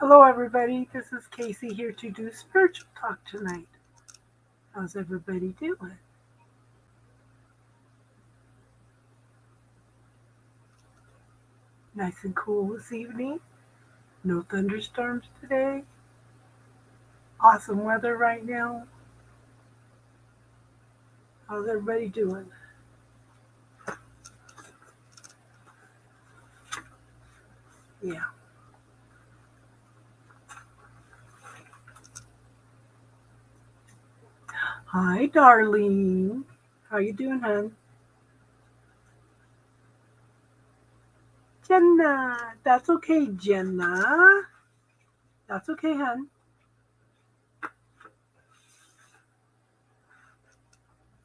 Hello, everybody. This is Casey here to do spiritual talk tonight. How's everybody doing? Nice and cool this evening. No thunderstorms today. Awesome weather right now. How's everybody doing? Yeah. Hi, darling. How you doing, hon? Jenna. That's okay, Jenna. That's okay, hon.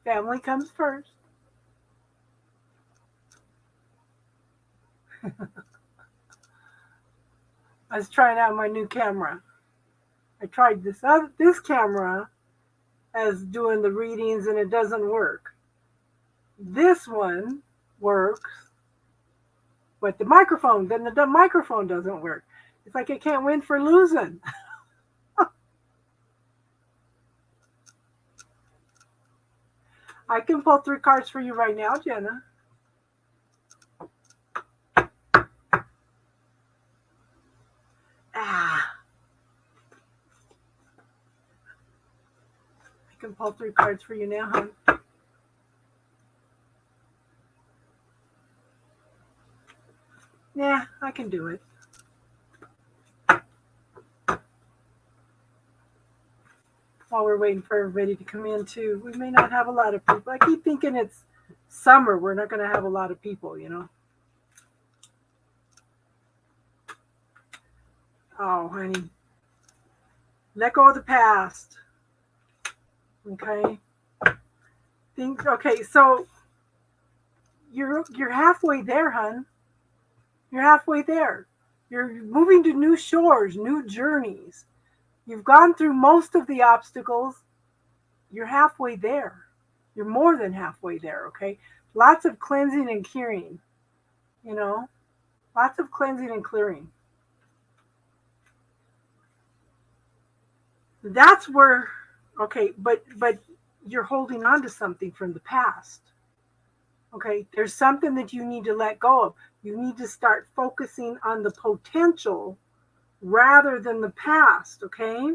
Family comes first. I was trying out my new camera. I tried this camera as doing the readings and it doesn't work. This one works, but the microphone doesn't work. It's like I can't win for losing. I can pull 3 cards for you right now, Jenna. Ah, I can pull 3 cards for you now, hon. Yeah, I can do it. While we're waiting for everybody to come in, too. We may not have a lot of people. I keep thinking it's summer. We're not going to have a lot of people. Oh, honey. Let go of the past. Okay? Okay, so you're halfway there, hon. You're halfway there. You're moving to new shores, new journeys. You've gone through most of the obstacles. You're halfway there. You're more than halfway there, okay? Lots of cleansing and clearing, you know? Lots of cleansing and clearing. That's where okay, but you're holding on to something from the past. Okay? There's something that you need to let go of. You need to start focusing on the potential rather than the past, okay?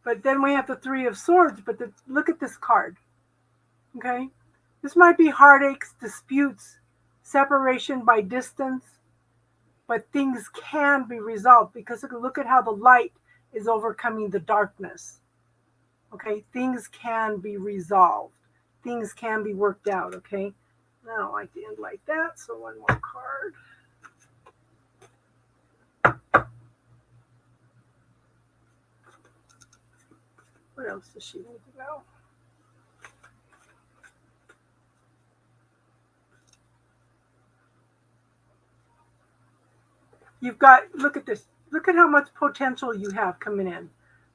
But then we have the 3 of Swords. But look at this card, okay? This might be heartaches, disputes, separation by distance, but things can be resolved because look at how the light is overcoming the darkness, okay? Things can be resolved. Things can be worked out, okay? I don't like to end like that, so one more card. What else does she need to know? Look at this. Look at how much potential you have coming in.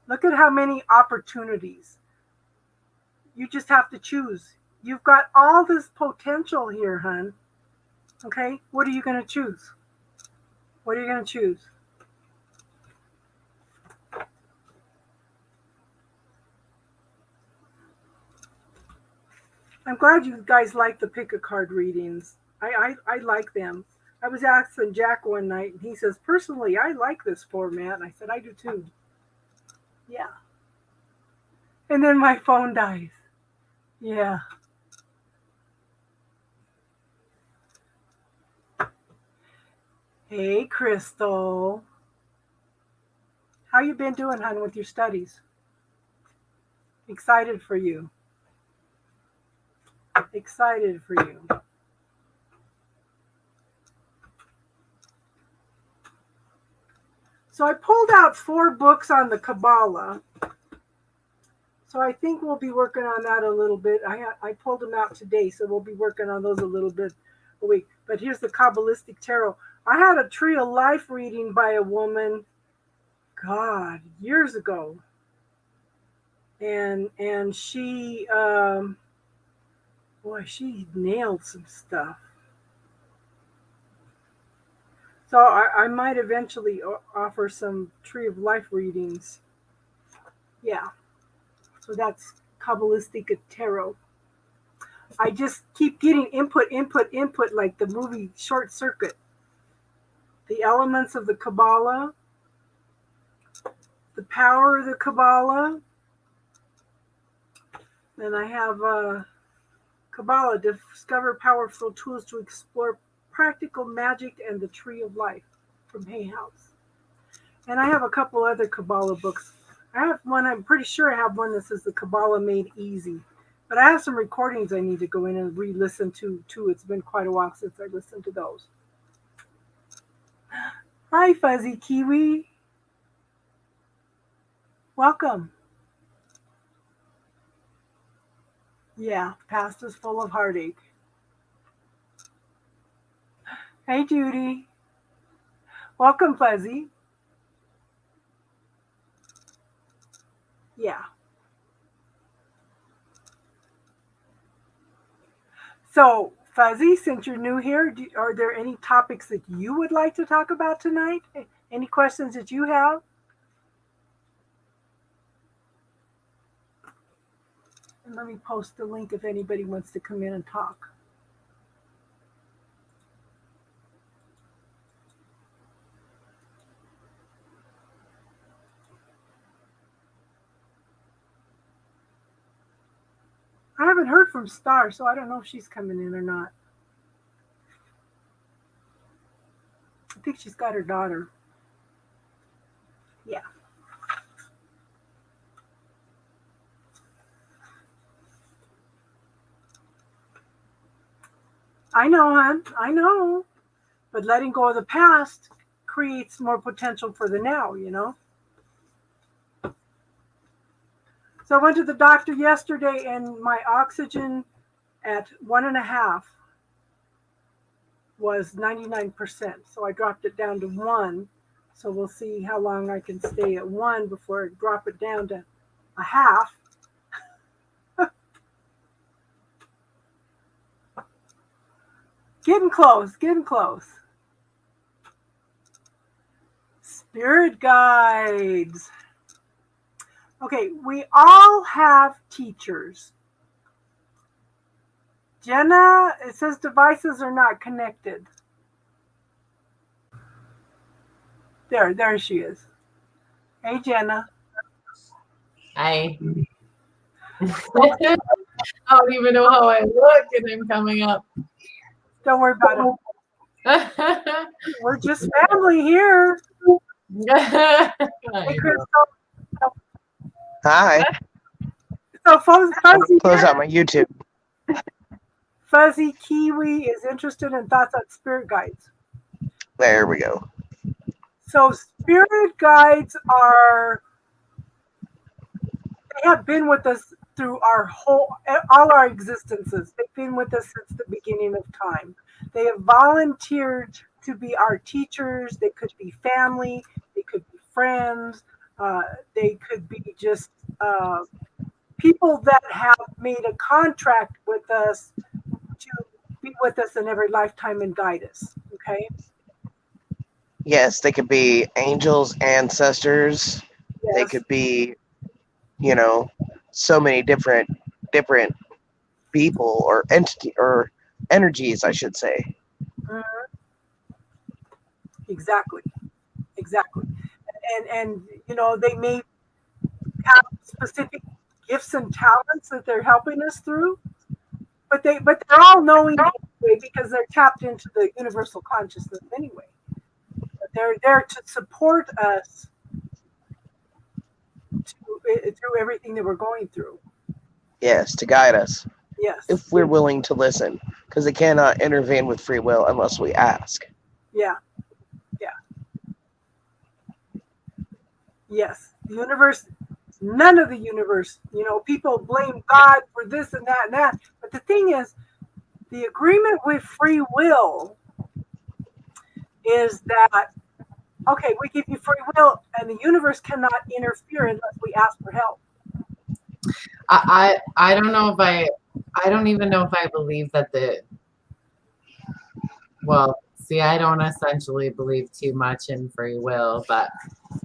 Look at how many opportunities. You just have to choose. You've got all this potential here, hun. Okay? What are you going to choose? What are you going to choose? I'm glad you guys like the pick a card readings. I like them. I was asking Jack one night, and he says, personally, I like this format. And I said, I do too. Yeah. And then my phone dies. Yeah. Hey, Crystal. How you been doing, hon, with your studies? Excited for you. Excited for you. So I pulled out 4 books on the Kabbalah. So I think we'll be working on that a little bit. I pulled them out today, so we'll be working on those a little bit a week. But here's the Kabbalistic Tarot. I had a Tree of Life reading by a woman, God, years ago. And she boy, she nailed some stuff. So I might eventually offer some Tree of Life readings. Yeah. So that's Kabbalistic Tarot. I just keep getting input, like the movie Short Circuit. The elements of the Kabbalah, the power of the Kabbalah. Then I have Kabbalah, discover powerful tools to explore practical magic and the Tree of Life from Hay House. And I have a couple other Kabbalah books. I have one, I'm pretty sure I have one that says the Kabbalah Made Easy. But I have some recordings I need to go in and re-listen to too. It's been quite a while since I listened to those. Hi, Fuzzy Kiwi. Welcome. Yeah, past is full of heartache. Hey, Judy. Welcome, Fuzzy. Yeah. So, Fuzzy, since you're new here, are there any topics that you would like to talk about tonight? Any questions that you have? And let me post the link if anybody wants to come in and talk. I haven't heard from Star, so I don't know if she's coming in or not. I think she's got her daughter. Yeah. I know, hon. I know. But letting go of the past creates more potential for the now, you know? So I went to the doctor yesterday and my oxygen at 1.5 was 99%. So I dropped it down to 1. So we'll see how long I can stay at 1 before I drop it down to 0.5. Getting close, getting close. Spirit guides. Okay, we all have teachers. Jenna, it says devices are not connected. There she is. Hey, Jenna. I don't even know how I look, and I'm coming up. Don't worry about it. We're just family here. Hey, Crystal. Hi. So Fuzzy, Close out my YouTube. Fuzzy Kiwi is interested in thoughts on spirit guides. There we go. So spirit guides they have been with us through all our existences. They've been with us since the beginning of time. They have volunteered to be our teachers. They could be family. They could be friends. They could be just people that have made a contract with us to be with us in every lifetime and guide us. Okay. Yes, they could be angels, ancestors. Yes. They could be, so many different people or entity or energies, I should say. Exactly. And they may have specific gifts and talents that they're helping us through, but they're all knowing anyway because they're tapped into the universal consciousness anyway. They're there to support us through everything that we're going through. Yes, to guide us. Yes. If we're willing to listen, because they cannot intervene with free will unless we ask. Yeah. Yes. The universe, none of the universe, people blame God for this and that and that. But the thing is, the agreement with free will is that, okay, we give you free will and the universe cannot interfere unless we ask for help. I don't know if I don't even know if I believe that See, I don't essentially believe too much in free will, but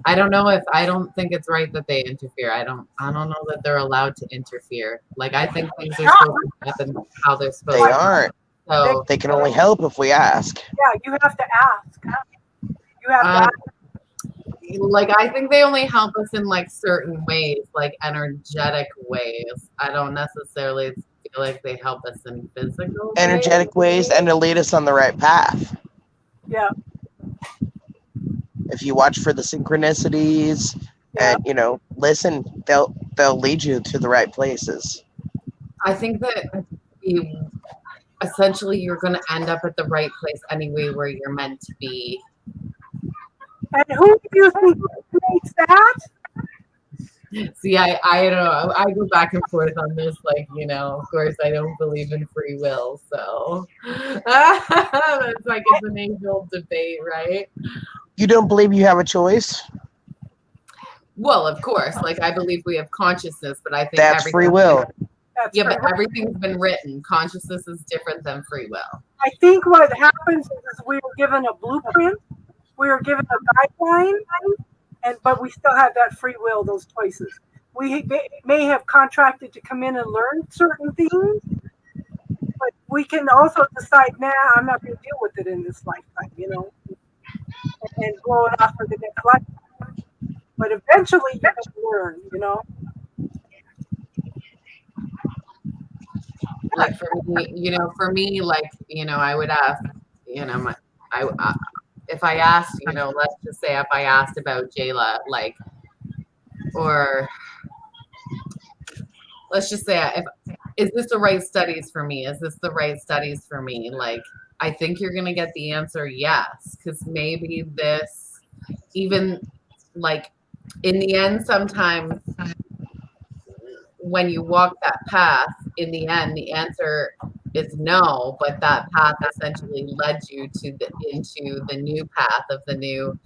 I don't know if I don't think it's right that they interfere. I don't know that they're allowed to interfere. Like I think things are supposed to happen how they're supposed They to. aren't. So They can only help if we ask. Yeah, you have to ask. You have to Um, ask. like I think they only help us in like certain ways, like energetic ways. I don't necessarily feel like they help us in physical Energetic ways and to lead us on the right path. Yeah, If you watch for the synchronicities yeah. and, you know, listen, they'll lead you to the right places. I think that essentially you're going to end up at the right place anyway where you're meant to be. And who do you think creates that? See, I don't know. I go back and forth on this. Like, you know, of course, I don't believe in free will. So that's like it's an age-old debate, right? You don't believe you have a choice? Well, of course. Like, I believe we have consciousness, but I think That's free will. That's Yeah, but correct. everything's been written. Consciousness is different than free will. I think what happens is we were given a blueprint, we were given a guideline, but we still have that free will, those choices. We may have contracted to come in and learn certain things, but we can also decide, nah, I'm not going to deal with it in this lifetime, you know, and blow it off for the next lifetime. But eventually you're going to learn, you know. Like for me, like, you know, I would ask, you know, if I asked, you know, let's just say if I asked about Jayla, like, or let's just say is this the right studies for me? Is this the right studies for me? Like, I think you're going to get the answer yes, because maybe this, even like in the end, sometimes when you walk that path, in the end, the answer is no, but that path essentially led you into the new path of the new,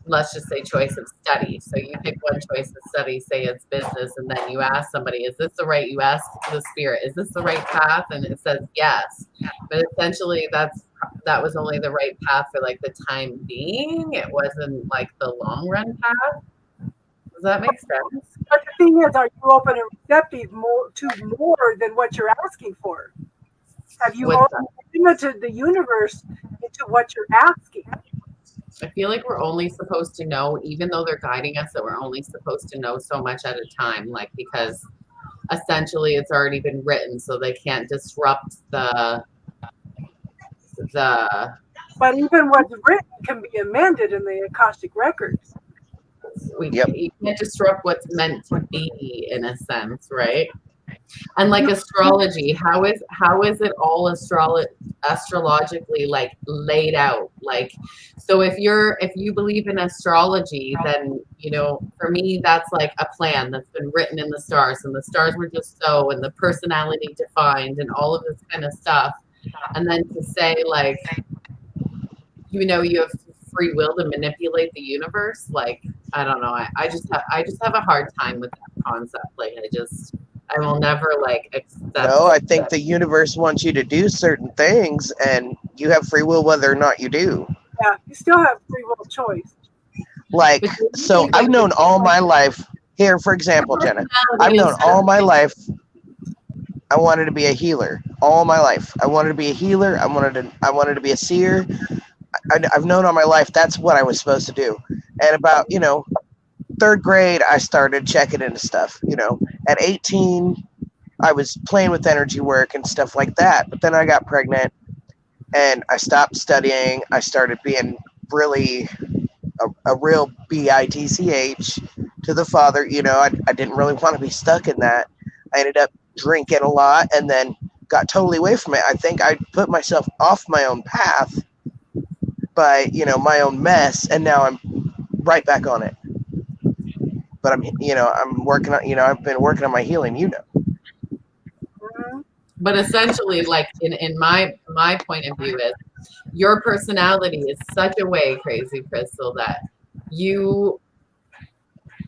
let's just say, choice of study. So you pick one choice of study, say it's business, and then you ask somebody, is this the right, you ask the spirit, is this the right path? And it says yes. But essentially that was only the right path for like the time being. It wasn't like the long run path. Does that make sense? But the thing is, are you open and receptive to more than what you're asking for? Have you limited the universe into what you're asking? I feel like we're only supposed to know, even though they're guiding us, that we're only supposed to know so much at a time, like, because essentially it's already been written, so they can't disrupt the But even what's written can be amended in the Akashic records. you can't disrupt what's meant to be, in a sense, right? And like astrology, how is it all astrologically like laid out? Like, so if you believe in astrology, then, you know, for me that's like a plan that's been written in the stars, and the stars were just so, and the personality defined, and all of this kind of stuff. And then to say, like, you know, you have free will to manipulate the universe, like, I don't know, I just have a hard time with that concept. Like, I will never like accept. No, I think the universe wants you to do certain things, and you have free will whether or not you do. Yeah, you still have free will choice. Like, so I've known all my life. Here, for example, Jenna, I've known all my life I wanted to be a healer. All my life, I wanted to be a healer. I wanted to be a seer. I've known all my life that's what I was supposed to do. And about, you know, third grade, I started checking into stuff. You know, at 18, I was playing with energy work and stuff like that. But then I got pregnant, and I stopped studying. I started being really a real bitch to the Father. You know, I didn't really want to be stuck in that. I ended up drinking a lot, and then got totally away from it. I think I put myself off my own path by, you know, my own mess, and now I'm right back on it. But I'm working on, you know, I've been working on my healing, you know. Mm-hmm. But essentially, like, in my point of view is, your personality is such a way, Crazy Crystal, that you,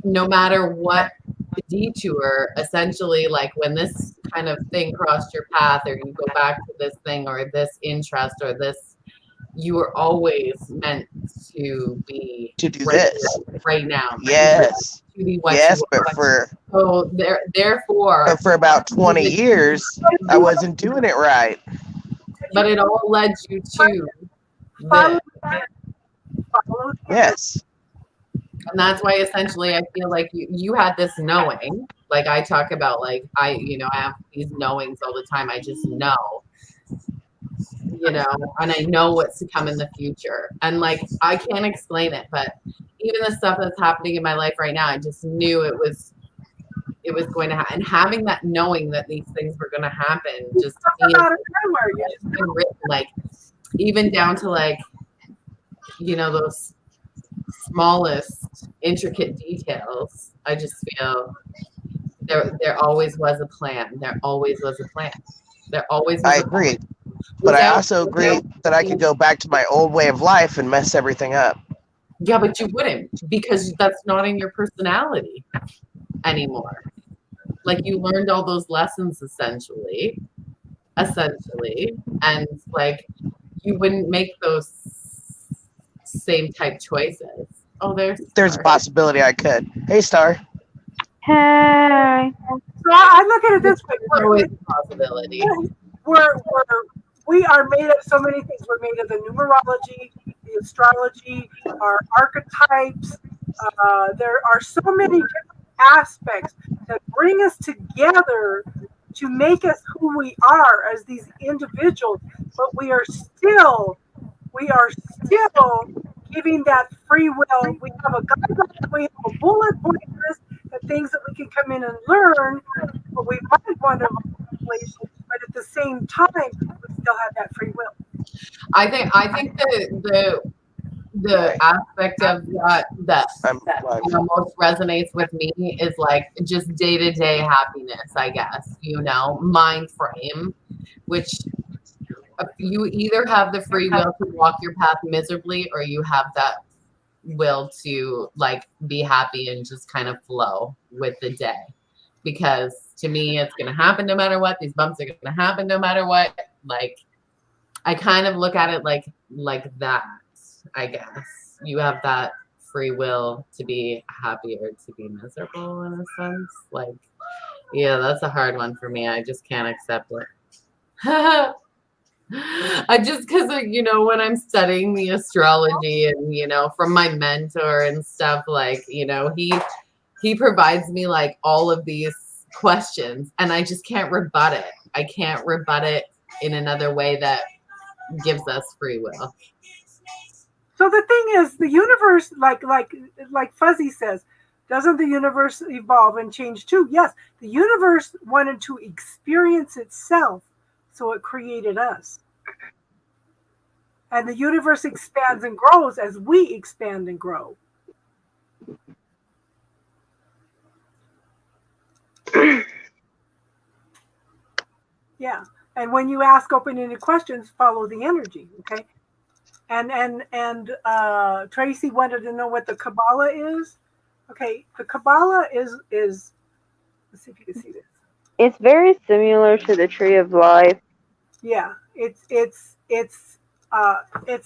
no matter what detour, essentially, like when this kind of thing crossed your path, or you go back to this thing or this interest or this you were always meant to be To do right this. here, right now. Yes. To be what Yes, you but are. So therefore, for about 20 years, I wasn't doing it right. but it all led you to Follow, this. follow. Yes. And that's why essentially I feel like you had this knowing, like I talk about, like I have these knowings all the time. I just know, and I know what's to come in the future. And like, I can't explain it, but even the stuff that's happening in my life right now, I just knew it was going to happen. And having that knowing that these things were going to happen, just to me, it's been written, like, even down to like, those smallest intricate details. I just feel there always was a plan. There always was a plan. There always was I a plan. agree. But I also agree that I could go back to my old way of life and mess everything up. Yeah, but you wouldn't, because that's not in your personality anymore. Like, you learned all those lessons essentially, and like, you wouldn't make those same type choices. Oh, a There's possibility I could. Hey, Star. Hey. So I look at it this way. There's always a possibility. We are made of so many things. We're made of the numerology, the astrology, our archetypes. There are so many different aspects that bring us together to make us who we are as these individuals. But we are still giving that free will. We have a guideline, we have a bullet point list of things that we can come in and learn, but we might want to accomplish, but at the same time, we still have that free will. I think the aspect of that most resonates with me is like just day-to-day happiness, I guess, mind frame, which you either have the free will to walk your path miserably, or you have that will to like be happy and just kind of flow with the day. Because to me, it's going to happen no matter what. These bumps are going to happen no matter what. Like, I kind of look at it like that, I guess. You have that free will to be happy or to be miserable, in a sense. Like, yeah, that's a hard one for me. I just can't accept it. I just, because when I'm studying the astrology and from my mentor and stuff, like he provides me like all of these questions, and I just can't rebut it. I can't rebut it in another way that gives us free will. So the thing is, the universe, like Fuzzy says, doesn't the universe evolve and change too? Yes, the universe wanted to experience itself, so it created us. And the universe expands and grows as we expand and grow. Yeah. And when you ask open-ended questions, follow the energy. Okay. And Tracy wanted to know what the Kabbalah is. Okay, the Kabbalah is let's see if you can see this. It's very similar to the Tree of Life. Yeah, it's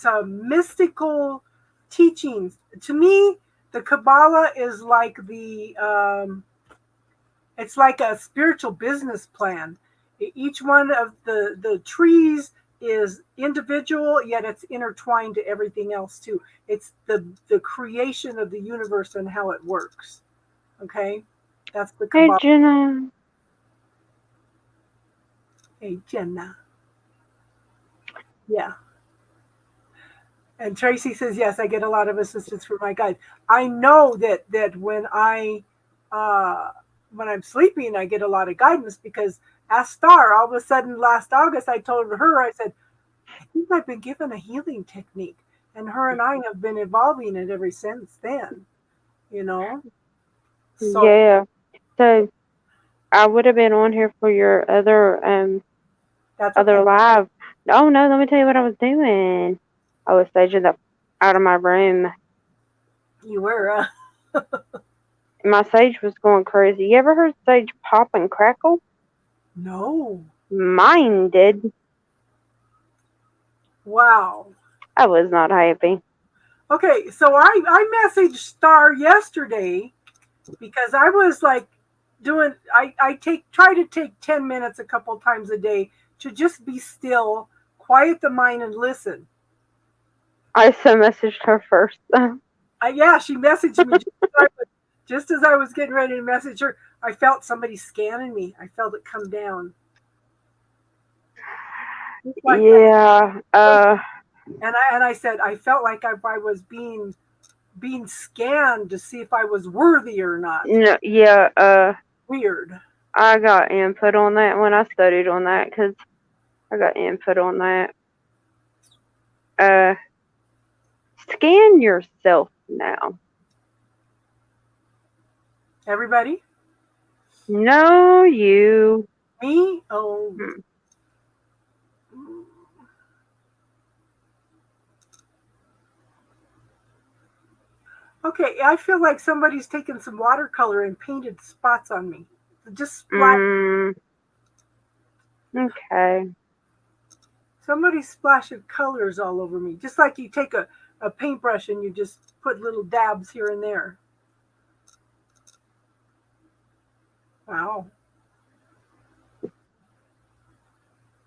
a mystical teaching. To me, the Kabbalah is like it's like a spiritual business plan. Each one of the trees is individual, yet it's intertwined to everything else too. It's the creation of the universe and how it works. Okay, that's the Kabbalah. Hey, Jenna. Hey, Jenna. Yeah. And Tracy says, yes, I get a lot of assistance from my guide. I know that when I'm sleeping, I get a lot of guidance, because ask Star, all of a sudden last August, I told her, I said, I think I've been given a healing technique, and her and I have been evolving it ever since then, So, yeah. So I would have been on here for your other live. Oh no, let me tell you what I was doing. I was staging out of my room. You were. My sage was going crazy. You ever heard sage pop and crackle? No. Mine did. Wow. I was not happy. Okay, so I messaged Star yesterday because I was like doing I try to take 10 minutes a couple times a day to just be still, quiet the mind and listen. I so messaged her first. Yeah, she messaged me just as I was getting ready to message her. I felt somebody scanning me. I felt it come down. Like yeah. and I said I felt like I was being scanned to see if I was worthy or not. No, yeah. Weird. I got input on that when I studied on that because I got input on that. Scan yourself now. Everybody? No, you. Me? Oh. Okay, I feel like somebody's taken some watercolor and painted spots on me. Just splash. Okay. Somebody splashed colors all over me. Just like you take a paintbrush and you just put little dabs here and there. Wow.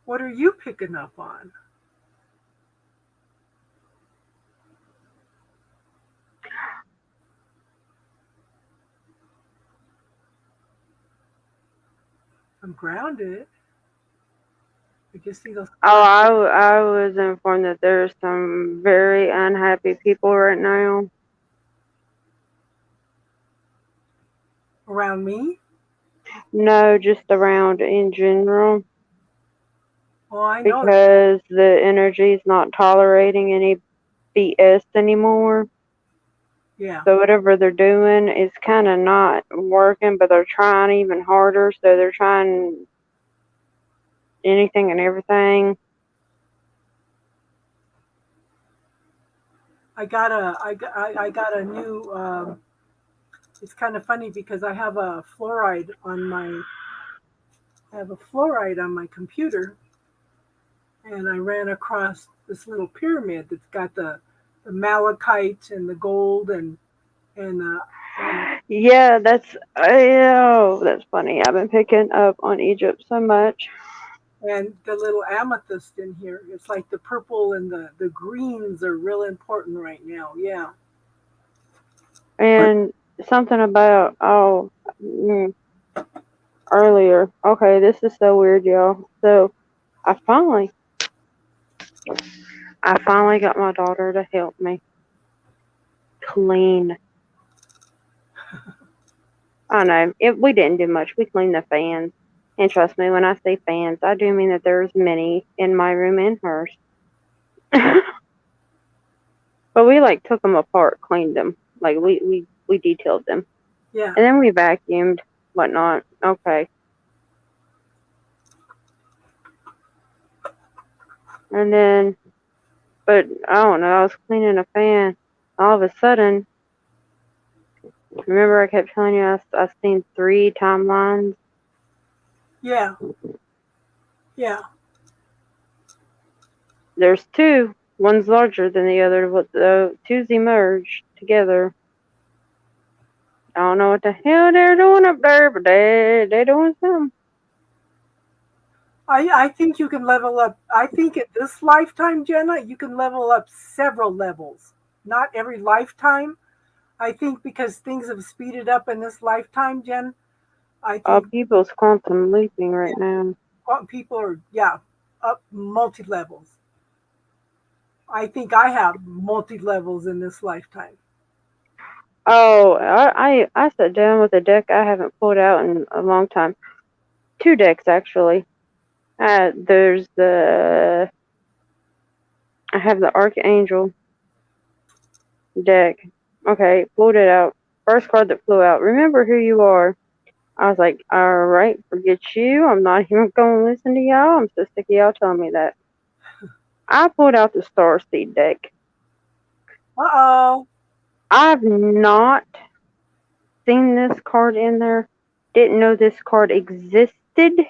What are you picking up on? I'm grounded. I just see those. Oh, I was informed that there's some very unhappy people right now. Around me? No, just around in general. Oh, I know. Because the energy is not tolerating any BS anymore. Yeah. So whatever they're doing is kind of not working, but they're trying even harder. So they're trying anything and everything. I got a new. It's kind of funny because I have a fluoride on my computer, and I ran across this little pyramid that's got the malachite and the gold and yeah, that's funny. I've been picking up on Egypt so much. And the little amethyst in here. It's like the purple and the greens are real important right now. Yeah. And something about earlier. Okay, this is so weird, y'all. So I finally got my daughter to help me clean. I know we didn't do much. We cleaned the fans, and trust me, when I say fans, I do mean that there's many in my room and hers. But we like took them apart, cleaned them, like we detailed them. Yeah. And then we vacuumed, whatnot. Okay. And then, but I don't know, I was cleaning a fan. All of a sudden, remember I kept telling you I seen 3 timelines? Yeah. Yeah. There's 2. One's larger than the other, but the 2's emerged together. I don't know what the hell they're doing up there, but they're doing something. I think you can level up. I think at this lifetime, Jenna, you can level up several levels. Not every lifetime. I think because things have speeded up in this lifetime, Jen. I think people's quantum leaping right now. People are up multi levels. I think I have multi levels in this lifetime. Oh, I sat down with a deck I haven't pulled out in a long time. 2 decks actually. There's I have the Archangel deck. Okay, pulled it out. First card that flew out. Remember who you are. I was like, alright, forget you. I'm not even going to listen to y'all. I'm so sick of y'all telling me that. I pulled out the Starseed deck. Uh-oh. I've not seen this card in there. Didn't know this card existed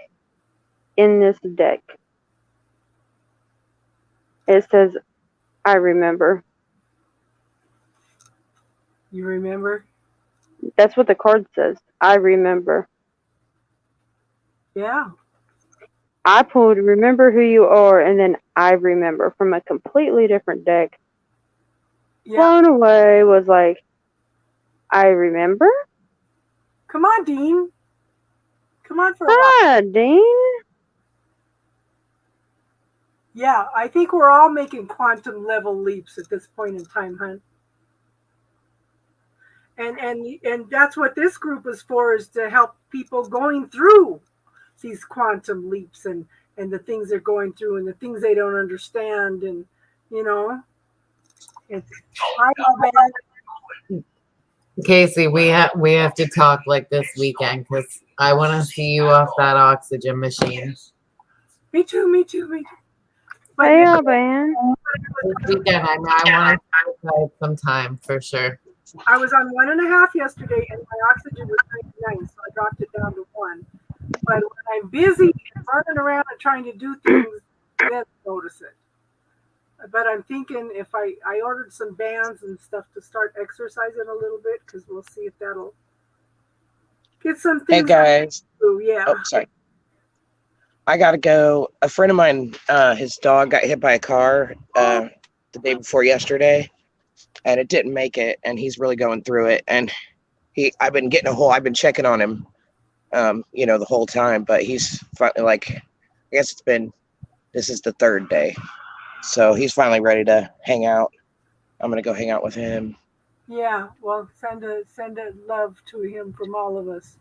in this deck. It says I remember. You remember? That's what the card says. I remember. Yeah. I pulled Remember Who You Are and then I Remember from a completely different deck. Yeah. Blown Away was like, I remember? Come on, Dean. Come on for a while. Ah, Dean. Yeah, I think we're all making quantum level leaps at this point in time, hon. And that's what this group is for, is to help people going through these quantum leaps and the things they're going through and the things they don't understand. And, you know, it's Casey, we have to talk like this weekend because I want to see you off that oxygen machine. Me too. But Yeah, man. This weekend, I want to take some time for sure. I was on 1.5 yesterday, and my oxygen was 99, so I dropped it down to 1. But when I'm busy running around and trying to do things, then I notice it. But I'm thinking if I ordered some bands and stuff to start exercising a little bit, because we'll see if that'll get some things. Hey guys. Yeah. Oh, sorry. I gotta go. A friend of mine, his dog got hit by a car the day before yesterday, and it didn't make it, and he's really going through it. And I've been I've been checking on him, the whole time, but he's finally, like, I guess this is the third day. So he's finally ready to hang out. I'm gonna go hang out with him. Yeah, well, send a love to him from all of us.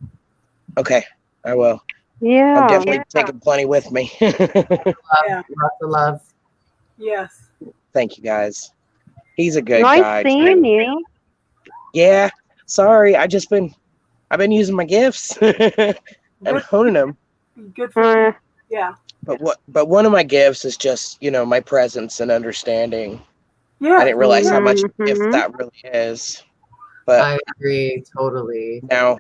Okay, I will. Yeah. I'm definitely taking plenty with me. Yeah. Lots of love. Yes. Thank you guys. He's a good nice guy. seeing you. Yeah. Sorry, I've been using my gifts and honing them. Good for you. Yeah. But one of my gifts is just, my presence and understanding. Yeah. I didn't realize how much gift that really is. But I agree totally. Now,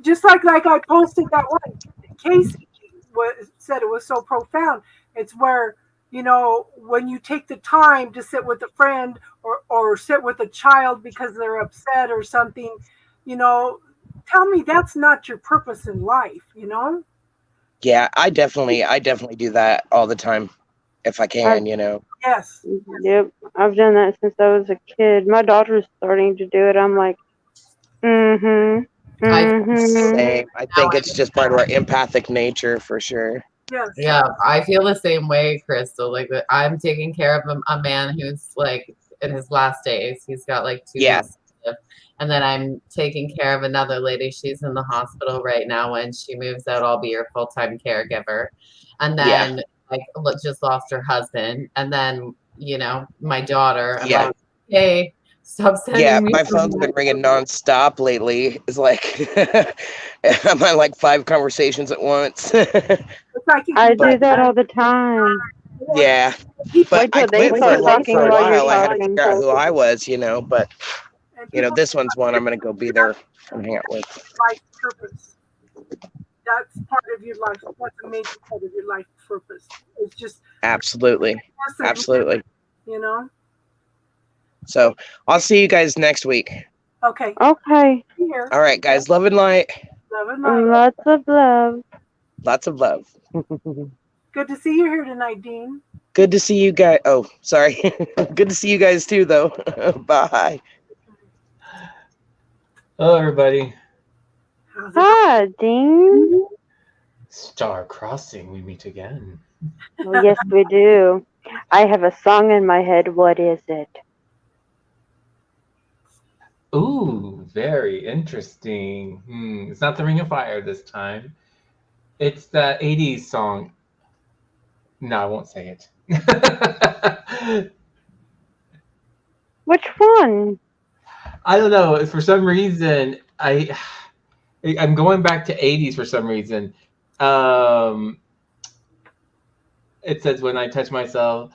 just like I posted that one, Casey said it was so profound. It's where, when you take the time to sit with a friend or sit with a child because they're upset or something, tell me that's not your purpose in life, Yeah, I definitely do that all the time if I can, Yes. Yep. I've done that since I was a kid. My daughter's starting to do it. I'm like, Same. I think it's just part of our empathic nature for sure. Yes. Yeah, I feel the same way, Crystal. Like, I'm taking care of a man who's like in his last days. He's got like 2 weeks to live. And then I'm taking care of another lady. She's in the hospital right now. When she moves out, I'll be her full-time caregiver. And then just lost her husband. And then, my daughter. I'm like, hey, stop sending me. My phone's been ringing nonstop lately. It's like I'm on like 5 conversations at once. I do that all the time. Yeah. But I quit for a while. I had to figure out who I was, but this one's one I'm going to go be there and hang out with. Life purpose. That's part of your life. That's a major part of your life purpose. It's just absolutely. So I'll see you guys next week. Okay. Okay. Here. All right, guys. Love and light. Love and light. Lots of love. Lots of love. Good to see you here tonight, Dean. Good to see you guys. Oh, sorry. Good to see you guys too, though. Bye. Hello, everybody. Hi, Dean. Star Crossing, we meet again. Oh, yes, we do. I have a song in my head. What is it? Ooh, very interesting. It's not the Ring of Fire this time. It's the 80s song. No, I won't say it. Which one? I don't know. For some reason, I'm going back to 80s for some reason. It says, when I touch myself,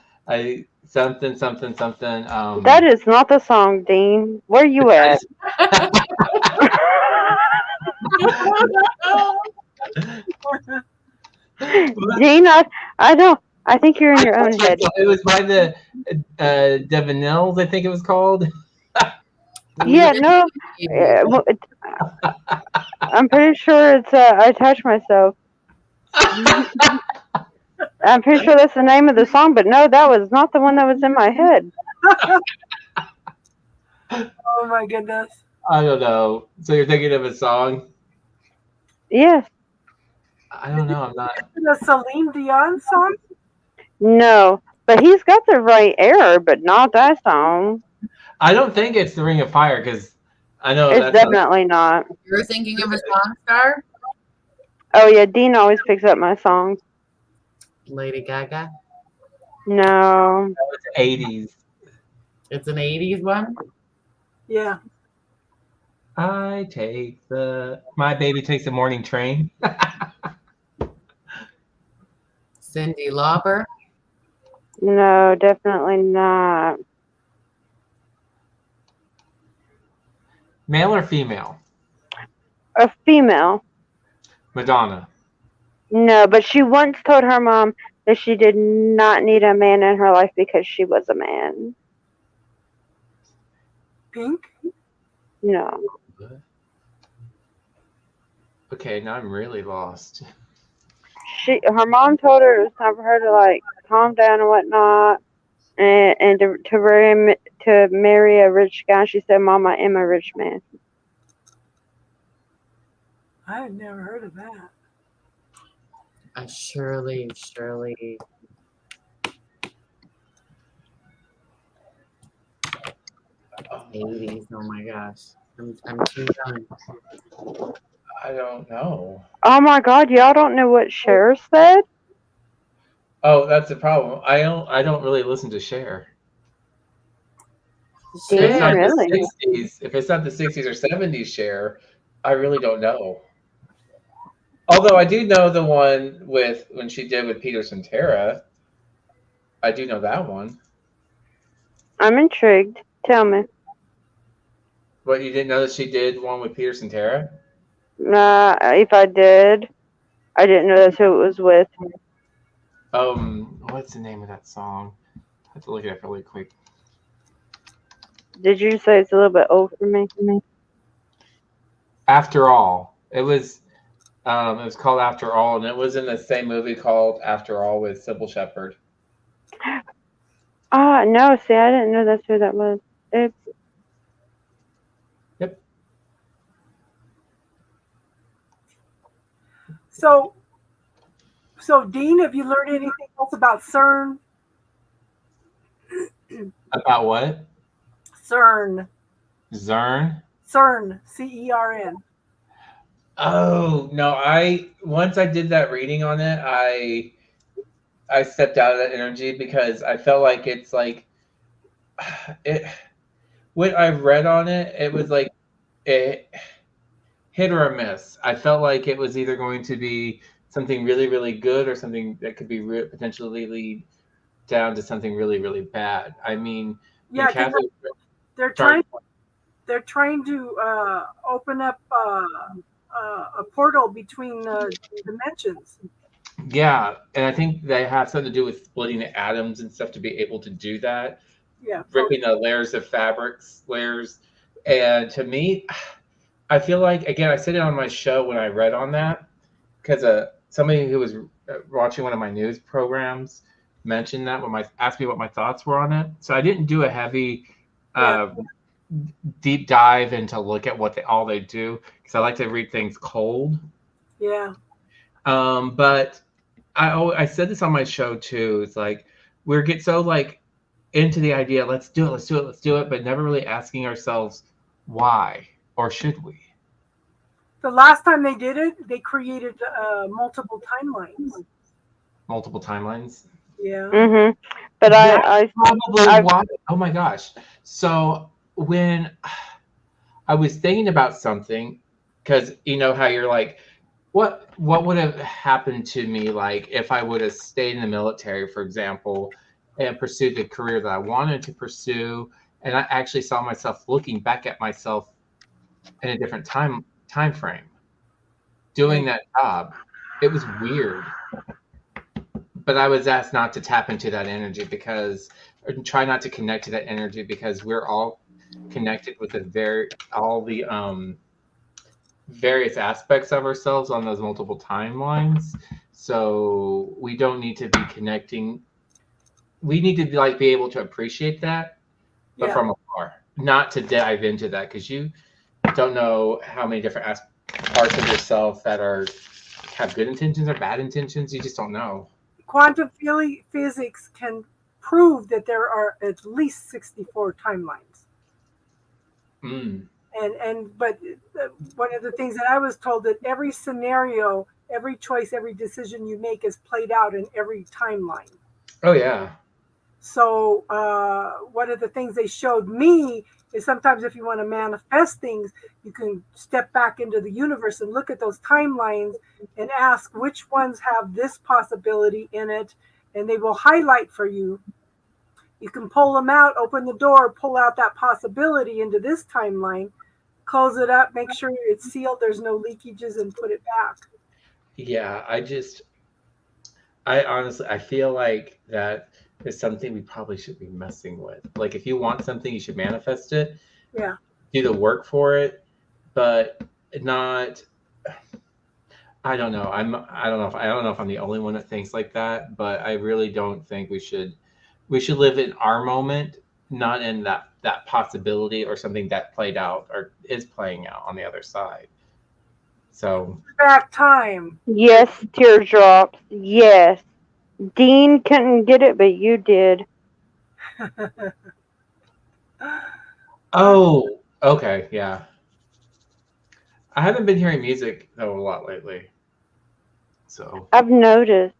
something. That is not the song, Dean. Where you at? But Dean, I don't. I think you're in your own head. it was by Devanils, I think it was called. Yeah, no. I'm pretty sure it's I Touch Myself. I'm pretty sure that's the name of the song, but no, that was not the one that was in my head. Oh my goodness. I don't know. So you're thinking of a song? Yes. I don't know. I'm not. The Celine Dion song? No, but he's got the right era, but not that song. I don't think it's the Ring of Fire because I know It's definitely not. You're thinking of a song, Star? Oh yeah, Dean always picks up my songs. Lady Gaga? No. 80s. It's an 80s one? Yeah. I take My Baby Takes the Morning Train. Cyndi Lauper? No, definitely not. Male or female? A female. Madonna. No, but she once told her mom that she did not need a man in her life because she was a man. Pink? No. Okay, now I'm really lost. Her mom told her it was time for her to like calm down and whatnot, and to marry a rich guy. She said, "Mom, I am a rich man." I had never heard of that. Shirley. 80s. Oh my gosh. I'm too young. I don't know. Oh my God, y'all don't know what Cher said? Oh, that's the problem. I don't really listen to Cher. If it's not Really? the 60s, if it's not the 60s or 70s Cher, I really don't know. Although I do know the one when she did with Peter Cetera. I do know that one. I'm intrigued. Tell me. But you didn't know that she did one with Peter Cetera? If I did, I didn't know that's who it was with. What's the name of that song? I have to look it up really quick. Did you say it's a little bit old for me? After All. It was called After All, and it was in the same movie called After All with Sybil Shepherd. No, see, I didn't know that's who that was. Yep. So Dean, have you learned anything else about CERN? About what? CERN. CERN? CERN. CERN. Oh, no, once I did that reading on it, I stepped out of that energy because I felt like it's like when I read on it, it was like it hit or a miss. I felt like it was either going to be something really, really good or something that could be potentially lead down to something really, really bad. I mean, yeah, they're trying to open up a portal between dimensions. Yeah, and I think they have something to do with splitting the atoms and stuff to be able to do that. Yeah, ripping the layers of layers. And to me, I feel like, again, I said it on my show when I read on that, because somebody who was watching one of my news programs mentioned that asked me what my thoughts were on it. So I didn't do a heavy deep dive into look at what all they do, because I like to read things cold. Yeah. But I said this on my show too. It's like we get so like into the idea, let's do it, but never really asking ourselves why, or should we? The last time they did it, they created multiple timelines. Multiple timelines? Yeah. Mm-hmm. But I probably why. Oh my gosh. So when I was thinking about something, because you know how you're like, what would have happened to me, like if I would have stayed in the military, for example, and pursued the career that I wanted to pursue, and I actually saw myself looking back at myself in a different time frame, doing that job. It was weird. But I was asked not to tap into that energy because and try not to connect to that energy, because we're all connected with all the various aspects of ourselves on those multiple timelines. So we don't need to be connecting. We need to be able to appreciate that, but from afar, not to dive into that, because you don't know how many different parts of yourself that have good intentions or bad intentions. You just don't know. Quantum physics can prove that there are at least 64 timelines. But one of the things that I was told, that every scenario, every choice, every decision you make is played out in every timeline. Oh yeah. So one of the things they showed me is sometimes if you want to manifest things, you can step back into the universe and look at those timelines and ask which ones have this possibility in it, and they will highlight for you. You can pull them out, open the door, pull out that possibility into this timeline, close it up, make sure it's sealed, there's no leakages, and put it back. Yeah, I honestly, I feel like that is something we probably should be messing with. Like, if you want something, you should manifest it. Yeah. Do the work for it, but not. I don't know. I don't know if I'm the only one that thinks like that, but I really don't think we should. We should live in our moment, not in that possibility or something that played out or is playing out on the other side. So back time. Yes, teardrops. Yes. Dean couldn't get it, but you did. Oh, okay, yeah. I haven't been hearing music though a lot lately. So I've noticed.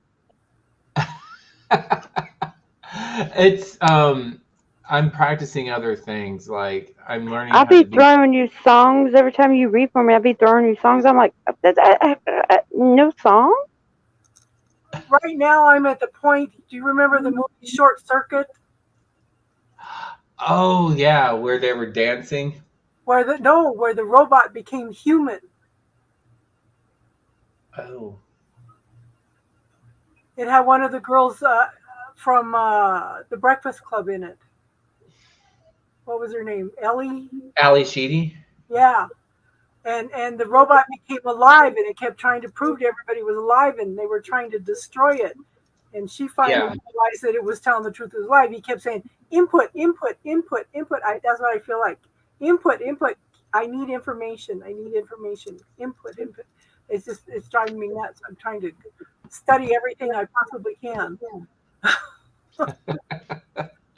It's I'm practicing other things, like I'm learning. I'll be throwing you songs every time you read for me. I'll be throwing you songs. I'm like, no song? Right now I'm at the point, do you remember the movie Short Circuit? Oh yeah, where they were dancing? Where the robot became human. Oh. It had one of the girls from the Breakfast Club in it. What was her name? Ally Sheedy? Yeah. And the robot became alive, and it kept trying to prove to everybody it was alive, and they were trying to destroy it. And she finally realized that it was telling the truth, it was alive. He kept saying, input, input, input, input. That's what I feel like. Input, input. I need information. I need information. Input, input. It's driving me nuts. I'm trying to study everything I possibly can.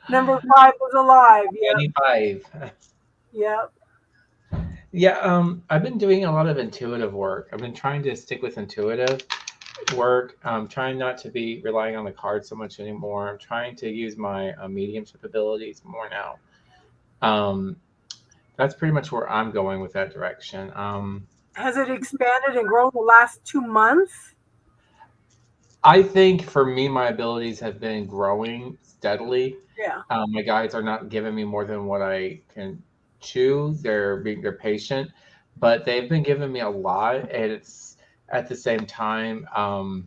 Number 5 was alive. Yeah. 25. Yep. Yeah, I've been doing a lot of intuitive work. I've been trying to stick with intuitive work. I'm trying not to be relying on the cards so much anymore. I'm trying to use my mediumship abilities more now. That's pretty much where I'm going with that direction. Has it expanded and grown the last 2 months? I think for me, my abilities have been growing steadily. Yeah. My guides are not giving me more than what I can chew. They're patient, but they've been giving me a lot, and it's at the same time. I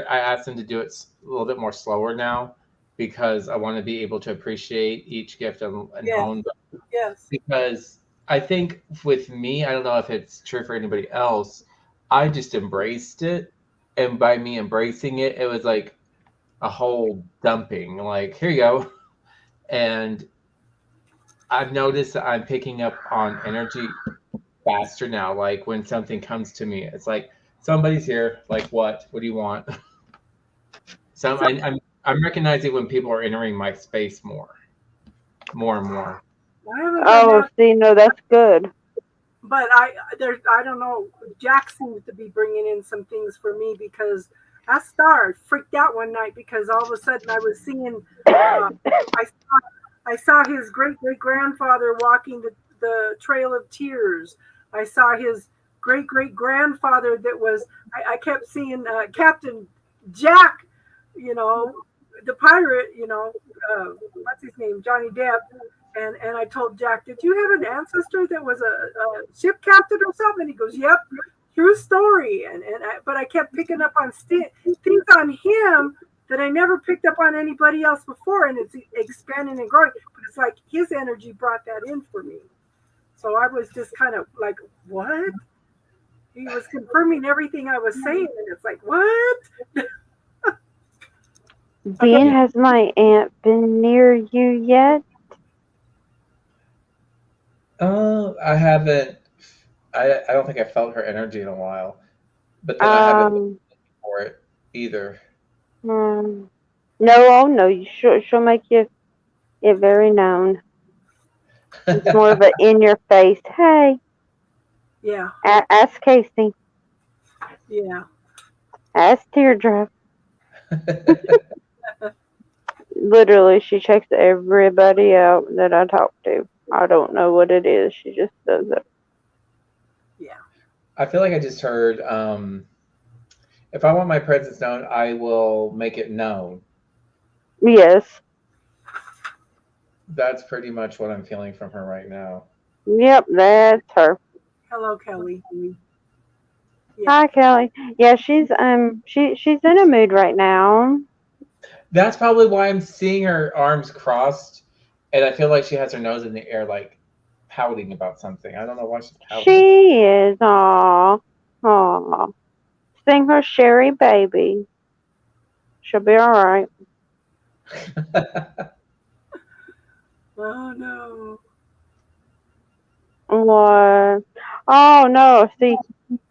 asked them to do it a little bit more slower now, because I want to be able to appreciate each gift and hone them. Yes. Because I think with me, I don't know if it's true for anybody else, I just embraced it. And by me embracing it, it was like a whole dumping, like, here you go. And I've noticed that I'm picking up on energy faster now. Like when something comes to me, it's like, somebody's here. Like, what do you want? So I'm recognizing when people are entering my space more and more. Oh, see, no, that's good. But I don't know. Jack seems to be bringing in some things for me, because I freaked out one night because all of a sudden I was seeing. I saw his great grandfather walking the Trail of Tears. I saw his great grandfather that was. I kept seeing Captain Jack, the pirate. What's his name? Johnny Depp. And I told Jack, did you have an ancestor that was a ship captain or something? He goes, yep, true story. But I kept picking up on things on him that I never picked up on anybody else before, and it's expanding and growing. But it's like his energy brought that in for me. So I was just kind of like, what? He was confirming everything I was saying, and it's like, what? Dean, has my aunt been near you yet? I haven't. I don't think I felt her energy in a while, but then I haven't been for it either. No, oh no, she'll make it very known. It's more of a in your face. Hey. Yeah. Ask Casey. Yeah. Ask Teardrop. Literally, she checks everybody out that I talk to. I don't know what it is. She just does it. Yeah. I feel like I just heard, if I want my presence known, I will make it known. Yes. That's pretty much what I'm feeling from her right now. Yep, that's her. Hello, Kelly. Yeah. Hi, Kelly. Yeah, she's she's in a mood right now. That's probably why I'm seeing her arms crossed, and I feel like she has her nose in the air, like pouting about something. I don't know why she's pouting. She is. Aw. Sing her Sherry Baby. She'll be all right. Oh no. What? Oh no. See,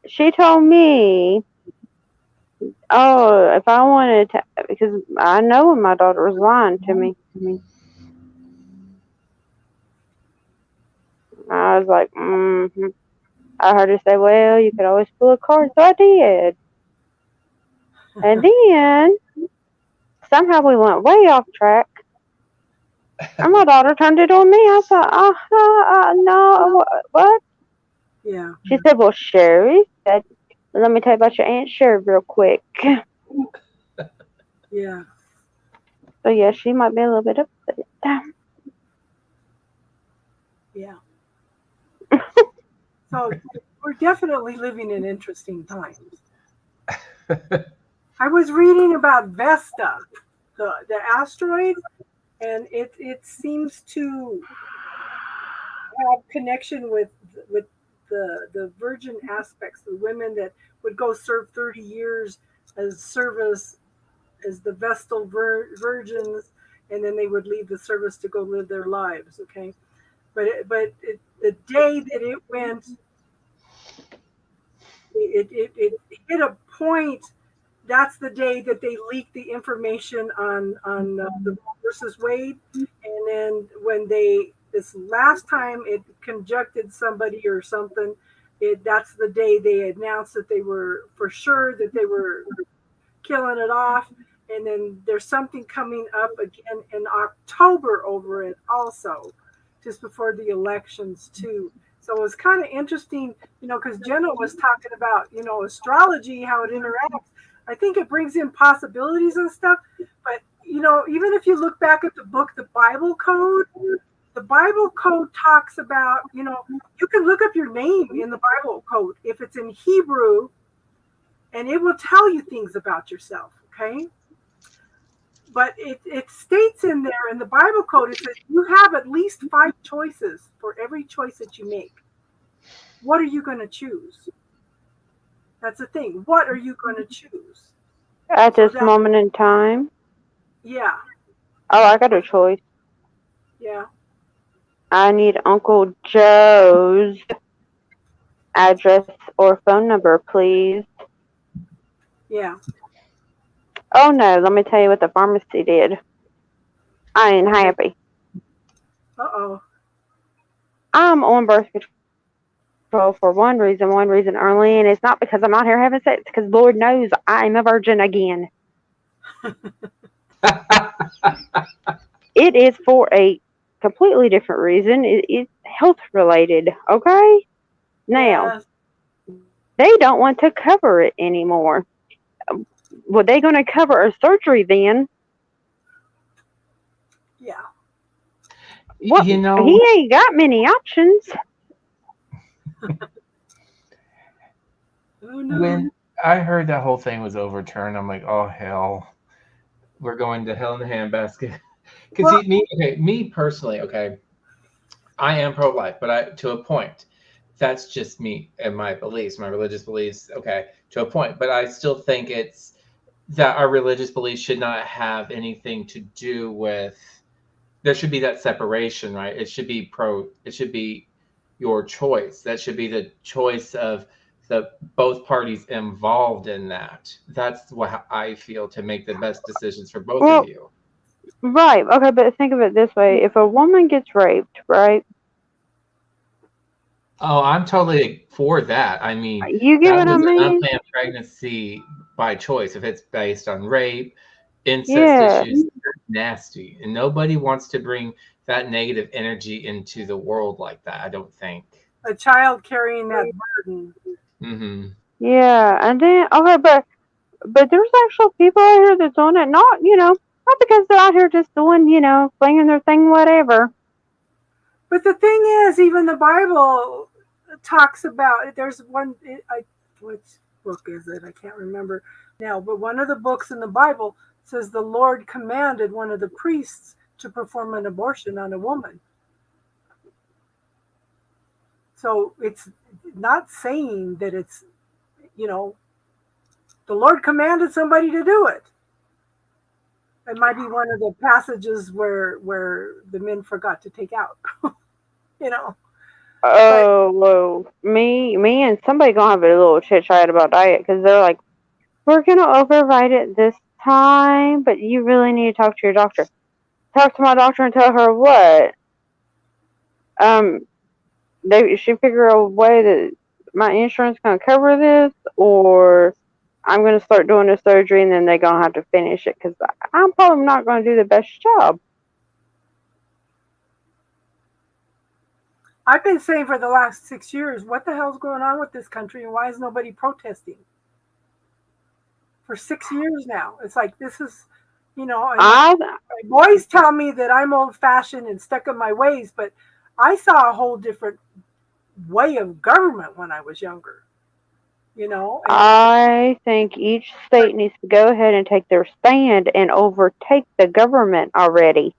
she told me. Oh, if I wanted to, because I know when my daughter was lying to me. I was like, I heard her say, well, you could always pull a card, so I did. And then, somehow we went way off track. And my daughter turned it on me. I thought, no, what? Yeah. She said, well, Sherry said, let me tell you about your Aunt Sherry real quick. Yeah. So, yeah, she might be a little bit upset. Yeah. So we're definitely living in interesting times. I was reading about Vesta, the asteroid, and it seems to have connection with the virgin aspects, the women that would go serve 30 years as service as the Vestal virgins, and then they would leave the service to go live their lives. Okay, but the day that it went, it hit a point. That's the day that they leaked the information on the Roe versus Wade, and then when this last time it conjuncted somebody or something, that's the day they announced that they were for sure that they were killing it off. And then there's something coming up again in October over it also, just before the elections too. So it was kind of interesting, because Jenna was talking about, astrology, how it interacts. I think it brings in possibilities and stuff. But, even if you look back at the book, the Bible Code talks about, you can look up your name in the Bible Code if it's in Hebrew, and it will tell you things about yourself, okay? But it states in there in the Bible Code, it says you have at least 5 choices for every choice that you make. What are you going to choose? That's the thing. What are you going to choose? At this moment in time? Yeah. Oh, I got a choice. Yeah. I need Uncle Joe's address or phone number, please. Yeah. Oh, no. Let me tell you what the pharmacy did. I ain't happy. Uh-oh. I'm on birth control for one reason only, and it's not because I'm out here having sex, because Lord knows I'm a virgin again. It is for a completely different reason. It's health related, okay? Now, they don't want to cover it anymore. Were they going to cover a surgery then? Yeah. Well, he ain't got many options. When I heard that whole thing was overturned, I'm like, oh hell. we're going to hell in a handbasket. Because me personally, okay, I am pro-life, but to a point. That's just me and my beliefs, my religious beliefs, okay, to a point. But I still think it's that our religious beliefs should not have anything to do with, there should be that separation, right? It should be your choice. That should be the choice of the both parties involved in that. That's what I feel to make the best decisions for both Well, of you. right. Okay, but think of it this way: if a woman gets raped, right? Oh, I'm totally for that. I mean, You get that what I was an mean? unplanned pregnancy by choice. If it's based on rape, incest Yeah. issues, they're nasty. And nobody wants to bring that negative energy into the world like that, I don't think. A child carrying that burden. Mm-hmm. Yeah, and then okay, but there's actual people out here that's doing it, not not because they're out here just doing flinging their thing, whatever. But the thing is, even the Bible talks about. There's one. Which book is it? I can't remember now. But one of the books in the Bible says the Lord commanded one of the priests to perform an abortion on a woman. So it's not saying that it's, the Lord commanded somebody to do it. It might be one of the passages where the men forgot to take out, Oh, well, me and somebody gonna have a little chit chat about diet because they're like, we're gonna override it this time, but you really need to talk to your doctor. Talk to my doctor and tell her what. They should figure a way that my insurance gonna cover this, or I'm gonna start doing the surgery and then they're gonna have to finish it because I'm probably not gonna do the best job. I've been saying for the last 6 years, what the hell's going on with this country and why is nobody protesting? For 6 years now. It's like, this is, my boys tell me that I'm old fashioned and stuck in my ways, but I saw a whole different way of government when I was younger. I think each state needs to go ahead and take their stand and overtake the government already.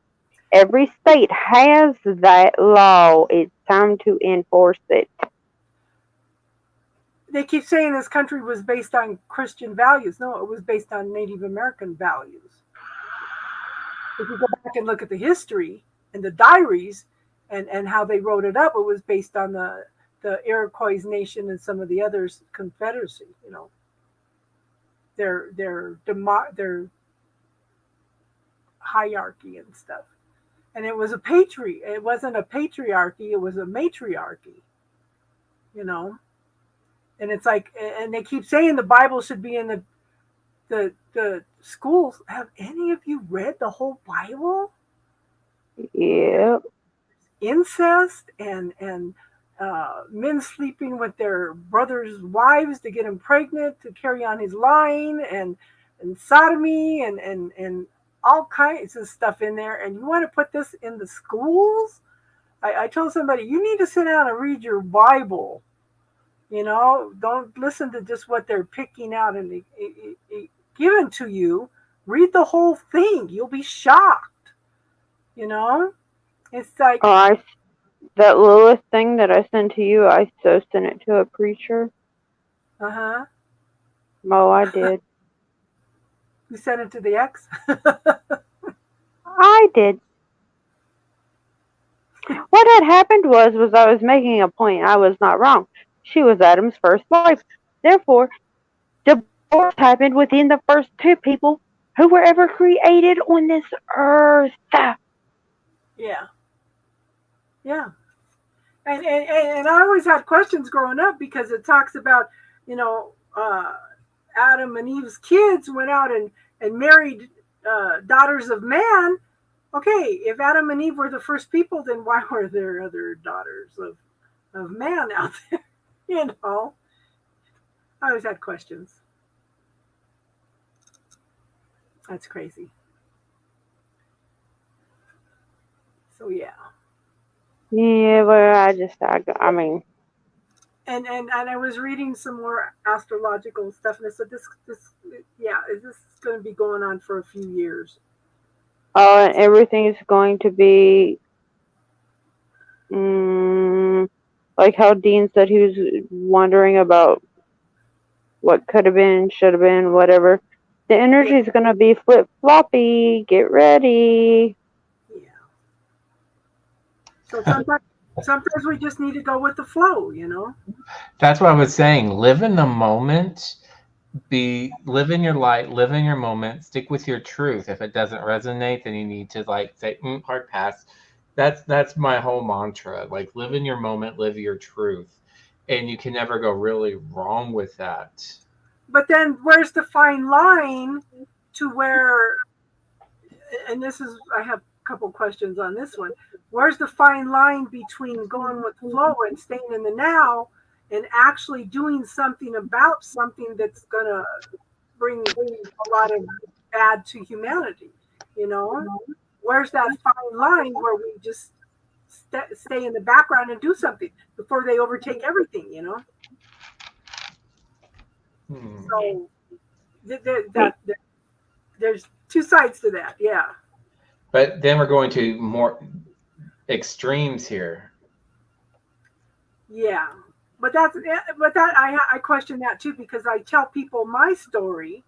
Every state has that law. It's time to enforce it. They keep saying this country was based on Christian values. No, it was based on Native American values. If you go back and look at the history and the diaries and how they wrote it up, it was based on the Iroquois Nation and some of the others, Confederacy, their hierarchy and stuff. And it was it wasn't a patriarchy, it was a matriarchy, And it's like, and they keep saying the Bible should be in the schools. Have any of you read the whole Bible? Yep. Incest and men sleeping with their brothers' wives to get him pregnant to carry on his line, and sodomy and all kinds of stuff in there. And you want to put this in the schools? I told somebody, you need to sit down and read your Bible. Don't listen to just what they're picking out and given to you. Read the whole thing. You'll be shocked. It's like, that Lilith thing that I sent to you, I so sent it to a preacher. Uh-huh. Oh, I did. You sent it to the ex? I did. What had happened was I was making a point. I was not wrong. She was Adam's first wife. Therefore, divorce happened within the first two people who were ever created on this earth. Yeah. Yeah. And I always had questions growing up because it talks about, Adam and Eve's kids went out and married daughters of man. Okay, if Adam and Eve were the first people, then why were there other daughters of man out there? I always had questions. That's crazy. So yeah. Yeah, but I mean, And I was reading some more astrological stuff, and I said this is going to be going on for a few years. And everything is going to be like how Dean said he was wondering about what could have been, should have been, whatever. The energy is going to be flip floppy. Get ready. Yeah. So sometimes we just need to go with the flow, you know. That's what I was saying. Live in the moment. Live in your light. Live in your moment. Stick with your truth. If it doesn't resonate, then you need to like say hard pass. That's my whole mantra. Like live in your moment. Live your truth, and you can never go really wrong with that. But then where's the fine line to where, and I have a couple questions on this one. Where's the fine line between going with the flow and staying in the now and actually doing something about something that's going to bring a lot of bad to humanity, you know? Where's that fine line where we just stay in the background and do something before they overtake everything, you know? So there's two sides to that, yeah. But then we're going to more extremes here. Yeah, but I question that too, because I tell people my story,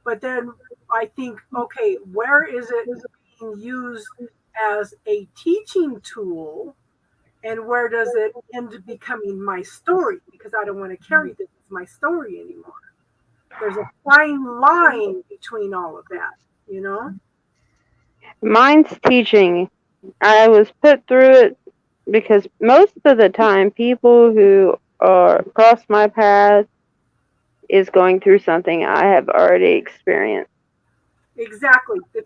but then I think, okay, where is it being used as a teaching tool, and where does it end up becoming my story? Because I don't want to carry this as my story anymore. There's a fine line between all of that, you know? Mine's teaching. I was put through it because most of the time people who are cross my path is going through something I have already experienced. Exactly. The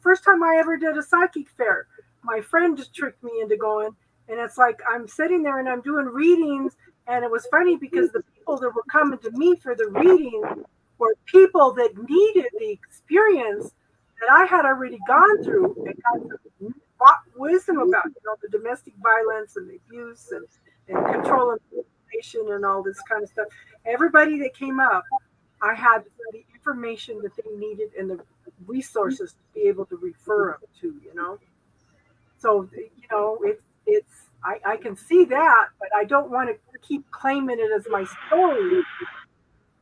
first time I ever did a psychic fair, my friend just tricked me into going, and it's like I'm sitting there and I'm doing readings, and it was funny because the people that were coming to me for the reading were people that needed the experience that I had already gone through and got wisdom about, you know, the domestic violence and the abuse and control of information and all this kind of stuff. Everybody that came up, I had the information that they needed and the resources to be able to refer them to, you know. So, you know, I can see that, but I don't want to keep claiming it as my story.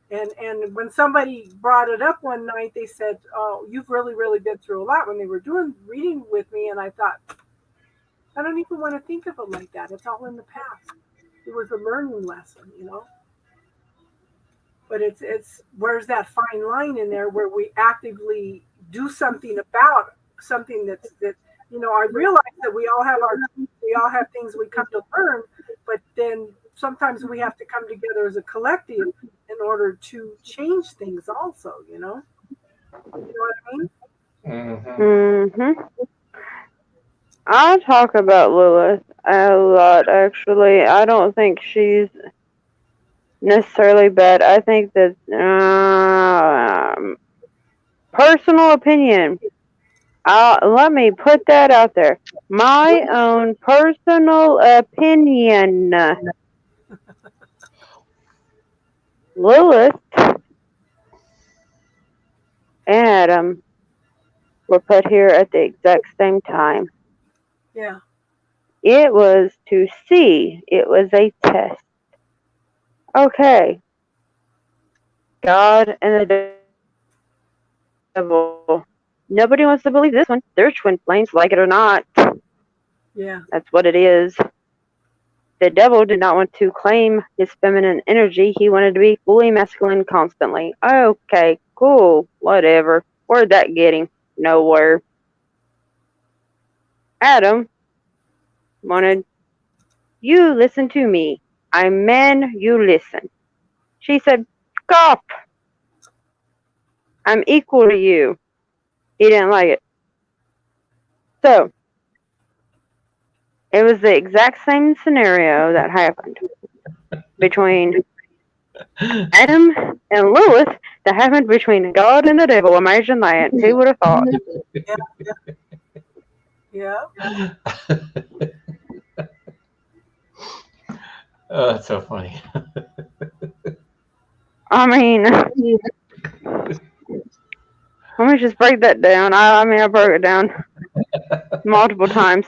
And when somebody brought it up one night, they said, "Oh, you've really, really been through a lot." When they were doing reading with me, and I thought, I don't even want to think of it like that. It's all in the past. It was a learning lesson, you know. But it's where's that fine line in there where we actively do something about something that you know. I realize that we all have things we come to learn, but then sometimes we have to come together as a collective in order to change things also, you know? You know what I mean? Mm-hmm. I'll talk about Lilith a lot, actually. I don't think she's necessarily bad. I think that, personal opinion, let me put that out there. My own personal opinion. Lilith and Adam were put here at the exact same time. Yeah. It was to see. It was a test. Okay. God and the devil. Nobody wants to believe this one. They're twin flames, like it or not. Yeah. That's what it is. The devil did not want to claim his feminine energy. He wanted to be fully masculine constantly. Okay, cool, whatever. Where'd that get him? Nowhere. Adam wanted, you listen to me. I'm man, you listen. She said, stop. I'm equal to you. He didn't like it. So, it was the exact same scenario that happened between Adam and Lilith that happened between God and the devil. Imagine that. Who would have thought? Yeah. Oh, that's so funny. I mean, let me just break that down. I mean, I broke it down multiple times.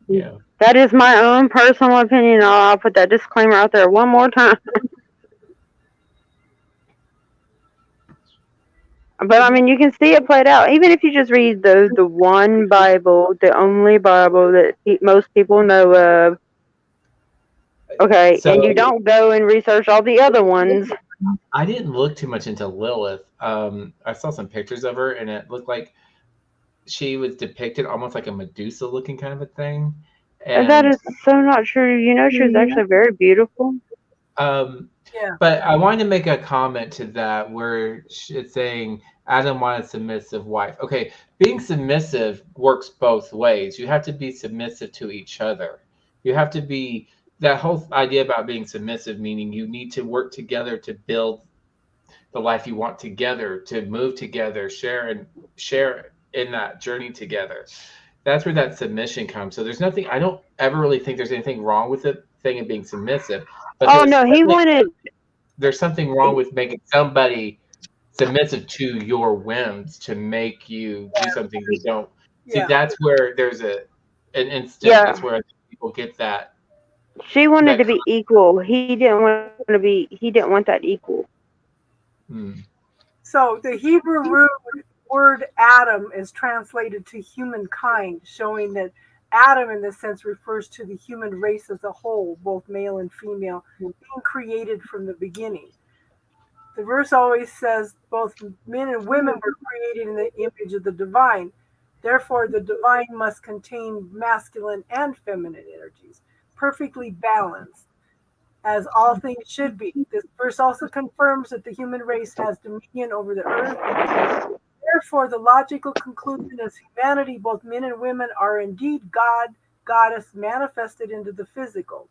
Yeah. That is my own personal opinion. I'll put that disclaimer out there one more time. But I mean, you can see it played out. Even if you just read the one Bible, the only Bible that most people know of. Okay, and you don't go and research all the other ones. I didn't look too much into Lilith. I saw some pictures of her, and it looked like she was depicted almost like a Medusa-looking kind of a thing. And that is so not true. You know, she was actually very beautiful. Yeah. But I wanted to make a comment to that where it's saying Adam wanted a submissive wife. Okay, being submissive works both ways. You have to be submissive to each other. You have to be, that whole idea about being submissive, meaning you need to work together to build the life you want together, to move together, share in that journey together. That's where that submission comes. So there's nothing, I don't ever really think there's anything wrong with the thing of being submissive. But there's something wrong with making somebody submissive to your whims to make you do something you don't. See, that's where there's an instance where people get that. She wanted to be equal. He didn't want that equal. So the Hebrew word Adam is translated to humankind, showing that Adam in this sense refers to the human race as a whole, both male and female, being created from the beginning. The verse always says both men and women were created in the image of the divine. Therefore, the divine must contain masculine and feminine energies, perfectly balanced, as all things should be. This verse also confirms that the human race has dominion over the earth. Therefore, the logical conclusion is humanity, both men and women, are indeed God, goddess manifested into the physical.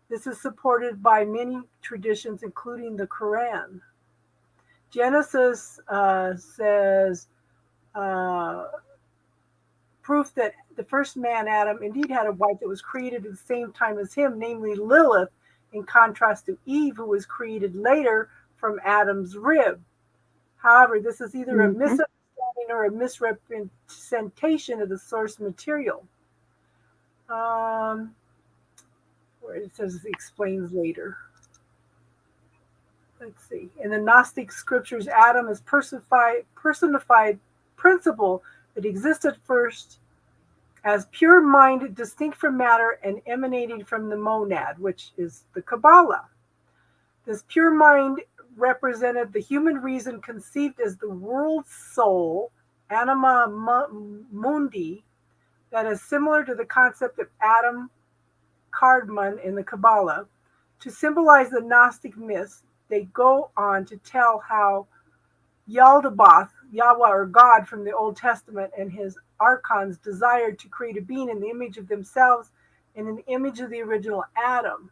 This is supported by many traditions, including the Quran. Genesis says proof that the first man, Adam, indeed had a wife that was created at the same time as him, namely Lilith, in contrast to Eve, who was created later from Adam's rib. However, this is either a misunderstanding or a misrepresentation of the source material. Where it says it explains later. Let's see. In the Gnostic scriptures, Adam is personified principle that existed first as pure mind, distinct from matter and emanating from the monad, which is the Kabbalah. This pure mind represented the human reason conceived as the world's soul, anima mundi, that is similar to the concept of Adam Kardman in the Kabbalah. To symbolize the Gnostic myths, they go on to tell how Yaldabaoth, Yahweh or God from the Old Testament, and his archons desired to create a being in the image of themselves and in the image of the original Adam.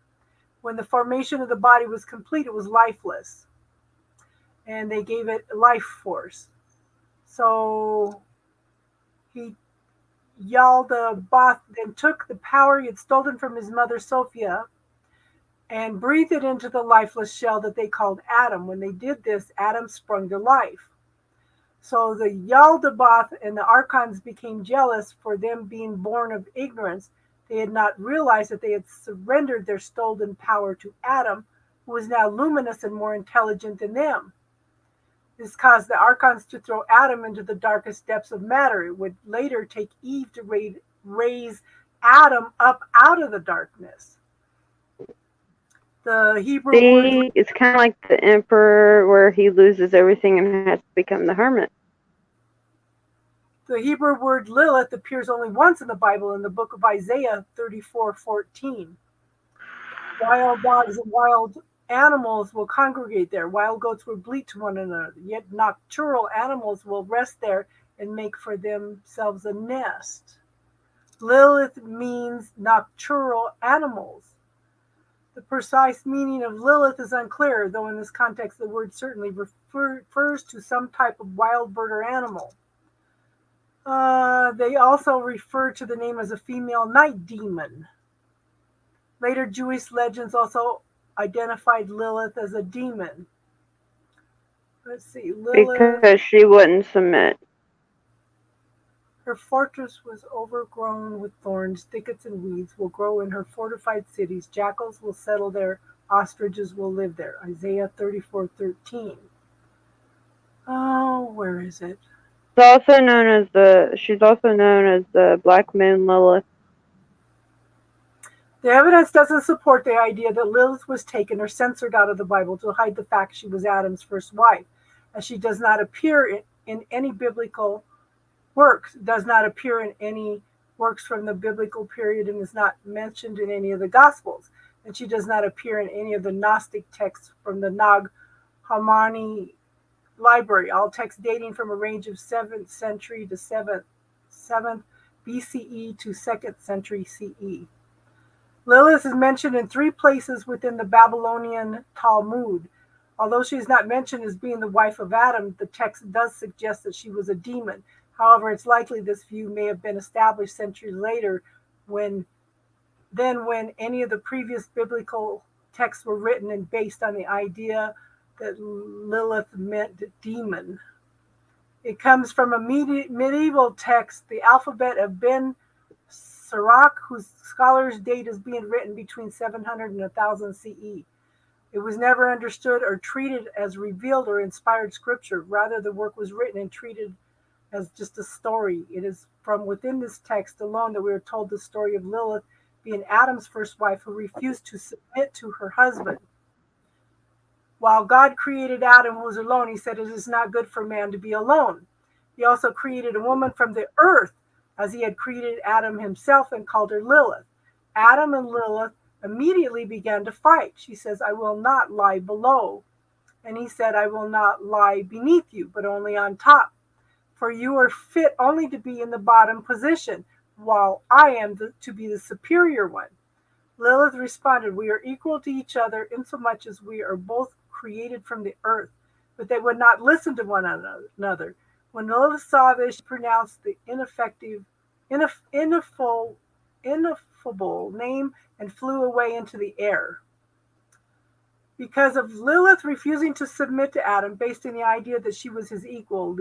When the formation of the body was complete, it was lifeless. And they gave it life force. So Yaldabaoth then took the power he had stolen from his mother Sophia and breathed it into the lifeless shell that they called Adam. When they did this, Adam sprung to life. So the Yaldabaoth and the archons became jealous for them being born of ignorance. They had not realized that they had surrendered their stolen power to Adam, who was now luminous and more intelligent than them. This caused the archons to throw Adam into the darkest depths of matter. It would later take Eve to raise Adam up out of the darkness. The Hebrew word, it's kind of like the emperor, where he loses everything and has to become the hermit. The Hebrew word Lilith appears only once in the Bible, in the book of Isaiah 34:14. Wild dogs and wild animals will congregate there. Wild goats will bleat to one another. Yet nocturnal animals will rest there and make for themselves a nest. Lilith means nocturnal animals. The precise meaning of Lilith is unclear, though in this context the word certainly refers to some type of wild bird or animal. Then they also refer to the name as a female night demon. Later Jewish legends also identified Lilith as a demon. Let's see, Lilith. Because she wouldn't submit. Her fortress was overgrown with thorns, thickets, and weeds will grow in her fortified cities. Jackals will settle there, ostriches will live there. Isaiah 34:13. Oh, where is it? She's also known as the Black Moon Lilith. The evidence doesn't support the idea that Lilith was taken or censored out of the Bible to hide the fact she was Adam's first wife, as she does not appear in any biblical works, does not appear in any works from the biblical period, and is not mentioned in any of the Gospels. And she does not appear in any of the Gnostic texts from the Nag Hammadi library, all texts dating from a range of 7th century to 7th BCE to 2nd century CE. Lilith is mentioned in 3 places within the Babylonian Talmud. Although she is not mentioned as being the wife of Adam, the text does suggest that she was a demon. However, it's likely this view may have been established centuries later when any of the previous biblical texts were written and based on the idea that Lilith meant demon. It comes from a medieval text, the alphabet of Ben Sirach, whose scholars date as being written between 700 and 1000 CE. It was never understood or treated as revealed or inspired scripture. Rather, the work was written and treated as just a story. It is from within this text alone that we are told the story of Lilith being Adam's first wife who refused to submit to her husband. While God created Adam, who was alone, he said, "It is not good for man to be alone." He also created a woman from the earth, as he had created Adam himself, and called her Lilith. Adam and Lilith immediately began to fight. She says, "I will not lie below." And he said, "I will not lie beneath you, but only on top. For you are fit only to be in the bottom position, while I am to be the superior one." Lilith responded, "We are equal to each other insomuch as we are both created from the earth." But they would not listen to one another. When Lilith saw this, she pronounced the ineffable name and flew away into the air. Because of Lilith refusing to submit to Adam based on the idea that she was his equal,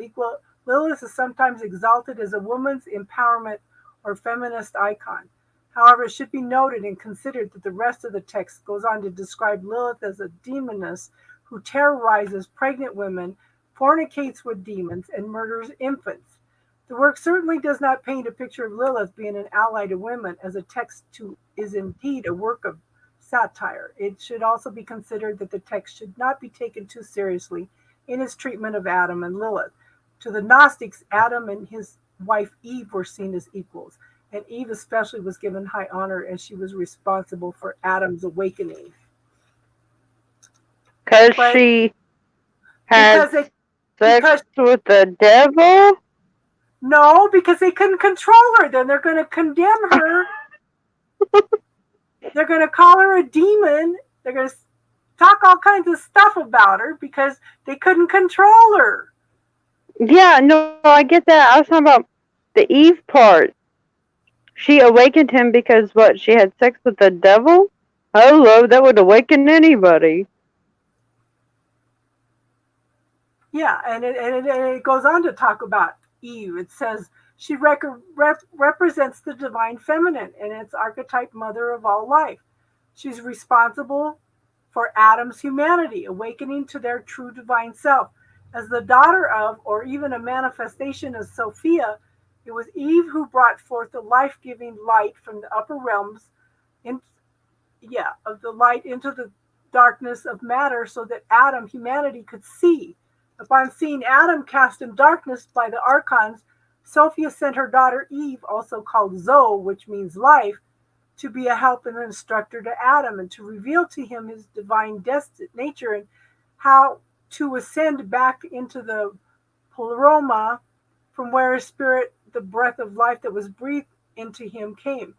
Lilith is sometimes exalted as a woman's empowerment or feminist icon. However, it should be noted and considered that the rest of the text goes on to describe Lilith as a demoness who terrorizes pregnant women, fornicates with demons, and murders infants. The work certainly does not paint a picture of Lilith being an ally to women, as a text is indeed a work of satire. It should also be considered that the text should not be taken too seriously in its treatment of Adam and Lilith. To the Gnostics, Adam and his wife Eve were seen as equals, and Eve especially was given high honor as she was responsible for Adam's awakening. Because she had sex with the devil? No, because they couldn't control her. Then they're going to condemn her. They're going to call her a demon. They're going to talk all kinds of stuff about her because they couldn't control her. Yeah, no, I get that. I was talking about the Eve part. She awakened him because what? She had sex with the devil? Hello, that would awaken anybody. Yeah, and it goes on to talk about Eve. It says she represents the divine feminine and its archetype mother of all life. She's responsible for Adam's humanity, awakening to their true divine self. As the daughter of, or even a manifestation of Sophia, it was Eve who brought forth the life-giving light from the upper realms, of the light into the darkness of matter, so that Adam, humanity, could see. Upon seeing Adam cast in darkness by the archons, Sophia sent her daughter Eve, also called Zoe, which means life, to be a help and an instructor to Adam, and to reveal to him his divine nature and how to ascend back into the pleroma, from where his spirit, the breath of life that was breathed into him, came.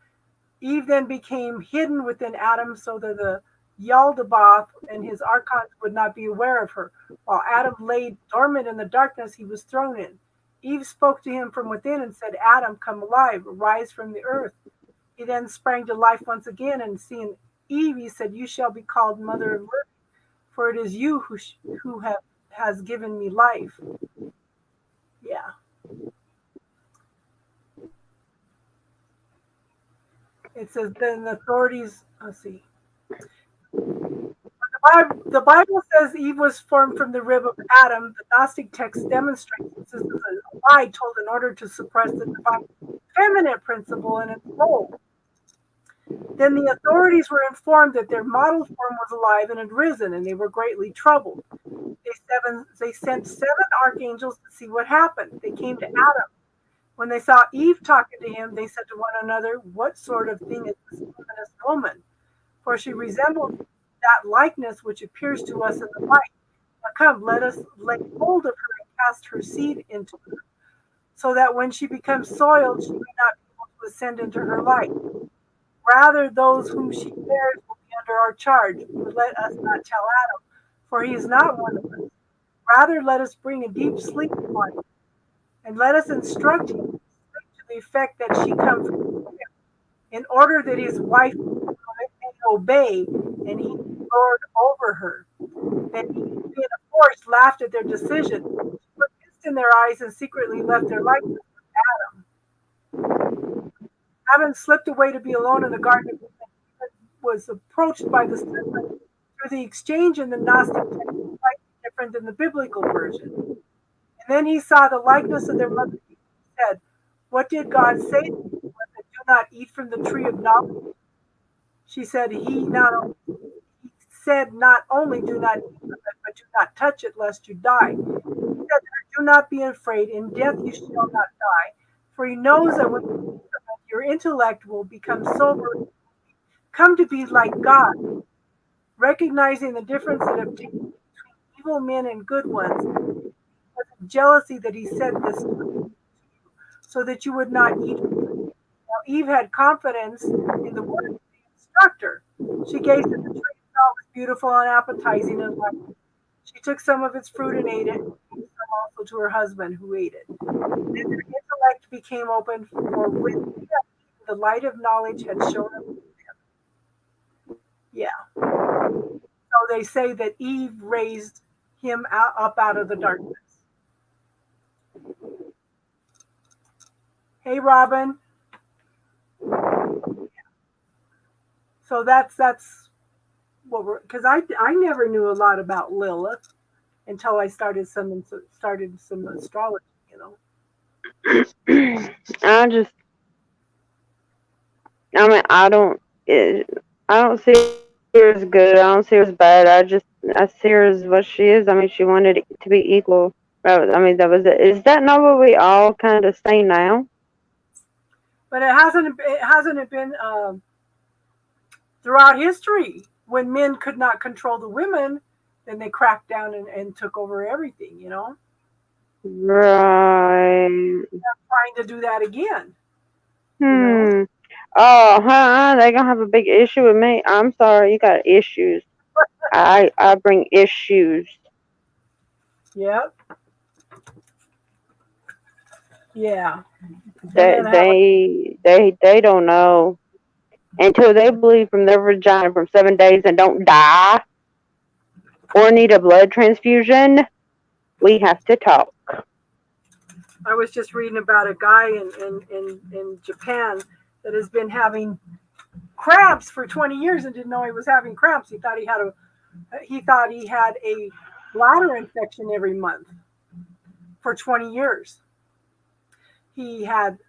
Eve then became hidden within Adam so that the Yaldabaoth and his archons would not be aware of her. While Adam lay dormant in the darkness he was thrown in. Eve spoke to him from within and said, Adam, come alive, arise from the earth. He then sprang to life once again, and seeing Eve, he said, you shall be called mother of living, for it is you who has given me life. Yeah. It says, then the authorities, let's see. The Bible says Eve was formed from the rib of Adam. The Gnostic text demonstrates this is a lie told in order to suppress the divine feminine principle in its role. Then the authorities were informed that their model form was alive and had risen, and they were greatly troubled. They sent 7 archangels to see what happened. They came to Adam. When they saw Eve talking to him, they said to one another, what sort of thing is this feminist woman? For she resembled that likeness which appears to us in the light. Now come, let us lay hold of her and cast her seed into her, so that when she becomes soiled, she may not be able to ascend into her light. Rather, those whom she bears will be under our charge. But let us not tell Adam, for he is not one of us. Rather, let us bring a deep sleep upon him, and let us instruct him to the effect that she come from him, in order that his wife may obey, and he lord over her. Then he, being a force, laughed at their decision, put mist in their eyes, and secretly left their likeness with Adam. Having slipped away to be alone in the garden of Eden, was approached by the serpent. Through the exchange in the Gnostic text is slightly different than the biblical version. And then he saw the likeness of their mother. He said, what did God say to you? Was it, do not eat from the tree of knowledge? She said, not only do not eat from it, but do not touch it, lest you die. He said, do not be afraid. In death you shall not die. For he knows that when you eat from it, your intellect will become sober, come to be like God, recognizing the difference that obtains between evil men and good ones. It was jealousy that he said this to you, so that you would not eat from it. Now Eve had confidence in the word of the instructor. She gazed at the tree and saw it was beautiful and appetizing and lovely. She took some of its fruit and ate it, and gave some also to her husband, who ate it. Then her intellect became open, for with the light of knowledge had shown up to them. Yeah. So they say that Eve raised him up out of the darkness. Hey, Robin. So that's what we're, because I never knew a lot about Lilith until I started some astrology, you know. I don't see her as good. I don't see her as bad. I see her as what she is. I mean, she wanted it to be equal. I mean, that was it. Is that not what we all kind of say now? But it hasn't been throughout history. When men could not control the women, then they cracked down and took over everything, you know? Right. They're trying to do that again. You know? Oh, they're going to have a big issue with me. I'm sorry, you got issues. I bring issues. Yep. Yeah. They don't know. Until they bleed from their vagina for 7 days and don't die or need a blood transfusion, we have to talk. I was just reading about a guy in Japan that has been having cramps for 20 years and didn't know he was having cramps. He thought he had a bladder infection every month for 20 years. He had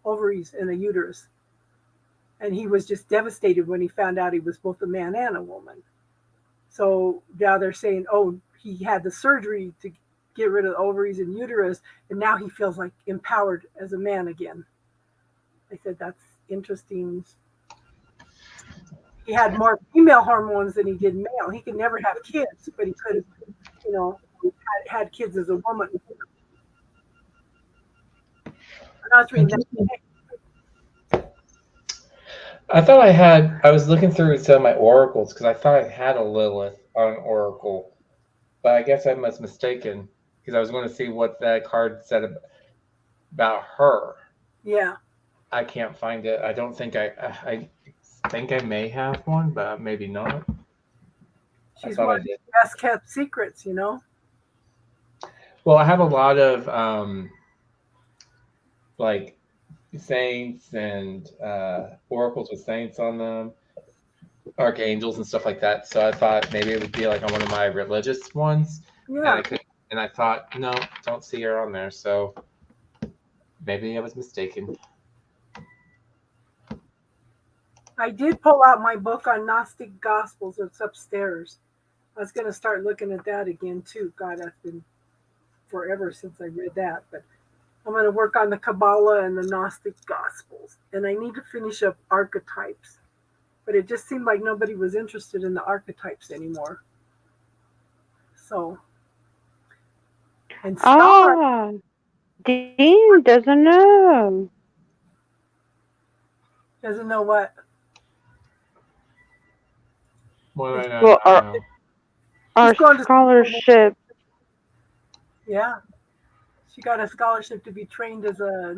ovaries and a uterus, and he was just devastated when he found out he was both a man and a woman. So now they're saying, oh, he had the surgery to get rid of the ovaries and uterus, and now he feels like empowered as a man again. I said, that's interesting. He had more female hormones than he did male. He could never have kids, but he could have, had kids as a woman. I was looking through some of my oracles because I thought I had a Lilith on an oracle, but I guess I was mistaken. because I was going to see what that card said about her. Yeah. I can't find it. I don't think I think I may have one, but maybe not. She's thought one I of the did. best kept secrets, you know? Well, I have a lot of like saints and oracles with saints on them, archangels and stuff like that. So I thought maybe it would be like on one of my religious ones. Yeah. And I thought, no, don't see her on there. So maybe I was mistaken. I did pull out my book on Gnostic Gospels. It's upstairs. I was going to start looking at that again, too. God, that's been forever since I read that. But I'm going to work on the Kabbalah and the Gnostic Gospels. And I need to finish up archetypes. But it just seemed like nobody was interested in the archetypes anymore. So. And Ah, Dean doesn't know. Doesn't know what? Well, I Well, know. Our She's going to scholarship. Yeah. She got a scholarship to be trained as a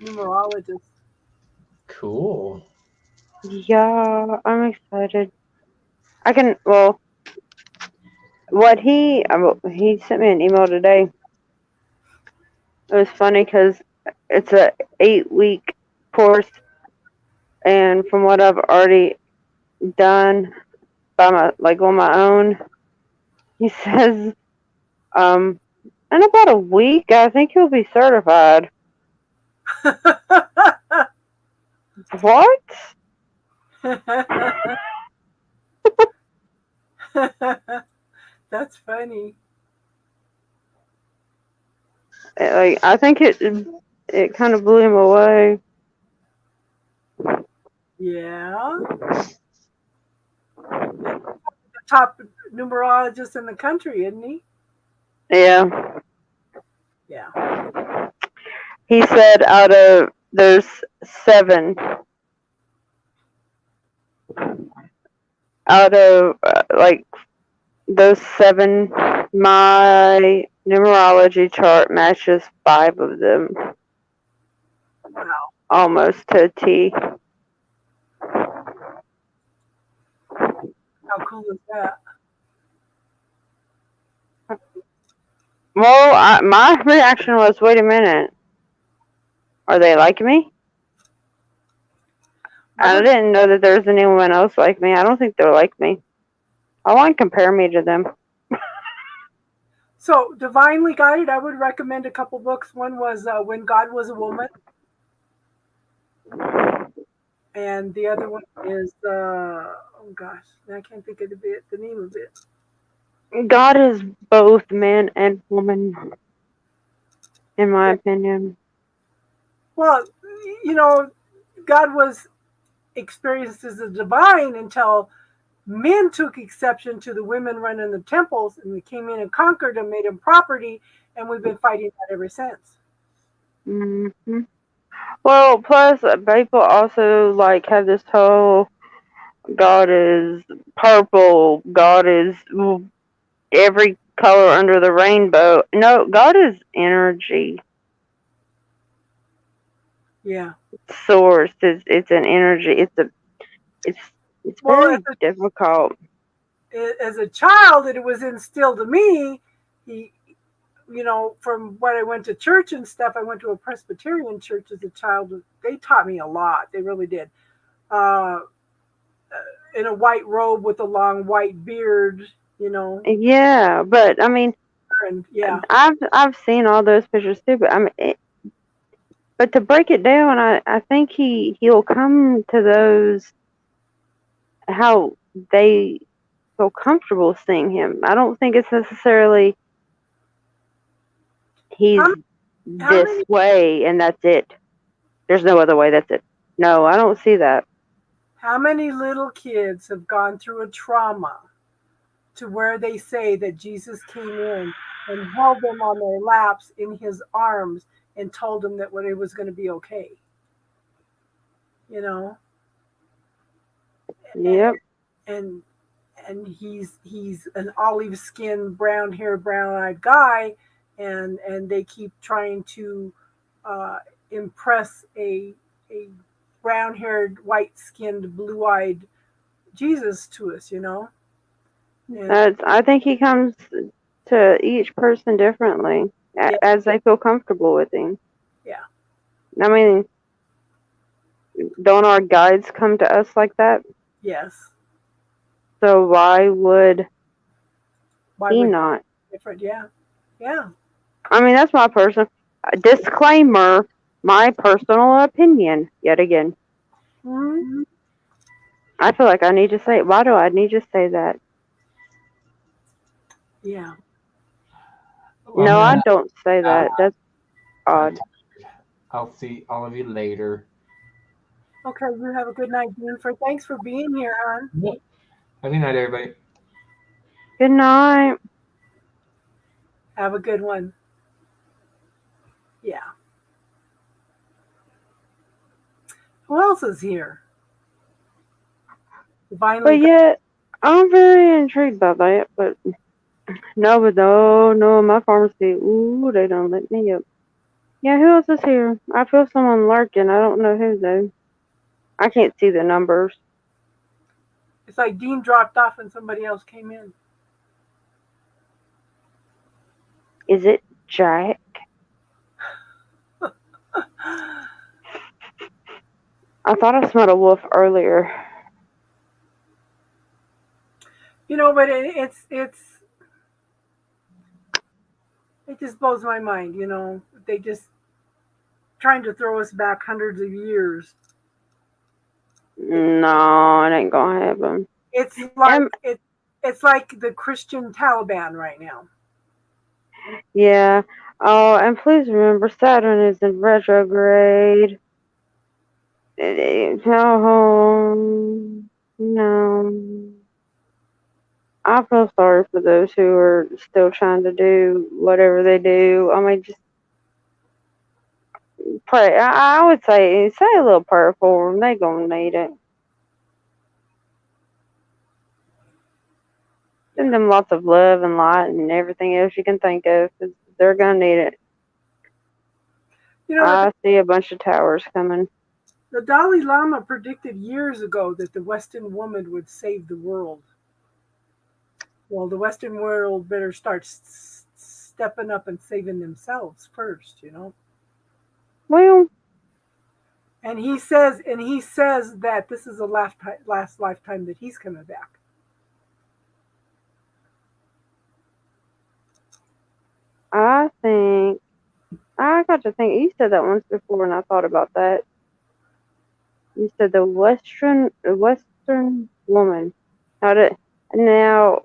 numerologist. Cool. Yeah, I'm excited. I can, well, what he sent me an email today. It was funny because it's a 8-week course, and from what I've already done by on my own, he says, in about a week, I think he'll be certified. What? That's funny. I think it kind of blew him away. Yeah. The top numerologist in the country, isn't he? Yeah. Yeah. He said there's 7 out of those 7, my numerology chart matches 5 of them. Wow. Almost to a T. How cool is that? Well, my reaction was, wait a minute. Are they like me? I didn't know that there was anyone else like me. I don't think they're like me. I want to compare me to them. So, Divinely Guided, I would recommend a couple books. One was When God Was a Woman. And the other one is, oh gosh, I can't think of the name of it. God is both man and woman, in my opinion. Well, you know, God was experienced as a divine until men took exception to the women running the temples, and they came in and conquered them, made them property, and we've been fighting that ever since. Mm-hmm. Well, plus people also have this whole God is purple, God is every color under the rainbow. No, God is energy. Yeah. Source. It's an energy. It's very difficult. As a child, it was instilled to me. From what I went to church and stuff, I went to a Presbyterian church as a child. They taught me a lot. They really did. In a white robe with a long white beard, Yeah, but I mean, and yeah, I've seen all those pictures too. But I mean, but to break it down, I think he'll come to those how they feel comfortable seeing him. I don't think it's necessarily he's this way and that's it. There's no other way. That's it. No, I don't see that. How many little kids have gone through a trauma to where they say that Jesus came in and held them on their laps in his arms and told them that it was going to be okay? Yep. And and he's an olive skinned, brown hair, brown eyed guy, and they keep trying to impress a brown haired, white skinned, blue eyed Jesus to us, And, I think he comes to each person differently as they feel comfortable with him. Yeah. I mean, don't our guides come to us like that? yes. So why would he would not? different? Yeah. Yeah. I mean, that's my personal disclaimer. My personal opinion. Yet again, Mm-hmm. I feel like I need to say. Why do I need to say that? Yeah. No, I don't say that. That's odd. I'll see all of you later. Okay, you have a good night, Jennifer. Thanks for being here, hon. Have a good night, everybody. Good night. Have a good one. Yeah. Who else is here? But yet, I'm very intrigued by that. But no, my pharmacy. Ooh, they don't let me up. Yeah, who else is here? I feel someone lurking. I don't know who though. I can't see the numbers. It's like Dean dropped off and somebody else came in. Is it Jack? I thought I smelled a wolf earlier. But it just blows my mind. They just trying to throw us back hundreds of years. No, it ain't gonna happen. It's like it's like the Christian Taliban right now. Yeah. Oh, and please remember Saturn is in retrograde. Oh, no. I feel sorry for those who are still trying to do whatever they do. I mean, just pray. I would say a little prayer for them. They gonna need it. Send them lots of love and light and everything else you can think of, 'cause they're gonna need it. I see a bunch of towers coming. The Dalai Lama predicted years ago that the Western woman would save the world. Well, the Western world better start stepping up and saving themselves first, Well, and he says that this is the last lifetime that he's coming back. I think I got to think. You said that once before, and I thought about that. You said the Western woman. Now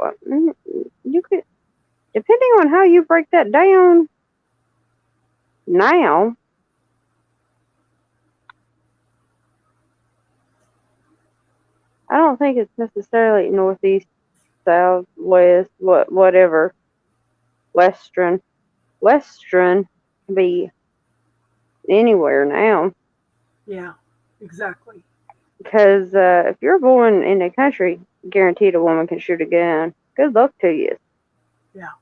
you could, depending on how you break that down. Now, I don't think it's necessarily northeast, south, west, whatever. Western can be anywhere now. Yeah, exactly. Because if you're born in a country, guaranteed a woman can shoot a gun. Good luck to you. Yeah.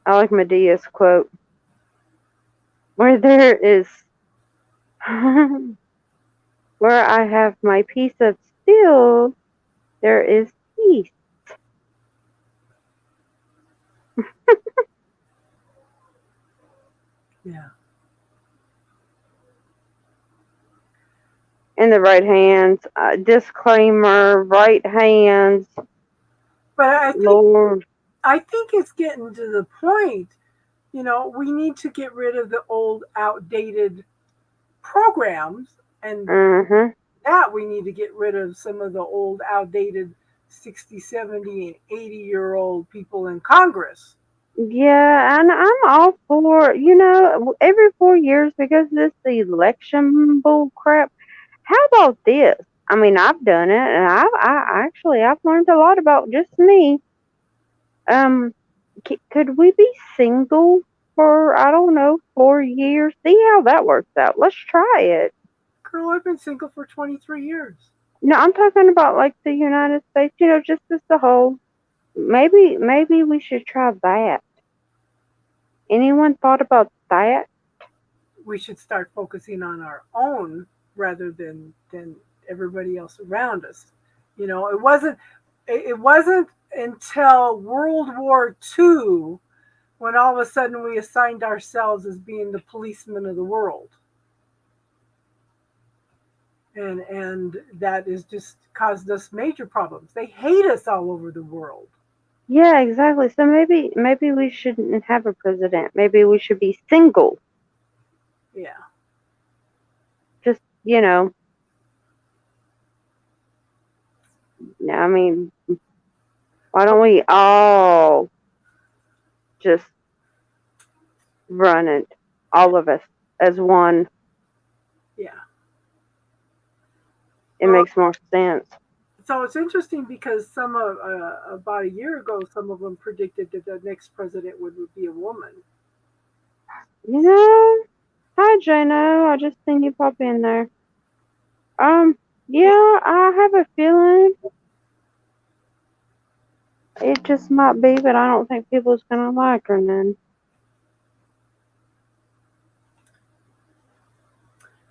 I like Medea's quote. Where there is, where I have my piece of steel, there is peace. Yeah. In the right hands. Disclaimer, right hands. But Lord. I think it's getting to the point, we need to get rid of the old outdated programs, and that we need to get rid of some of the old outdated 60, 70, and 80-year-old people in Congress. Yeah, and I'm all for, every 4 years, because this election bull crap. How about this? I mean, I've done it, and I've learned a lot about just me. Could we be single for, I don't know, 4 years? See how that works out. Let's try it. Girl, I've been single for 23 years. No, I'm talking about like the United States, just as a whole. Maybe we should try that. Anyone thought about that? We should start focusing on our own rather than everybody else around us. It wasn't until World War II when all of a sudden we assigned ourselves as being the policemen of the world. And that has just caused us major problems. They hate us all over the world. Yeah, exactly. So maybe we shouldn't have a president. Maybe we should be single. Yeah. Just, I mean, why don't we all just run it, all of us, as one? Yeah. It makes more sense. So it's interesting because about a year ago, some of them predicted that the next president would be a woman. Hi, Jano. I just seen you pop in there. Yeah, I have a feeling it just might be, but I don't think people's gonna like her then.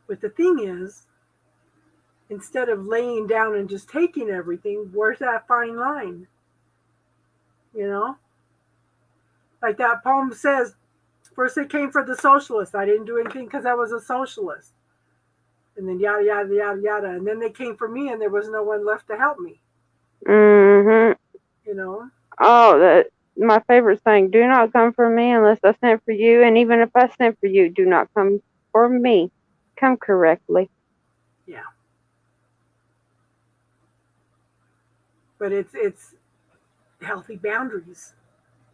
But the thing is, instead of laying down and just taking everything, where's that fine line? Like that poem says, first they came for the socialists. I didn't do anything because I was a socialist. And then yada, yada, yada, yada. And then they came for me and there was no one left to help me. Mm-hmm. Oh, my favorite saying, do not come for me unless I sent for you. And even if I sent for you, do not come for me. Come correctly. Yeah. But it's healthy boundaries.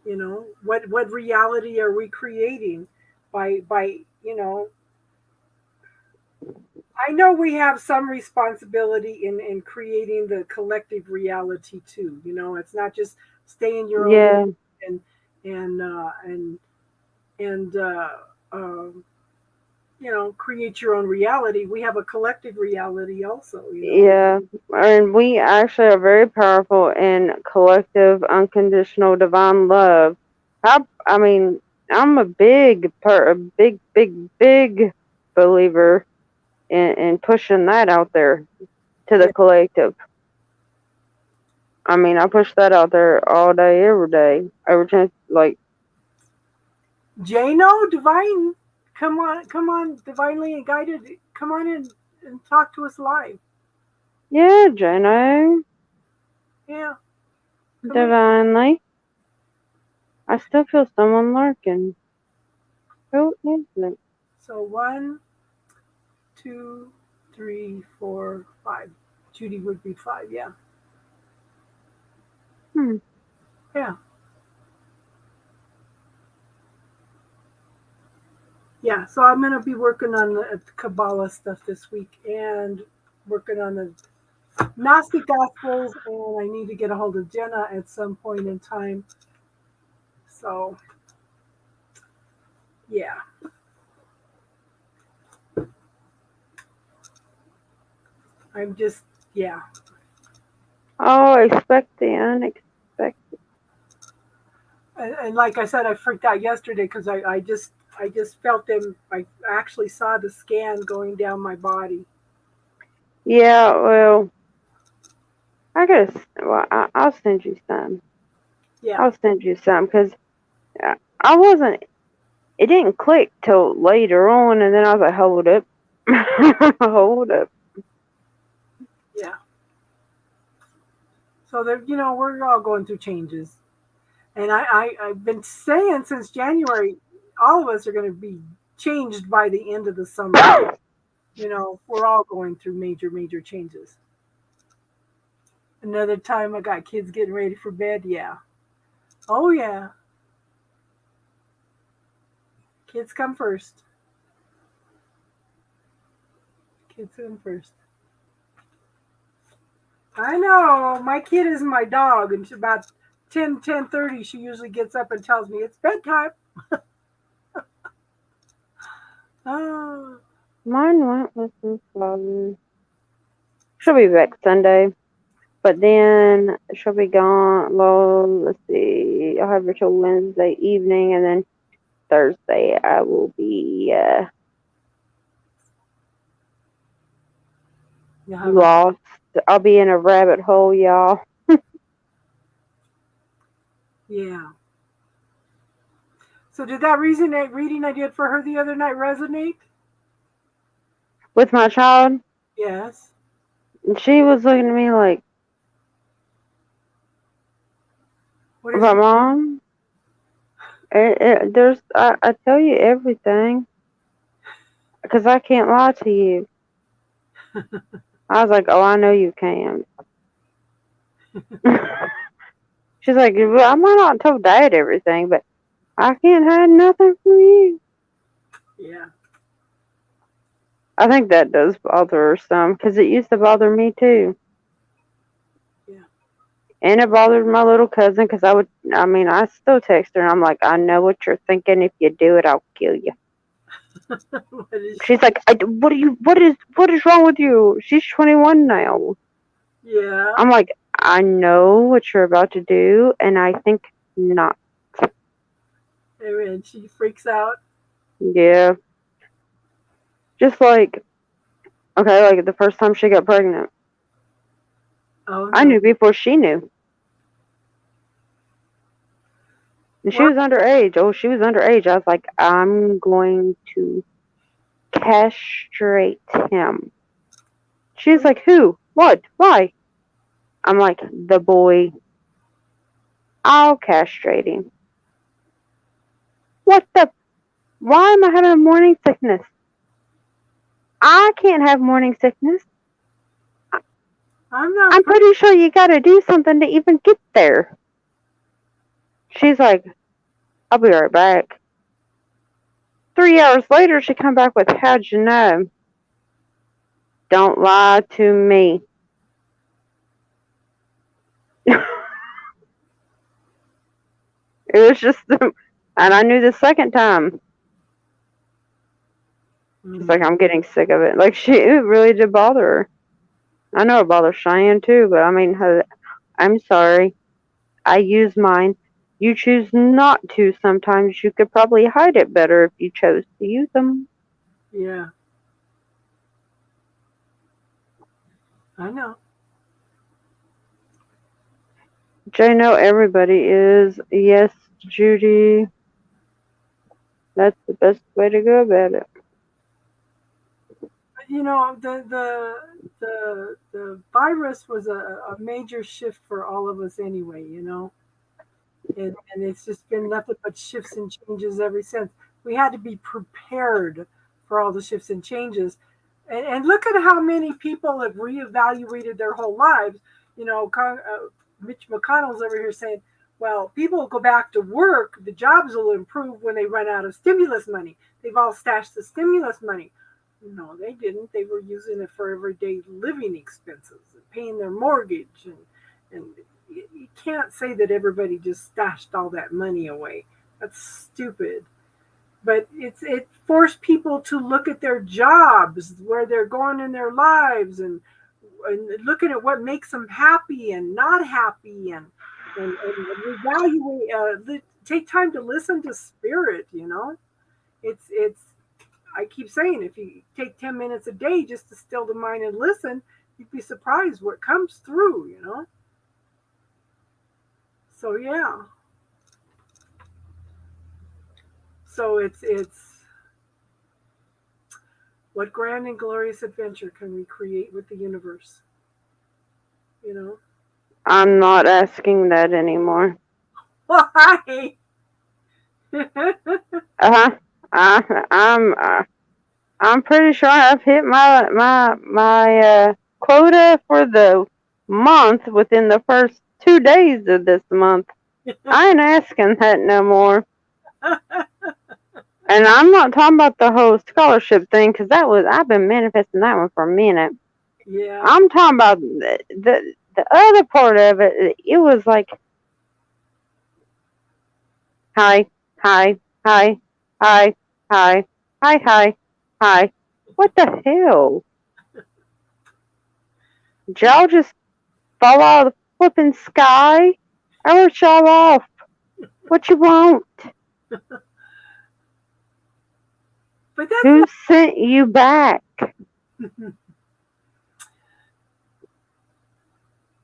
What reality are we creating by I know we have some responsibility in creating the collective reality too. It's not just stay in your own and create your own reality. We have a collective reality also. Yeah, and we actually are very powerful in collective, unconditional, divine love. I mean, I'm a big believer in pushing that out there to the collective. I mean, I push that out there all day, every day, every chance. Like, Jano, divine, come on, divinely and guided. Come on in and talk to us live. Yeah, Jano. Yeah. Divinely. I still feel someone lurking. Who is it? So 1, 2, 3, 4, 5. Judy would be 5, yeah. Yeah. Yeah, so I'm going to be working on the Kabbalah stuff this week and working on the Gnostic Gospels, and I need to get a hold of Jenna at some point in time. So, yeah. I'm just, yeah. Oh, expect the unexpected. And like I said, I freaked out yesterday because I just felt them. I actually saw the scan going down my body. Yeah, well, I'll send you some. Yeah. I'll send you some because it didn't click till later on, and then I was like, hold up. Hold up. Yeah. So we're all going through changes. And I've been saying since January, all of us are going to be changed by the end of the summer. We're all going through major, major changes. Another time I got kids getting ready for bed. Yeah. Oh, yeah. Kids come first. Kids come first. I know. My kid is my dog, and she's about 10:30, she usually gets up and tells me it's bedtime. Oh. Mine went with some fun. She'll be back Sunday. But then she'll be gone. Well, let's see. I'll have her till Wednesday evening, and then Thursday I will be lost. I'll be in a rabbit hole, y'all. Yeah. So did that reading I did for her the other night resonate? With my child? Yes. And she was looking at me like, What is but it? Mom, I tell you everything. Because I can't lie to you. I was like, oh, I know you can. She's like, well, I might not tell Dad everything, but I can't hide nothing from you. Yeah. I think that does bother her some, because it used to bother me too. Yeah. And it bothered my little cousin, because I still text her, and I'm like, I know what you're thinking. If you do it, I'll kill you. She's like, what is wrong with you? She's 21 now. Yeah. I'm like, I know what you're about to do, and I think not. And she freaks out. Yeah. Just like, okay, like the first time she got pregnant. Oh, no. I knew before she knew. And she was underage. Oh, she was underage. I was like, I'm going to castrate him. She's like, who? What? Why? I'm like, the boy. I'll castrate him. What the? Why am I having morning sickness? I can't have morning sickness. I'm pretty sure you gotta do something to even get there. She's like, I'll be right back. 3 hours later, she come back with, how'd you know? Don't lie to me. It was just, and I knew the second time. She's like, I'm getting sick of it. Like, it really did bother her. I know it bothers Cheyenne too, but I mean, I'm sorry. I use mine. You choose not to sometimes. You could probably hide it better if you chose to use them. Yeah. I know. Jay, no, everybody is. Yes, Judy. That's the best way to go about it. You know, the virus was a major shift for all of us anyway, you know. And it's just been nothing but shifts and changes ever since. We had to be prepared for all the shifts and changes. And look at how many people have reevaluated their whole lives. You know, Mitch McConnell's over here saying, well, people will go back to work. The jobs will improve when they run out of stimulus money. They've all stashed the stimulus money. No, they didn't. They were using it for everyday living expenses and paying their mortgage. And you can't say that everybody just stashed all that money away. That's stupid. But it forced people to look at their jobs, where they're going in their lives, and looking at what makes them happy and not happy, and evaluate. Take time to listen to spirit. You know, it's. I keep saying, if you take 10 minutes a day just to still the mind and listen, you'd be surprised what comes through. You know. So yeah. So it's what grand and glorious adventure can we create with the universe? You know? I'm not asking that anymore. Why? I'm pretty sure I've hit my quota for the month within the first 2 days of this month. I ain't asking that no more. And I'm not talking about the whole scholarship thing, because I've been manifesting that one for a minute. Yeah. I'm talking about the other part of it. It was like, hi, hi, hi, hi, hi, hi, hi, hi. What the hell? Did y'all just fall out of the flipping sky? I wrote y'all off. What you want? But that's Who sent you back?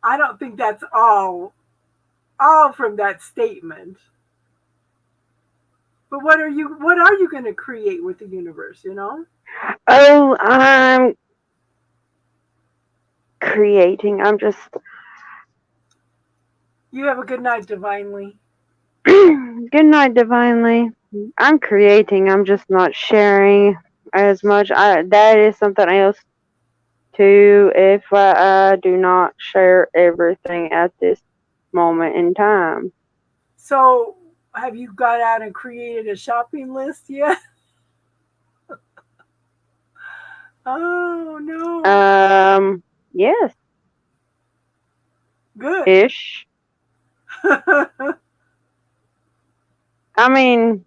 I don't think that's all from that statement. But what are you going to create with the universe, you know? Oh, I'm creating. I'm just You have a good night, divinely. good night, divinely. I'm creating. I'm just not sharing as much. That is something else too. If I do not share everything at this moment in time. So, have you got out and created a shopping list yet? Oh no. Yes, Good. ish. I mean,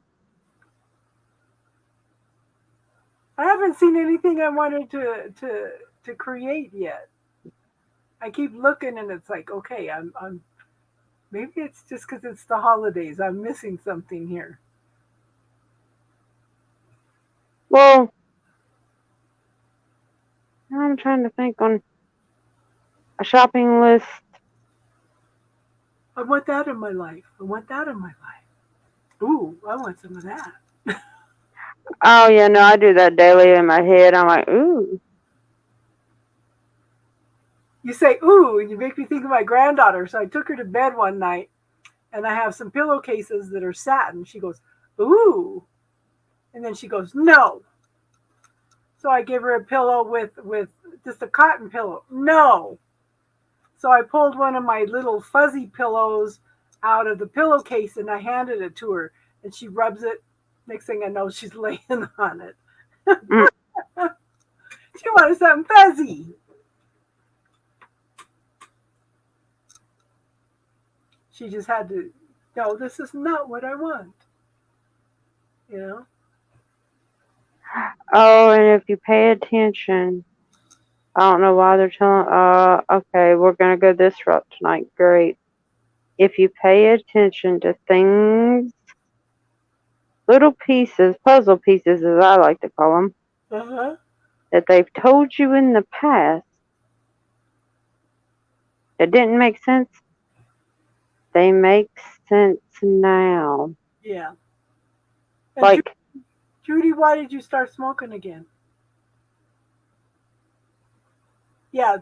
I haven't seen anything I wanted to create yet. I keep looking and it's like, okay, I'm maybe it's just because it's the holidays. I'm missing something here. well, I'm trying to think on a shopping list. I want that in my life. I want that in my life. Ooh, I want some of that. Oh yeah, no, I do that daily in my head. I'm like, ooh. You say, ooh, and you make me think of my granddaughter. So I took her to bed one night and I have some pillowcases that are satin. She goes, ooh. And then she goes, no. So I gave her a pillow with just a cotton pillow. No. So I pulled one of my little fuzzy pillows out of the pillowcase and I handed it to her. And she rubs it. Next thing I know, she's laying on it. Mm. She wanted something fuzzy. She just had to, no, this is not what I want. You know? Oh, and if you pay attention, I don't know why they're telling. Okay, we're gonna go this route tonight. Great. If you pay attention to things, little pieces, puzzle pieces, as I like to call them, Uh-huh. that they've told you in the past that didn't make sense, they make sense now. Yeah. And Like, Judy, why did you start smoking again? Yeah,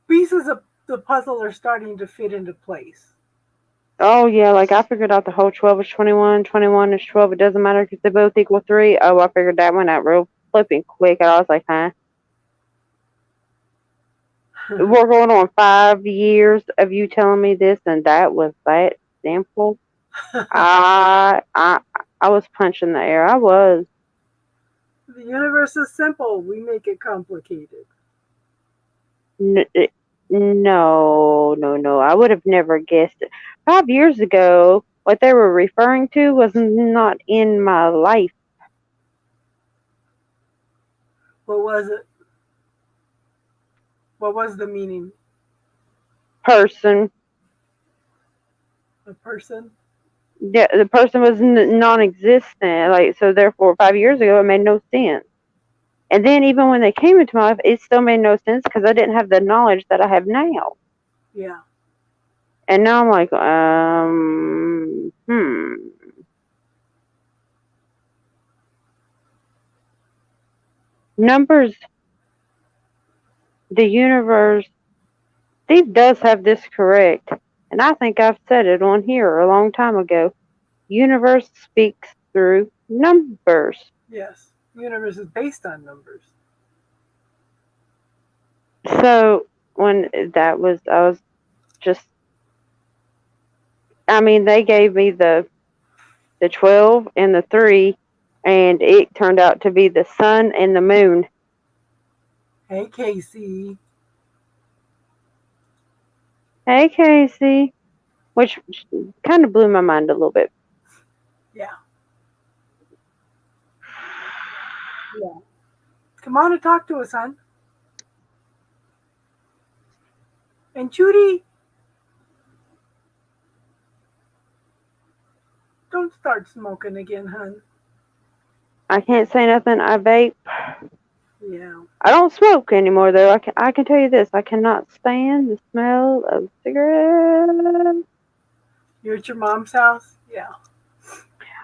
pieces of the puzzle are starting to fit into place. oh yeah, like I figured out the whole 12 is 21, 21 is 12. It doesn't matter because they both equal 3. Oh, I figured that one out real flipping quick. And I was like, huh? We're going on 5 years of you telling me this, and that was that simple. I was punching the air. I was. The universe is simple. We make it complicated. No, no. I would have never guessed it. 5 years ago, what they were referring to was not in my life. What was it? What was the meaning? Person. A person? Yeah, the person was non-existent. Like, so therefore, 5 years ago, it made no sense. And then even when they came into my life, it still made no sense because I didn't have the knowledge that I have now. Yeah. And now I'm like, Numbers, the universe, Steve does have this correct. And I think I've said it on here a long time ago. Universe speaks through numbers. Yes. The universe is based on numbers. So when I was just, I mean, they gave me the 12 and the 3, and it turned out to be the sun and the moon. Hey, Casey. Hey, Casey. Which kind of blew my mind a little bit. Yeah. Yeah. Come on and talk to us, hon. And Judy, don't start smoking again, hon. I can't say nothing. I vape. Yeah. I don't smoke anymore, though. I can tell you this. I cannot stand the smell of cigarettes. You're at your mom's house? Yeah.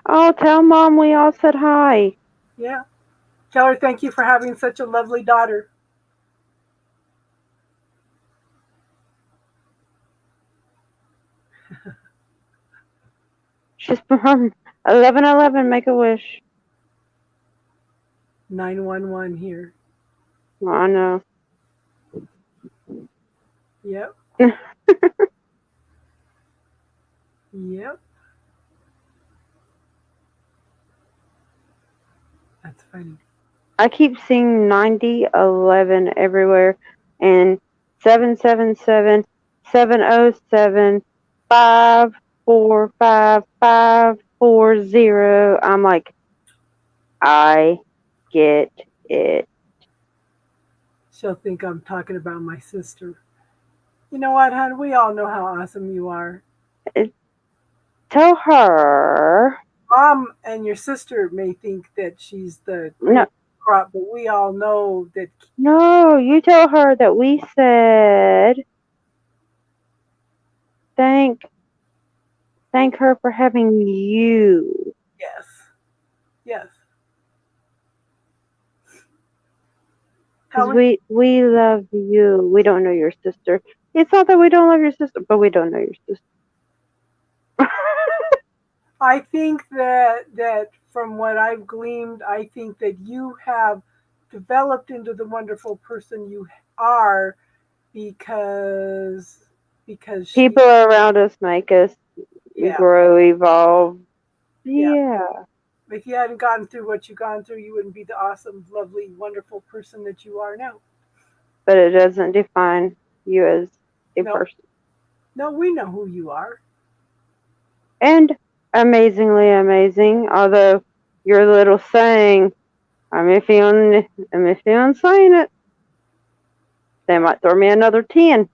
Oh, tell Mom we all said hi. Yeah. Tell her thank you for having such a lovely daughter. She's from 1111, make a wish. 911 here. Oh, I know. Yep. Yep. That's funny. I keep seeing 9011 everywhere, and 777 707 545 540. I'm like, I get it. She'll think I'm talking about my sister. You know what, hon? We all know how awesome you are. Tell her. Mom and your sister may think that she's the No, crop, but we all know that. no, you tell her that we said thank her for having you. Yes. Yes. Because we love you. We don't know your sister. It's not that we don't love your sister, but we don't know your sister. I think that from what I've gleaned, I think that you have developed into the wonderful person you are because People around us make us grow, evolve. Yeah. If you hadn't gone through what you've gone through, you wouldn't be the awesome, lovely, wonderful person that you are now. But it doesn't define you as a person. No, we know who you are. And amazingly amazing, although your little saying, I'm iffy on saying it, they might throw me another 10.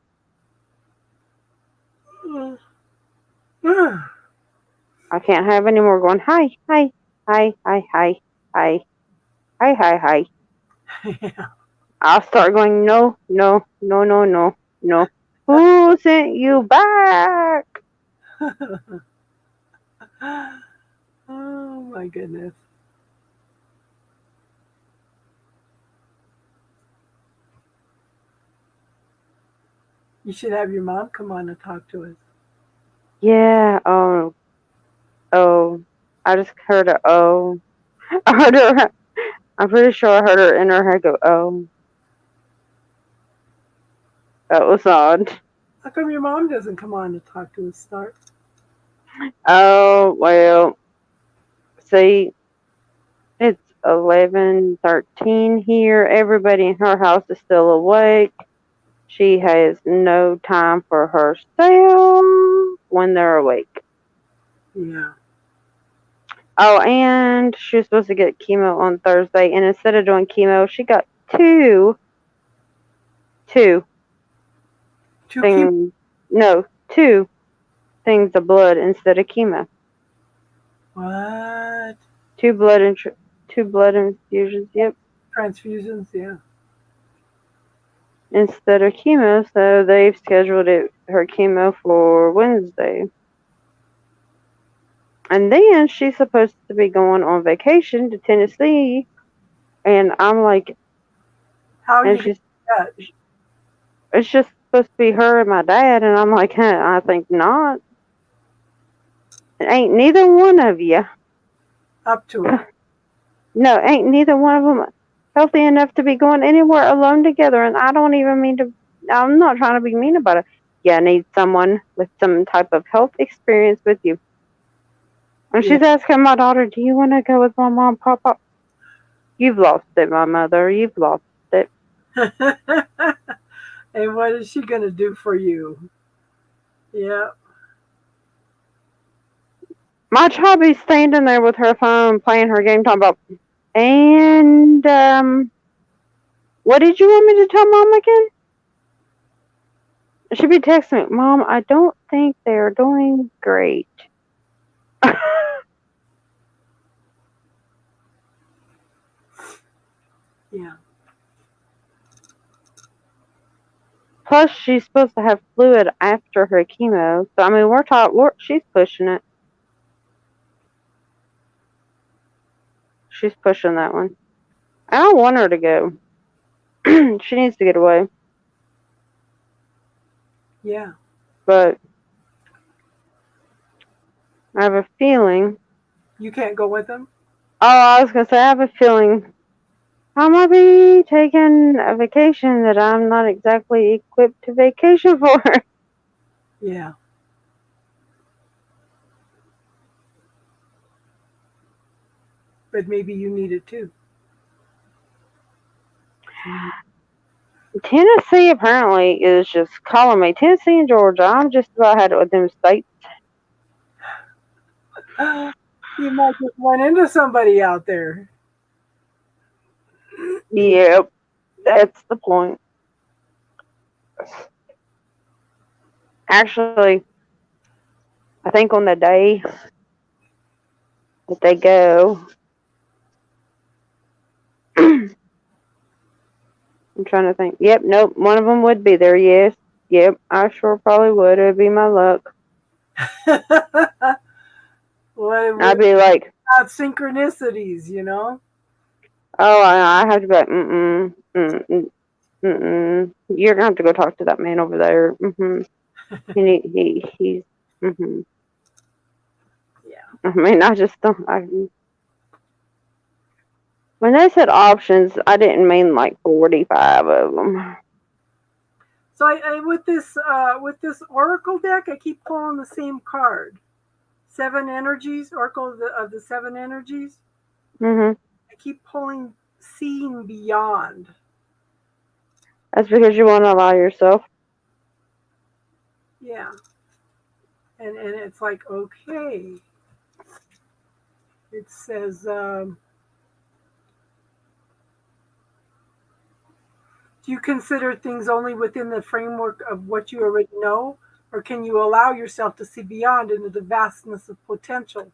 I can't have any more going, hi, hi, hi, hi, hi, hi, hi, hi, hi. Yeah. I'll start going, no, no, no, no, no, no. Who sent you back? Oh my goodness. You should have your mom come on and talk to us. Yeah, oh, I just heard a oh. I heard her, I'm pretty sure I heard her in her head go, oh. That was odd. How come your mom doesn't come on to talk to us, Start? Oh, well, see, it's 11:13 here. Everybody in her house is still awake. She has no time for herself when they're awake. Yeah. Oh, and she was supposed to get chemo on Thursday, and instead of doing chemo, she got two things. No, 2 things of blood instead of chemo. What? 2 blood infusions. Yep. Transfusions, yeah. Instead of chemo, so they've scheduled her chemo for Wednesday. And then she's supposed to be going on vacation to Tennessee, and I'm like, how are you? It's just supposed to be her and my dad, and I'm like, I think not. It ain't neither one of you up to it. No, ain't neither one of them healthy enough to be going anywhere alone together. And I don't even mean to. I'm not trying to be mean about it. Yeah, I need someone with some type of health experience with you. And she's asking my daughter, do you want to go with my mom, Papa? You've lost it, my mother. You've lost it. And what is she going to do for you? Yeah. My chubby's standing there with her phone playing her game, talking about, and What did you want me to tell Mom again? She'd be texting me, Mom, I don't think they're doing great. Yeah. Plus, she's supposed to have fluid after her chemo. So, I mean, she's pushing it. She's pushing that one. I don't want her to go. She needs to get away. Yeah. But I have a feeling. You can't go with them? Oh, I was going to say, I have a feeling I might be taking a vacation that I'm not exactly equipped to vacation for. Yeah. But maybe you need it too. Tennessee apparently is just calling me. Tennessee and Georgia. I'm just about had it with them states. You might just run into somebody out there. Yep, that's the point. Actually, I think on the day that they go, I'm trying to think. Yep, nope, one of them would be there, yes. Yep, I sure probably would. It would be my luck. Well, I'd be like, about synchronicities, you know? oh, I have to be like, you're going to have to go talk to that man over there. He's, Yeah. I mean, I just don't, when they said options, I didn't mean like 45 of them. So I with this Oracle deck, I keep pulling the same card. 7 energies, Oracle of the 7 energies. I keep pulling seeing beyond. That's because you want to allow yourself. Yeah. And it's like, okay. It says do you consider things only within the framework of what you already know, or can you allow yourself to see beyond into the vastness of potential?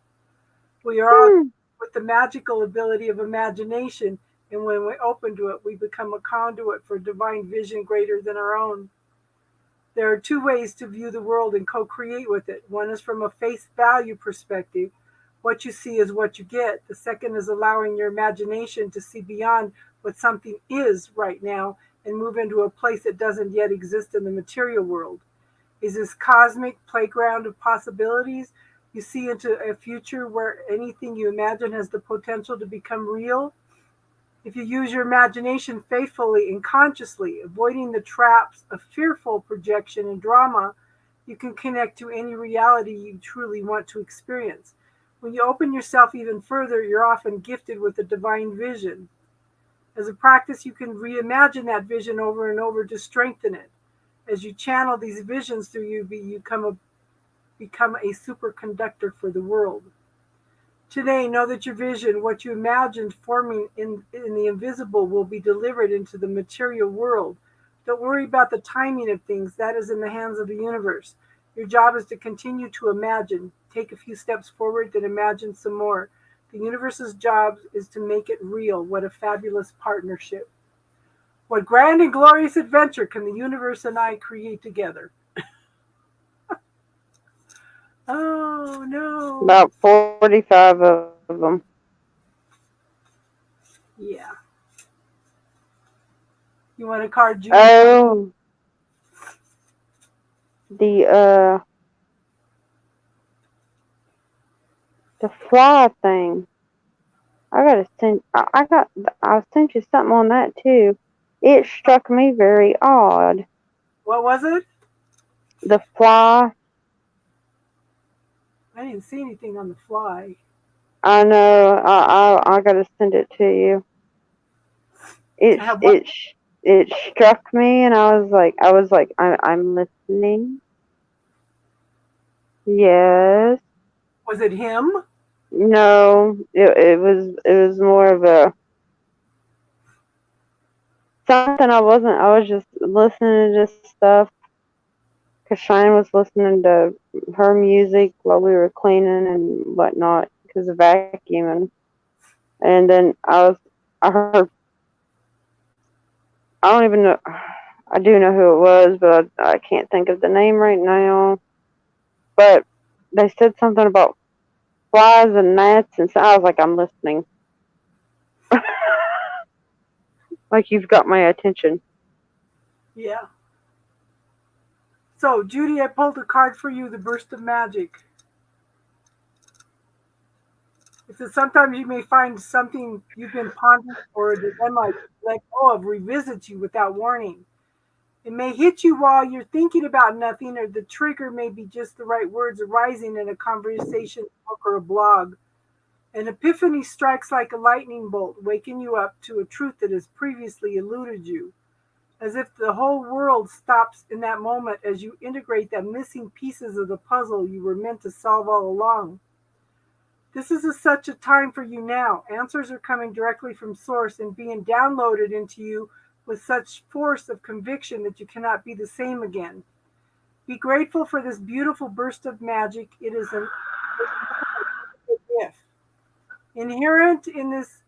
We are all with the magical ability of imagination, and when we open to it, we become a conduit for divine vision greater than our own. There are 2 ways to view the world and co-create with it. One is from a face value perspective. What you see is what you get. The second is allowing your imagination to see beyond what something is right now and move into a place that doesn't yet exist in the material world. Is this cosmic playground of possibilities? You see into a future where anything you imagine has the potential to become real? If you use your imagination faithfully and consciously, avoiding the traps of fearful projection and drama, you can connect to any reality you truly want to experience. When you open yourself even further, you're often gifted with a divine vision. As a practice, you can reimagine that vision over and over to strengthen it. As you channel these visions through you, become a superconductor for the world. Today, know that your vision, what you imagined forming in the invisible, will be delivered into the material world. Don't worry about the timing of things. That is in the hands of the universe. Your job is to continue to imagine. Take a few steps forward, then imagine some more. The universe's job is to make it real. What a fabulous partnership. What grand and glorious adventure can the universe and I create together? Oh, no. About 45 of them. Yeah. You want a card, Judy? Oh. The fly thing. I'll send you something on that too. It struck me very odd. What was it? The fly. I didn't see anything on the fly. I know. I gotta send it to you. It struck me, and I was like, I'm listening. Yes. Was it him? No, it was more of a something I wasn't. I was just listening to just stuff. Cause Shane was listening to her music while we were cleaning and whatnot, cause of vacuuming. And then I heard. I don't even know. I do know who it was, but I can't think of the name right now. But they said something about flies and gnats, and so I was like, I'm listening. Like you've got my attention. Yeah. So, Judy, I pulled a card for you, the Burst of Magic. It says sometimes you may find something you've been pondering or that one might let go of revisits you without warning. It may hit you while you're thinking about nothing, or the trigger may be just the right words arising in a conversation, book, or a blog. An epiphany strikes like a lightning bolt, waking you up to a truth that has previously eluded you, as if the whole world stops in that moment as you integrate the missing pieces of the puzzle you were meant to solve all along. This is such a time for you now. Answers are coming directly from source and being downloaded into you with such force of conviction that you cannot be the same again. Be grateful for this beautiful burst of magic. It is a gift. Inherent in this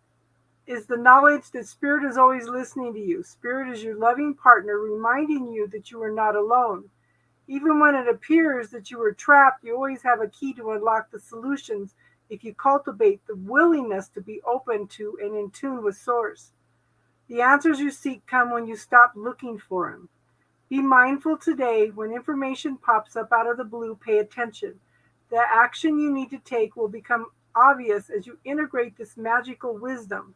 is the knowledge that Spirit is always listening to you. Spirit is your loving partner, reminding you that you are not alone. Even when it appears that you are trapped, you always have a key to unlock the solutions if you cultivate the willingness to be open to and in tune with Source. The answers you seek come when you stop looking for them. Be mindful today when information pops up out of the blue, pay attention. The action you need to take will become obvious as you integrate this magical wisdom.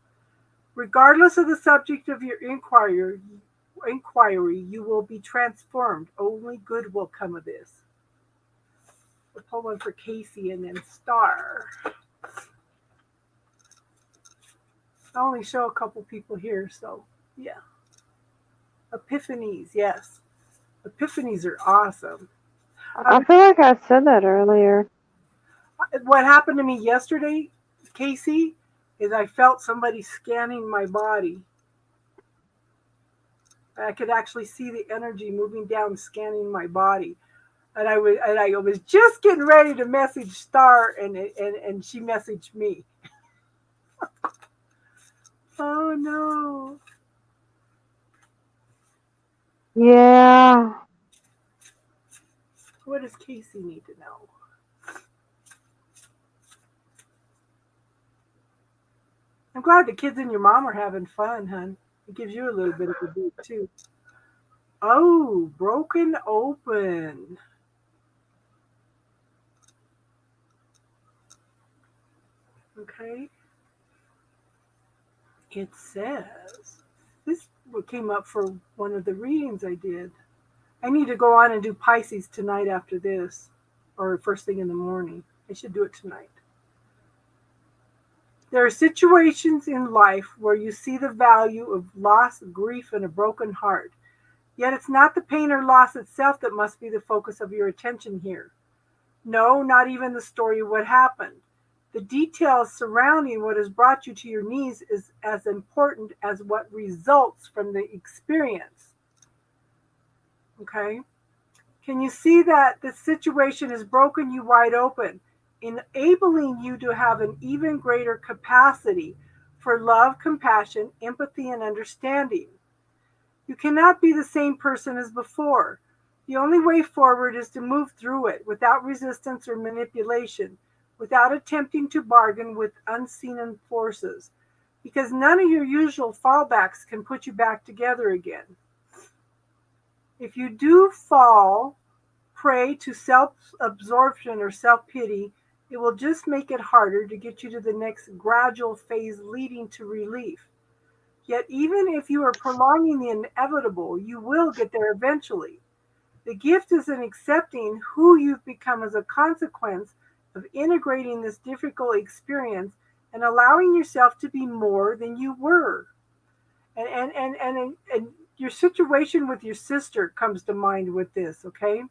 Regardless of the subject of your inquiry, you will be transformed. Only good will come of this. We'll pull one for Casey and then Star. I only show a couple people here, so yeah. Epiphanies, yes. Epiphanies are awesome. I feel like I said that earlier. What happened to me yesterday, Casey, is I felt somebody scanning my body. I could actually see the energy moving down, scanning my body. And I was just getting ready to message Star, and she messaged me. Oh no. Yeah. What does Casey need to know? I'm glad the kids and your mom are having fun, hon. It gives you a little bit of a boost too. Oh, broken open. Okay. It says, this came up for one of the readings I did. I need to go on and do Pisces tonight after this, or first thing in the morning. I should do it tonight. There are situations in life where you see the value of loss, grief, and a broken heart. Yet it's not the pain or loss itself that must be the focus of your attention here. No, not even the story of what happened. The details surrounding what has brought you to your knees is as important as what results from the experience. Okay? Can you see that the situation has broken you wide open, enabling you to have an even greater capacity for love, compassion, empathy, and understanding? You cannot be the same person as before. The only way forward is to move through it without resistance or manipulation, without attempting to bargain with unseen forces, because none of your usual fallbacks can put you back together again. If you do fall prey to self-absorption or self-pity, it will just make it harder to get you to the next gradual phase leading to relief. Yet even if you are prolonging the inevitable, you will get there eventually. The gift is in accepting who you've become as a consequence of integrating this difficult experience and allowing yourself to be more than you were. And your situation with your sister comes to mind with this, okay?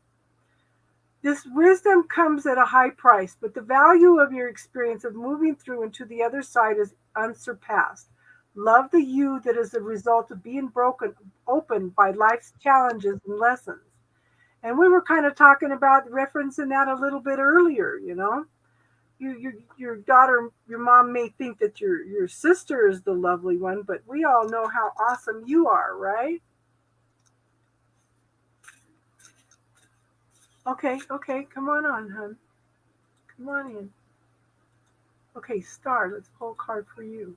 This wisdom comes at a high price, but the value of your experience of moving through and to the other side is unsurpassed. Love the you that is a result of being open by life's challenges and lessons. And we were kind of talking about referencing that a little bit earlier, you know. Your daughter, your mom may think that your sister is the lovely one, but we all know how awesome you are, right? Okay, come on, hon. Come on in. Okay, Star, let's pull a card for you.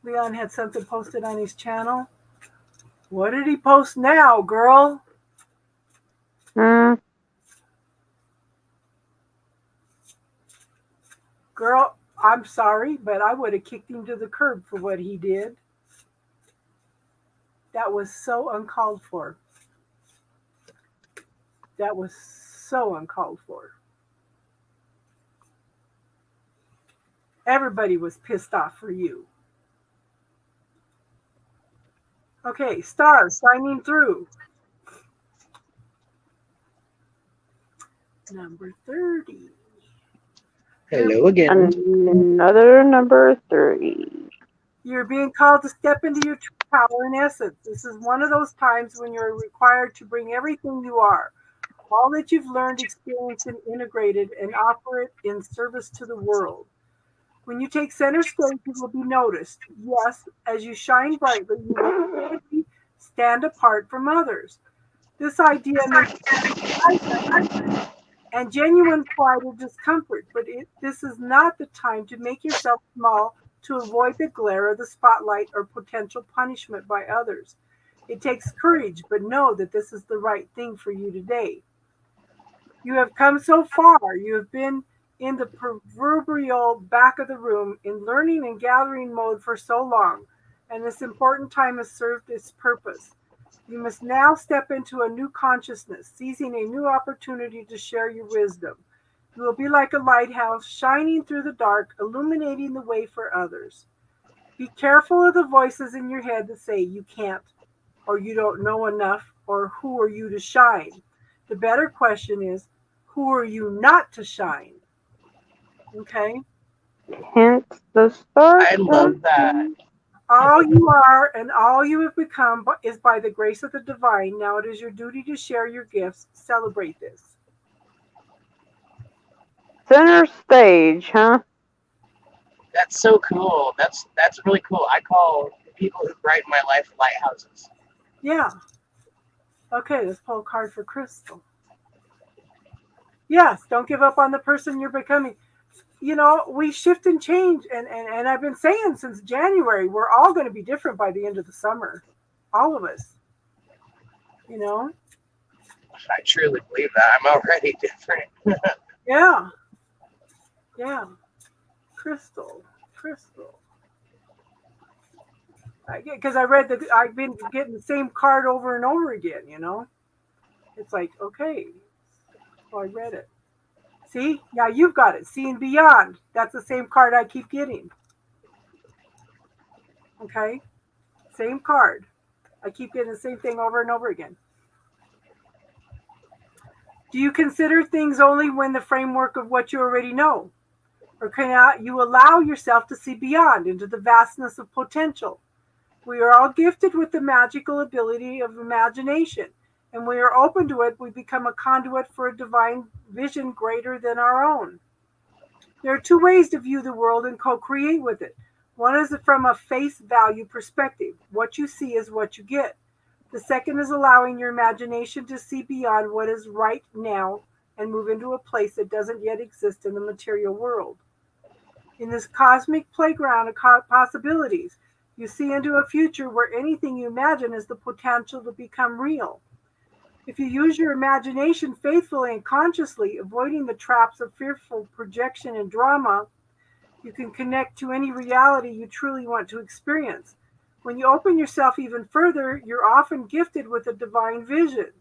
Leon had something posted on his channel. What did he post now, girl? Girl, I'm sorry, but I would have kicked him to the curb for what he did. That was so uncalled for. That was so uncalled for. Everybody was pissed off for you. Okay, Star, signing through. Number 30. Hello again. Another number 30. You're being called to step into your true power and essence. This is one of those times when you're required to bring everything you are, all that you've learned, experienced, and integrated, and offer it in service to the world. When you take center stage, you will be noticed. Yes, as you shine brightly, you will stand apart from others. This idea makes and genuine pride or discomfort, but this is not the time to make yourself small to avoid the glare of the spotlight or potential punishment by others. It takes courage, but know that this is the right thing for you today. You have come so far. You have been in the proverbial back of the room in learning and gathering mode for so long, and this important time has served its purpose. You must now step into a new consciousness, seizing a new opportunity to share your wisdom. You will be like a lighthouse, shining through the dark, illuminating the way for others. Be careful of the voices in your head that say you can't, or you don't know enough, or who are you to shine? The better question is, who are you not to shine? Okay? Hence the start. I love that. All you are and all you have become is by the grace of the divine. Now it is your duty to share your gifts. Celebrate this. Center stage, huh? That's so cool. That's really cool. I call people who brighten my life lighthouses. Yeah. Okay, let's pull a card for Crystal. Yes, don't give up on the person you're becoming. You know, we shift and change, and I've been saying since January, we're all going to be different by the end of the summer. All of us. You know? I truly believe that. I'm already different. Yeah. Yeah. Crystal. Because I've been getting the same card over and over again, you know? It's like, okay. So I read it. See, now you've got it. Seeing beyond. That's the same card I keep getting. Okay? Same card. I keep getting the same thing over and over again. Do you consider things only when the framework of what you already know? Or can you allow yourself to see beyond into the vastness of potential? We are all gifted with the magical ability of imagination. And when we are open to it, we become a conduit for a divine vision greater than our own. There are two ways to view the world and co-create with it. One is from a face value perspective. What you see is what you get. The second is allowing your imagination to see beyond what is right now and move into a place that doesn't yet exist in the material world. In this cosmic playground of possibilities, you see into a future where anything you imagine has the potential to become real. If you use your imagination faithfully and consciously, avoiding the traps of fearful projection and drama, you can connect to any reality you truly want to experience. When you open yourself even further, you're often gifted with a divine vision.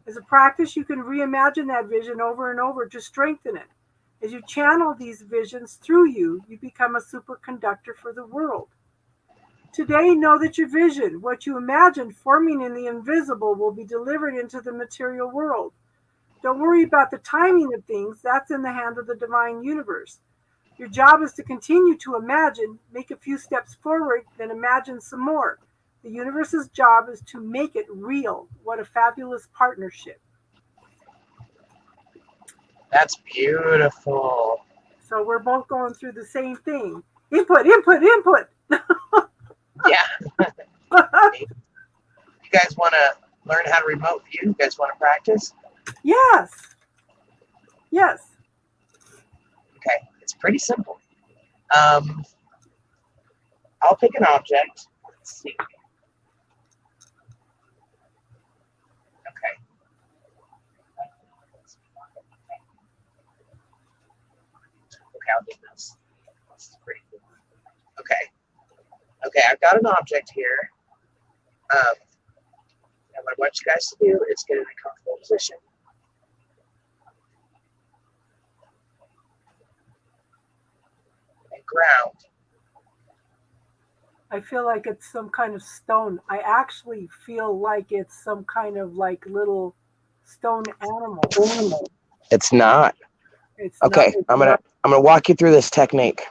As a practice, you can reimagine that vision over and over to strengthen it. As you channel these visions through you, you become a superconductor for the world. Today, know that your vision, what you imagine forming in the invisible, will be delivered into the material world. Don't worry about the timing of things. That's in the hand of the divine universe. Your job is to continue to imagine, make a few steps forward, then imagine some more. The universe's job is to make it real. What a fabulous partnership. That's beautiful. So we're both going through the same thing. Input, input, input. Yeah. You guys want to learn how to remote view? You guys want to practice? Yes. Yes. Okay, it's pretty simple. I'll pick an object. Let's see. Okay. Okay, I'll do this. This is pretty cool. Okay. Okay, I've got an object here. And what I want you guys to do is get in a comfortable position. And ground. I feel like it's some kind of stone. I actually feel like it's some kind of like little stone animal. It's not. It's Okay, not, I'm gonna walk you through this technique.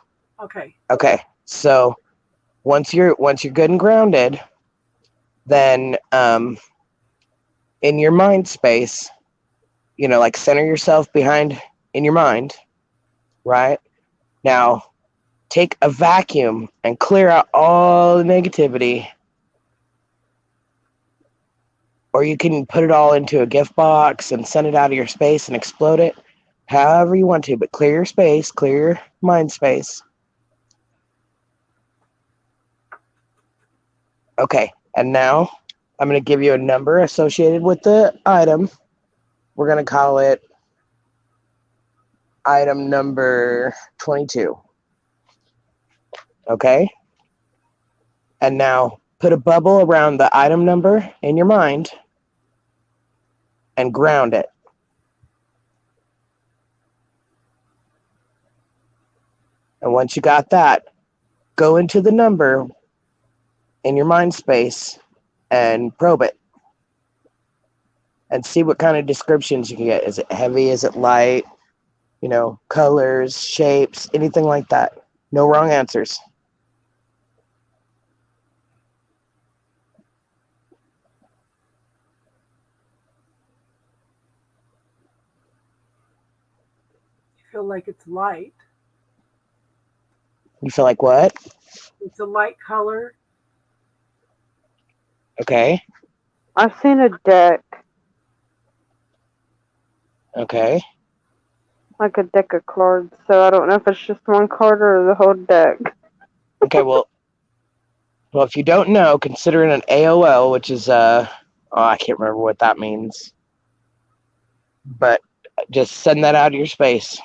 Okay. Okay, so once you're good and grounded, then in your mind space, like center yourself behind in your mind, right? Now take a vacuum and clear out all the negativity, or you can put it all into a gift box and send it out of your space and explode it, however you want to, but clear your space, clear your mind space. Okay, and now I'm going to give you a number associated with the item. We're going to call it item number 22. Okay? And now put a bubble around the item number in your mind and ground it. And once you got that, go into the number in your mind space and probe it. And see what kind of descriptions you can get. Is it heavy? Is it light? Colors, shapes, anything like that. No wrong answers. I feel like it's light. You feel like what? It's a light color. Okay. I've seen a deck, Okay. like a deck of cards, so I don't know if it's just one card or the whole deck. Okay, well, if you don't know, consider it an AOL, which is I can't remember what that means. But just send that out of your space.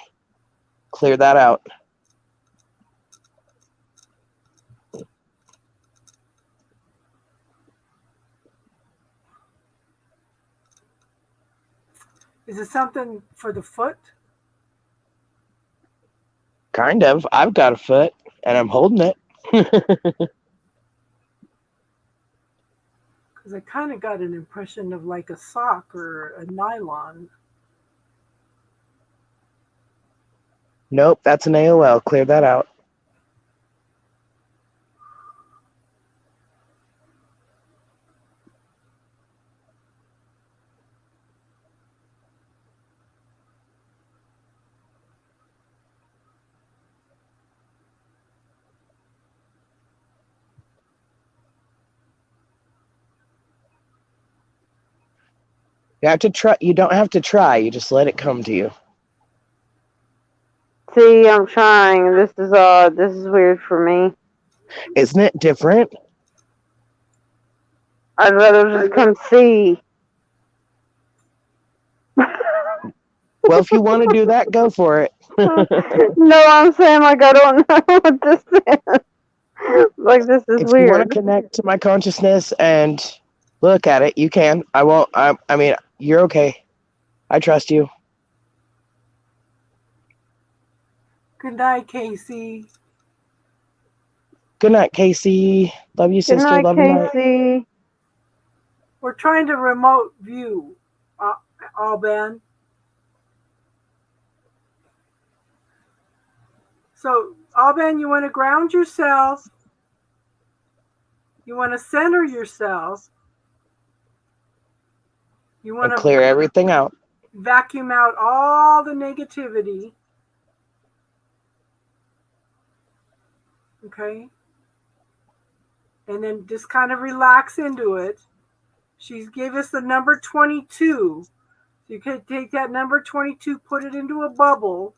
Clear that out. Is it something for the foot? Kind of. I've got a foot, and I'm holding it. Because I kind of got an impression of like a sock or a nylon. Nope, that's an AOL. Clear that out. You have to try. You don't have to try. You just let it come to you. See, I'm trying. This is odd. This is weird for me. Isn't it different? I'd rather just come see. Well, if you want to do that, go for it. No, I'm saying like I don't know what this is. Like this is If weird. you want to connect to my consciousness and look at it, you can. I won't. I mean, you're okay. I trust you. Good night, Casey. Good night, Casey. Love you, Good sister. night, Love you, night. Casey. We're trying to remote view, Alban. So, Alban, you want to ground yourself. You want to center yourself. You want And to clear everything out. vacuum out all the negativity. Okay. And then just kind of relax into it. She's gave us the number 22. So you can take that number 22, put it into a bubble.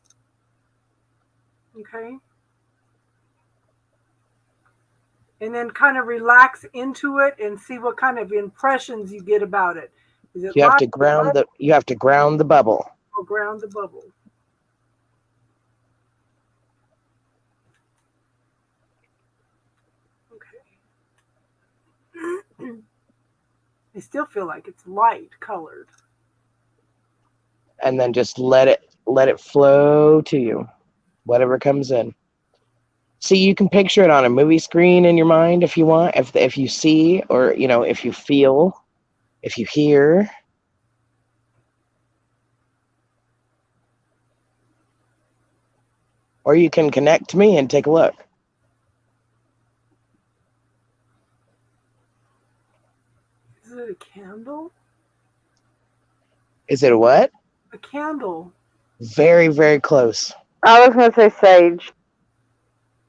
Okay. And then kind of relax into it and see what kind of impressions you get about it. Is it You have light to ground the bubble. or ground the bubble? Okay. I still feel like it's light colored. And then just let it flow to you. Whatever comes in. See, you can picture it on a movie screen in your mind if you want, if you see, or if you feel, if you hear. Or you can connect to me and take a look. Is it a candle? Is it a what? A candle. Very, very close. I was gonna say sage.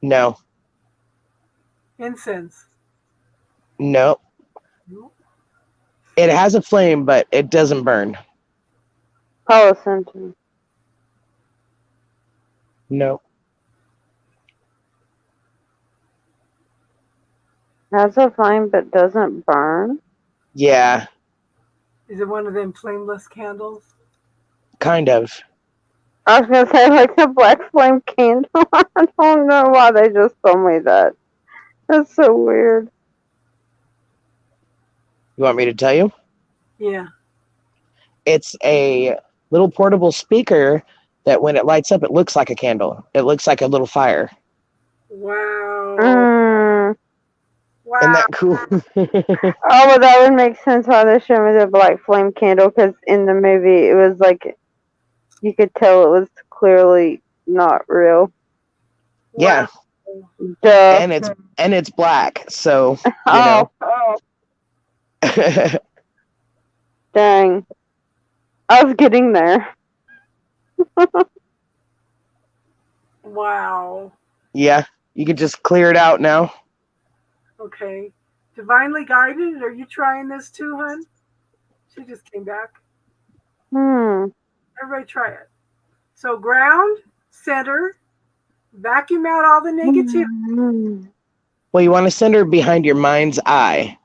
No. Incense. No. Nope. It has a flame, but it doesn't burn. Palo Santo. No. Has a flame but doesn't burn. Yeah, Is it one of them flameless candles? kind of. I was gonna say like the black flame candle. I don't know why they just told me that. That's so weird. You want me to tell you? Yeah. It's a little portable speaker that when it lights up, it looks like a candle. It looks like a little fire. Wow. Mm. Wow. Isn't that cool? Oh, well, that would make sense why they showed me the black flame candle, because in the movie it was like you could tell it was clearly not real. Yeah, Duh. and it's black, so Oh, dang. I was getting there. Wow. Yeah, you can just clear it out now. Okay. Divinely guided. Are you trying this too, hun? She just came back. Everybody try it. So ground, center, vacuum out all the negativity. Well, you want to center behind your mind's eye.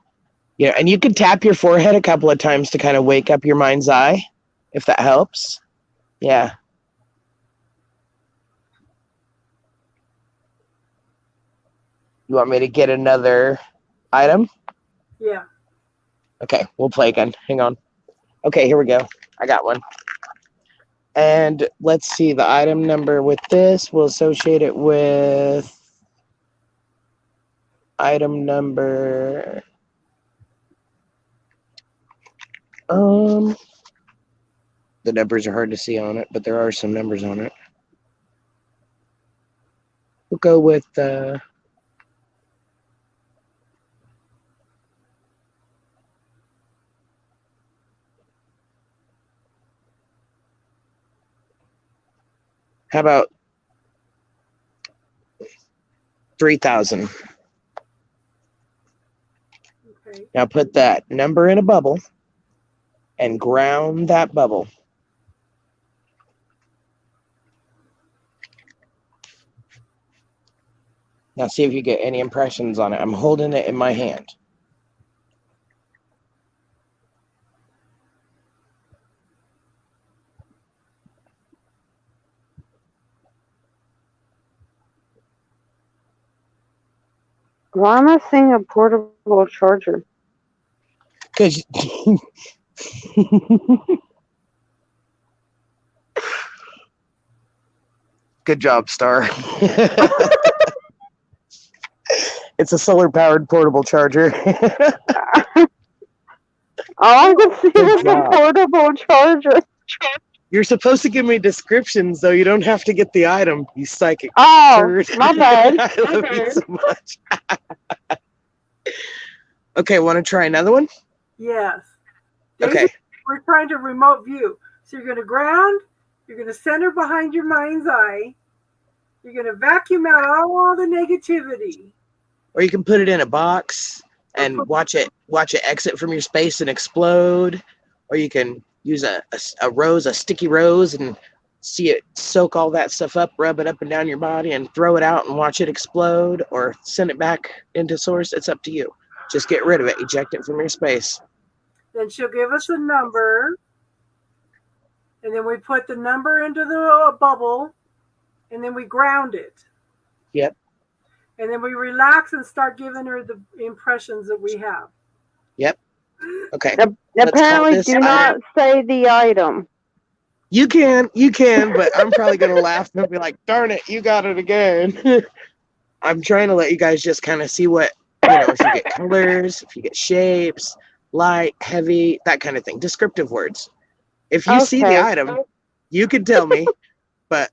Yeah, and you can tap your forehead a couple of times to kind of wake up your mind's eye, if that helps. Yeah. You want me to get another item? Yeah. Okay, we'll play again. Hang on. Okay, here we go. I got one. And let's see, the item number with this, we'll associate it with item number... The numbers are hard to see on it, but there are some numbers on it. We'll go with... How about 3,000? Okay. Now put that number in a bubble and ground that bubble. Now see if you get any impressions on it. I'm holding it in my hand. Why am I seeing a portable charger? Because good job, Star. It's a solar-powered portable charger. All I can see Good is a job. portable charger. You're supposed to give me descriptions, though. You don't have to get the item, you psychic Oh, turd. my bad. I love you so much. Okay, want to try another one? Yes. Okay. Daisy, we're trying to remote view. So you're going to ground, you're going to center behind your mind's eye, you're going to vacuum out all the negativity. Or you can put it in a box and watch it exit from your space and explode. Or you can use a sticky rose, and see it soak all that stuff up, rub it up and down your body, and throw it out and watch it explode, or send it back into source. It's up to you. Just get rid of it. Eject it from your space. Then she'll give us a number, and then we put the number into the bubble, and then we ground it. Yep. And then we relax and start giving her the impressions that we have. Yep. Okay. Apparently, do not say the item. You can, but I'm probably going to laugh and be like, darn it, you got it again. I'm trying to let you guys just kind of see what, if you get colors, if you get shapes, light, heavy, that kind of thing. Descriptive words. If you see the item, you can tell me, but,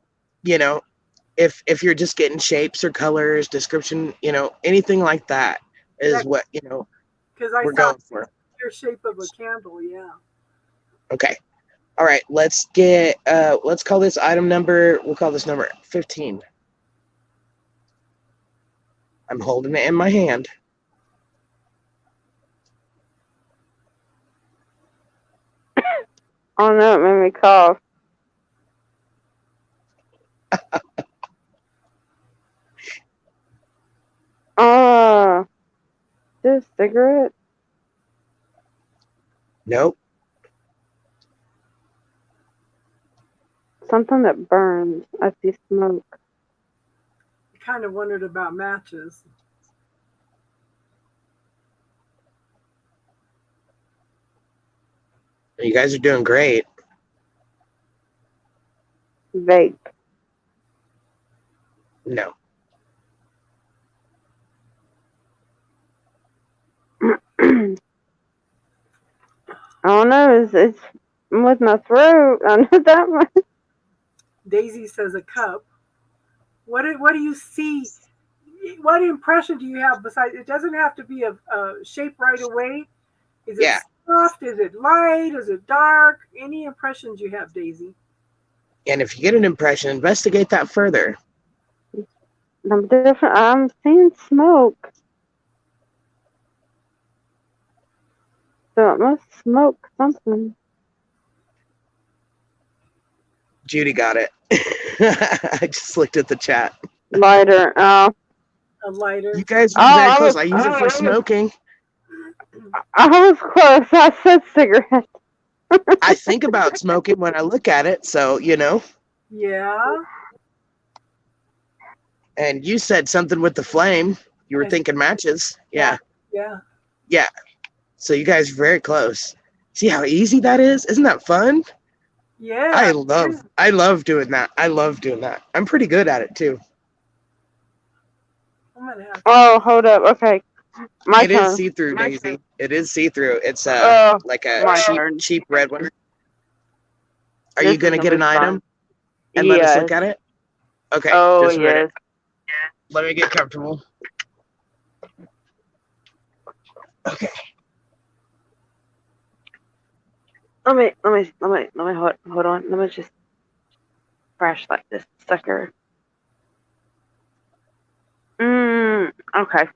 if you're just getting shapes or colors, description, anything like that is what, we're going for. Your shape of a candle, yeah. Okay. All right, let's call this item number, we'll call this number 15. I'm holding it in my hand. Oh no, it made me cough. This cigarette? Nope. Something that burns. I see smoke. I kind of wondered about matches. You guys are doing great. Vape. No. I don't know. It's with my throat. I know that much. Daisy says a cup. What do you see? What impression do you have besides? It doesn't have to be a shape right away. Is it soft? Is it light? Is it dark? Any impressions you have, Daisy? And if you get an impression, investigate that further. I'm seeing smoke. So it must smoke something. Judy got it. I just looked at the chat. Lighter. A lighter. You guys are very close. I use it for smoking. I was close. I said cigarette. I think about smoking when I look at it, so Yeah. And you said something with the flame. You were thinking matches. Yeah. Yeah. Yeah. So you guys are very close. See how easy that is? Isn't that fun? Yeah. I love doing that. I love doing that. I'm pretty good at it too. Oh, hold up. Okay. My turn. It is see-through, Daisy. It is see-through. It's like a cheap red one. Are you going to get an item and let us look at it? Okay. Oh, just a minute. yes. Let me get comfortable. Okay. Let me hold on. Let me just crash like this sucker. Okay.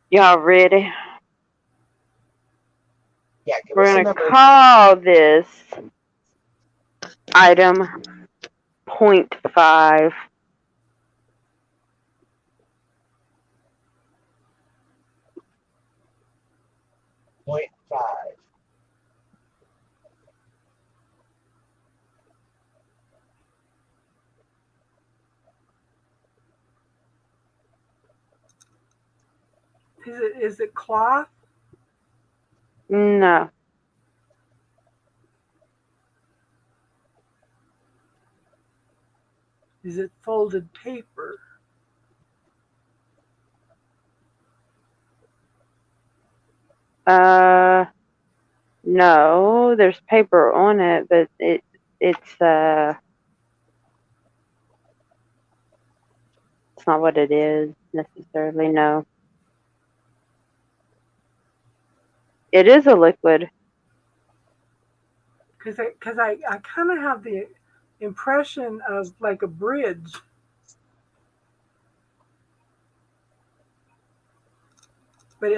Y'all ready? Yeah, we're gonna call this item 0.5. Is it cloth? No. Is it folded paper? No. No, there's paper on it, but it's not what it is necessarily. No, it is a liquid. Because I kind of have the impression of like a bridge. But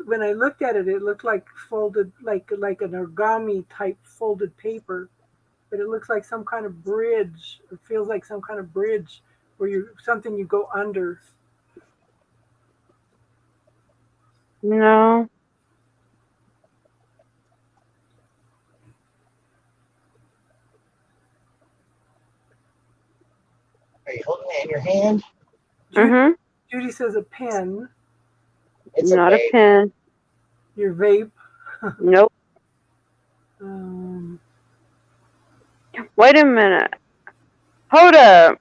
when I looked at it, it looked like folded, like an origami type folded paper. But it looks like some kind of bridge. It feels like some kind of bridge where something you go under. No. Are you holding it in your hand? Mhm. Judy says a pen. It's Not a vape. pen. Your vape. Nope. Wait a minute. Hold up.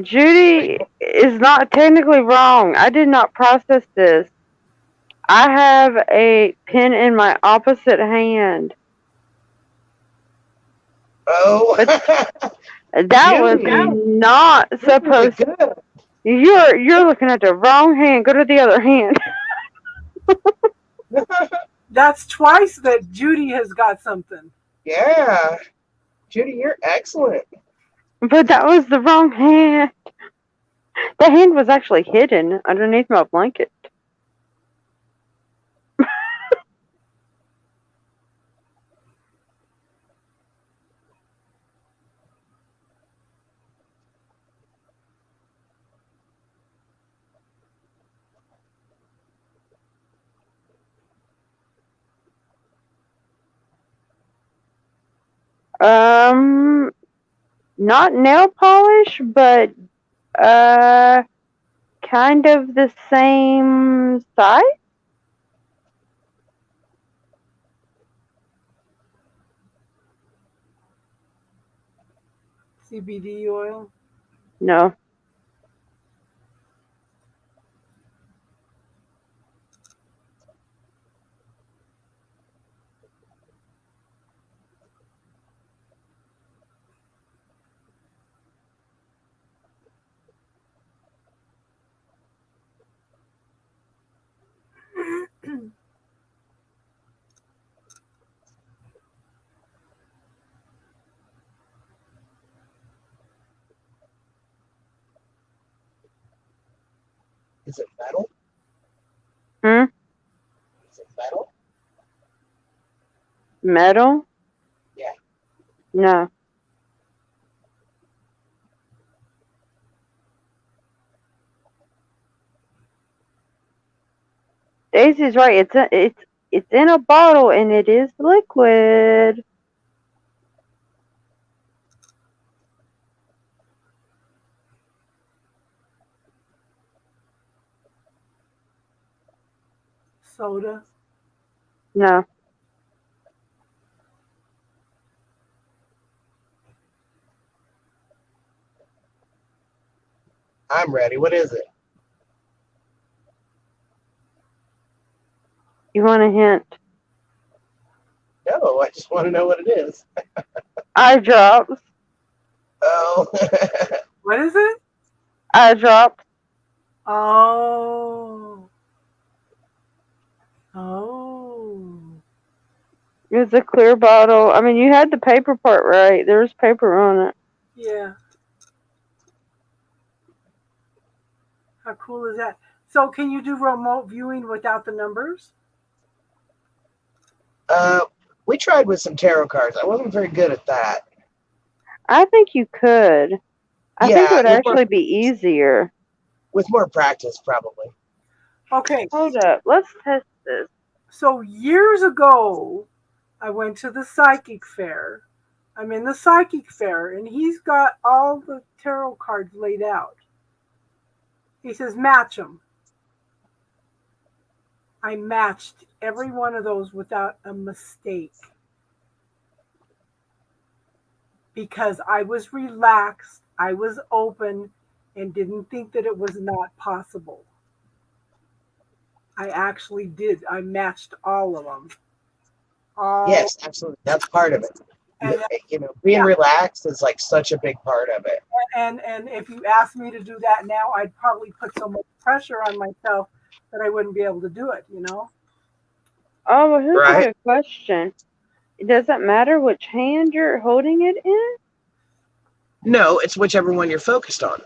Judy is not technically wrong. I did not process this. I have a pen in my opposite hand. Oh. That was not supposed. You're looking at the wrong hand. Go to the other hand. That's twice that Judy has got something. Yeah. Judy, you're excellent. But that was the wrong hand. The hand was actually hidden underneath my blanket. Not nail polish, but kind of the same size. CBD oil. No. Is it metal? Hmm? Is it metal? Metal? Yeah. No. Daisy's right. It's in a bottle and it is liquid. Soda. No. I'm ready. What is it? You want a hint? No, I just want to know what it is. Eye drops. Oh. What is it? Eye drops. Oh. Oh. It's a clear bottle. I mean, you had the paper part right. There was paper on it. Yeah. How cool is that? So can you do remote viewing without the numbers? We tried with some tarot cards. I wasn't very good at that. I think you could. I think it would with actually more, be easier. with more practice, probably. Okay. Hold up. Let's test this. So years ago, I went to the psychic fair. I'm in the psychic fair, and he's got all the tarot cards laid out. He says, match them. I matched every one of those without a mistake. Because I was relaxed, I was open, and didn't think that it was not possible. I actually did. I matched all of them. Yes, absolutely. That's part of it. And, Being yeah. relaxed is like such a big part of it. and if you asked me to do that now, I'd probably put so much pressure on myself that I wouldn't be able to do it. Oh, well, here's Right. a good question. Does it matter which hand you're holding it in? No, it's whichever one you're focused on.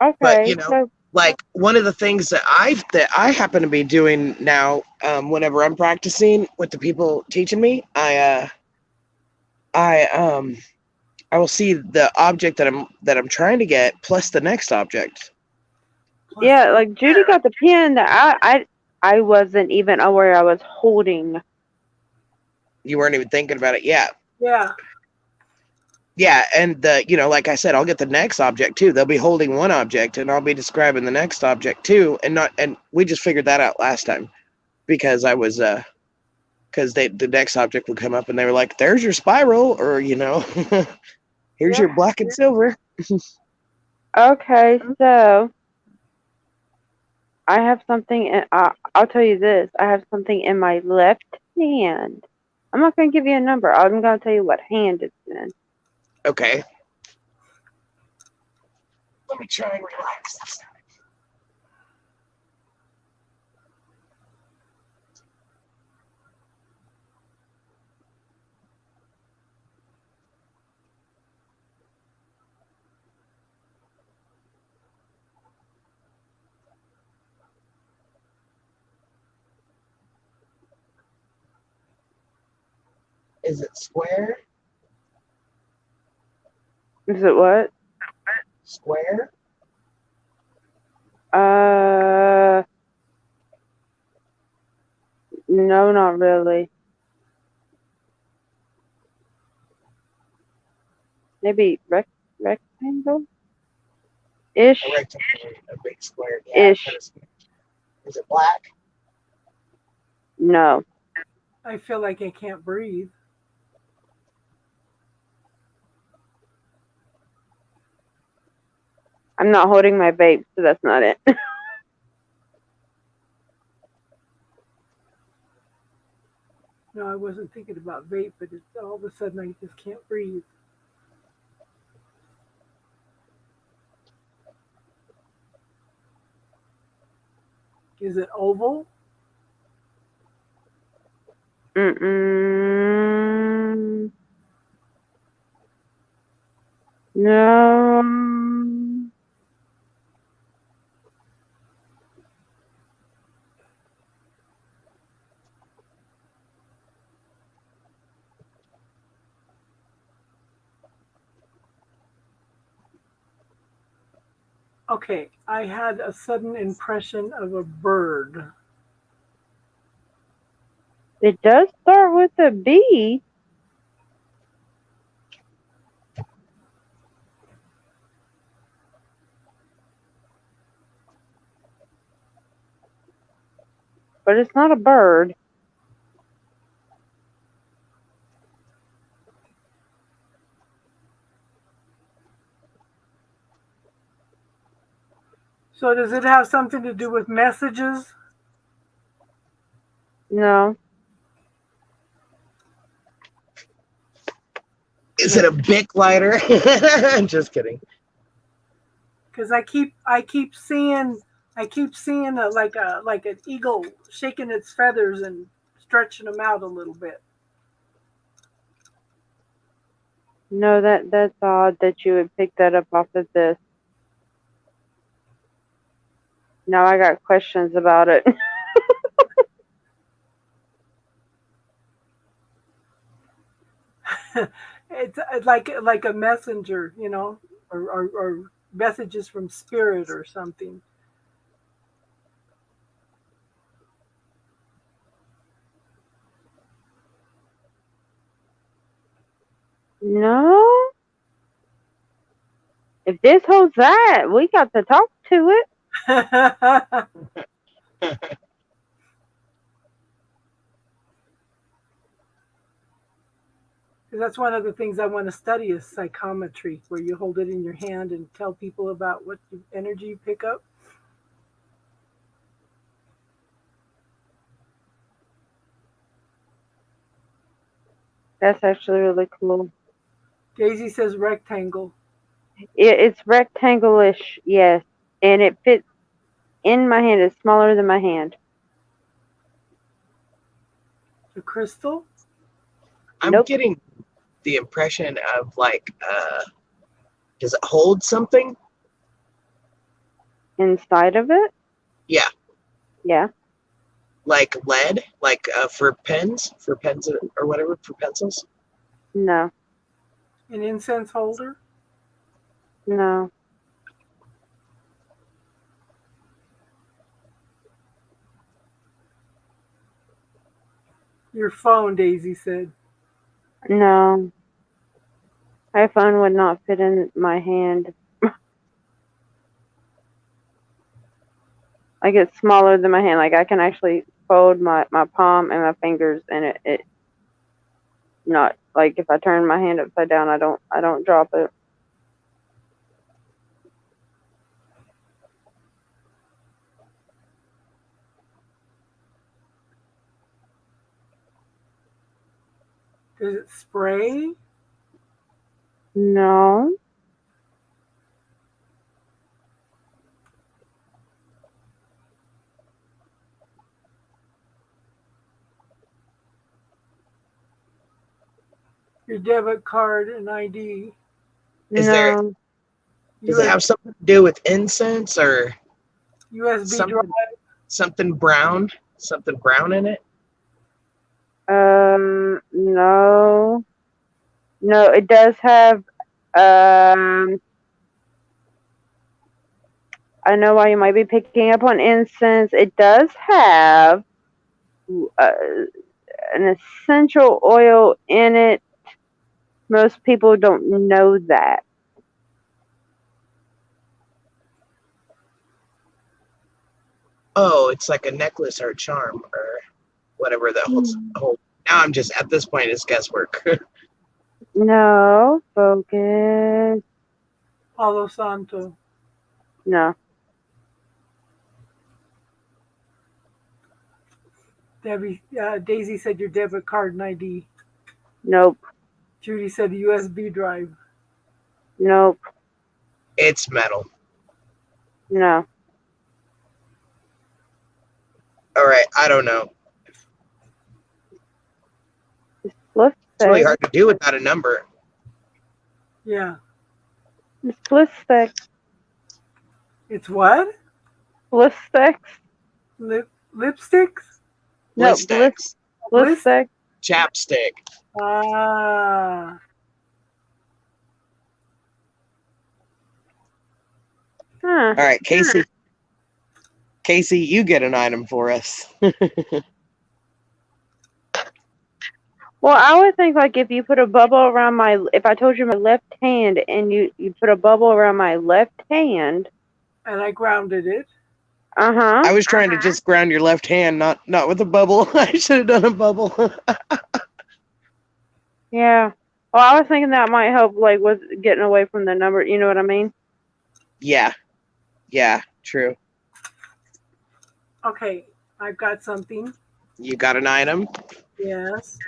Okay, But so like one of the things that I happen to be doing now, whenever I'm practicing with the people teaching me, I will see the object that I'm trying to get plus the next object. yeah, like Judy got the pen that I wasn't even aware I was holding. You weren't even thinking about it. Yeah. Yeah. And like I said, I'll get the next object too. They'll be holding one object and I'll be describing the next object too. And we just figured that out last time because I was because the next object would come up and they were like, there's your spiral, or here's your black and silver. Okay, so I have something. I'll tell you this. I have something in my left hand. I'm not going to give you a number. I'm going to tell you what hand it's in. Okay. Let me try and relax this time. Is it square? Is it what? Square? No, not really. Maybe rectangle? Ish. A rectangle, a big square. Yeah, Ish. Is it black? No. I feel like I can't breathe. I'm not holding my vape, so that's not it. No, I wasn't thinking about vape, but all of a sudden I just can't breathe. Is it oval? Mm-mm. No. Okay, I had a sudden impression of a bird. It does start with a B. But it's not a bird. So does it have something to do with messages? No. Is it a Bic lighter? I'm just kidding. Because I keep seeing like an eagle shaking its feathers and stretching them out a little bit. No, that's odd that you would pick that up off of this. Now I got questions about it. It's like a messenger, or messages from spirit or something. No. If this holds that, we got to talk to it. That's one of the things I want to study is psychometry, where you hold it in your hand and tell people about what energy you pick up. That's actually really cool. Daisy says rectangle. It's rectangle-ish, yes, and it fits in my hand. It's smaller than my hand. The crystal? I'm Nope. getting the impression of like, does it hold something? Inside of it? Yeah, Yeah. like lead, like for pens or whatever, for pencils. No. An incense holder? No. Your phone, Daisy said. No. My phone would not fit in my hand. Like it's smaller than my hand. Like I can actually fold my palm and my fingers, and it not like if I turn my hand upside down, I don't drop it. Does it spray? No. Your debit card and ID? Is there- No. Does it have something to do with incense or USB something, drive? something brown? Something brown in it? No. No, it does have, I know why you might be picking up on incense. It does have an essential oil in it. Most people don't know that. Oh, it's like a necklace or a charm or whatever that holds. Now I'm just at this point, it's guesswork. No, focus. Palo Santo. No. Daisy said your debit card and ID. Nope. Judy said a USB drive. Nope. It's metal. No. All right, I don't know. Let's It's really say hard to do without a number. Yeah. split stick. It's what? Split sticks. Lipsticks? No, Blistex, split stick. chapstick. Ah. Huh. All right, Casey. Casey, you get an item for us. Well, I would think like if you put a bubble around if I told you my left hand and you put a bubble around my left hand. And I grounded it. I was trying to just ground your left hand, not with a bubble. I should have done a bubble. Yeah. Well, I was thinking that might help, like, with getting away from the number. You know what I mean? Yeah. Yeah, true. Okay, I've got something. You got an item? Yes.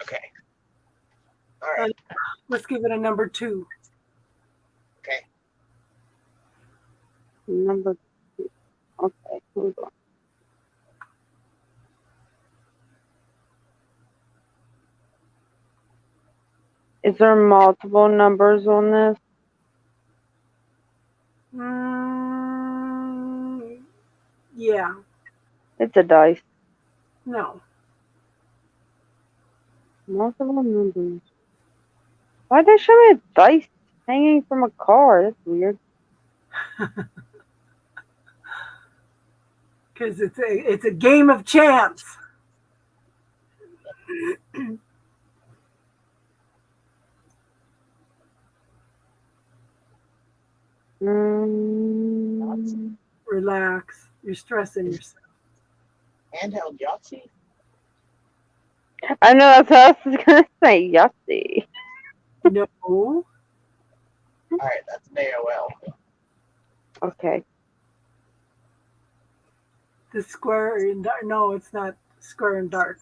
Okay. All right. Let's give it a number 2. Okay. Number 2. Okay, hold on. Is there multiple numbers on this? Yeah. It's a dice. No. Multiple numbers. Why'd they show me a dice hanging from a car? That's weird. Because it's a game of chance. Relax. You're stressing yourself. Handheld Yahtzee? I know, that's what I was gonna say. Yahtzee. No. All right, that's an AOL. Okay. The square in dark. No, it's not square and dark.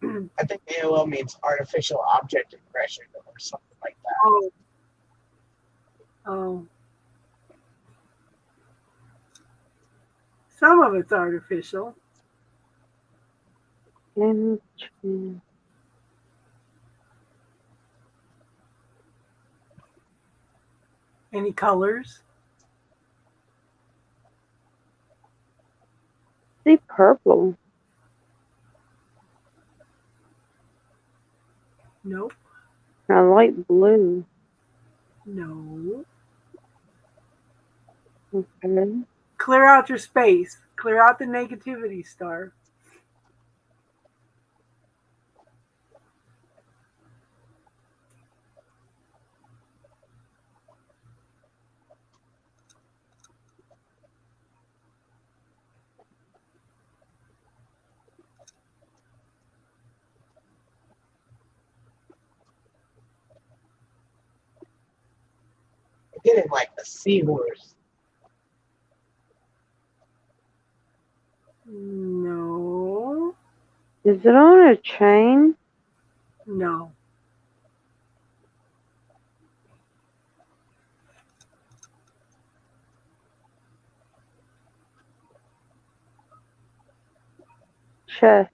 I think AOL means artificial object impression or something like that. Oh. Oh. Some of it's artificial. Any colors? See purple. Nope. I like blue. No. Okay. Clear out your space. Clear out the negativity star. I'm getting like a seahorse. No. Is it on a chain? No. Chest.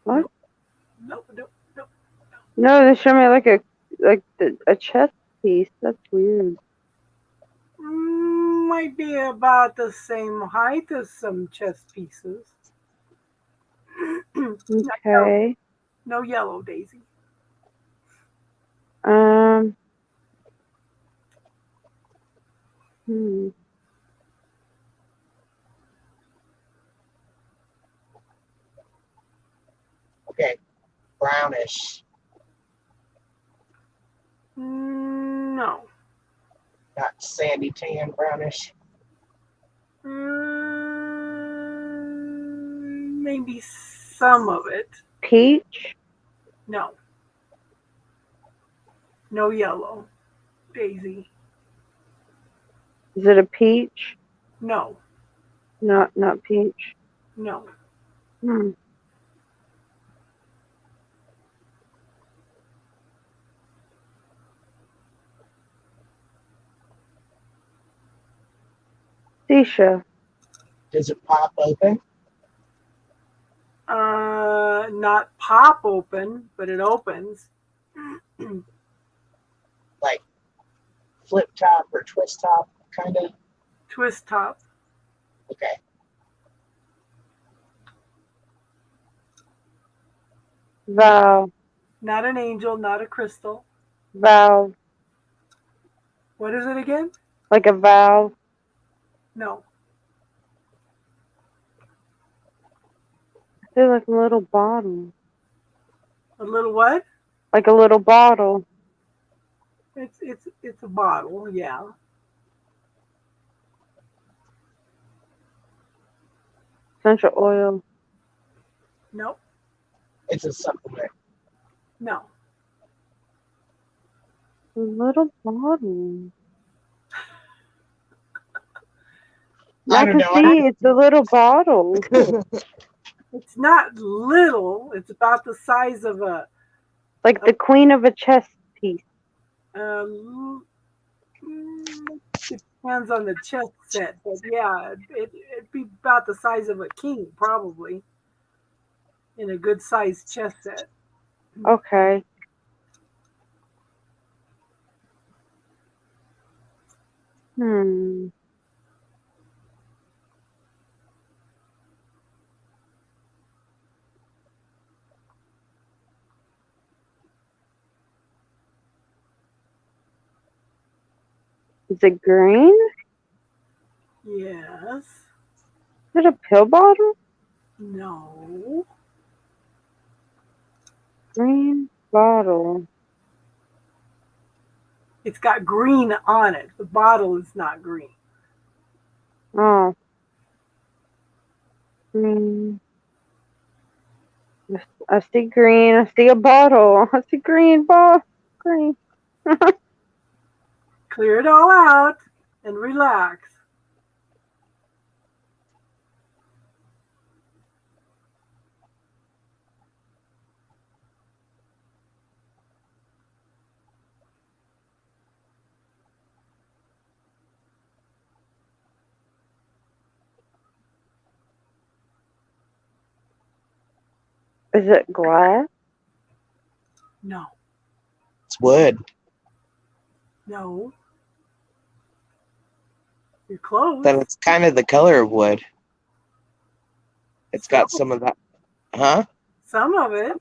What? Nope. Nope. Nope. No, they show me like a chest piece. That's weird. Might be about the same height as some chess pieces. Okay. No yellow, Daisy. Hmm. Okay, brownish. No. Not sandy tan, brownish. Maybe some of it. Peach? No. No yellow, Daisy. Is it a peach? No. Not peach. No. Hmm. Seashell. Does it pop open? Not pop open, but it opens. Like flip top or twist top, kind of? Twist top. Okay. Valve. Not an angel, not a crystal. Valve. What is it again? Like a valve. No. I feel like a little bottle. A little what? Like a little bottle. It's a bottle, yeah. Essential oil. Nope. It's a supplement. No. A little bottle. I I don't can know. see it's a little bottle. It's not little. It's about the size of a Like the queen of a chess piece. depends on the chess set, but yeah, it'd be about the size of a king, probably, in a good sized chess set. Okay. Hmm. Is it green? Yes. Is it a pill bottle? No. Green bottle. It's got green on it. The bottle is not green. Oh. Green. I see green. I see a bottle. I see green ball. Green. Clear it all out and relax. Is it glass? No. It's wood. No. You're close. Then it's kind of the color of wood. It's got some of that. Huh? Some of it.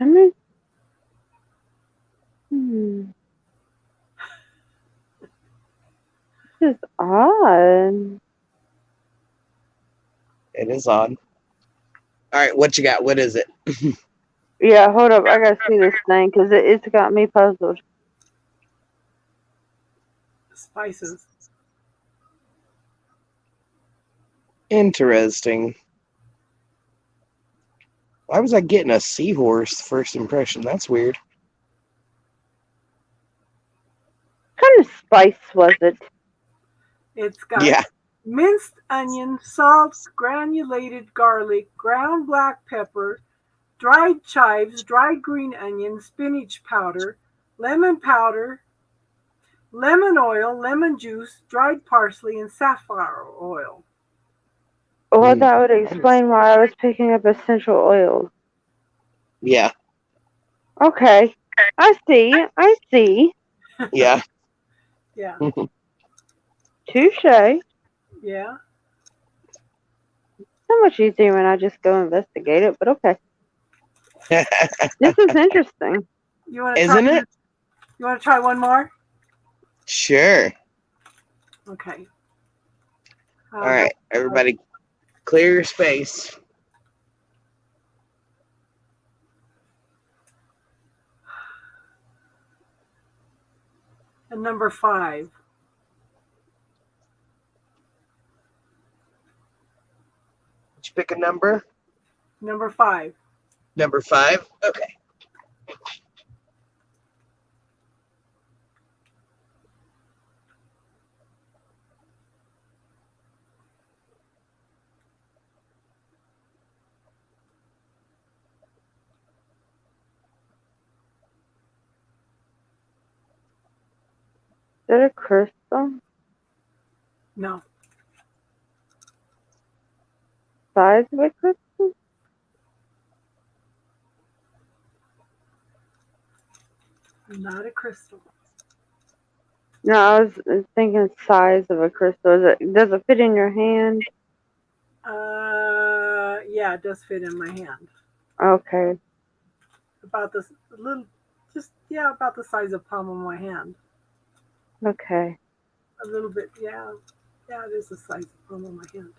I mean, this is odd. It is odd. All right, what you got? What is it? Yeah, hold up. I gotta see this thing because it's got me puzzled. Spices. Interesting. Why was I getting a seahorse first impression? That's weird. What kind of spice was it? It's got Yeah. minced onion, salt, granulated garlic, ground black pepper, dried chives, dried green onion, spinach powder, lemon oil, lemon juice, dried parsley, and safflower oil. Well, that would explain why I was picking up essential oils. Yeah. Okay. I see. Yeah. Yeah. Touche. Yeah. So much easier when I just go investigate it, but okay. This is interesting. You want to Isn't it? You want to try one more? Sure. Okay. All right, everybody, clear your space. And number 5. Did you pick a number? Number 5. Number 5? Okay. Is it a crystal? No. Size of a crystal? Not a crystal. No, I was thinking size of a crystal. Does it fit in your hand? Yeah, it does fit in my hand. Okay. About this little, about the size of palm of my hand. Okay. A little bit, yeah. Yeah, it is the size of palm of my hand.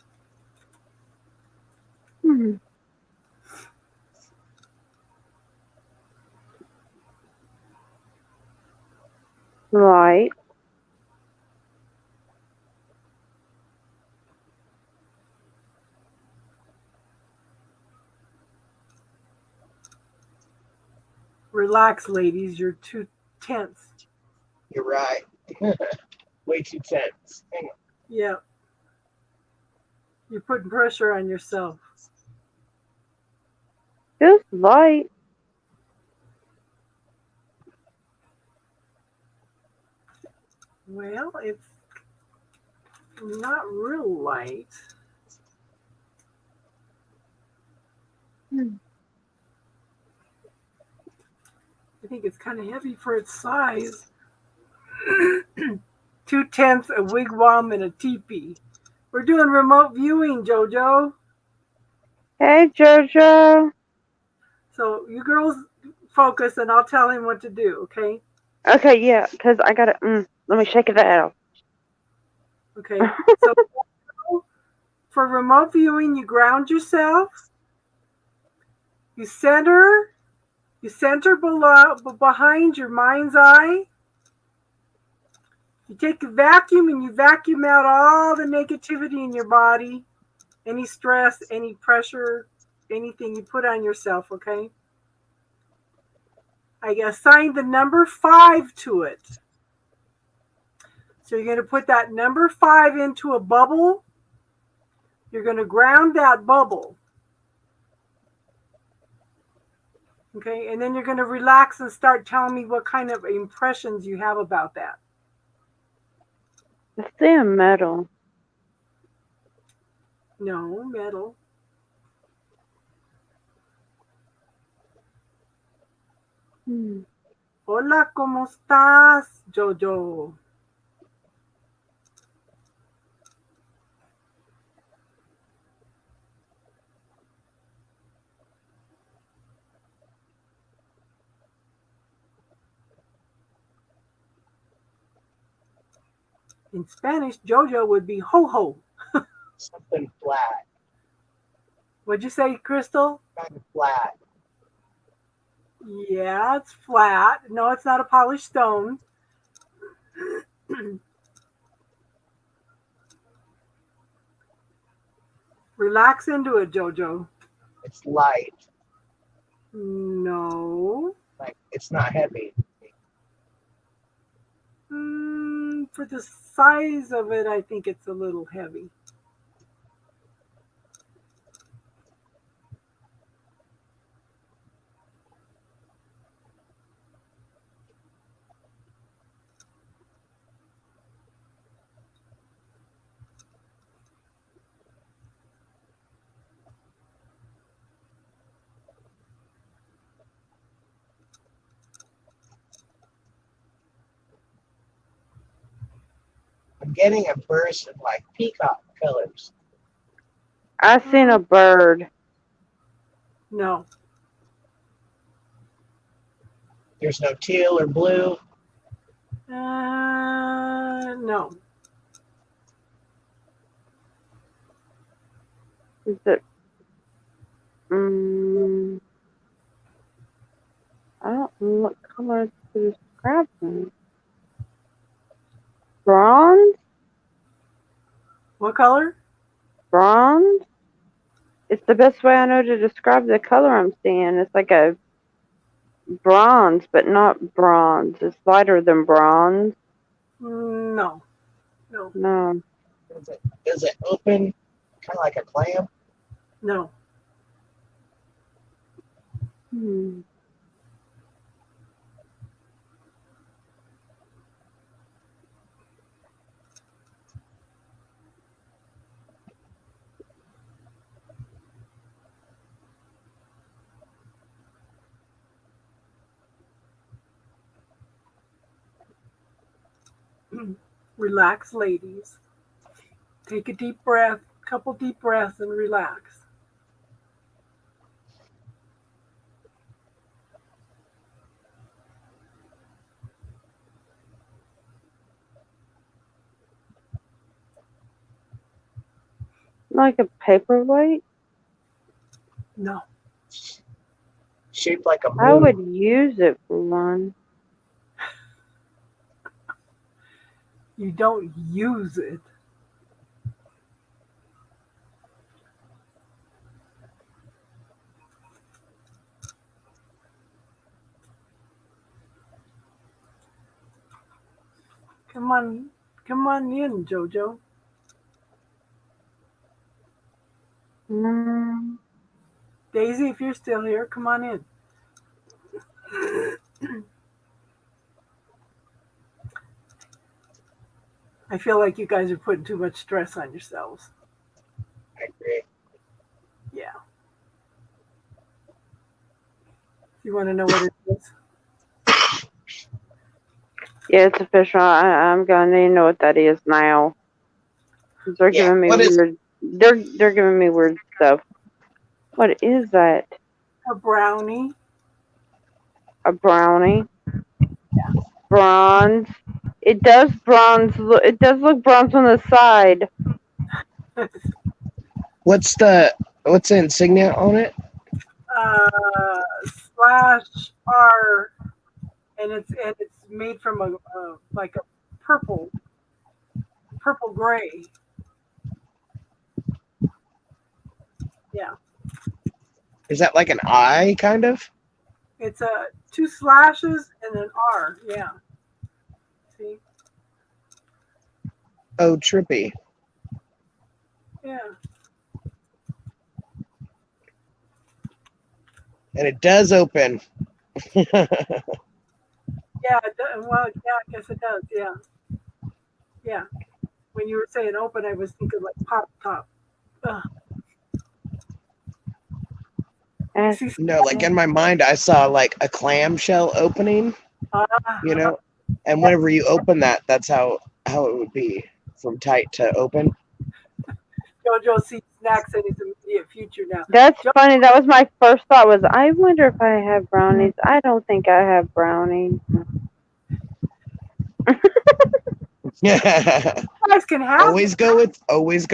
Right. Relax, ladies. You're too tense. You're right. Way too tense. Hang on. Yeah. You're putting pressure on yourself. Feels light. Well, it's not real light. I think it's kind of heavy for its size. 2/10 a wigwam and a teepee. We're doing remote viewing, JoJo. Hey, JoJo. So you girls focus, and I'll tell him what to do. Okay. Okay, yeah, because I gotta. Let me shake it out. Okay. So for remote viewing, you ground yourself. You center below, behind your mind's eye. You take a vacuum and you vacuum out all the negativity in your body, any stress, any pressure, anything you put on yourself, okay? I assigned the number 5 to it. So you're going to put that number 5 into a bubble. You're going to ground that bubble. Okay, and then you're going to relax and start telling me what kind of impressions you have about that. I see a metal. No, metal. Hmm. Hola, ¿cómo estás, Jojo? In Spanish, Jojo would be ho ho. Something flat, What'd you say, Crystal? kind of flat. Yeah, it's flat. No, it's not a polished stone. Relax into it, Jojo. It's light, No. like it's not heavy. For the size of it, I think it's a little heavy. I'm getting a burst of like peacock colors. I seen a bird. No. There's no teal or blue. No. Is it? I don't know what color to describe them. Bronze? What color? Bronze? It's the best way I know to describe the color I'm seeing. It's like a bronze, but not bronze. It's lighter than bronze. No. No. No. Does it open kind of like a clam? No. Hmm. Relax, ladies. Take a deep breath, couple deep breaths, and relax. Like a paperweight? No. Shaped like a moon. I would use it for one. You don't use it. Come on in, Jojo. Daisy, if you're still here, come on in. I feel like you guys are putting too much stress on yourselves. I agree. Yeah. You want to know what it is? Yeah, it's official. I'm gonna need to know what that is now. 'Cause they're Yeah, giving me what is- weird. They're giving me weird stuff. What is that? A brownie. A brownie? Bronze. It does bronze. It does look bronze on the side. What's the insignia on it? /R, and it's made from a like a purple gray. Yeah, Is that like an eye kind of? it's a 2 slashes and an R. Yeah. See? Oh, trippy. Yeah. And it does open. Yeah. Well, yeah. I guess it does. Yeah. Yeah. When you were saying open, I was thinking like pop top. You Uh, see, No, like in my mind, I saw like a clamshell opening, uh, you know, and whenever you open that, that's how it would be from tight to open. JoJo sees snacks in his immediate future now. that's funny. That was my first thought. Was I wonder if I have brownies? I don't think I have brownies. You guys can have always go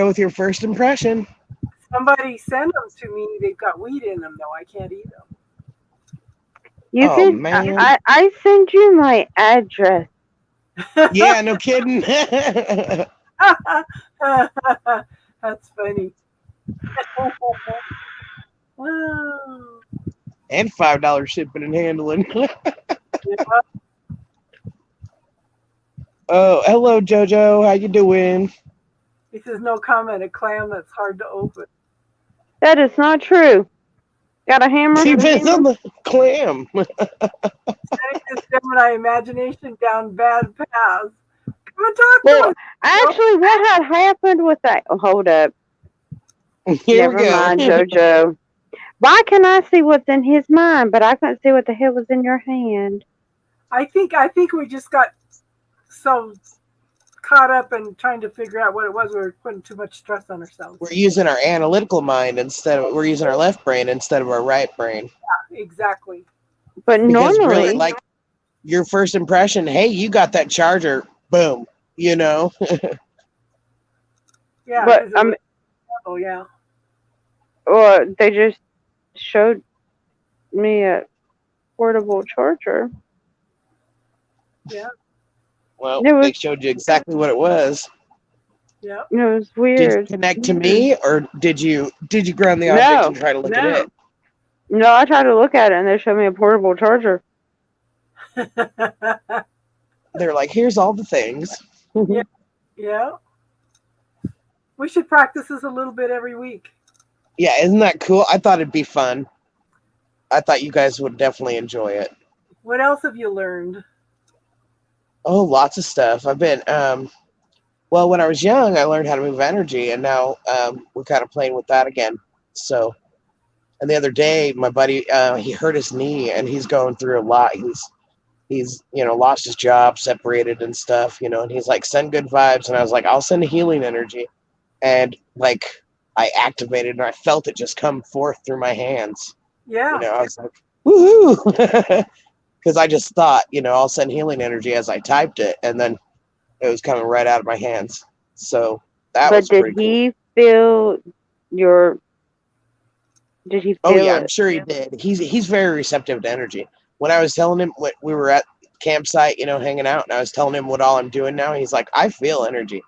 with your first impression. somebody send them to me. They've got weed in them, though. I can't eat them. You Oh, can. man. I send you my address. Yeah, no kidding. That's funny. Wow. And $5 shipping and handling. Yeah. Oh, hello, Jojo. How you doing? He says no comment. A clam that's hard to open. That is not true. Got a hammer? Depends on the clam. Sending his Gemini imagination down bad paths. Come and talk to Well, us. actually, what had happened with that? Oh, hold up. Here Never we go. mind, JoJo. Why can I see what's in his mind, but I couldn't see what the hell was in your hand? I think we just got so caught up in trying to figure out what it was. We were putting too much stress on ourselves. We're using our analytical mind we're using our left brain instead of our right brain. Exactly. But Because normally, really, like your first impression, hey, you got that charger, boom, you know. Yeah. but Oh yeah. or they just showed me a portable charger. Yeah. Well, It was- they showed you exactly what it was. Yeah. It was Did you weird. connect to me, or did you ground the No, object and try to look at it? No, I tried to look at it and they showed me a portable charger. They're like, here's all the things. Yeah. We should practice this a little bit every week. Yeah, isn't that cool? I thought it'd be fun. I thought you guys would definitely enjoy it. What else have you learned? Oh, lots of stuff. I've been, well, when I was young, I learned how to move energy, and now we're kind of playing with that again. So, and the other day, my buddy, he hurt his knee, and he's going through a lot. He's lost his job, separated and stuff, and he's like, send good vibes. And I was like, I'll send healing energy. And like, I activated and I felt it just come forth through my hands. Yeah. I was like, woohoo. Because I just thought, I'll send healing energy as I typed it. And then it was coming right out of my hands. So that was pretty cool. But did he feel your... Did he feel Oh, yeah, it? I'm sure he did. He's very receptive to energy. When I was telling him we were at campsite, hanging out, and I was telling him what all I'm doing now, he's like, I feel energy.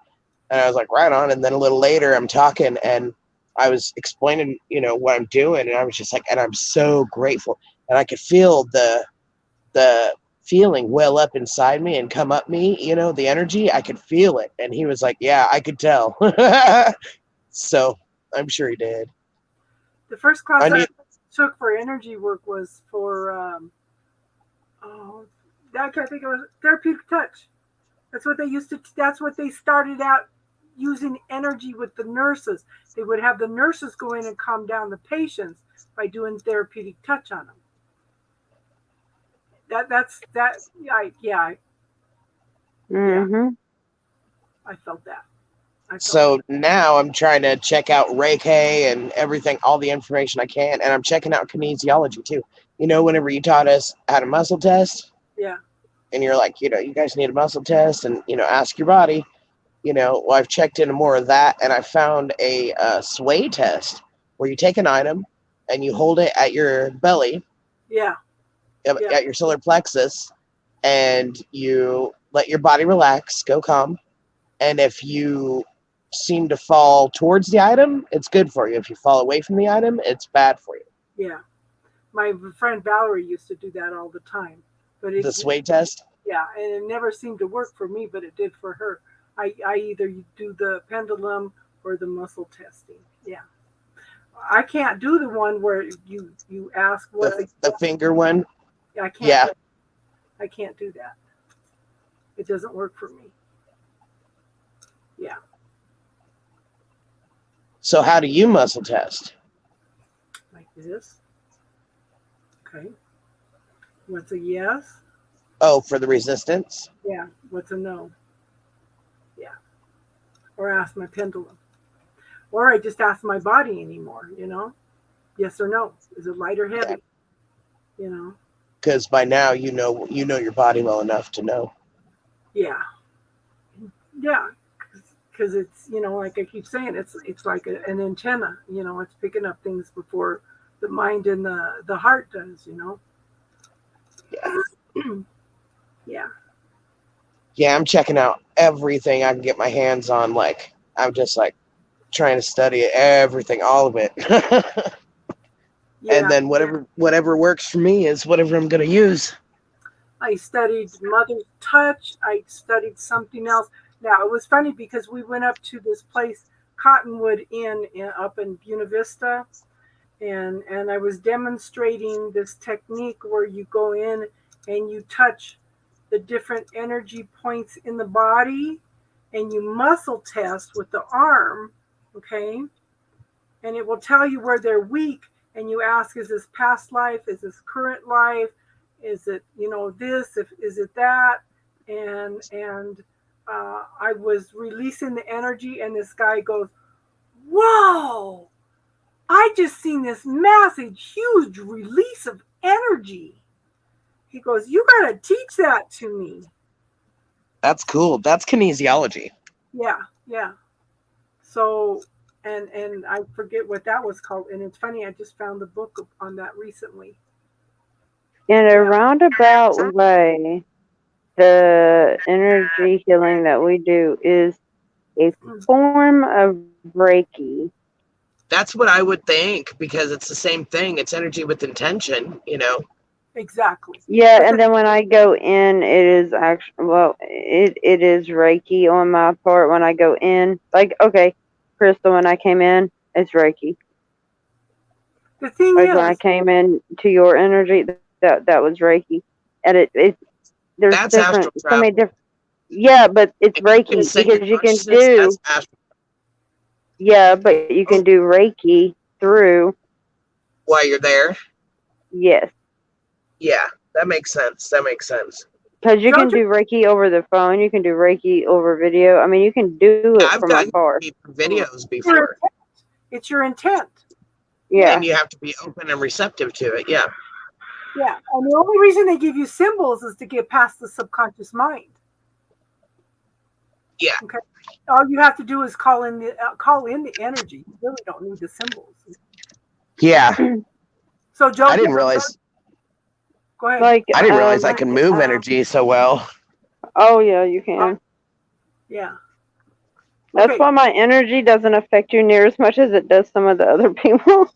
And I was like, right on. And then a little later, I'm talking, and I was explaining, what I'm doing, and I was just like, and I'm so grateful. And I could feel the feeling well up inside me and come up me, the energy. I could feel it. And he was like, yeah, I could tell. So I'm sure he did. The first class I took for energy work was for, I can't think of it, therapeutic touch. That's what they started out using energy with the nurses. They would have the nurses go in and calm down the patients by doing therapeutic touch on them. Mm-hmm. I felt that. So now I'm trying to check out Reiki and everything, all the information I can, and I'm checking out kinesiology too. Whenever you taught us how to muscle test, yeah, and you're like, you guys need a muscle test, and ask your body. Well, I've checked into more of that, and I found a sway test where you take an item and you hold it at your belly, at your solar plexus, and you let your body relax, go calm, and if you seem to fall towards the item, it's good for you. If you fall away from the item, it's bad for you. Yeah. My friend Valerie used to do that all the time. But The sway test? Yeah, and it never seemed to work for me, but it did for her. I either do the pendulum or the muscle testing. Yeah. I can't do the one where you ask what the finger one? I can't. Yeah. I can't do that. It doesn't work for me. Yeah. So how do you muscle test? Like this. Okay. What's a yes? Oh, for the resistance? Yeah. What's a no? Yeah. Or ask my pendulum. Or I just ask my body anymore, you know? Yes or no? Is it light or heavy? Yeah. You know? Because by now you know your body well enough to know. Yeah. Yeah. Because it's, you know, like I keep saying, it's like an antenna, you know, it's picking up things before the mind and the heart does, you know? Yeah. Yeah. Yeah, I'm checking out everything I can get my hands on. Like, I'm just like trying to study everything, all of it. Yeah. And then whatever works for me is whatever I'm going to use. I studied Mother's Touch. I studied something else. Now, it was funny because we went up to this place, Cottonwood Inn, up in Buena Vista, and I was demonstrating this technique where you go in and you touch the different energy points in the body, and you muscle test with the arm, okay? And it will tell you where they're weak, and you ask, is this past life? Is this current life? Is it, you know, this? Is it that? And I was releasing the energy, and this guy goes, "Whoa! I just seen this massive, huge release of energy." He goes, "You got to teach that to me." That's cool. That's kinesiology. Yeah, yeah. So, and I forget what that was called. And it's funny, I just found the book on that recently. In a roundabout way, the energy healing that we do is a form of Reiki. That's what I would think, because it's the same thing. It's energy with intention, you know. Exactly. Yeah, and then when I go in, it is actually, well, it is Reiki on my part when I go in. Like, okay, Crystal, when I came in, it's Reiki. The thing Like is, when I came in to your energy, that was Reiki, and there's That's different, astral so many travel. different. Yeah, but it's If you Reiki can set your because you can consciousness, do. that's astral. Yeah, but you can do Reiki through. While you're there. Yes, Yeah, that makes sense. That makes sense. because you can do Reiki over the phone. You can do Reiki over video. I mean, you can do it I've from done afar. videos before. It's your intent. Yeah. And you have to be open and receptive to it. Yeah. Yeah. And the only reason they give you symbols is to get past the subconscious mind. Yeah. Okay. All you have to do is call in the energy. You really don't need the symbols. Yeah. So Joe, I didn't realize. Go ahead. Like I didn't realize I can move energy so well. Oh yeah, you can. Yeah. That's Okay. why my energy doesn't affect you near as much as it does some of the other people.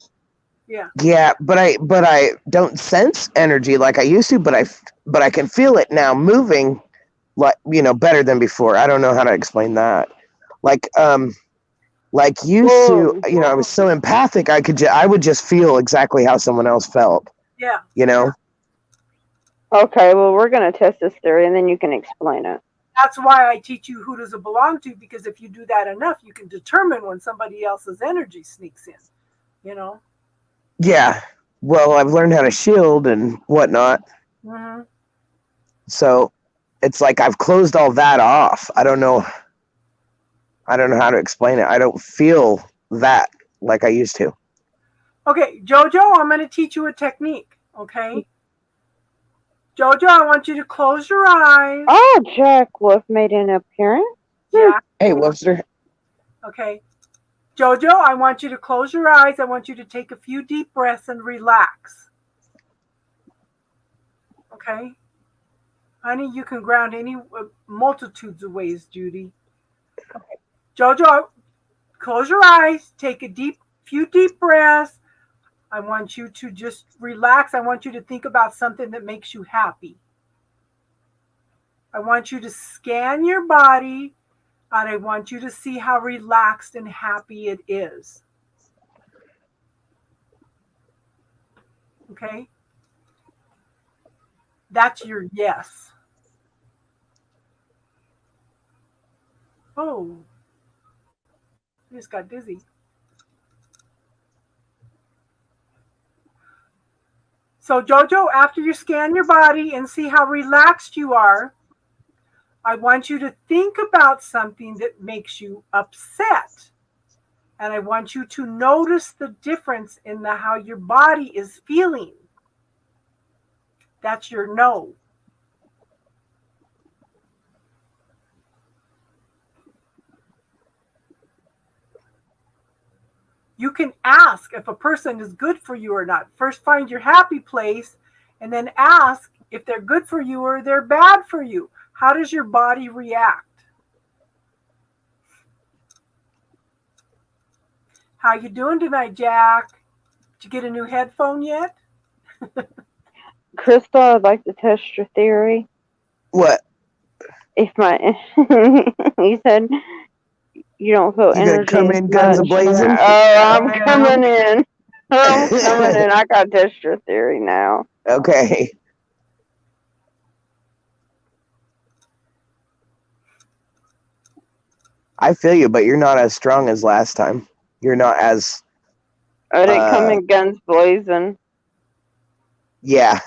Yeah. Yeah, but I don't sense energy like I used to, but I can feel it now moving, like, you know, better than before. I don't know how to explain that. Like used to, you know, I was so empathic. I would just feel exactly how someone else felt. Yeah. You know. Okay, well, we're gonna test this theory, and then you can explain it. That's why I teach you who does it belong to, because if you do that enough, you can determine when somebody else's energy sneaks in. You know. Yeah. Well, I've learned how to shield and whatnot. Mm-hmm. So it's like I've closed all that off. I don't know how to explain it. I don't feel that like I used to. Okay, Jojo, I'm going to teach you a technique. Okay. Jojo, I want you to close your eyes. Oh, Jack Wolf made an appearance. Yeah. Hey, Wolfster. Okay. Jojo, I want you to close your eyes. I want you to take a few deep breaths and relax. Okay. Honey, you can ground any multitudes of ways, Judy. Okay. Jojo, close your eyes. Take a few deep breaths. I want you to just relax. I want you to think about something that makes you happy. I want you to scan your body, and I want you to see how relaxed and happy it is. Okay? That's your yes. Oh, I just got dizzy. So Jojo, after you scan your body and see how relaxed you are, I want you to think about something that makes you upset. And I want you to notice the difference in how your body is feeling. That's your no. You can ask if a person is good for you or not. First, find your happy place, and then ask if they're good for you or they're bad for you. How does your body react? How you doing tonight, Jack? Did you get a new headphone yet? Crystal, I'd like to test your theory. What? If my, you said you don't feel You gonna energy. come in guns much. a-blazing? Oh, I'm coming in. I'm coming in. I got to test your theory now. Okay. I feel you, but you're not as strong as last time. You're not as... I didn't come in guns blazing. Yeah.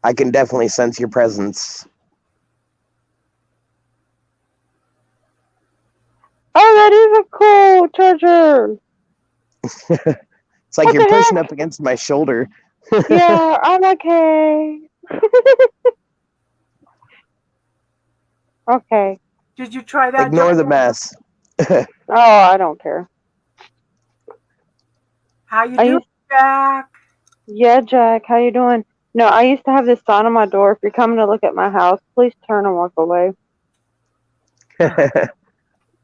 I can definitely sense your presence. Oh, that is a cool charger. It's like What you're the pushing heck? up against my shoulder. Yeah, I'm okay. Okay. Did you try that? Ignore Jack? the mess. Oh, I don't care. How you I doing, used- Jack? Yeah, Jack, how you doing? No, I used to have this sign on my door. If you're coming to look at my house, please turn and walk away.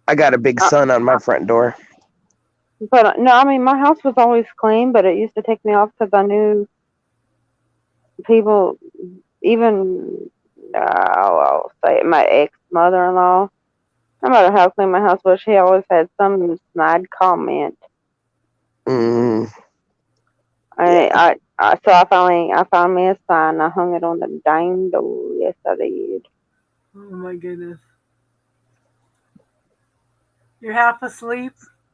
I got a big sun on my front door. But no, I mean, my house was always clean, but it used to take me off because I knew people, even, I'll say it, my ex-mother-in-law, no matter how clean my house was, she always had some snide comment. Mm, So I found me a sign. I hung it on the dang door. Yes, I did. Oh my goodness. You're half asleep?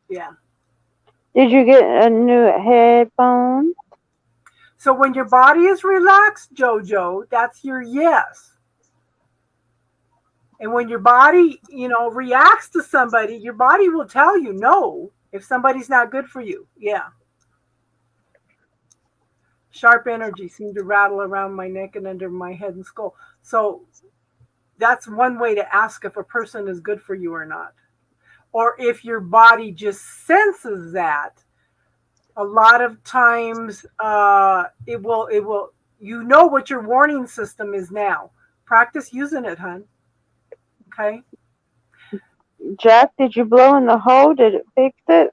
Yeah. Did you get a new headphone? So when your body is relaxed, Jojo, that's your yes. And when your body, reacts to somebody, your body will tell you no if somebody's not good for you. Yeah. Sharp energy seemed to rattle around my neck and under my head and skull. So that's one way to ask if a person is good for you or not. Or if your body just senses that. A lot of times it will, you know what your warning system is now. Practice using it, hon. Okay? Jack, did you blow in the hole? Did it fix it?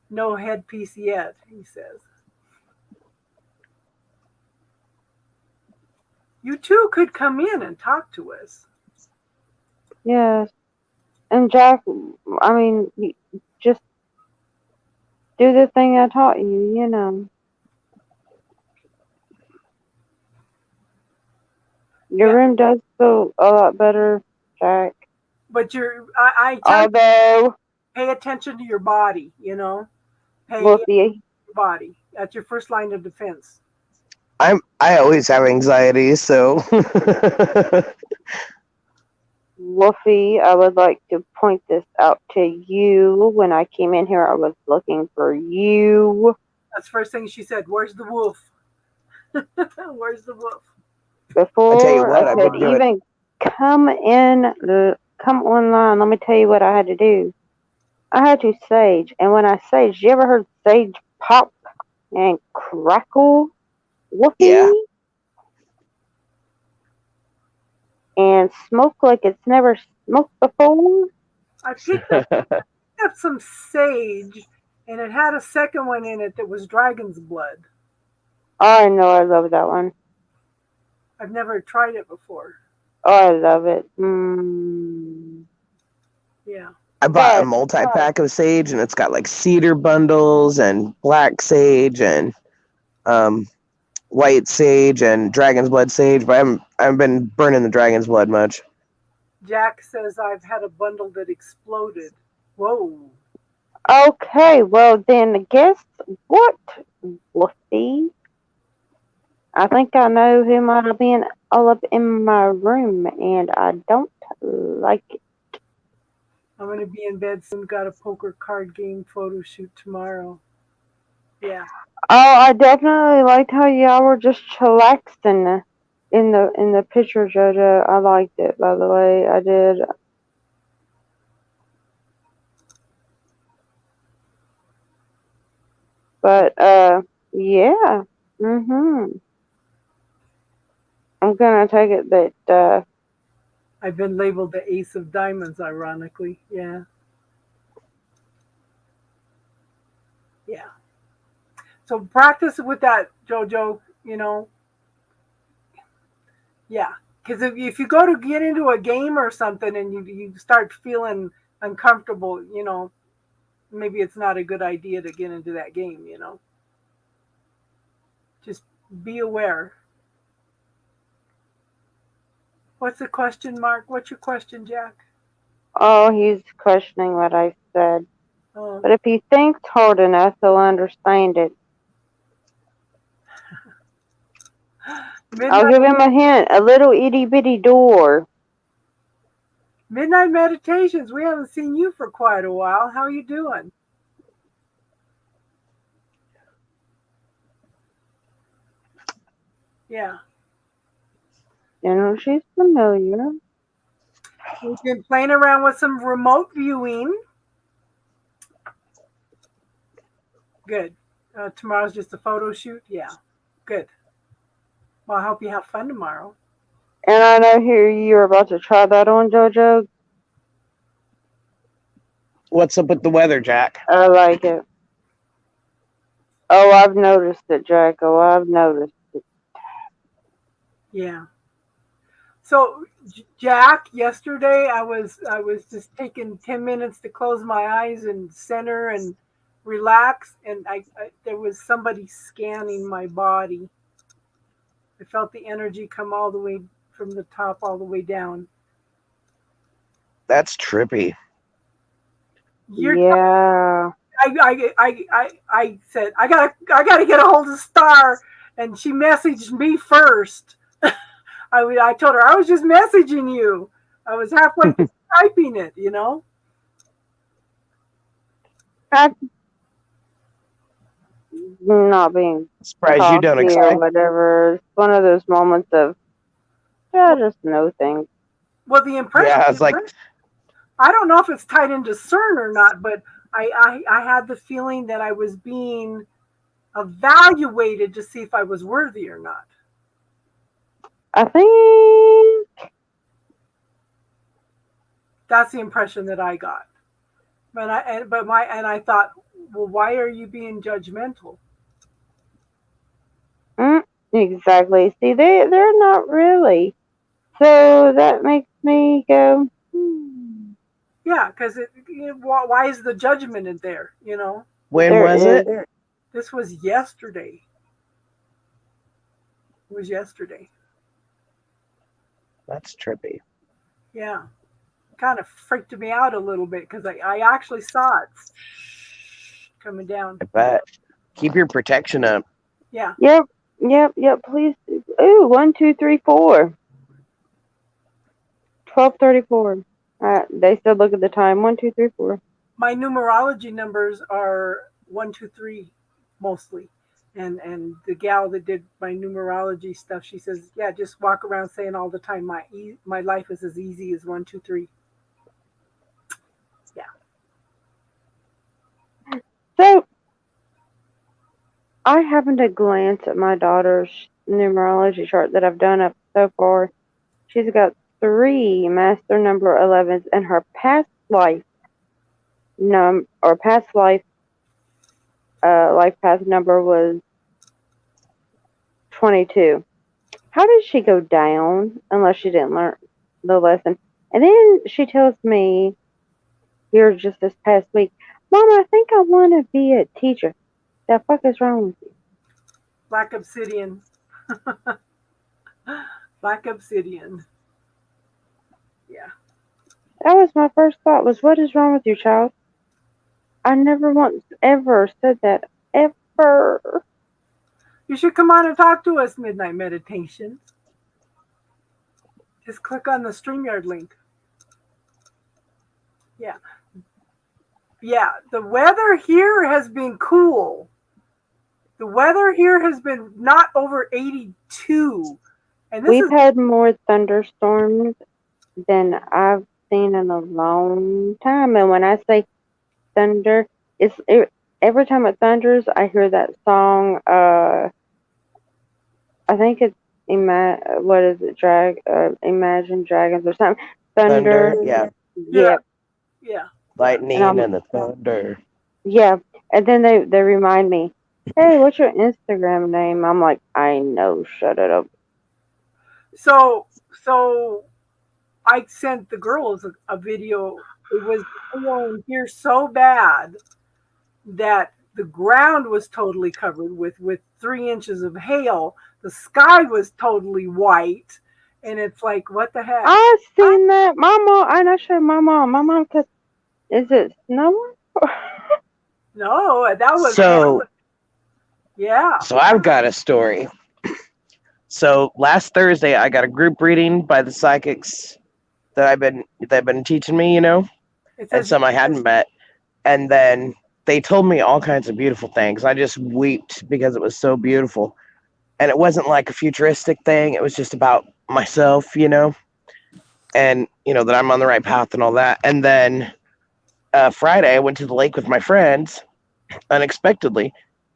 No headpiece yet, he says. You too could come in and talk to us. Yes. And Jack, I mean, just do the thing I taught you, you know. Your room does feel a lot better, Jack. But I tell you, pay attention to your body, Pay attention to your body. That's your first line of defense. I always have anxiety, so Wolfie, I would like to point this out to you. When I came in here, I was looking for you. That's the first thing she said. Where's the wolf? Where's the wolf? Before I tell you what, I I've could been doing. even come online, let me tell you what I had to do. I had to sage, and when I sage, you ever heard sage pop and crackle? Wolfie? Yeah. And smoke like it's never smoked before. I picked up some sage, and it had a second one in it that was dragon's blood. Oh, I know, I love that one. I've never tried it before. Oh, I love it. Yeah. I bought a multi-pack of sage, and it's got like cedar bundles and black sage and white sage and dragon's blood sage, but I haven't been burning the dragon's blood much. Jack says I've had a bundle that exploded. Whoa. Okay, well then, guess what, Fluffy? I think I know who might have been all up in my room, and I don't like it. I'm going to be in bed soon. Got a poker card game photo shoot tomorrow. Yeah. Oh, I definitely liked how y'all were just chillaxing in the picture, JoJo. I liked it, by the way. I did. But yeah. I'm gonna take it that I've been labeled the ace of diamonds, ironically. Yeah. Yeah. So practice with that, Jojo, you know. Yeah. Because if you go to get into a game or something and you start feeling uncomfortable, you know, maybe it's not a good idea to get into that game, you know. Just be aware. What's the question, Mark? What's your question, Jack? oh, he's questioning what I said. Oh, But if he thinks hard enough, he'll understand it. I'll give him a hint. A little itty bitty door. Midnight Meditations. We haven't seen you for quite a while. How are you doing? Yeah. You know, she's familiar. We've been playing around with some remote viewing. Good. Tomorrow's just a photo shoot. Yeah. Good. Well, I hope you have fun tomorrow. And I know here you're about to try that on, JoJo. What's up with the weather, Jack? I like it. Oh, I've noticed it, Jack. Oh, I've noticed it. Yeah. So, Jack, yesterday I was just taking 10 minutes to close my eyes and center and relax, and I there was somebody scanning my body. I felt the energy come all the way from the top all the way down. That's trippy. Yeah. I said I gotta get a hold of Star, and she messaged me first. I told her I was just messaging you. I was halfway through typing it, you know. I'm not being Surprised you don't cocky excite. or whatever. It's one of those moments of, I just know things. Well, the impression. Yeah, it's like I don't know if it's tied into CERN or not, but I had the feeling that I was being evaluated to see if I was worthy or not. I think That's the impression that I got. But I thought, well, why are you being judgmental? exactly. See, they're not really. So that makes me go. Yeah, because why is the judgment in there? You know, when There was is. it? this was yesterday. It was yesterday. That's trippy. Yeah, kind of freaked me out a little bit because I actually saw it coming down. I bet. Keep your protection up. Yeah. Yep. Please. Ooh, 1, 2, 3, 4. 12:34. They still look at the time. 1, 2, 3, 4. My numerology numbers are 1, 2, 3 mostly. And the gal that did my numerology stuff, she says, yeah, just walk around saying all the time, my life is as easy as 1, 2, 3. Yeah. So I happened to glance at my daughter's numerology chart that I've done up so far. She's got 3 master number 11s, and her past life life path number was 22. How did she go down unless she didn't learn the lesson? And then she tells me here just this past week, Mom, I think I want to be a teacher. The fuck is wrong with you? Black obsidian. Black obsidian. Yeah. That was my first thought was, what is wrong with you, child? I never once ever said that. Ever. You should come on and talk to us, Midnight Meditations. Just click on the StreamYard link. Yeah. Yeah, the weather here has been cool. The weather here has been not over 82. And this We've had more thunderstorms than I've seen in a long time. And when I say thunder, every time it thunders, I hear that song. I think it's what is it? Imagine Dragons or something. Thunder. Yeah. Yep. Yeah. Lightning and the thunder. Yeah. And then they remind me, hey, what's your Instagram name? I'm like, I know, shut it up. So I sent the girls a video. It was snowing here so bad that the ground was totally covered with 3 inches of hail. The sky was totally white, and it's like, what the heck? I've seen that. My mom, and I showed my mom. My mom said, "Is it snowing?" No, that was So yeah. So I've got a story. So last Thursday, I got a group reading by the psychics that they've been teaching me, and some I hadn't met. And then they told me all kinds of beautiful things. I just wept because it was so beautiful. And it wasn't like a futuristic thing. It was just about myself, and, that I'm on the right path and all that. And then Friday, I went to the lake with my friends unexpectedly.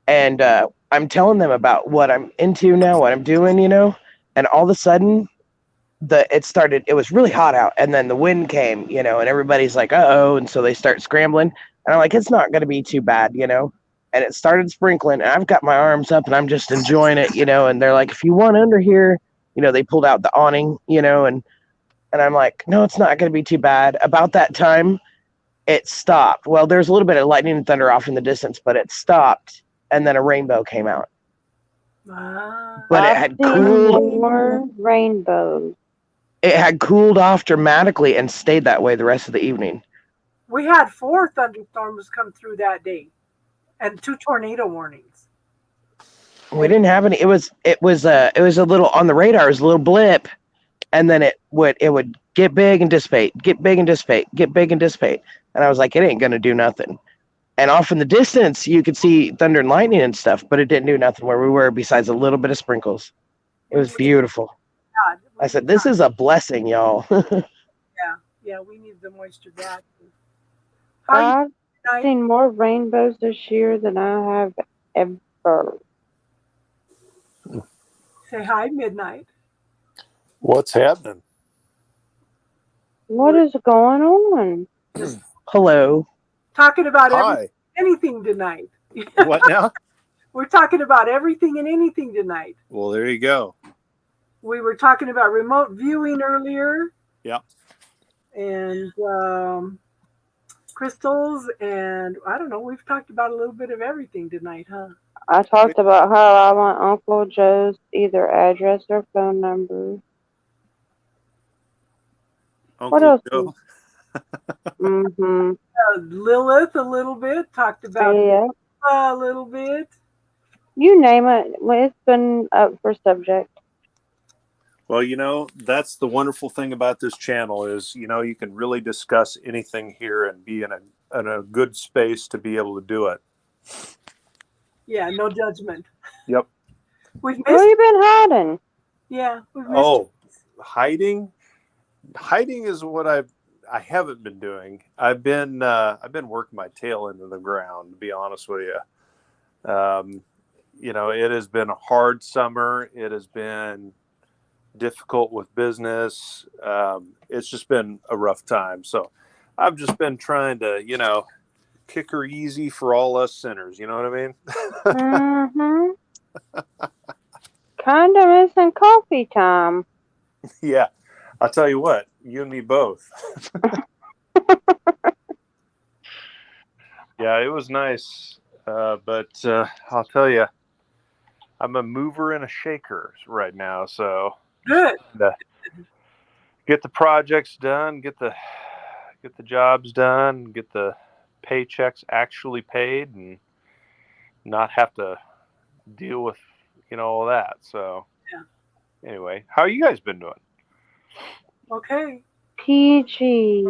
And I'm telling them about what I'm into now, what I'm doing, and all of a sudden, it was really hot out, and then the wind came, and everybody's like, uh-oh, and so they start scrambling, and I'm like, it's not going to be too bad, and it started sprinkling, and I've got my arms up, and I'm just enjoying it, and they're like, if you want under here, they pulled out the awning, and I'm like, no, it's not going to be too bad. About that time, it stopped. Well, there's a little bit of lightning and thunder off in the distance, but it stopped, and then a rainbow came out. But it had cooled. More rainbows. It had cooled off dramatically and stayed that way the rest of the evening. We had 4 thunderstorms come through that day, and 2 tornado warnings. We didn't have any. It was a little on the radar. It was a little blip, and then it would get big and dissipate, get big and dissipate, get big and dissipate. And I was like, it ain't gonna do nothing. And off in the distance, you could see thunder and lightning and stuff, but it didn't do nothing where we were besides a little bit of sprinkles. It was beautiful. God, I said, this is a blessing, y'all. Yeah, we need the moisture back. I've seen more rainbows this year than I have ever. Say hi, Midnight. What's happening? What is going on? Hello. Talking about Hi. anything tonight. What now? We're talking about everything and anything tonight. Well, there you go. We were talking about remote viewing earlier. Yeah. And crystals, and I don't know. We've talked about a little bit of everything tonight, huh? I talked about how I want Uncle Joe's either address or phone number. Uncle What else? Joe. Mm-hmm. Lilith a little bit. Talked about a little bit. You name it. Well, it's been up for subject. Well, that's the wonderful thing about this channel is, you can really discuss anything here and be in a good space to be able to do it. Yeah, no judgment. Yep. We've missed. Where you been hiding? Yeah, we've missed. Oh, hiding is what I haven't been doing. I've been working my tail into the ground, to be honest with you. It has been a hard summer. It has been difficult with business. It's just been a rough time. So I've just been trying to, kick her easy for all us sinners. You know what I mean? Mm-hmm. Kind of missing coffee time. Yeah. I'll tell you what, you and me both. Yeah, it was nice. But I'll tell you, I'm a mover and a shaker right now. So Good. Get the projects done, get the jobs done, get the paychecks actually paid and not have to deal with, all that. So anyway, how you guys been doing? Okay. Peachy.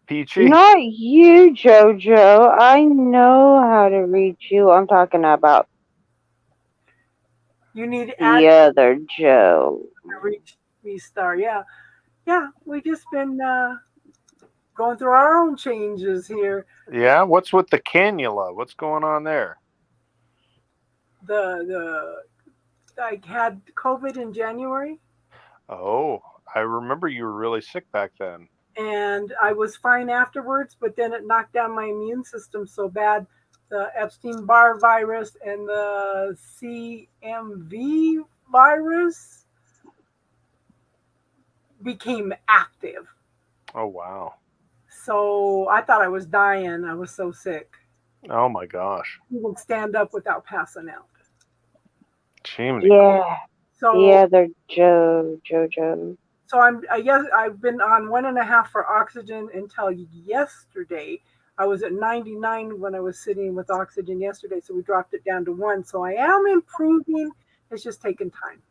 Peachy? Not you, JoJo. I know how to reach you. I'm talking about You need to the add other Joe. to reach V-Star. Yeah. Yeah. We just been going through our own changes here. Yeah, what's with the cannula? What's going on there? I had COVID in January. Oh, I remember you were really sick back then. And I was fine afterwards, but then it knocked down my immune system so bad. The Epstein-Barr virus and the CMV virus became active. Oh, wow. So I thought I was dying. I was so sick. Oh, my gosh. You would stand up without passing out. Jiminy. Yeah. So The other JoJo. So I've been on 1.5 for oxygen until yesterday. I was at 99 when I was sitting with oxygen yesterday, so we dropped it down to 1. So I am improving. It's just taking time.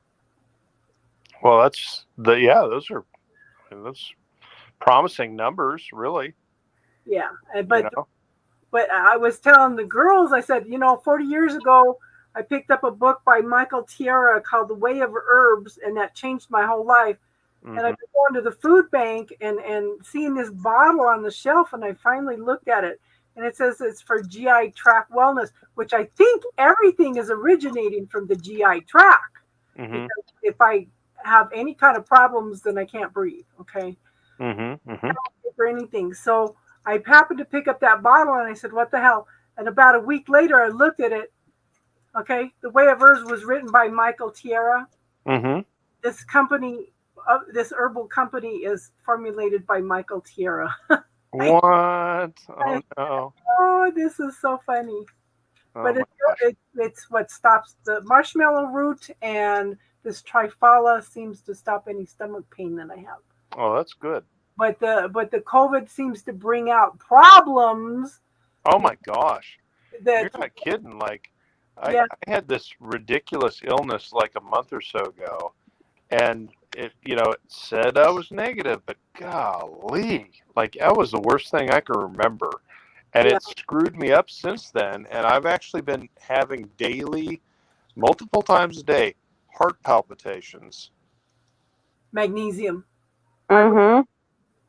Well, those promising numbers, really. Yeah, but I was telling the girls, I said, 40 years ago, I picked up a book by Michael Tierra called The Way of Herbs, and that changed my whole life. Mm-hmm. And I've been going to the food bank and seeing this bottle on the shelf, and I finally looked at it, and it says it's for GI tract wellness, which I think everything is originating from the GI tract. Mm-hmm. Because if I have any kind of problems, then I can't breathe. Okay. Mm-hmm. Mm-hmm. I don't pay for anything. So I happened to pick up that bottle, and I said, "What the hell?" And about a week later, I looked at it. Okay, The Way of Herbs was written by Michael Tierra. Mm-hmm. This company. This herbal company is formulated by Michael Tierra. What? Oh, no. Oh, this is so funny. Oh, But my gosh. it's what stops the marshmallow root, and this trifala seems to stop any stomach pain that I have. Oh, that's good. But the COVID seems to bring out problems. Oh, my gosh. That You're not kidding. Like, Yeah. I had this ridiculous illness like a month or so ago, and it said I was negative, but golly, like that was the worst thing I can remember, and Yeah. it screwed me up since then. And I've actually been having daily, multiple times a day, heart palpitations. magnesium. Mm-hmm.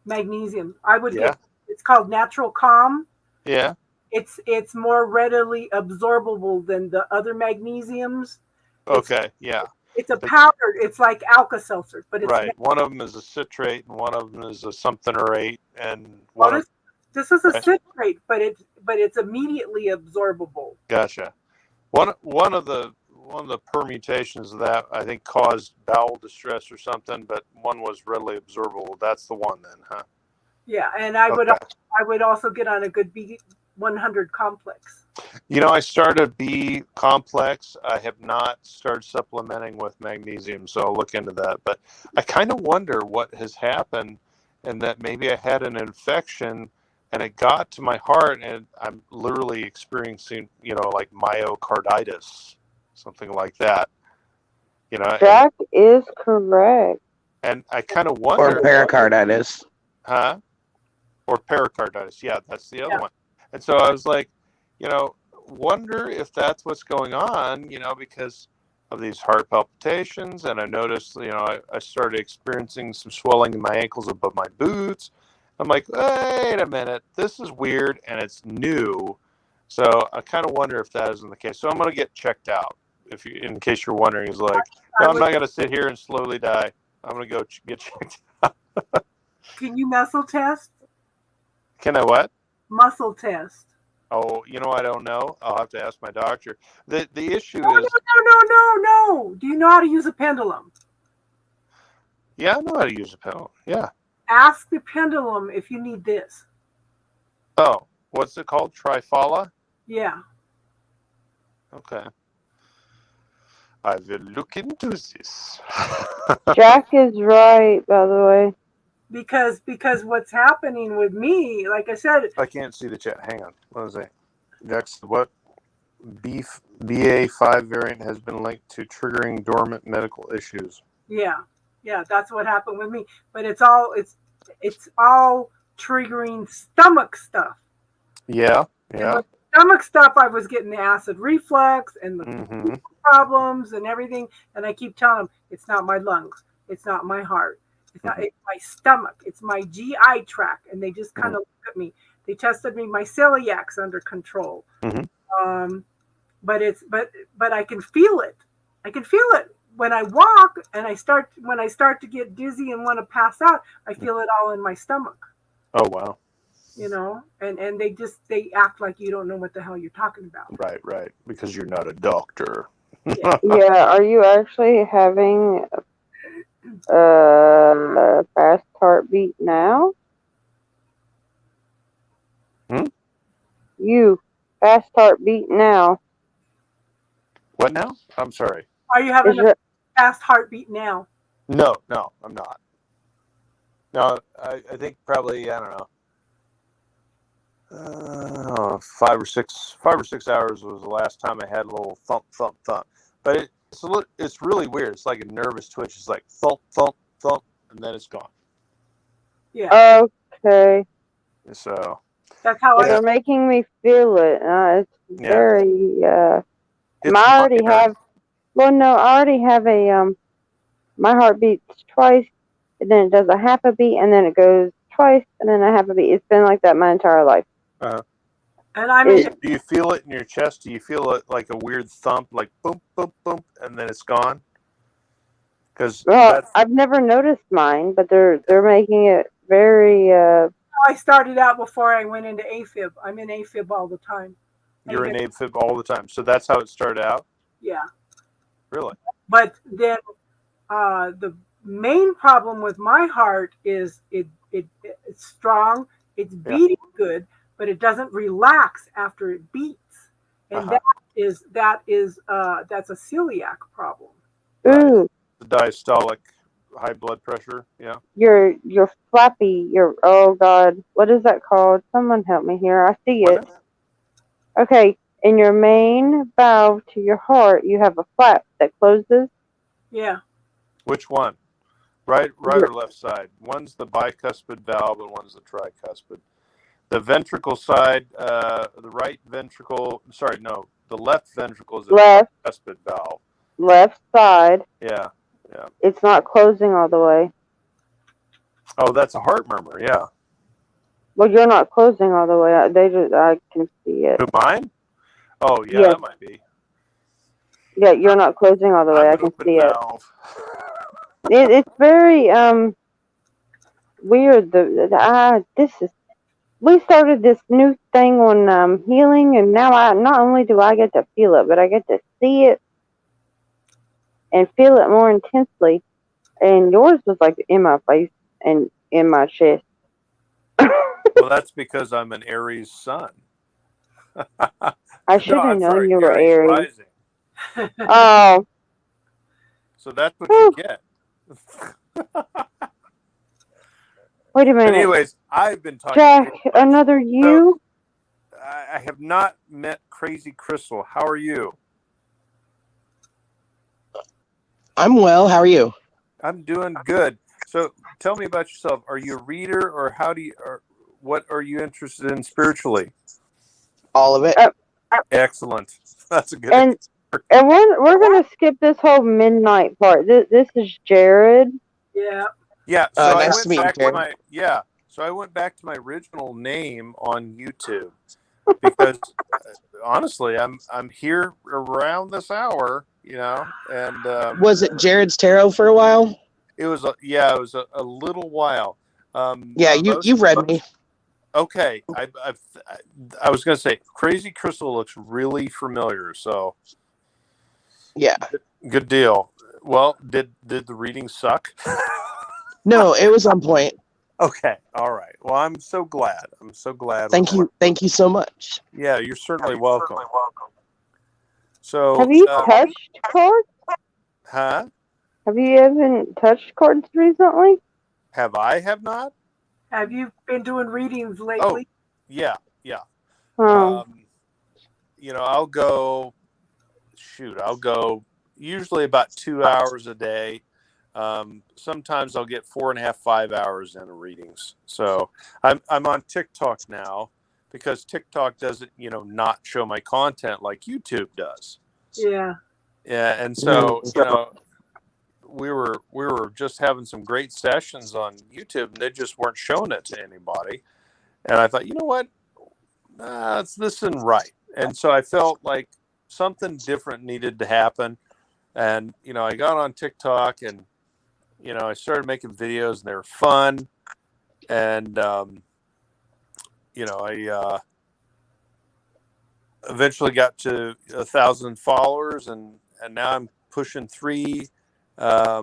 Magnesium. I would Yeah. get. It's called Natural Calm. Yeah. It's more readily absorbable than the other magnesiums. Okay. Yeah. It's a powder. It's like Alka-Seltzer, but it's Right. One of them is a citrate, and one of them is a something or eight, and Well, one of this is a Right. citrate, but it's immediately absorbable. gotcha. One of the permutations of that I think caused bowel distress or something, but one was readily absorbable. That's the one then, huh? Yeah, and I Okay. would also get on a good B100 complex. I started B complex. I have not started supplementing with magnesium, so I'll look into that. But I kind of wonder what has happened, and that maybe I had an infection and it got to my heart, and I'm literally experiencing, like myocarditis, something like that. Jack is correct. And I kind of wonder. Or pericarditis. Huh? Or pericarditis. Yeah, that's the other Yeah. one. And so I was like, wonder if that's what's going on, because of these heart palpitations. And I noticed, I started experiencing some swelling in my ankles above my boots. I'm like, wait a minute, this is weird and it's new. So I kind of wonder if that isn't the case. So I'm going to get checked out. In case you're wondering, is like, no, I'm not going to sit here and slowly die. I'm going to go get checked out. Can you muscle test? Can I what? Muscle test. Oh, I don't know. I'll have to ask my doctor. The issue No. is, Do you know how to use a pendulum? yeah, I know how to use a pendulum. Yeah. Ask the pendulum if you need this. Oh, what's it called? Trifala? Yeah. Okay. I will look into this. Jack is right, by the way. because what's happening with me, like I said, I can't see the chat. Hang on. What was it? Jax, what? BA5 variant has been linked to triggering dormant medical issues. yeah, that's what happened with me. But it's all triggering stomach stuff. Yeah. And with stomach stuff, I was getting the acid reflux and the Mm-hmm. problems and everything. And I keep telling them, it's not my lungs, it's not my heart, it's not. It's my stomach, it's my GI tract. And they just kind of look at me. They tested me, my celiac's under control. Mm-hmm. But I can feel it. I can feel it when I walk, and when I start to get dizzy and want to pass out. I feel it all in my stomach. Oh wow. You know, and they act like you don't know what the hell you're talking about. Right. Because you're not a doctor. Yeah, are you actually having a fast heartbeat now? You fast heartbeat now? What now? I'm sorry. Are you having a fast heartbeat now? No, I'm not. No, I think probably, I don't know. 5 or 6 hours was the last time I had a little thump. But it's really weird. It's like a nervous twitch. It's like thump, and then it's gone. Yeah. Okay. So that's how they're making me feel it. It's very. I already have. Well, no, I already have a. My heart beats twice, and then it does a half a beat, and then it goes twice, and then a half a beat. It's been like that my entire life. And do you feel it in your chest? Do you feel it like a weird thump, like boom, boom, boom, and then it's gone? Because I've never noticed mine, but they're making it very. I started out before I went into AFib. I'm in AFib all the time. You're in AFib all the time, so that's how it started out. Yeah. Really? But then the main problem with my heart is it's strong, it's beating good, but it doesn't relax after it beats, and that's a celiac problem. Ooh. The diastolic high blood pressure. Yeah. You're flappy. Oh God, what is that called? Someone help me here. I see it. Okay, in your main valve to your heart, you have a flap that closes. Yeah. Which one? Right or left side? One's the bicuspid valve and one's the tricuspid. The ventricle side, the right ventricle. Sorry, no, the left ventricle is the tricuspid valve. Left side. Yeah. It's not closing all the way. Oh, that's a heart murmur. Yeah. Well, you're not closing all the way. I can see it. Who, mine? Oh, yeah, that might be. Yeah, you're not closing all the way. I can see it. It's very weird. We started this new thing on healing, and now not only do I get to feel it, but I get to see it and feel it more intensely. And yours was like in my face and in my chest. Well, that's because I'm an Aries sun. I should have known you were Aries. Oh. So that's what you get. Wait a minute. But anyways, I've been talking. Jack, another you? So, I have not met Crazy Crystal. How are you? I'm well. How are you? I'm doing good. So tell me about yourself. Are you a reader, or what are you interested in spiritually? All of it. Excellent. That's a good. And we're gonna skip this whole midnight part. This is Jared. Yeah. Yeah. So nice to meet you, Jared. So I went back to my original name on YouTube because honestly, I'm here around this hour, and was it Jared's Tarot for a while? It was a little while. You've read me. Okay, I was gonna say Crazy Crystal looks really familiar, so yeah, good deal. Well, did the reading suck? No, it was on point. Okay, all right. Well, I'm so glad. Thank you so much. Yeah, you're certainly welcome. So, have you touched cards? Huh? Have you even touched cards recently? Have not? Have you been doing readings lately? Yeah. Oh, I'll go usually about 2 hours a day. Sometimes I'll get 4.5, 5 hours in of readings. So I'm on TikTok now because TikTok doesn't, not show my content like YouTube does. Yeah. Yeah. And so, we were just having some great sessions on YouTube and they just weren't showing it to anybody. And I thought, you know what? This isn't right. And so I felt like something different needed to happen. And, I got on TikTok and, I started making videos and they were fun. And, I eventually got to 1,000 followers and now I'm pushing 3. I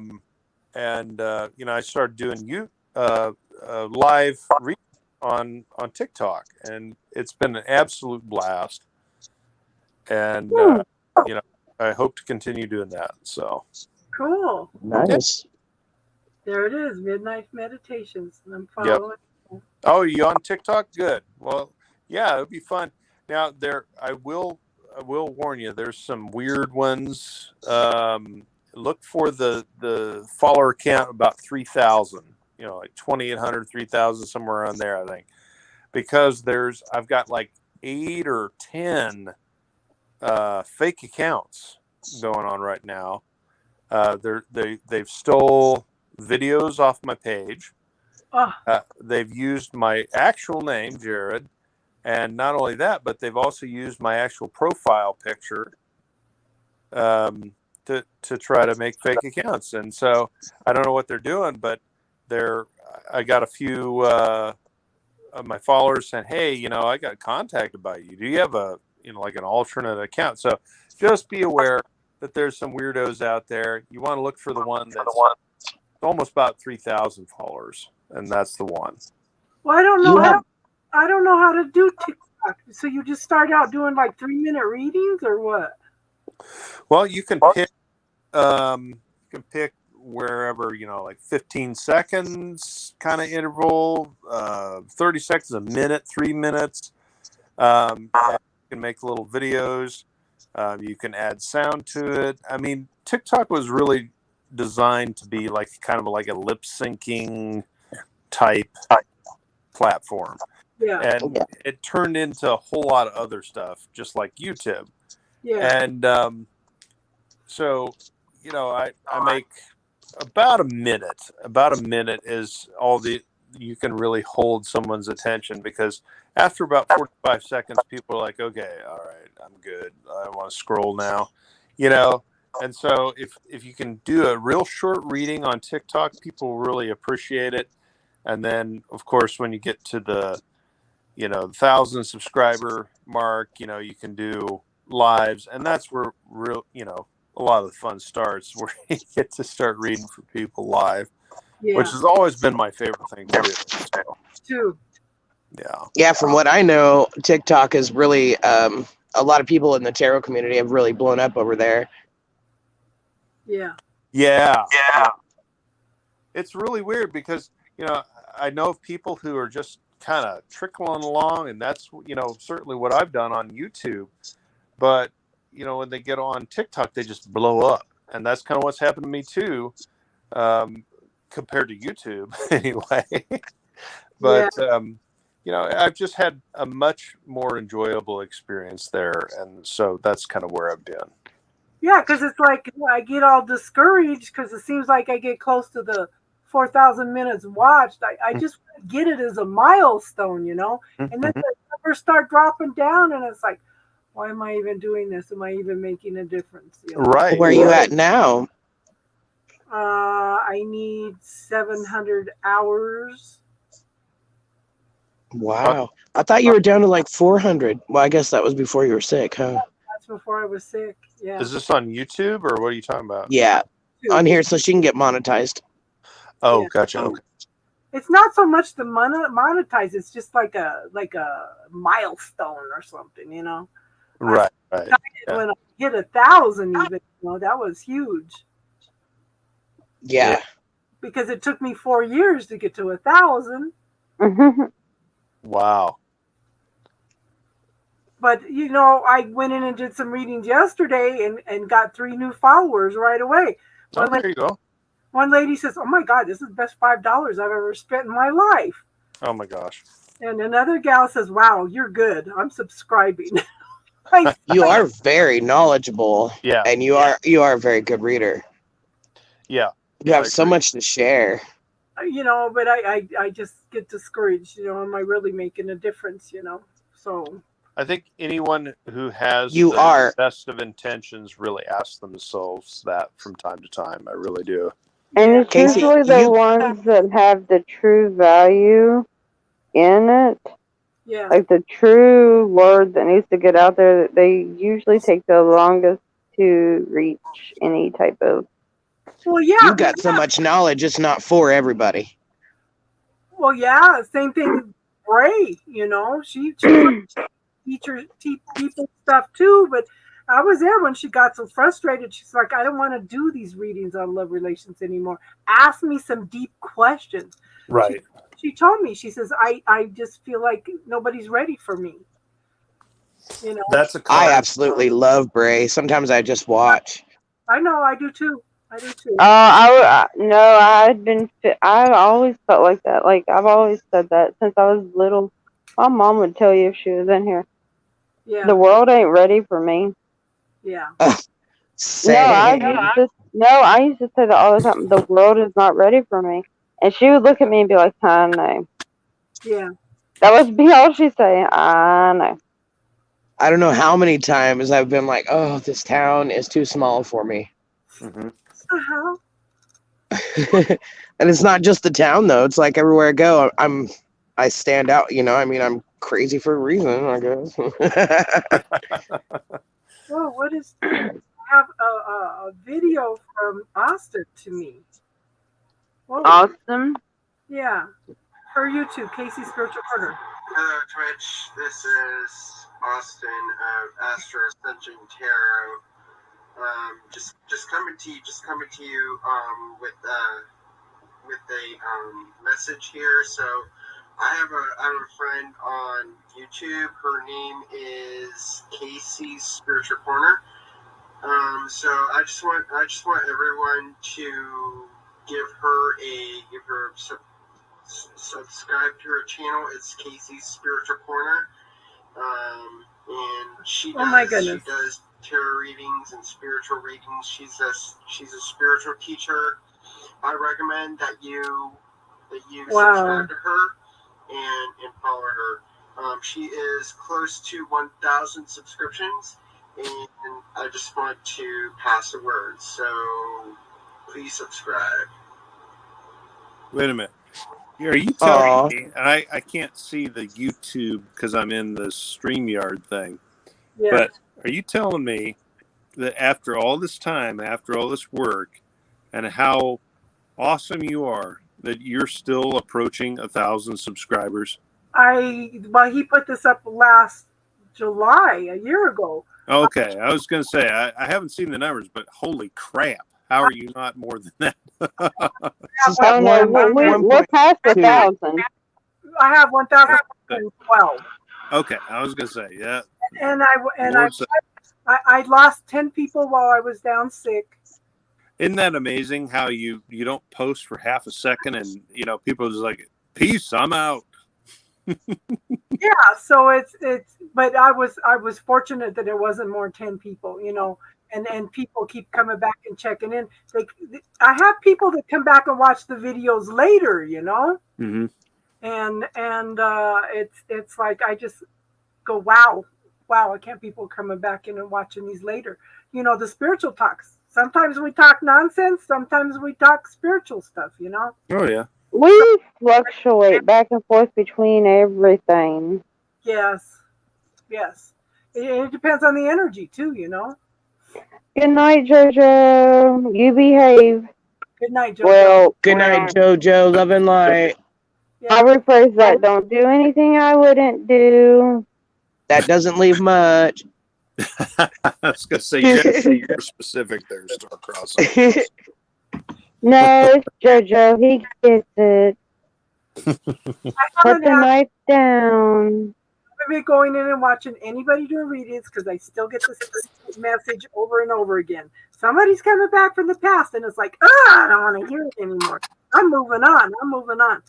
started doing live on TikTok, and it's been an absolute blast. And I hope to continue doing that. So Cool. Nice. There it is, Midnight Meditations. And I'm following. Yep. Oh, you on TikTok? Good. Well, yeah, it'll be fun. Now I will warn you. There's some weird ones. Look for the follower count about 3,000. Like 2,800, 3,000, somewhere around there, I think. Because I've got like 8 or 10 fake accounts going on right now. They've stole videos off my page. Oh. They've used my actual name, Jared, and not only that, but they've also used my actual profile picture to try to make fake accounts. And so I don't know what they're doing, but I got a few of my followers saying, hey, I got contacted by you. Do you have like an alternate account? So just be aware that there's some weirdos out there. You want to look for the one that's almost about 3,000 followers, and that's the one. Well, I don't know how to do TikTok. So you just start out doing like 3-minute readings or what? Well, you can pick wherever, like 15 seconds kind of interval, 30 seconds, a minute, 3 minutes. You can make little videos. You can add sound to it. I mean, TikTok was really designed to be like kind of like a lip syncing type platform. Yeah. And it turned into a whole lot of other stuff, just like YouTube. Yeah. And so, I make about a minute. About a minute is all you can really hold someone's attention, because after about 45 seconds, people are like, okay, all right, I'm good. I want to scroll now, And so if you can do a real short reading on TikTok, people really appreciate it. And then, of course, when you get to the 1,000 subscriber mark, you can do lives, and that's where a lot of the fun starts, where you get to start reading for people live, which has always been my favorite thing to do. So, Too. Yeah, from what I know, TikTok is really a lot of people in the tarot community have really blown up over there. Yeah. It's really weird because I know of people who are just kind of trickling along, and that's certainly what I've done on YouTube. But when they get on TikTok, they just blow up, and that's kind of what's happened to me too, compared to YouTube anyway. But I've just had a much more enjoyable experience there, and so that's kind of where I've been. Yeah, because it's like I get all discouraged because it seems like I get close to the 4,000 minutes watched. I just get it as a milestone, and then the numbers start dropping down, and it's like, why am I even doing this? Am I even making a difference? Right. Where are you at now? I need 700 hours. Wow. I thought you were down to like 400. Well, I guess that was before you were sick, huh? That's before I was sick. Yeah. Is this on YouTube, or what are you talking about? Yeah. On here so she can get monetized. Oh, gotcha. Okay. It's not so much the monetize. It's just like a milestone or something, Right. When I hit 1,000, even that was huge. Yeah. because it took me 4 years to get to 1,000. Wow. But you know, I went in and did some readings yesterday and got 3 new followers right away. Oh, there you go. One lady says, "Oh my God, this is the best $5 I've ever spent in my life." Oh my gosh. And another gal says, "Wow, you're good. I'm subscribing." You are very knowledgeable, Yeah. and you are a very good reader. Yeah. You have I so agree. much to share. You know, but I just get discouraged. You know, am I really making a difference? You know, so I think anyone who has You the are. best of intentions really asks themselves that from time to time. I really do. And it's Casey, usually the you- ones that have the true value in it, yeah. like the true word that needs to get out there. They usually take the longest to reach any type of. Well, yeah. You got so much knowledge, it's not for everybody. Well, yeah. Same thing with Bray. You know, she teach people stuff too. But I was there when she got so frustrated. She's like, "I don't want to do these readings on love relations anymore. Ask me some deep questions." Right. She told me, she says, I just feel like nobody's ready for me. You know, That's a I card. absolutely love Bray. Sometimes I just watch. I know, I do too. I do too. I always felt like that. Like, I've always said that since I was little. My mom would tell you if she was in here. Yeah, The world ain't ready for me. yeah. Same. I used to say that all the time. The world is not ready for me. And she would look at me and be like, I know. Yeah. That would be all she'd say. I know. I don't know how many times I've been like, "Oh, this town is too small for me." Mhm. Uh-huh. And it's not just the town though. It's like everywhere I go, I stand out. You know, I mean, I'm crazy for a reason, I guess. Well, what is I have a video from Austin to me. Whoa. Awesome. Yeah. Her YouTube, Casey Spiritual Corner. Hello, Twitch. This is Austin of Astro Ascension Tarot. Just coming to you with a message here. So I have a friend on YouTube. Her name is Casey's Spiritual Corner. So I just want everyone to give her subscribe to her channel. It's Casey's Spiritual Corner. And she Oh my does goodness. tarot readings and spiritual readings. She's a spiritual teacher. I recommend that you Wow. subscribe to her and follow her. She is close to 1,000 subscriptions, and I just want to pass the word. So please subscribe. Wait a minute. Are you Aw. telling me, and I can't see the YouTube because I'm in the StreamYard thing, Yeah. but are you telling me that after all this time, after all this work, and how awesome you are, that you're still approaching 1,000 subscribers? Well, he put this up last July, a year ago. Okay, I was going to say, I haven't seen the numbers, but holy crap. How are you not more than that? Just Oh, no. We're past 1,000. I have 1,012. Okay, I was going to say, yeah. And Lord save. I lost 10 people while I was down sick. Isn't that amazing how you don't post for half a second and, people are just like, peace, I'm out. Yeah, so it's but I was fortunate that it wasn't more 10 people, and people keep coming back and checking in. I have people that come back and watch the videos later, Mm-hmm. and it's like I just go, wow, I can't people coming back in and watching these later. The spiritual talks. Sometimes we talk nonsense, sometimes we talk spiritual stuff, Oh, yeah. We fluctuate back and forth between everything. Yes. It depends on the energy too, Good night, JoJo. You behave. Good night, Jojo. Well, Good night, JoJo. Love and light. I'll rephrase that. Don't do anything I wouldn't do. That doesn't leave much. I was going to say, you're specific there, Starcross. No, it's JoJo. He gets it. I Put haven't the knife down. been going in and watching anybody do readings because I still get this message over and over again. Somebody's coming back from the past, and it's like, I don't want to hear it anymore. I'm moving on.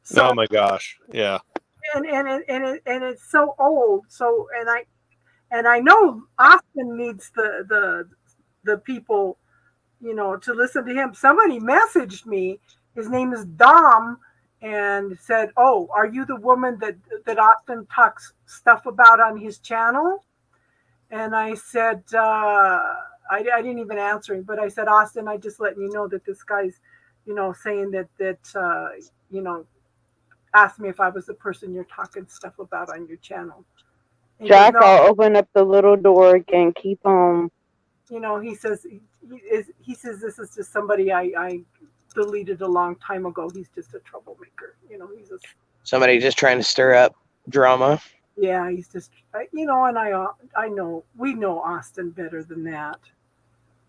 So, Oh my gosh. Yeah. and it's so old. So, and I know Austin needs the people, to listen to him. Somebody messaged me. His name is Dom, and said, "Oh, are you the woman that Austin talks stuff about on his channel?" And I said, I didn't even answer him, but I said, "Austin, I just letting you know that this guy's, saying that asked me if I was the person you're talking stuff about on your channel." And Jack, he goes, I'll open up the little door again. Keep on. he says this is just somebody I deleted a long time ago. He's just a troublemaker. He's a Somebody just trying to stir up drama. Yeah, he's just, and I know, we know Austin better than that,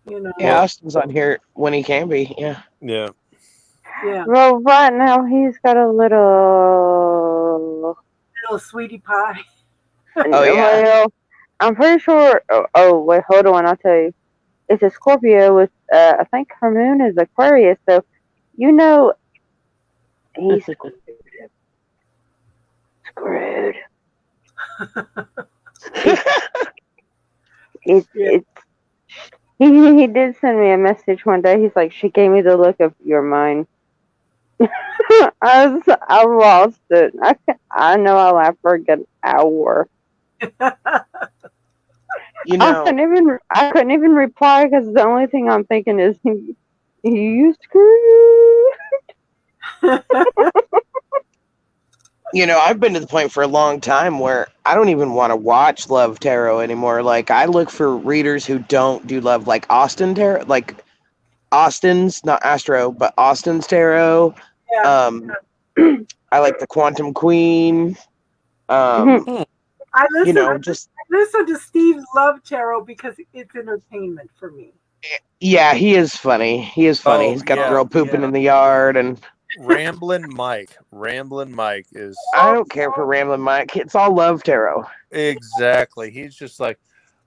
Yeah, Austin's on here when he can be. Yeah. Yeah. Yeah, Well, right now he's got a little. little sweetie pie. Oh, yeah. Well, I'm pretty sure. Oh, wait, hold on. I'll tell you. It's a Scorpio with. I think her moon is Aquarius. So, he's screwed. He did send me a message one day. He's like, she gave me the look of you're mine. I lost it. I know I laughed for a good hour. I couldn't even reply because the only thing I'm thinking is you screwed. I've been to the point for a long time where I don't even want to watch Love Tarot anymore. Like, I look for readers who don't do love, like Austin Tarot, like Austin's, not Astro, but Austin's Tarot. Yeah. I like the Quantum Queen. I listen I listen to Steve's Love Tarot because it's entertainment for me. Yeah, he is funny. He's got a girl pooping in the yard, and Ramblin' Mike is. I don't care for Ramblin' Mike. It's all Love Tarot. Exactly. He's just like,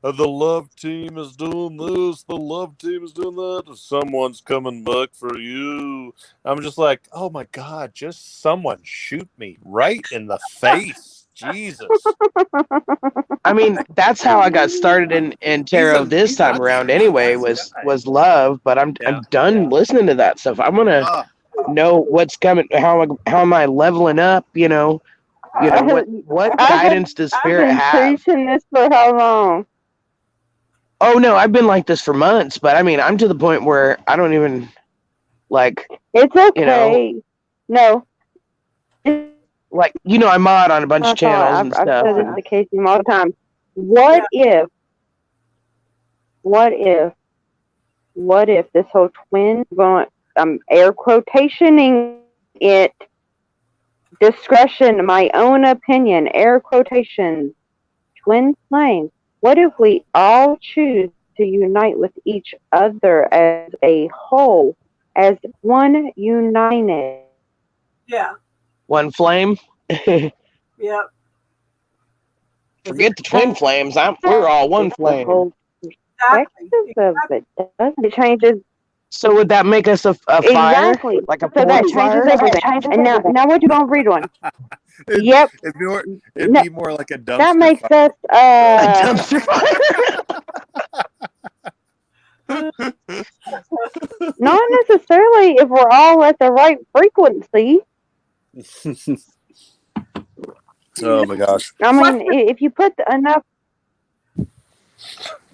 the love team is doing this, the love team is doing that, someone's coming back for you. I'm just like, oh my God, just someone shoot me right in the face. Jesus. I mean, that's how I got started in tarot this time around anyway, was love, but I'm done listening to that stuff. I want to know what's coming, how am I leveling up, what guidance does Spirit have? I've been preaching this for how long? Oh no, I've been like this for months, but I mean, I'm to the point where I don't even like. It's okay. No. Like, I mod on a bunch of channels and stuff. I've said this to Casey all the time. What if this whole twin air quotationing it, discretion, my own opinion, air quotations, twin flames. What if we all choose to unite with each other as a whole, as one united? Yeah. One flame? Yeah. Forget the twin flames. We're all one flame. Exactly. It changes. So would that make us a fire? Exactly. Like a so that changes everything. And now what you gonna read one? Yep. It'd be more like a dumpster. That makes fire. us a dumpster fire. Not necessarily if we're all at the right frequency. Oh my gosh. I mean, if you put enough.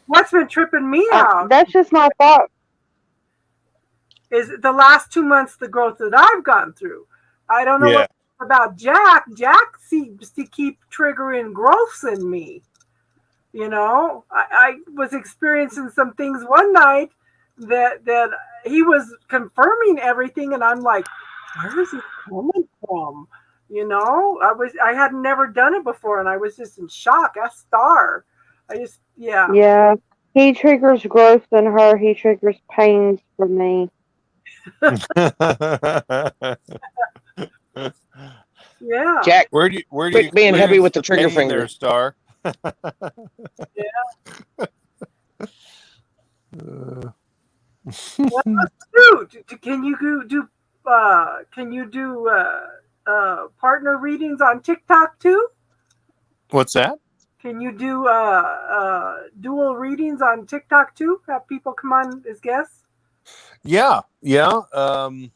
What's been tripping me out? That's just my thought. Is the last 2 months the growth that I've gone through. I don't know what about Jack. Jack seems to keep triggering growths in me. I was experiencing some things one night that he was confirming everything, and I'm like, where is it coming from? I had never done it before, and I was just in shock. Yeah. Yeah, he triggers growth in her. He triggers pains for me. Yeah. Jack, Where do you quit being heavy with the trigger Hey finger. there, Star? What else to do? Can you do? Can you do partner readings on TikTok too? What's that? Can you do dual readings on TikTok too? Have people come on as guests? Yeah. And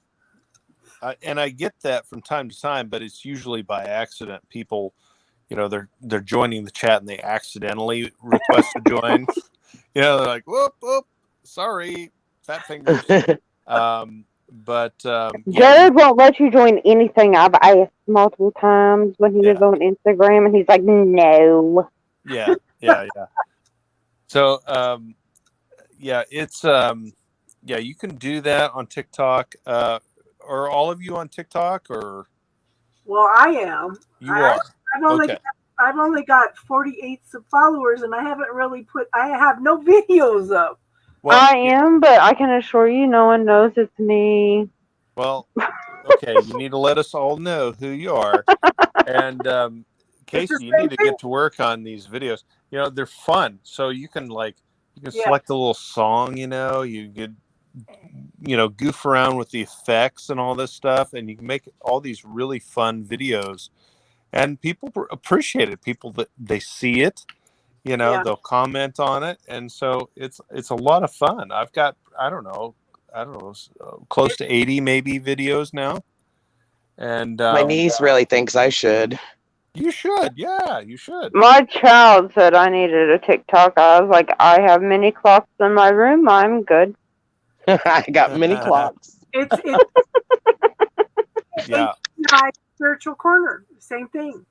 I get that from time to time, but it's usually by accident. People, they're joining the chat and they accidentally request to join. They're like, whoop, whoop, sorry, fat fingers. Jared won't let you join anything. I've asked multiple times when he was on Instagram, and he's like, no. Yeah. So, it's you can do that on TikTok. Are all of you on TikTok, or? Well, I am. You are. I've only got 48 followers, and I haven't really I have no videos up. Well, I am, but I can assure you, no one knows it's me. Well, okay, you need to let us all know who you are, and Casey, you need to get to work on these videos. They're fun, so you can select a little song. You could goof around with the effects and all this stuff, and you can make all these really fun videos, and people appreciate it. People that they see it, they'll comment on it, and so it's a lot of fun. I've got I don't know, close to 80 maybe videos now, and my niece really thinks I should. You should, yeah, you should. My child said I needed a TikTok. I was like, I have mini clocks in my room. I'm good. I got mini clocks. It's yeah. Spiritual Corner, same thing.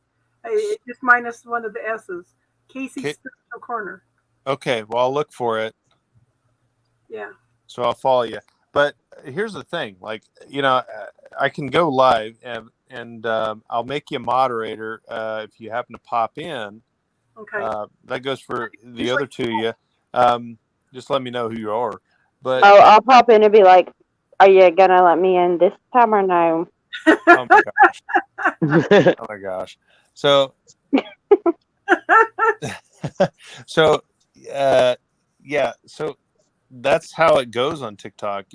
Just minus one of the S's. Casey's Spiritual Corner. Okay, well, I'll look for it. Yeah. So I'll follow you. But here's the thing, I can go live and I'll make you a moderator if you happen to pop in. Okay. That goes for the other two of you. Just let me know who you are. But I'll pop in and be like, are you gonna let me in this time or no? Oh my gosh. Oh my gosh. So so that's how it goes on TikTok,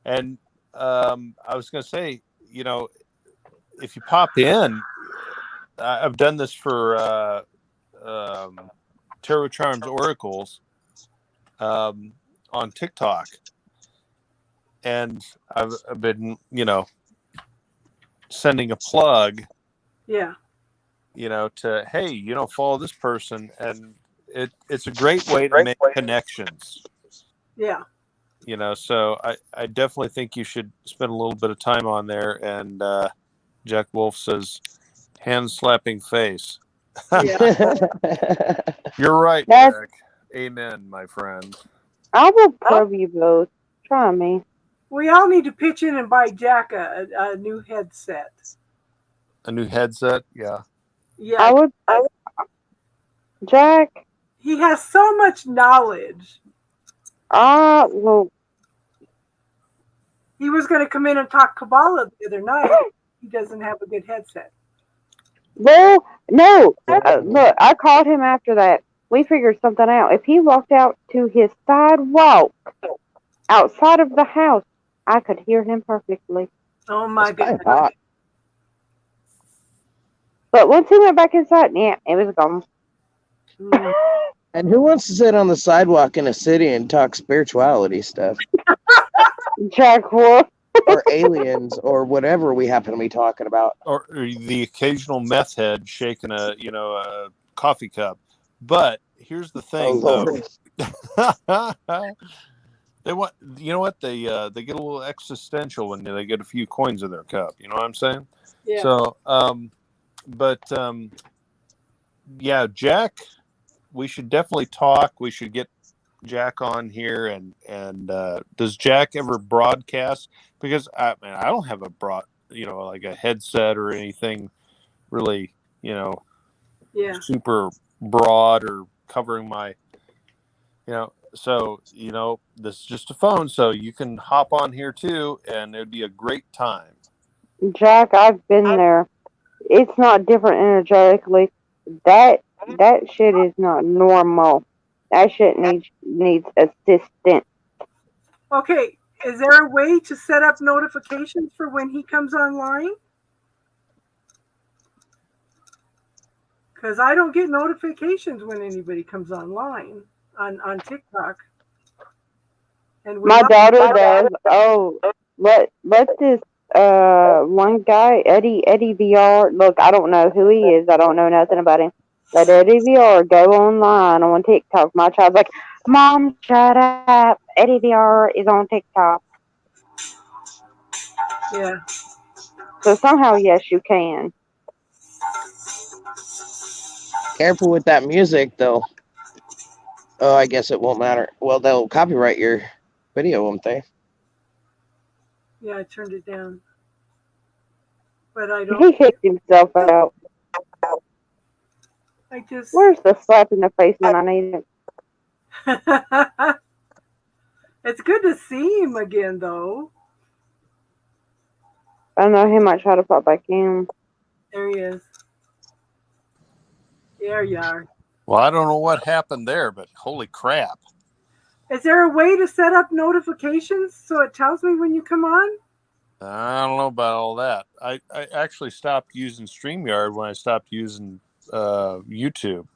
and I was going to say, if you pop in, I've done this for Tarot Charms Oracles on TikTok, and I've been, sending a plug, to, hey, follow this person, and it's a great way to make connections. Yeah. So I definitely think you should spend a little bit of time on there. And Jack Wolf says, hand slapping face. Yeah. You're right, Jack. Amen, my friend. I will probe you both. Try me. We all need to pitch in and buy Jack a new headset. A new headset? Yeah. Yeah. I would. Jack. He has so much knowledge. Well. He was going to come in and talk Kabbalah the other night. He doesn't have a good headset. Well, no. Look, I called him after that. We figured something out. If he walked out to his sidewalk outside of the house, I could hear him perfectly. Oh my goodness. But once he went back inside, yeah, it was gone. And who wants to sit on the sidewalk in a city and talk spirituality stuff? Jack Wolf. Or aliens or whatever we happen to be talking about. Or the occasional meth head shaking a coffee cup. But here's the thing, though. They want, they get a little existential when they get a few coins in their cup. You know what I'm saying? Yeah. So, Jack, we should definitely talk. We should get Jack on here, and does Jack ever broadcast? Because I don't have a like a headset or anything really, super broad or covering my, So, you know, this is just a phone, so you can hop on here too, and it'd be a great time. Jack, I've been there. It's not different energetically. That that shit is not normal. That shit needs assistance. Okay, is there a way to set up notifications for when he comes online? Because I don't get notifications when anybody comes online on TikTok. And My daughter does. Oh, let this one guy, Eddie VR. Look, I don't know who he is. I don't know nothing about him. Let Eddie VR go online on TikTok. My child's like, Mom, shut up. Eddie VR is on TikTok. Yeah. So somehow, yes, you can. Careful with that music, though. Oh, I guess it won't matter. Well, they'll copyright your video, won't they? Yeah, I turned it down. But I don't. He kicked himself out. I just. Where's the slap in the face when I need it? It's good to see him again, though. I know he might try to pop back in. There he is. There you are. Well, I don't know what happened there, but holy crap. Is there a way to set up notifications so it tells me when you come on? I don't know about all that. I actually stopped using StreamYard when I stopped using YouTube.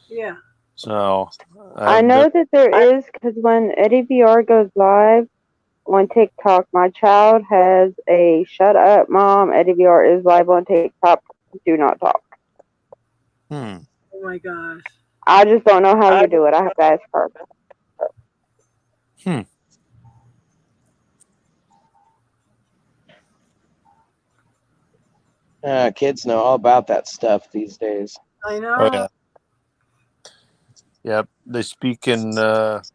Yeah. So I know that there is, because when Eddie VR goes live on TikTok, my child has a shut up, Mom. Eddie VR is live on TikTok. Do not talk. Oh my gosh. I just don't know how you do it. I have to ask her. Kids know all about that stuff these days. I know. Oh, yeah. Yep, they speak in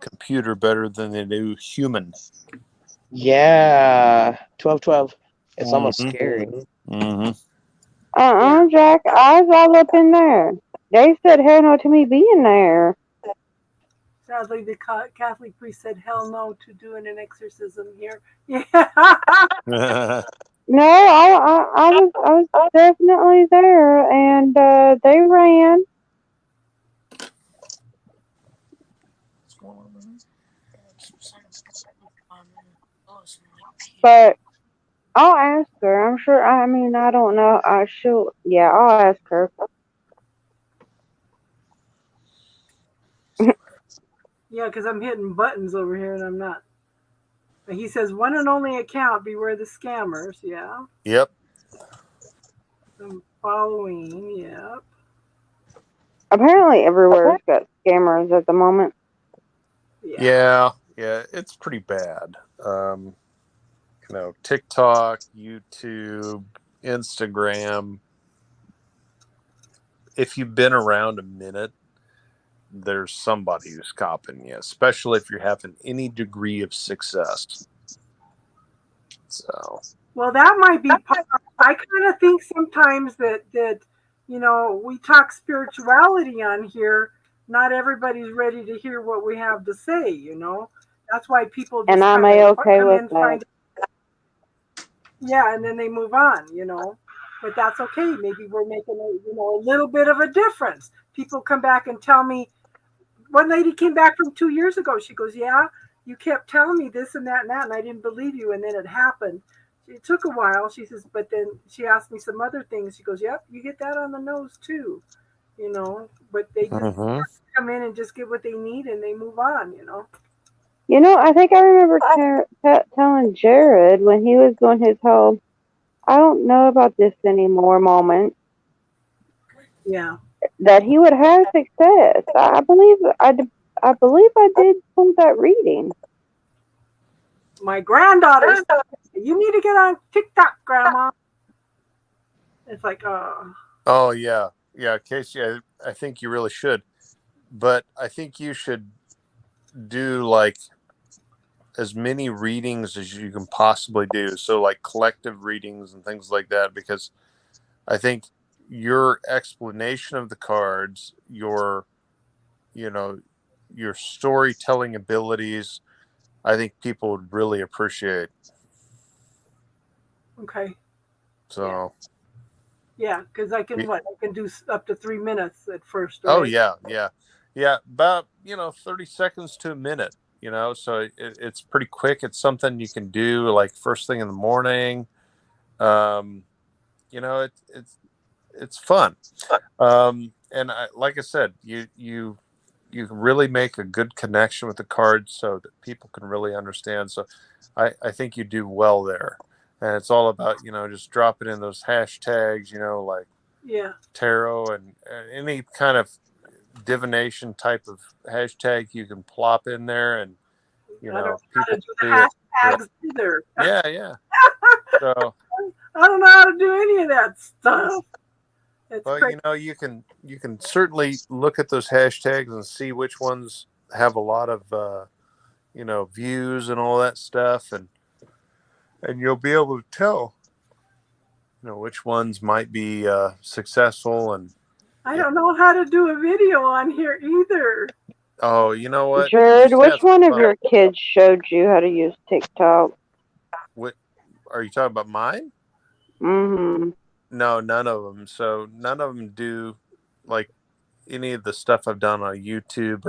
computer better than they do human. Yeah, 1212. It's almost scary. Jack, I was all up in there. They said hell no to me being there. Sadly, the Catholic priest said hell no to doing an exorcism here. Yeah. No, I was definitely there, and they ran. But I'll ask her. I'm sure. I mean, I don't know. Yeah, I'll ask her. Yeah, because I'm hitting buttons over here and I'm not. He says one and only account, beware the scammers. Yeah. Yep. I'm following. Yep. Apparently, everywhere's got scammers at the moment. Yeah, it's pretty bad. TikTok, YouTube, Instagram. If you've been around a minute, there's somebody who's copying you, especially if you're having any degree of success. So. Well, that might be part. I kind of think sometimes that we talk spirituality on here. Not everybody's ready to hear what we have to say. That's why people. Just and I'm okay with that. Yeah, and then they move on. But that's okay. Maybe we're making a little bit of a difference. People come back and tell me. One lady came back from 2 years ago. She goes, "Yeah, you kept telling me this and that and that, and I didn't believe you, and then it happened." It took a while. She says, but then she asked me some other things. She goes, "Yep, you get that on the nose too, But they just come in and just get what they need, and they move on, I think I remember telling Jared when he was doing his whole "I don't know about this anymore" moment. Yeah. That he would have success. I believe I did some of that reading. My granddaughter said, "You need to get on TikTok, Grandma." It's like, Oh yeah, Casey. I think you really should, but I think you should do like as many readings as you can possibly do. So like collective readings and things like that, because I think your explanation of the cards, your your storytelling abilities, I think people would really appreciate. Okay. So. Yeah, because I can do up to 3 minutes at first. Oh Right? yeah. About 30 seconds to a minute. So it's pretty quick. It's something you can do like first thing in the morning. It's fun. And like I said, you really make a good connection with the cards so that people can really understand. So I think you do well there. And it's all about, just dropping in those hashtags, like tarot and any kind of divination type of hashtag you can plop in there. And, I don't know people how to do the hashtags either. Yeah. So I don't know how to do any of that stuff. Well, you can certainly look at those hashtags and see which ones have a lot of views and all that stuff, and you'll be able to tell which ones might be successful. And I don't know how to do a video on here either. Oh, you know what, Jared? Which one of your kids showed you how to use TikTok? What are you talking about? Mine? Mm-hmm. No, none of them. So none of them do like any of the stuff I've done on YouTube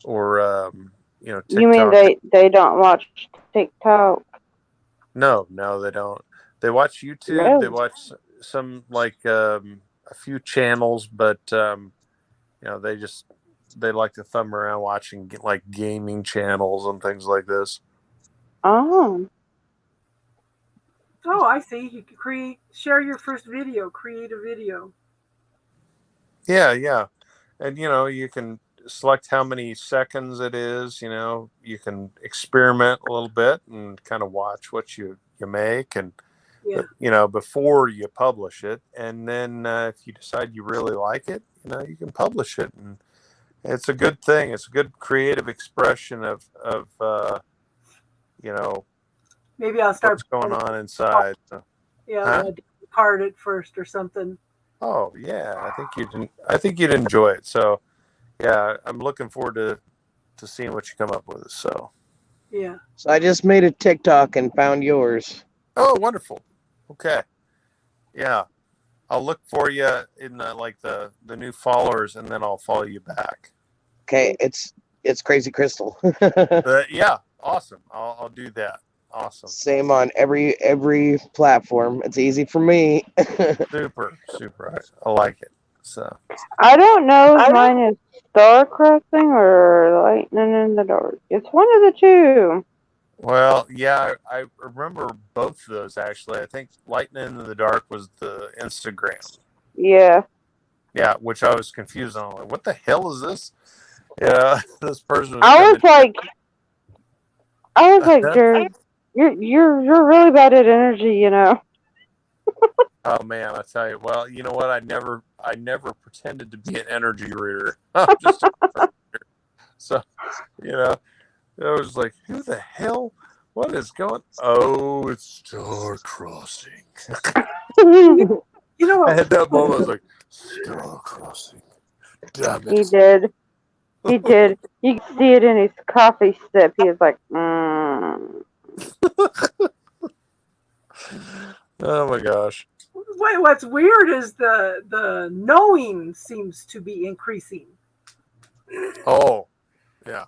or TikTok. You mean they don't watch TikTok? No, they don't. They watch YouTube. Really? They watch some a few channels, but they like to thumb around watching like gaming channels and things like this. Oh, I see. You can share your first video, create a video. Yeah. And, you can select how many seconds it is. You can experiment a little bit and kind of watch what you make. And, before you publish it. And then if you decide you really like it, you can publish it. And it's a good thing. It's a good creative expression of maybe I'll start what's going on inside. So. Yeah, card it first or something. Oh yeah, I think you'd enjoy it. So yeah, I'm looking forward to seeing what you come up with. So yeah. So I just made a TikTok and found yours. Oh, wonderful. Okay. Yeah, I'll look for you in the new followers, and then I'll follow you back. Okay, it's Crazy Crystal. Yeah, awesome. I'll do that. Awesome. Same on every platform. It's easy for me. Super. I like it. So I don't know if mine is Star Crossing or Lightning in the Dark. It's one of the two. Well, yeah, I remember both of those actually. I think Lightning in the Dark was the Instagram. Yeah. Yeah, which I was confused on. Like, what the hell is this? Yeah, this person. I was like, Jared, you're really bad at energy, Oh man, I tell you. Well, you know what? I never pretended to be an energy reader. I'm just so, I was like, who the hell? What is going? Oh, it's Star Crossing. What? I had that moment. I was like, Star Crossing. Damn it. He did. You could see it in his coffee sip. He was like, Oh my gosh. What's weird is the knowing seems to be increasing. Oh, yeah.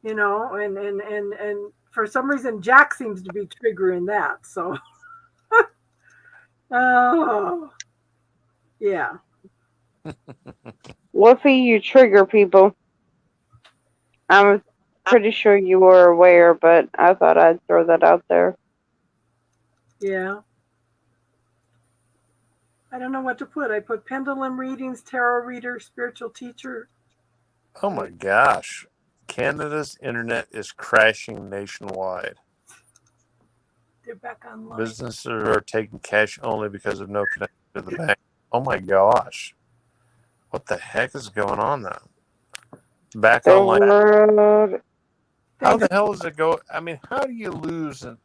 And for some reason Jack seems to be triggering that. So, oh, yeah. Wolfie, you trigger people. I'm pretty sure you were aware, but I thought I'd throw that out there. Yeah. I don't know what to put. I put pendulum readings, tarot reader, spiritual teacher. Oh my gosh. Canada's internet is crashing nationwide. They're back online. Businesses are taking cash only because of no connection to the bank. Oh my gosh. What the heck is going on now? Back online. How the hell does it go? I mean, how do you lose an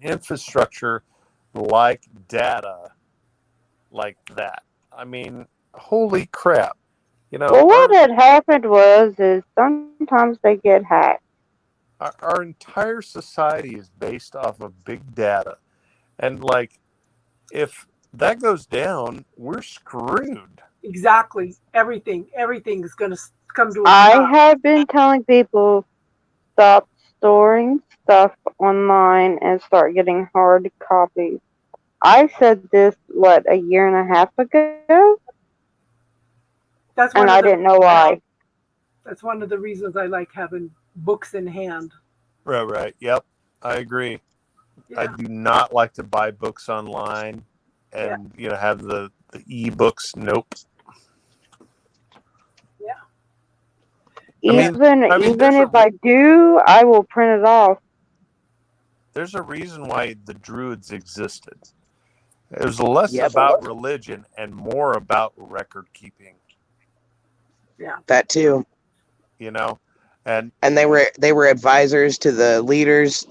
infrastructure like data like that? I mean, holy crap. You know, Well, what had happened is sometimes they get hacked. our entire society is based off of big data. And like, if that goes down, we're screwed. Exactly. Everything's going to come to a I stop. have been telling people stop storing stuff online and start getting hard copies. I said this, a year and a half ago? That's And I didn't know why. That's one of the reasons I like having books in hand. Right. Yep. I agree. Yeah. I do not like to buy books online and, have the e-books. Nope. Yeah. Even if I do, I will print it off. There's a reason why the Druids existed. It was less about religion and more about record keeping. Yeah. That too. And they were advisors to the leaders.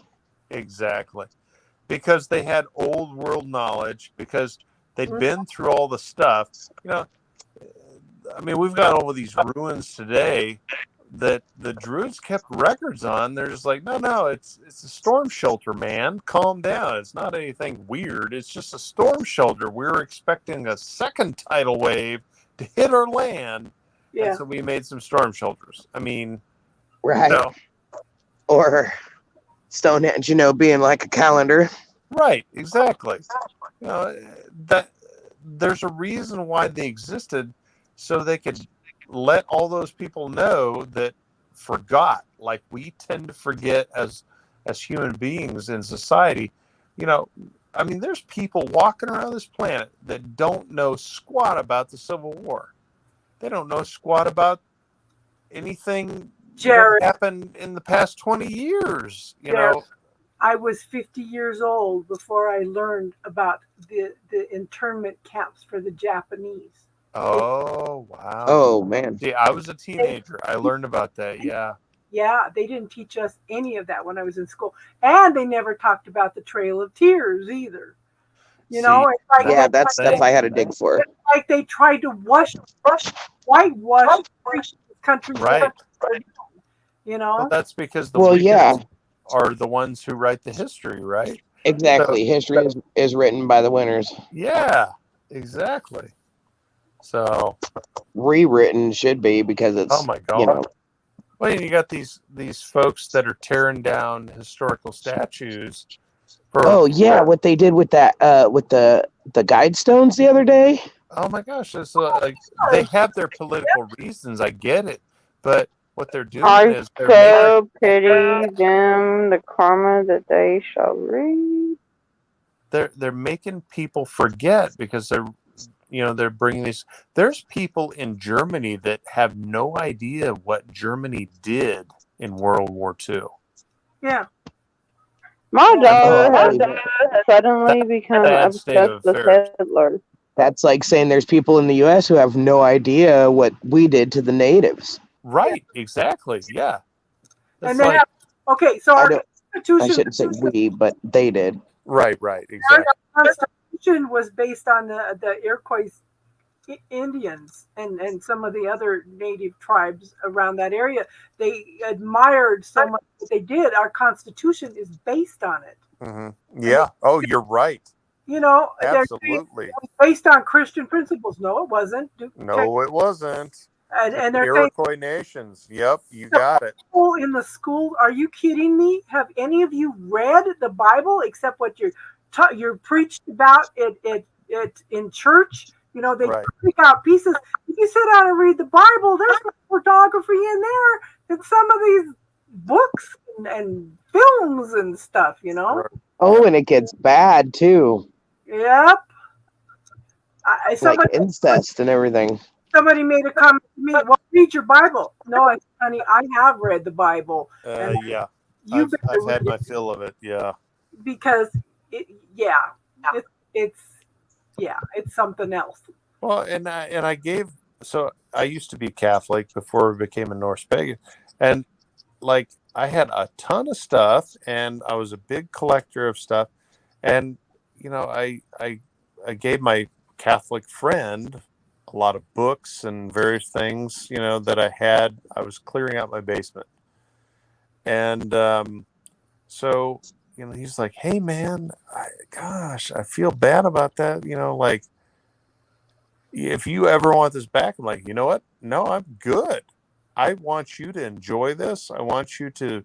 Exactly. Because they had old world knowledge, because they'd been through all the stuff. I mean, we've got all of these ruins today that the Druids kept records on. They're just like, no, it's a storm shelter, man. Calm down. It's not anything weird. It's just a storm shelter. We're expecting a second tidal wave to hit our land. Yeah. And so we made some storm shelters. I mean, right. Or Stonehenge, being like a calendar. Right, exactly. That there's a reason why they existed, so they could let all those people know that forgot, like we tend to forget as human beings in society. I mean, there's people walking around this planet that don't know squat about the Civil War. They don't know squat about anything that happened in the past 20 years. I was 50 years old before I learned about the internment camps for the Japanese. Oh, wow. Oh, man. See, I was a teenager. I learned about that. Yeah. Yeah, they didn't teach us any of that when I was in school. And they never talked about the Trail of Tears either. That's stuff I had to dig for. It's like they tried to whitewash the country. Right. Well, that's because the winners are the ones who write the history, right? Exactly. History is written by the winners. Yeah, exactly. So rewritten should be, because it's, oh my God. Well, you got these folks that are tearing down historical statues. What they did with that with the guide stones the other day. Oh my gosh, it's like they have their political reasons. I get it, but what they're doing is they're pity them, the karma that they shall reap. They're making people forget, because they're bringing these. There's people in Germany that have no idea what Germany did in World War II. Yeah. My daughter has suddenly become obsessed with Hitler. That's like saying there's people in the U.S. who have no idea what we did to the natives. Right, exactly, yeah. And they so our Constitution... I shouldn't say we, but they did. Right, exactly. Our Constitution was based on the Iroquois Indians and some of the other native tribes around that area. They admired so much what they did. Our Constitution is based on it. Mm-hmm. Yeah. Oh, you're right. Absolutely. Based on Christian principles. No, it wasn't. No, it wasn't. And they're Iroquois nations. Yep, you got it. In the school, are you kidding me? Have any of you read the Bible except what you're preached about it in church? They pick out pieces. If you sit down and read the Bible, there's pornography in there, and some of these books and films and stuff. Right. Oh, and it gets bad too. Yep. Like incest and everything. Somebody made a comment to me. Well, read your Bible. No, honey, I have read the Bible. Yeah. I've had my fill of it. Yeah. Because it's something else. Well, and I used to be Catholic before I became a Norse pagan, and like I had a ton of stuff, and I was a big collector of stuff, and I gave my Catholic friend a a lot of books and various things, that I had. I was clearing out my basement. And so, he's like, hey, man, I feel bad about that. Like, if you ever want this back, I'm like, you know what? No, I'm good. I want you to enjoy this. I want you to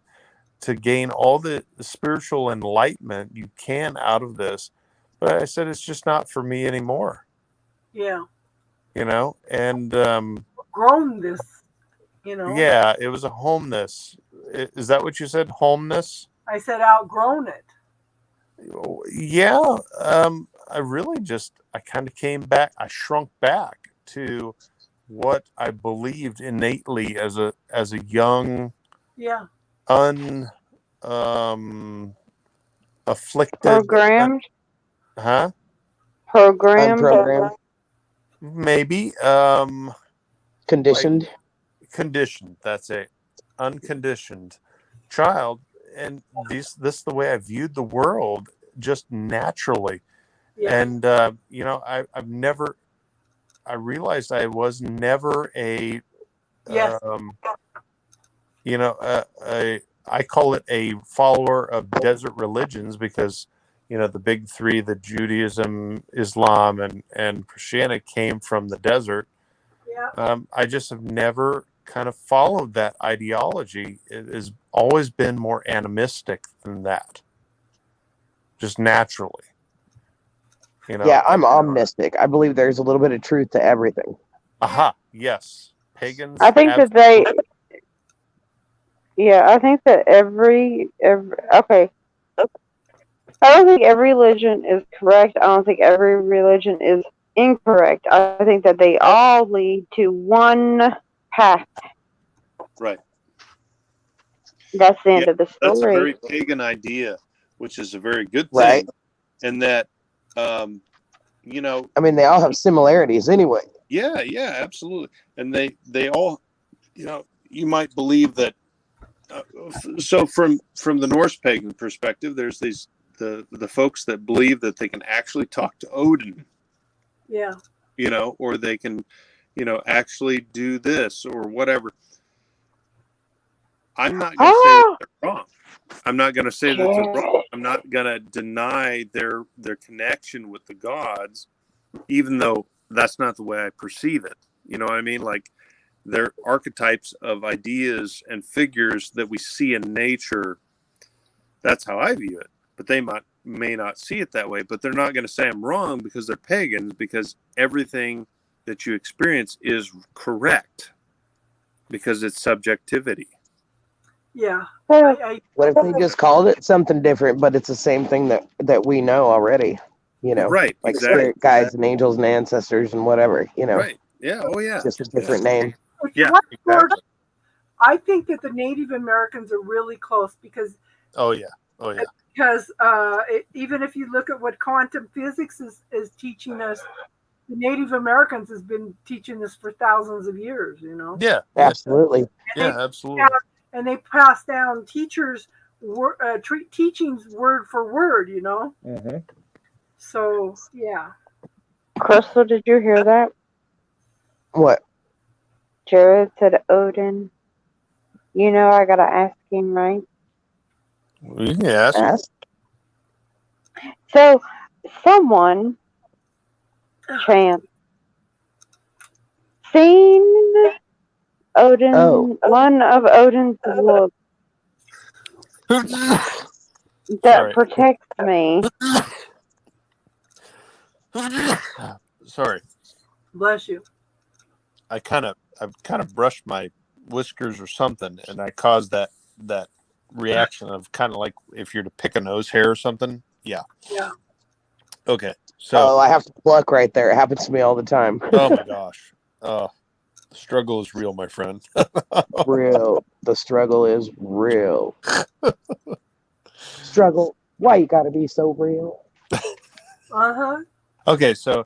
gain all the spiritual enlightenment you can out of this. But I said, it's just not for me anymore. Yeah. And grown this, yeah, it was a homeness. Is that what you said? Homeness? I said outgrown it. Yeah. I really I kind of came back. I shrunk back to what I believed innately as a young, afflicted, programmed, Unprogrammed, maybe, conditioned. Conditioned. That's it. Unconditioned child, and this is the way I viewed the world, just naturally. And I realized I was never I call it a follower of desert religions, because the big three, the Judaism, Islam, and Christianity, came from the desert. I just have never kind of followed that ideology. It has always been more animistic than that, just naturally. Yeah, I'm omnistic. I believe there's a little bit of truth to everything. Aha, yes. Pagans. I think that I think that every okay. I don't think every religion is correct. I don't think every religion is incorrect. I think that they all lead to one path. Right. That's the end of the story. That's a very pagan idea, which is a very good thing. Right. And that, I mean, they all have similarities anyway. Yeah, absolutely. And they all, you might believe that. So from the Norse pagan perspective, there's the folks that believe that they can actually talk to Odin. Yeah. Or they can, actually do this or whatever. I'm not going to say that they're wrong. I'm not going to say that they're wrong. I'm not going to deny their connection with the gods, even though that's not the way I perceive it. You know what I mean? Like, they're archetypes of ideas and figures that we see in nature. That's how I view it. But they may not see it that way. But they're not going to say I'm wrong because they're pagans, because everything that you experience is correct, because it's subjectivity. Yeah. What if they just called it something different, but it's the same thing that we know already? Right? Like exactly. spirit guides and angels and ancestors and whatever. Right. Yeah. Oh yeah. Just a different name. Yeah. Exactly. I think that the Native Americans are really close because. Oh yeah. Because even if you look at what quantum physics is teaching us, the Native Americans has been teaching this for thousands of years. Yeah. Absolutely. Absolutely. And they pass down teachings word for word. Mm-hmm. So yeah. Crystal, did you hear that? What? Jared said Odin. I gotta ask him, right? You can ask. So, someone, Chance, seen Odin, one of Odin's looks that protects me. Sorry. Bless you. I've kind of brushed my whiskers or something, and I caused that reaction of kind of like if you're to pick a nose hair or something. Yeah. Okay. So. I have to pluck right there. It happens to me all the time. Oh my gosh. The struggle is real, my friend. Real. The struggle is real. Struggle. Why you gotta be so real? Okay, so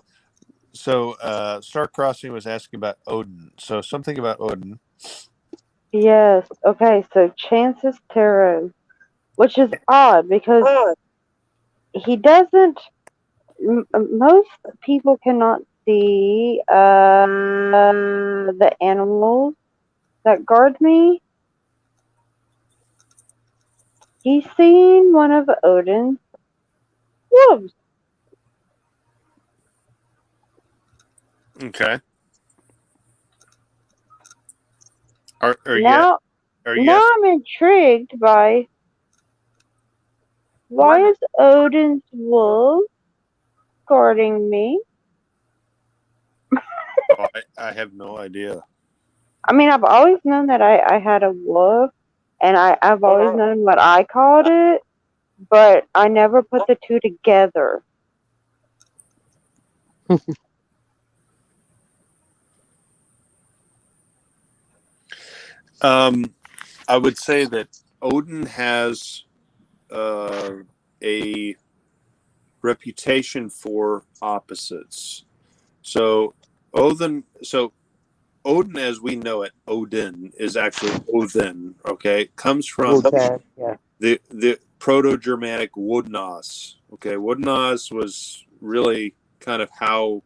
Star Crossing was asking about Odin. So something about Odin. Yes. Okay. So Chance's tarot, which is odd because he doesn't. Most people cannot see the animals that guard me. He's seen one of Odin's wolves. Okay. Are you Now I'm intrigued by why is Odin's wolf guarding me? Oh, I have no idea. I mean, I've always known that I had a wolf, and I've always known what I called it, but I never put the two together. I would say that Odin has a reputation for opposites. So Odin, as we know it, Odin is actually Odin. Okay, comes from the Proto-Germanic Woodnos. Okay, Woodnos was really kind of how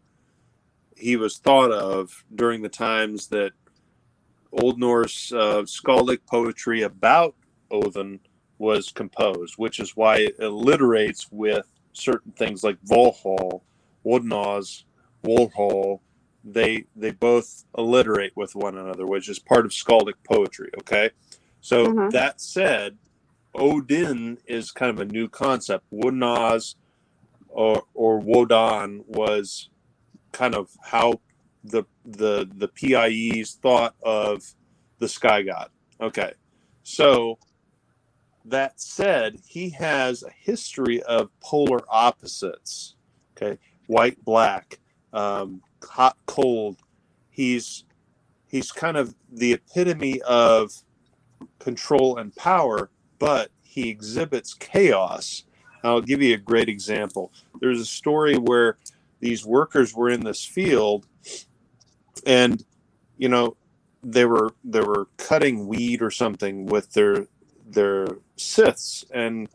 he was thought of during the times that Old Norse skaldic poetry about Odin was composed, which is why it alliterates with certain things like Volhall, Woodnos, Wolhall. They both alliterate with one another, which is part of skaldic poetry. Okay, so that said, Odin is kind of a new concept. Woodnos or Wodan was kind of how the PIEs thought of the sky god. Okay, so that said, he has a history of polar opposites. Okay, white, black, hot, cold. He's kind of the epitome of control and power, but he exhibits chaos. I'll give you a great example. There's a story where these workers were in this field, and they were cutting weed or something with their scythes, and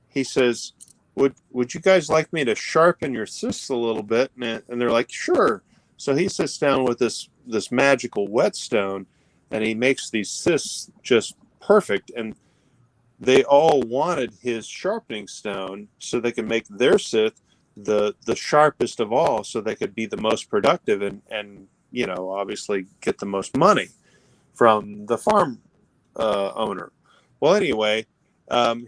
he says, would you guys like me to sharpen your scythes a little bit? And they're like, sure. So he sits down with this magical whetstone, and he makes these scythes just perfect. And they all wanted his sharpening stone so they could make their scythe the sharpest of all, so they could be the most productive and obviously get the most money from the farm owner. Well, anyway,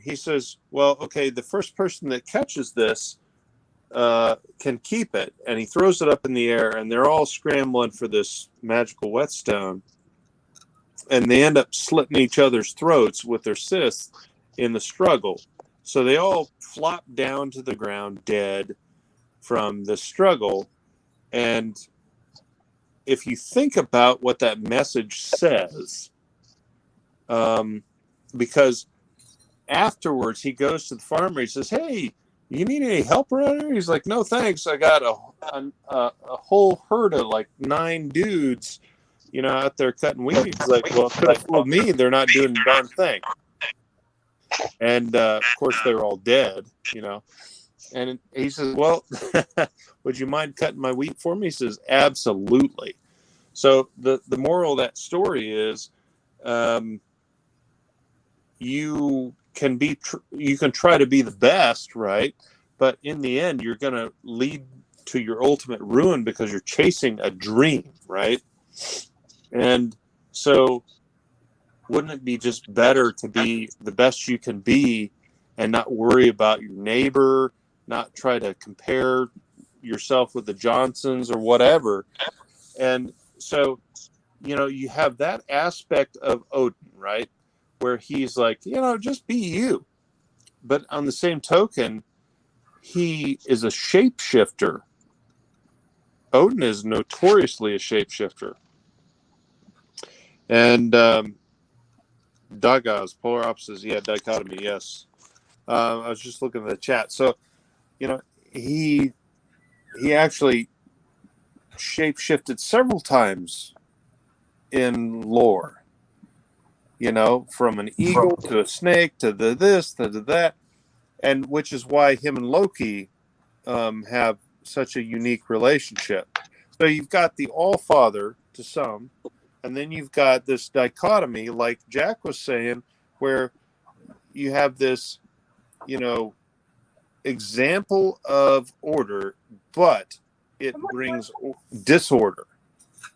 he says, well, okay, the first person that catches this can keep it. And he throws it up in the air, and they're all scrambling for this magical whetstone. And they end up slitting each other's throats with their scythes in the struggle. So they all flop down to the ground dead from the struggle. And if you think about what that message says, because afterwards he goes to the farmer, he says, hey, you need any help around here? He's like, no, thanks. I got a whole herd of like 9 dudes, out there cutting weeds. He's like, well, could have fooled me. They're not doing a darn thing. And of course they're all dead, And he says, well, would you mind cutting my wheat for me? He says, absolutely. So the moral of that story is, you can try to be the best, right? But in the end, you're going to lead to your ultimate ruin because you're chasing a dream, right? And so wouldn't it be just better to be the best you can be and not worry about your neighbor, not try to compare yourself with the Johnsons or whatever? And so, you have that aspect of Odin, right? Where he's like, just be you. But on the same token, he is a shapeshifter. Odin is notoriously a shapeshifter. And Dagas, polar opposites, dichotomy, yes. I was just looking at the chat. So, he actually shapeshifted several times in lore. From an eagle to a snake to this to that, and which is why him and Loki have such a unique relationship. So you've got the All Father to some, and then you've got this dichotomy, like Jack was saying, where you have this, example of order, but it brings disorder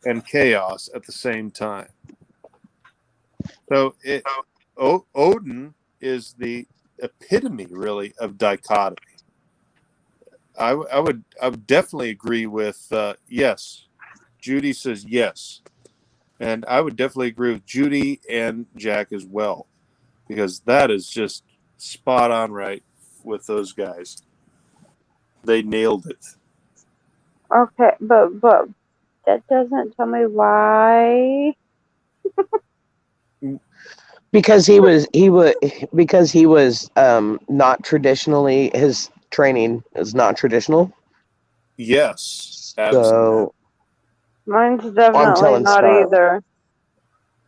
and chaos at the same time. So Odin is the epitome, really, of dichotomy. I would definitely agree with yes. Judy says yes, and I would definitely agree with Judy and Jack as well, because that is just spot on right with those guys. They nailed it. Okay, but that doesn't tell me why. Because he was not traditionally, his training is not traditional. Yes, absolutely. So Mine's I'm definitely telling not Scott. either.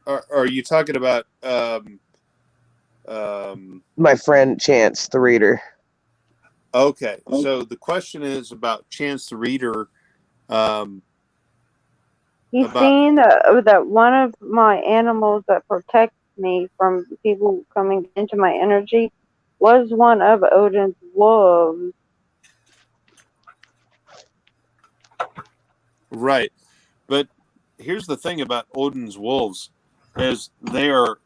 Are you talking about My friend Chance the Reader. okay, so the question is about Chance the Reader. He's About- seen that one of my animals that protects me from people coming into my energy was one of Odin's wolves. Right. But here's the thing about Odin's wolves is they are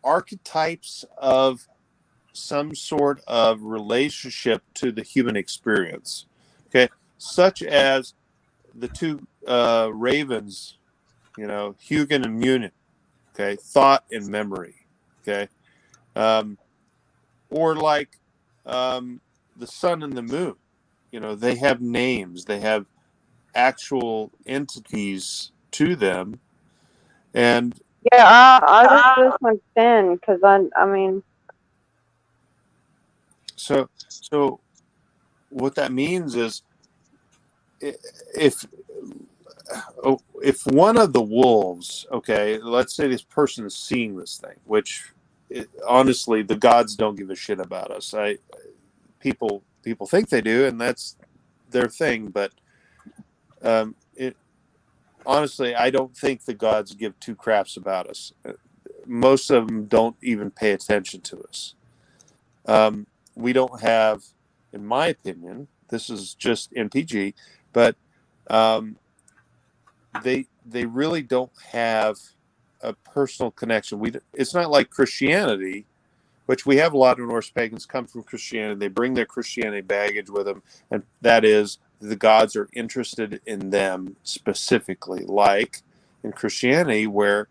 archetypes of some sort of relationship to the human experience. Okay. Such as the two ravens, Hugin and Munin. Okay. Thought and memory. Okay. Or like the sun and the moon. They have names. They have actual entities to them, and Yeah, I just this one thin because I mean. so what that means is if one of the wolves, okay, let's say this person is seeing this thing, which honestly the gods don't give a shit about us. People think they do, and that's their thing, but honestly, I don't think the gods give two craps about us. Most of them don't even pay attention to us. We don't have, in my opinion, this is just NPG, but they really don't have a personal connection. It's not like Christianity, which we have a lot of Norse pagans come from Christianity. They bring their Christianity baggage with them, and that is the gods are interested in them specifically, like in Christianity, where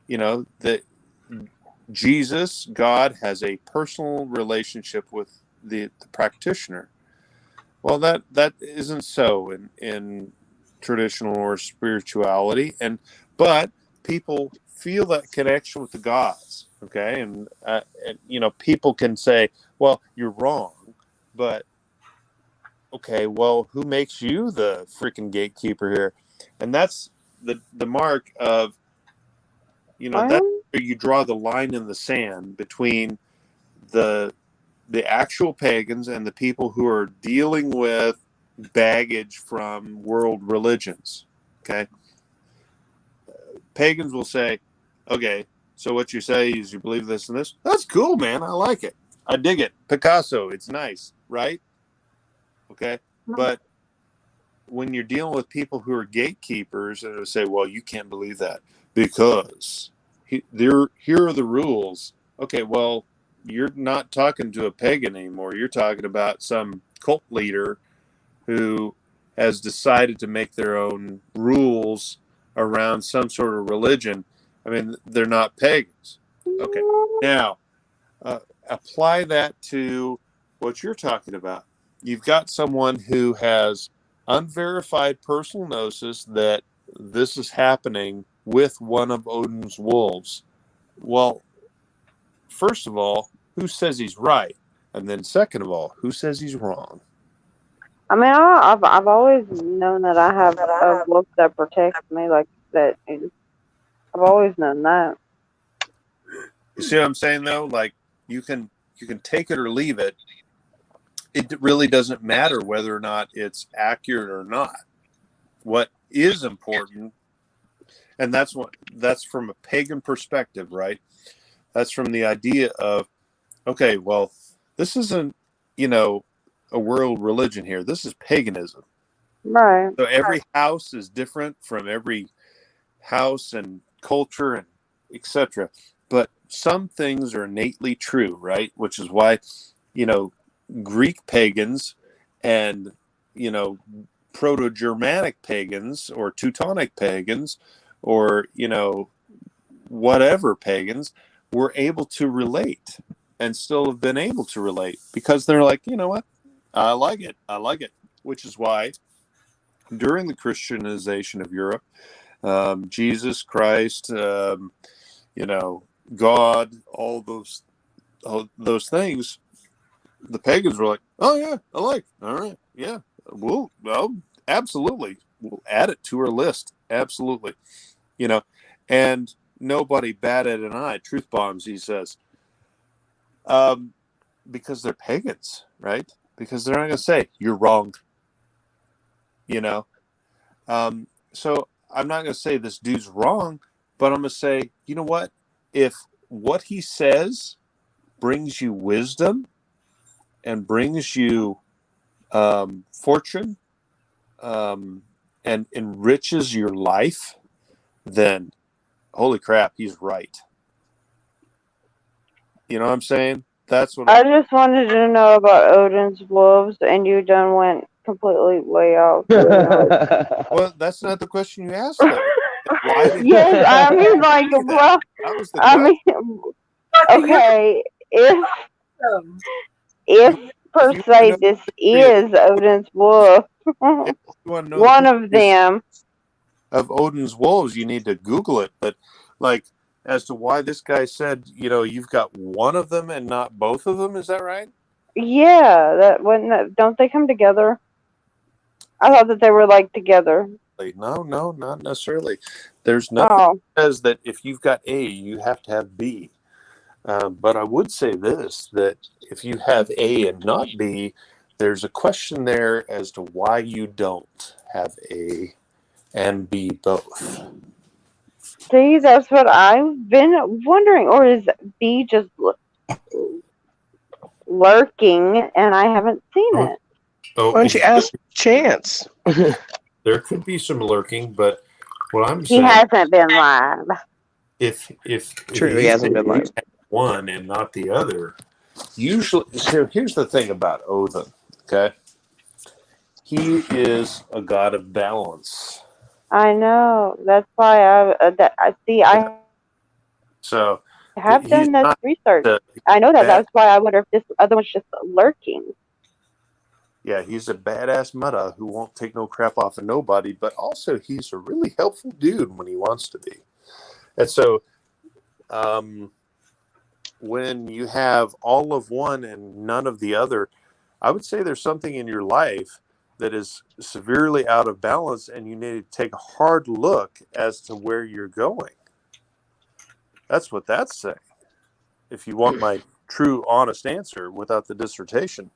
that Jesus, God, has a personal relationship with the practitioner. Well, that isn't so in traditional or spirituality, but people feel that connection with the gods. Okay, and people can say, "Well, you're wrong," but okay, well, who makes you the freaking gatekeeper here? And that's the mark of, that's where you draw the line in the sand between the actual pagans and the people who are dealing with baggage from world religions. Okay. Pagans will say, okay, so what you say is you believe this and this. That's cool, man. I like it. I dig it. Picasso, it's nice, right? Okay. But when you're dealing with people who are gatekeepers and they say, well, you can't believe that because here are the rules. Okay, well, you're not talking to a pagan anymore. You're talking about some cult leader who has decided to make their own rules around some sort of religion. I mean, they're not pagans. Okay. Now, apply that to what you're talking about. You've got someone who has unverified personal gnosis that this is happening with one of Odin's wolves. Well, first of all, who says he's right? And then second of all, who says he's wrong? I mean, I've always known that I have a wolf that protects me, like that. I've always known that. You see what I'm saying, though? Like you can take it or leave it. It really doesn't matter whether or not it's accurate or not. what is important, and that's from a pagan perspective, right? That's from the idea of, okay, well, this isn't, a world religion here. This is paganism. Right. So every house is different from every house and culture and etc. But some things are innately true, right? Which is why, Greek pagans and, Proto-Germanic pagans or Teutonic pagans or, whatever pagans were able to relate and still have been able to relate because they're like, you know what? I like it. Which is why during the Christianization of Europe, Jesus Christ, God, all those things, the pagans were like, oh yeah, I like, all right, yeah, well, absolutely, we'll add it to our list, absolutely, and nobody batted an eye. Truth bombs, he says, because they're pagans, right? Because they're not going to say you're wrong, So I'm not going to say this dude's wrong, but I'm going to say, you know what? If what he says brings you wisdom and brings you fortune and enriches your life, then holy crap, he's right. You know what I'm saying? That's what I just wanted to know about Odin's wolves, and you done went completely way off. Well, that's not the question you asked, though. Why did Yes, I mean, like, well, that was the I question. mean, okay, if per you se know- this is Odin's wolf, If you want to know one the of them. of Odin's wolves, you need to Google it. But like, as to why this guy said, you've got one of them and not both of them, is that right? Yeah, that wouldn't. Don't they come together? I thought that they were like together. No, not necessarily. There's nothing that says that if you've got A, you have to have B. But I would say this, that if you have A and not B, there's a question there as to why you don't have A and B both. See, that's what I've been wondering. Or is B just lurking and I haven't seen it? Why don't you ask Chance? There could be some lurking, but what I'm He saying, hasn't been live. if True, he hasn't been live. One and not the other, usually. So here's the thing about Odin. Okay, he is a god of balance. I know. That's why I So have done this not research. I know that. That's why I wonder if this other one's just lurking. Yeah, he's a badass mutta who won't take no crap off of nobody, but also he's a really helpful dude when he wants to be. And so when you have all of one and none of the other, I would say there's something in your life that is severely out of balance, and you need to take a hard look as to where you're going. That's what that's saying. If you want my true, honest answer without the dissertation.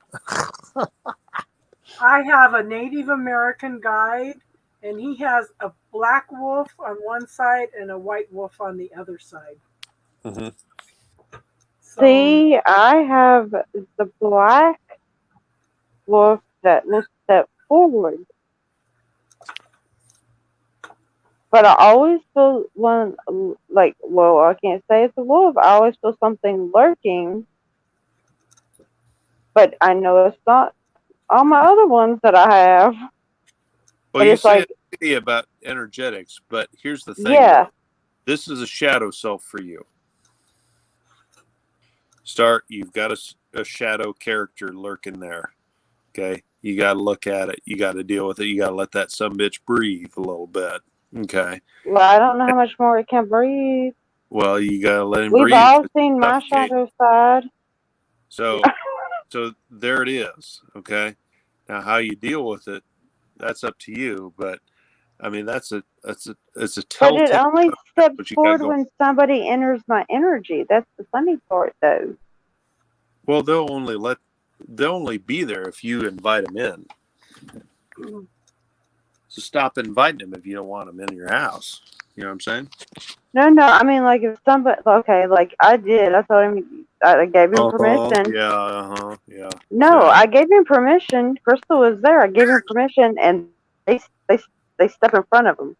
I have a Native American guide, and he has a black wolf on one side and a white wolf on the other side. Mm-hmm. So, See, I have the black wolf that will step forward. But I always feel one, like, well, I can't say it's a wolf. I always feel something lurking. But I know it's not all my other ones that I have. Well, but you it's say like, about energetics, but here's the thing. yeah. This is a shadow self for you. You've got a shadow character lurking there. Okay? You got to look at it. You got to deal with it. You got to let that sumbitch breathe a little bit. Okay? Well, I don't know how much more it can breathe. Well, you got to let him We've breathe. all seen my shadow side. So there it is. Okay? Now, how you deal with it, that's up to you. But I mean, it's a telltale. But it only steps forward when somebody enters my energy. That's the funny part, though. Well, they'll only be there if you invite them in. So stop inviting them if you don't want them in your house. You know what I'm saying? No, I mean, like, if somebody, okay, like, I did. I told him, I gave him permission. Yeah. No, Yeah. I gave him permission. Crystal was there. I gave him permission, and they step in front of him.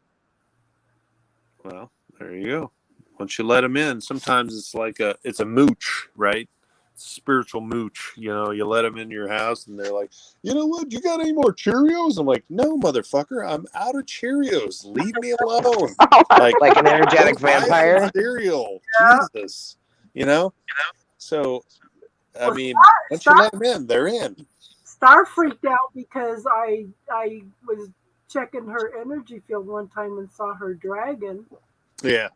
Well, there you go. Once you let them in, sometimes it's like it's a mooch, right? Spiritual mooch. You know, you let them in your house, and they're like, you know what? You got any more Cheerios? I'm like, no, motherfucker, I'm out of Cheerios. Leave me alone. Like an energetic go buy some vampire. cereal. Yeah. Jesus. You know. So, I Well, mean, Star- once you let them in, they're in. Star freaked out because I was checking her energy field one time and saw her dragon. Yeah,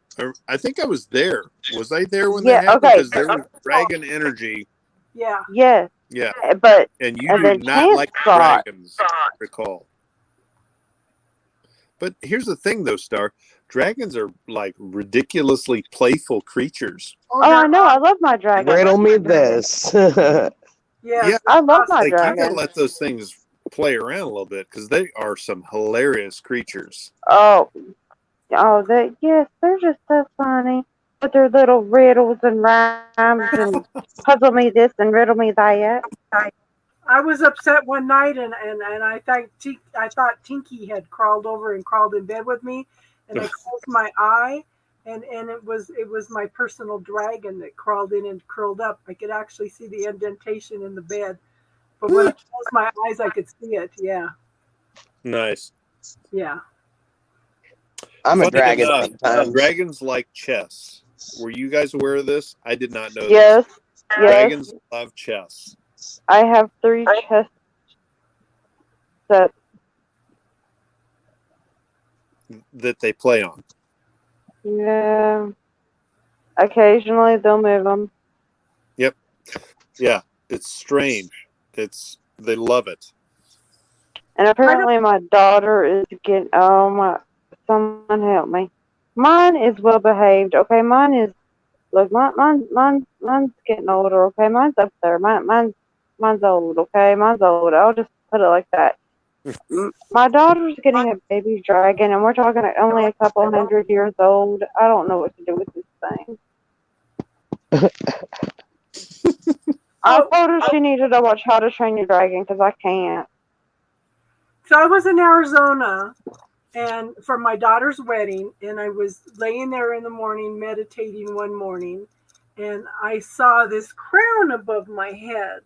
I think I was there. Was I there when Yeah, that happened? okay. Because there was dragon energy. Yeah. Yes, Yeah, but and you and do then not Chance like saw it. dragons, recall. But here's the thing, though, Star. Dragons are like ridiculously playful creatures. Oh, I know. I love my dragon. Riddle me this. Yeah. Yeah, I love my like you gotta dragon. let those things play around a little bit because they are some hilarious creatures. Oh, yes, they're just so funny with their little riddles and rhymes and puzzle me this and riddle me that. I was upset one night and I thought Tinky had crawled over and crawled in bed with me, and I closed my eye and it was my personal dragon that crawled in and curled up. I could actually see the indentation in the bed. But when I closed my eyes I could see it. Yeah. Nice. Yeah. I'm a Funny dragon enough, sometimes. dragons like chess. Were you guys aware of this? I did not know Yes, this. yes. Dragons love chess. I have 3 chess sets. That they play on. Yeah. Occasionally they'll move them. Yep. Yeah. It's strange. They love it. And apparently my daughter is getting, someone help me. Mine is well behaved. Okay, mine's getting older. Okay, mine's up there. Mine's old. Okay, mine's old. I'll just put it like that. My daughter's getting a baby dragon, and we're talking only a couple 100 years old. I don't know what to do with this thing. I told her she needed to watch How to Train Your Dragon because I can't. So I was in Arizona and for my daughter's wedding, and I was laying there in the morning meditating one morning, and I saw this crown above my head.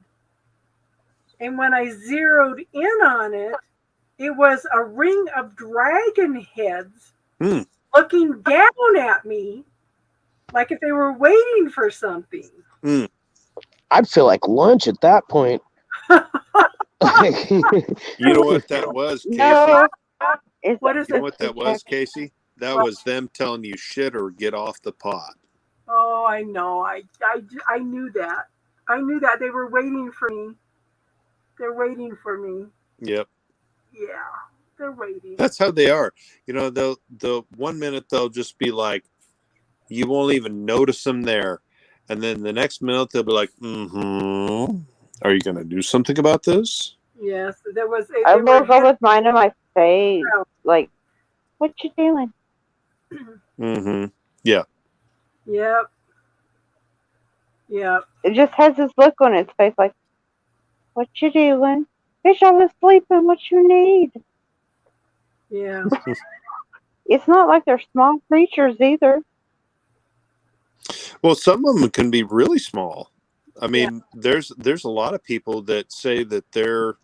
And when I zeroed in on it, it was a ring of dragon heads looking down at me like if they were waiting for something. I'd feel like lunch at that point. You know what that was, Casey? No. What is You know it? what that was, Casey? That was them telling you shit or get off the pot. Oh, I know. I knew that. I knew that. They were waiting for me. They're waiting for me. Yep. Yeah, they're waiting. That's how they are. You know, the 1 minute they'll just be like, you won't even notice them there. And then the next minute they'll be like, are you going to do something about this? Yes, there was. I woke up with mine in my face. Like, what you doing? Yeah. Yep. Yep. It just has this look on its face like, what you doing? Bitch, I was sleeping. What you need? Yeah. It's not like they're small creatures either. Well, some of them can be really small. I mean, there's a lot of people that say that they're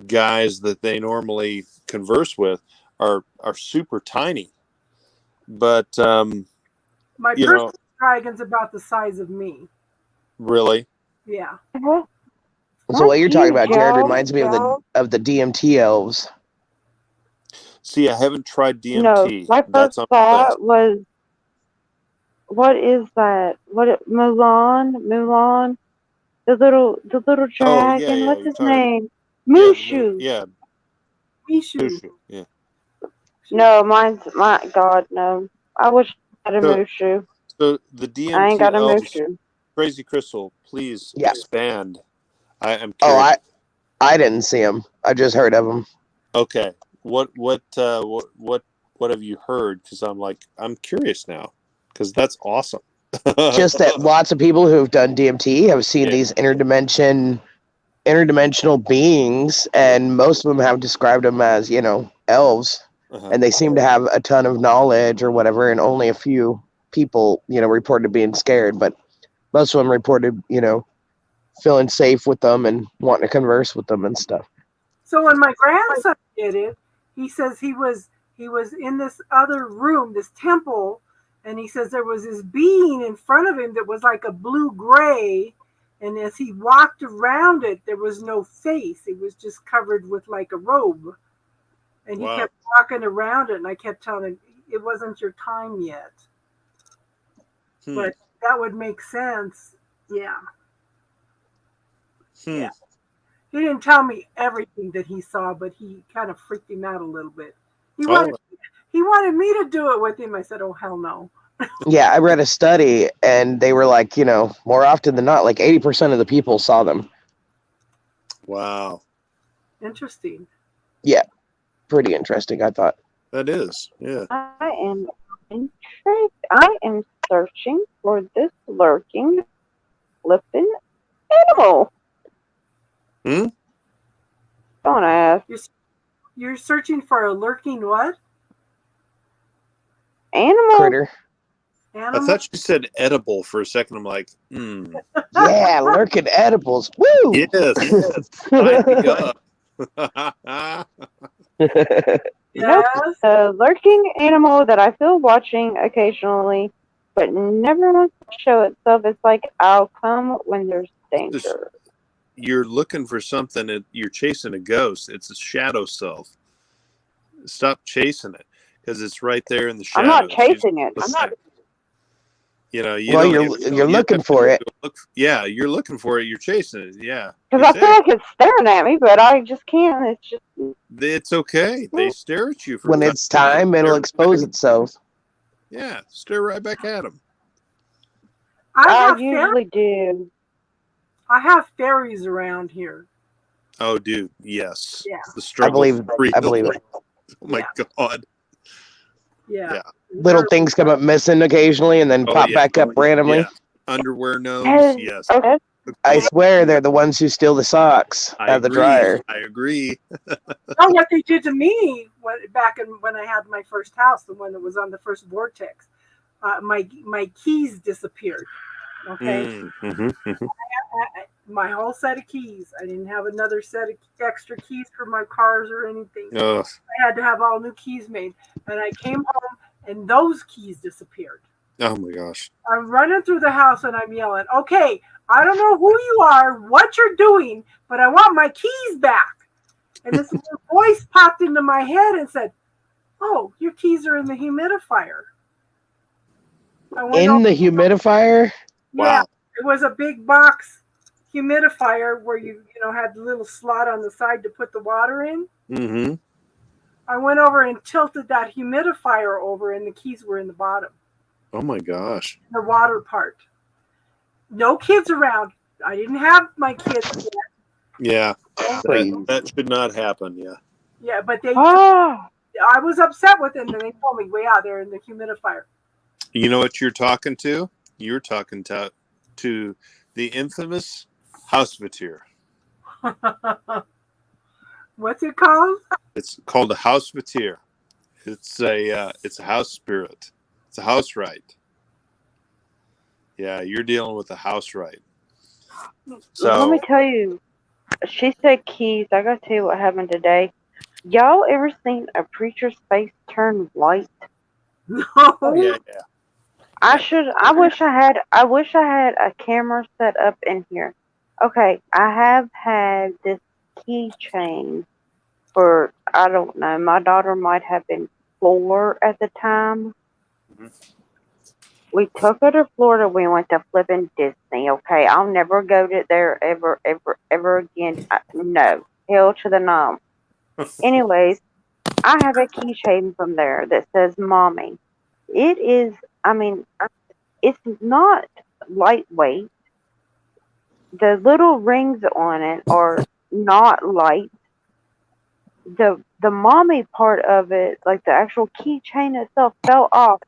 guys that they normally converse with are super tiny. But my personal dragon's about the size of me. Really? Yeah. So what you're talking about, Jared, reminds me of the DMT elves. See, I haven't tried DMT. No, my first thought was, what is that? Mulan? The little dragon. What's his name? Mushu. Yeah. Mushu. Yeah. No, my God, no. I wish I had a Mushu. So the DMT I ain't got a elves, Mushu. Crazy Crystal, please expand. I am. I didn't see them. I just heard of them. Okay. What have you heard? Because I'm curious now. Because that's awesome. Just that lots of people who have done DMT have seen Yeah. these interdimensional beings, and most of them have described them as, elves. Uh-huh. And they seem to have a ton of knowledge or whatever, and only a few people, reported being scared. But most of them reported, feeling safe with them and wanting to converse with them and stuff. So when my grandson did it, he says he was in this other room, this temple, and he says there was this being in front of him that was like a blue-gray, and as he walked around it, there was no face. It was just covered with like a robe. And he Wow. kept walking around it, and I kept telling him, it wasn't your time yet. But that would make sense. Yeah. Yeah. He didn't tell me everything that he saw, but he kind of freaked him out a little bit. He wanted me to do it with him. I said, oh, hell no. Yeah, I read a study, and they were like, more often than not, like 80% of the people saw them. Wow. Interesting. Yeah, pretty interesting, I thought. That is, yeah. I am intrigued. I am searching for this lurking, flipping animal. Hmm? Don't ask. You're searching for a lurking what? Animal? Critter. Animal? I thought you said edible for a second. I'm like, Yeah, lurking edibles. Woo! Yes. Sign me up. Yes. Nope. A lurking animal that I feel watching occasionally, but never wants to show itself. It's like, I'll come when there's danger. You're looking for something. You're chasing a ghost. It's a shadow self. Stop chasing it, because it's right there in the shadows. I'm not chasing it. I'm not. You're looking for it. You're looking for it. You're chasing it. Yeah. Because I feel like it's staring at me, but I just can't. It's just. It's okay. They stare at you for When it's time, it'll expose itself. Yeah, stare right back at them. I usually do. I have fairies around here. Oh, dude, yes. Yeah. The struggle. I believe it. Oh my God. Yeah. Little things come up missing occasionally and then pop back up randomly. Yeah. Underwear nose. Yes. Okay. I swear they're the ones who steal the socks out of the dryer. I agree. Oh, what they did to me back when I had my first house, the one that was on the first vortex, my keys disappeared. Okay. My whole set of keys. I didn't have another set of extra keys for my cars or anything. Ugh. I had to have all new keys made. And I came home and those keys disappeared. Oh my gosh. I'm running through the house and I'm yelling, okay, I don't know who you are, what you're doing, but I want my keys back. And this little voice popped into my head and said, oh, your keys are in the humidifier. In the humidifier? Yeah, it was a big box humidifier where you had the little slot on the side to put the water in. Mm-hmm. I went over and tilted that humidifier over, and the keys were in the bottom. Oh my gosh. The water part. No kids around. I didn't have my kids yet. Yeah. That should not happen. Yeah. Yeah, but I was upset with them, and they told me, "Way out there in the humidifier." You know what you're talking to? You're talking to the infamous Hausvatir. What's it called? It's called a Hausvatir. It's a house spirit. It's a house right. Yeah, you're dealing with a house right. So let me tell you, she said keys. I gotta tell you what happened today. Y'all ever seen a preacher's face turn white? No. Yeah. I wish I had a camera set up in here. Okay, I have had this keychain for, I don't know, my daughter might have been 4 at the time. Mm-hmm. We took her to Florida. We went to flipping Disney. Okay, I'll never go to there ever again. No, hell to the no. Anyways, I have a keychain from there that says "Mommy." It is. I mean, it's not lightweight. The little rings on it are not light. The mommy part of it, like the actual keychain itself, fell off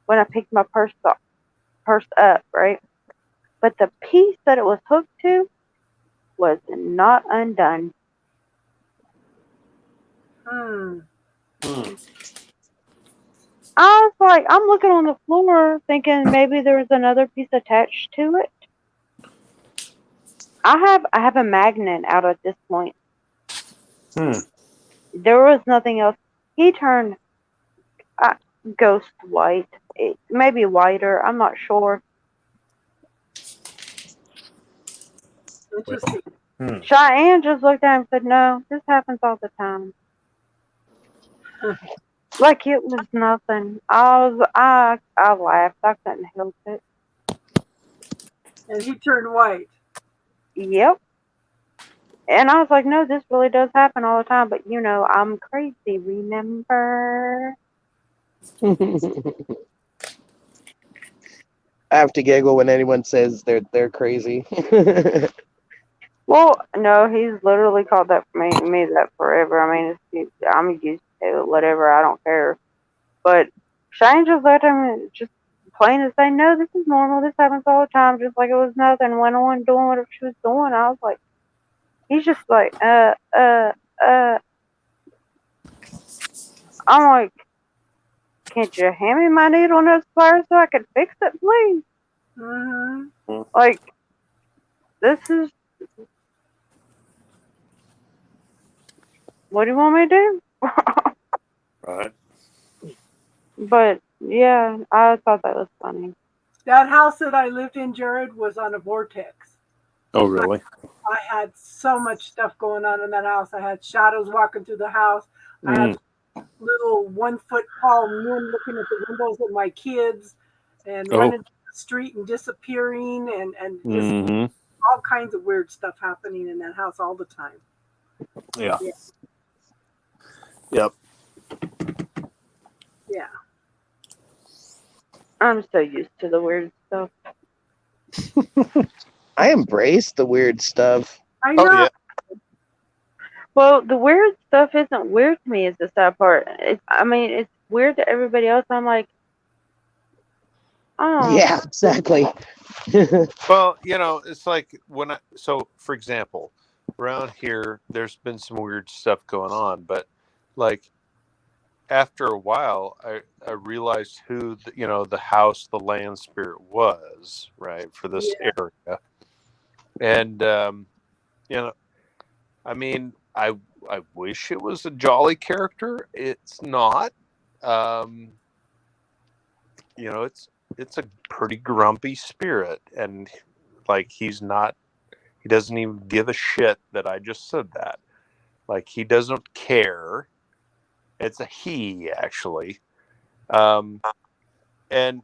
when I picked my purse up, right? But the piece that it was hooked to was not undone. Hmm. I was like, I'm looking on the floor thinking maybe there was another piece attached to it. I have a magnet out at this point. There was nothing else. He turned ghost white, maybe whiter. I'm not sure. Interesting. Cheyenne just looked at him and said, "No, this happens all the time." Like it was nothing. I laughed. I couldn't help it. And he turned white. Yep. And I was like, no, this really does happen all the time. But you know, I'm crazy. Remember? I have to giggle when anyone says they're crazy. Well, no, he's literally called that me that forever. I mean, I'm used to it. Whatever. I don't care. But Shane just let him just plain and say, no, this is normal. This happens all the time. Just like it was nothing. Went on doing whatever she was doing. I was like, he's just like, I'm like, can't you hand me my needle nose pliers so I can fix it, please? Mm-hmm. Like, this is. What do you want me to do? Right. But yeah, I thought that was funny. That house that I lived in, Jared, was on a vortex. Oh, really? I had so much stuff going on in that house. I had shadows walking through the house. I had little 1 foot tall men looking at the windows of my kids and running down the street and disappearing and just all kinds of weird stuff happening in that house all the time. Yeah. Yep. Yeah. I'm so used to the weird stuff. I embrace the weird stuff. I know. Oh, yeah. Well, the weird stuff isn't weird to me. Is the sad part. It's weird to everybody else. I'm like, oh. Yeah, exactly. Well, it's like so for example, around here, there's been some weird stuff going on, but like after a while, I realized who the house, the land spirit was, right, for this area. And, I mean, I wish it was a jolly character. It's not. It's a pretty grumpy spirit, and like he doesn't even give a shit that I just said that. Like he doesn't care. It's a he, actually. And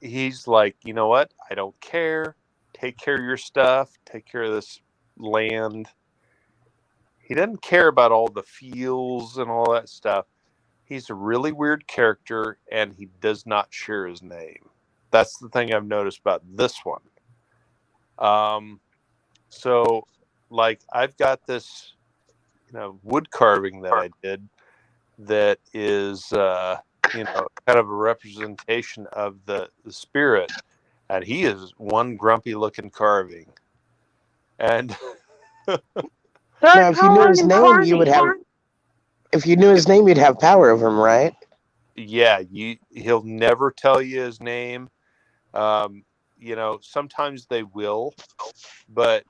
he's like, you know what? I don't care. Take care of your stuff. Take care of this land. He doesn't care about all the feels and all that stuff. He's a really weird character, and he does not share his name. That's the thing I've noticed about this one. So, like, I've got this, wood carving that I did that is, kind of a representation of the spirit, and he is one grumpy looking carving. And now, if you knew his name, you would have. If you knew his name, you'd have power over him, right? Yeah, he'll never tell you his name. Sometimes they will, but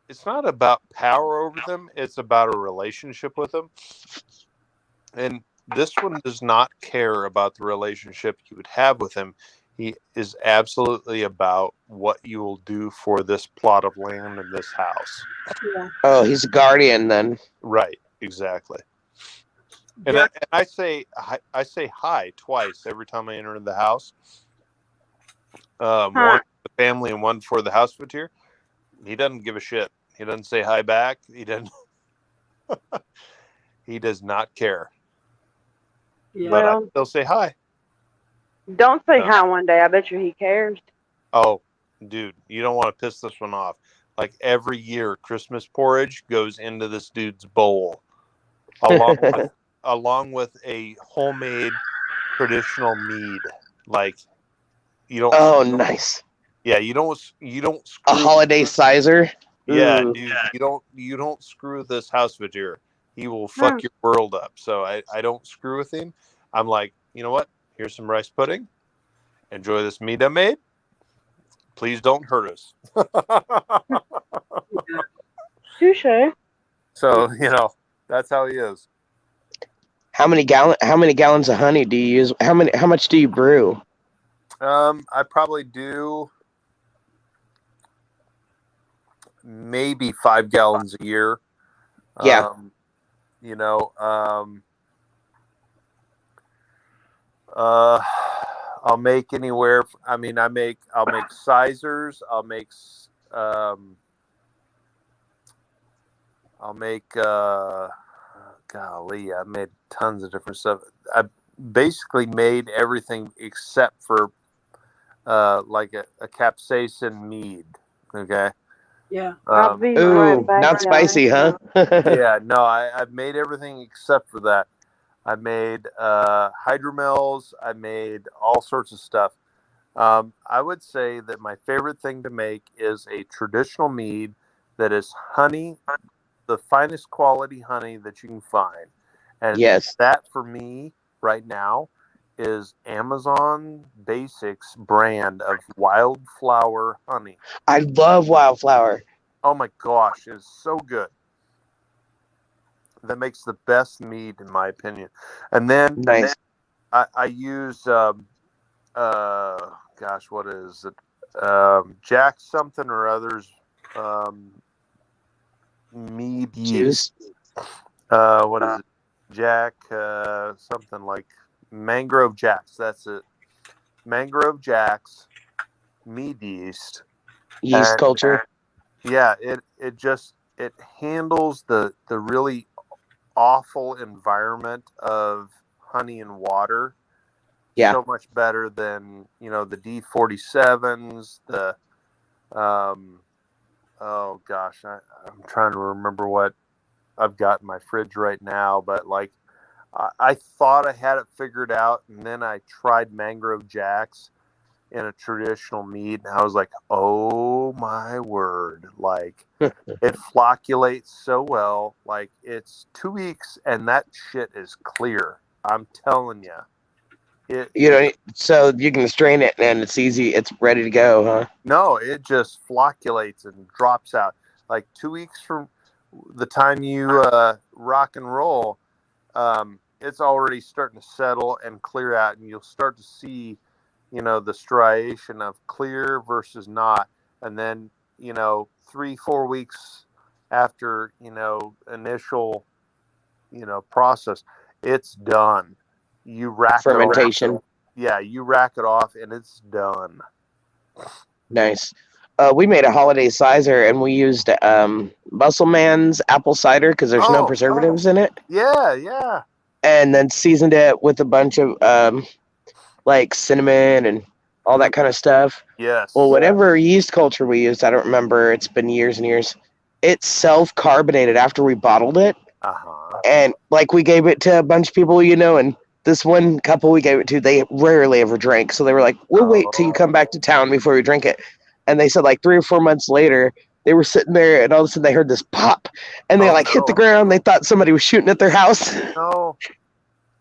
it's not about power over them. It's about a relationship with them. And this one does not care about the relationship you would have with him. He is absolutely about what you will do for this plot of land in this house. Yeah. Oh, he's a guardian then. Right, exactly. And I say hi twice every time I enter the house. One for the family and one for the house here. He doesn't give a shit. He doesn't say hi back. He doesn't. He does not care. Yeah. But I still say hi. Don't say hi one day. I bet you he cares. Oh, dude, you don't want to piss this one off. like every year, Christmas porridge goes into this dude's bowl, along with a homemade traditional mead. Like you don't. Oh, nice. Yeah, you don't A screw. holiday sizer. Yeah, Ooh. dude, you don't screw with this house Vajir. He will fuck your world up. So I don't screw with him. I'm like, you know what? Here's some rice pudding. Enjoy this meat I made. Please don't hurt us. Touche. So, that's how he is. How many gallons of honey do you use? How much do you brew? I probably do maybe 5 gallons a year. Yeah. I'll make anywhere. I'll make sizers. I'll make golly, I made tons of different stuff. I basically made everything except for like a capsaicin mead. Okay. Yeah. I'll be Ooh, right back, not guys. spicy, huh? Yeah, no, I've made everything except for that. I made hydromels. I made all sorts of stuff. I would say that my favorite thing to make is a traditional mead that is honey, the finest quality honey that you can find. And Yes. that for me right now is Amazon Basics brand of wildflower honey. I love wildflower. Oh my gosh, it's so good. That makes the best mead in my opinion. And then Nice. I use gosh, what is it? Jack something or others mead yeast. What is it? Jack something like Mangrove Jacks. That's it. Mangrove Jacks mead yeast. Yeast culture. Yeah, it handles the really awful environment of honey and water so much better than the D47s, the oh gosh, I'm trying to remember what I've got in my fridge right now, but like I thought I had it figured out, and then I tried Mangrove Jacks in a traditional mead, and I was like, oh my word, like it flocculates so well. Like it's 2 weeks and that shit is clear. I'm telling you. So you can strain it and it's easy. It's ready to go, huh? No, it just flocculates and drops out. Like 2 weeks from the time you rock and roll, it's already starting to settle and clear out, and you'll start to see, the striation of clear versus not. And then, 3-4 weeks after, initial, process, it's done. You rack fermentation. It off. Yeah, you rack it off and it's done. Nice. We made a holiday sizer and we used Musselman's apple cider because there's no preservatives in it. Yeah. And then seasoned it with a bunch of like cinnamon and all that kind of stuff. Yes. Well, whatever yeast culture we used, I don't remember. It's been years and years. It self-carbonated after we bottled it. Uh-huh. And like we gave it to a bunch of people, and this one couple we gave it to, they rarely ever drank. So they were like, we'll wait till you come back to town before we drink it. And they said like 3 or 4 months later, they were sitting there and all of a sudden they heard this pop and they hit the ground. They thought somebody was shooting at their house. No.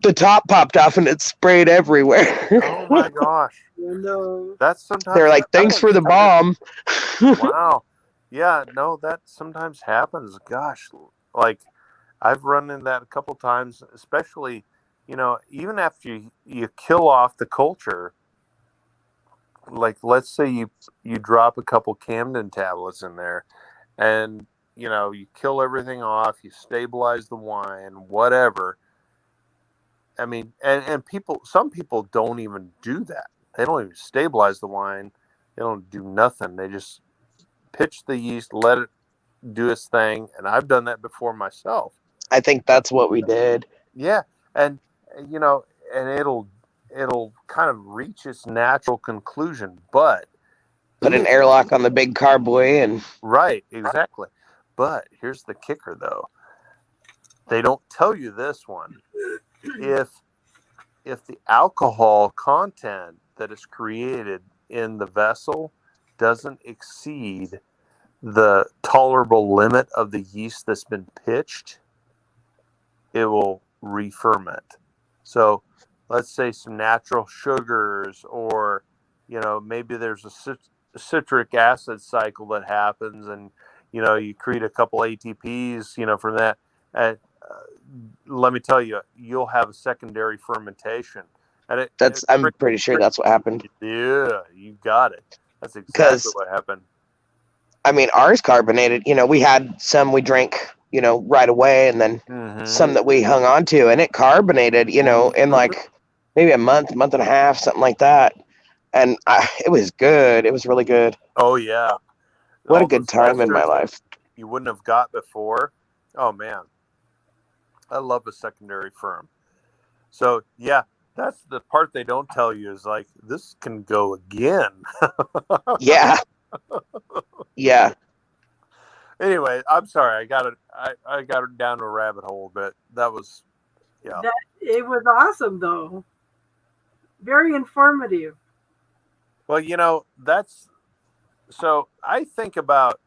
The top popped off and it sprayed everywhere. Oh my gosh. No. That's sometimes They're like, thanks for the bomb. Wow. Yeah, no, that sometimes happens. Gosh, like I've run into that a couple times, especially, even after you kill off the culture. Like, let's say you drop a couple Camden tablets in there and, you kill everything off, you stabilize the wine, whatever. I mean, and some people don't even do that. They don't even stabilize the wine. They don't do nothing. They just pitch the yeast, let it do its thing. And I've done that before myself. I think that's what we did. Yeah. And, and it'll kind of reach its natural conclusion. But Put an airlock on the big carboy and Right, exactly. But here's the kicker, though. They don't tell you this one. If the alcohol content that is created in the vessel doesn't exceed the tolerable limit of the yeast that's been pitched, it will re-ferment. So let's say some natural sugars, or maybe there's a citric acid cycle that happens, and you create a couple ATPs from that. And let me tell you, you'll have a secondary fermentation. And I'm pretty sure that's what happened. Yeah, you got it. That's exactly what happened. I mean, ours carbonated. We had some we drank, right away, and then some that we hung on to, and it carbonated, in like maybe a month and a half, something like that. And it was good. It was really good. Oh yeah, what a good time in my life. You wouldn't have got before. Oh man, I love a secondary firm. So yeah, that's the part they don't tell you, is like, this can go again. Yeah. Yeah. Anyway, I'm sorry. I got it down a rabbit hole, but that was, yeah. It was awesome, though. Very informative. Well, so I think about,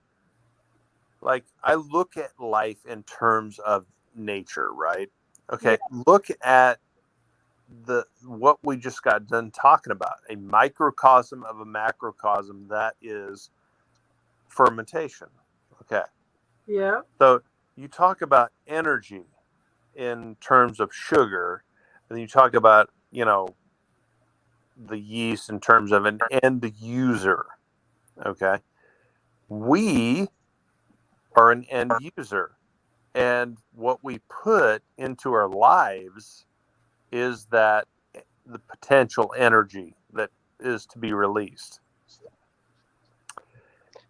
like, I look at life in terms of nature, right? Okay. Yeah. Look at what we just got done talking about, a microcosm of a macrocosm, that is fermentation. Okay. Yeah. So you talk about energy in terms of sugar, and you talk about, the yeast in terms of an end user. Okay. We are an end user, and what we put into our lives is that the potential energy that is to be released.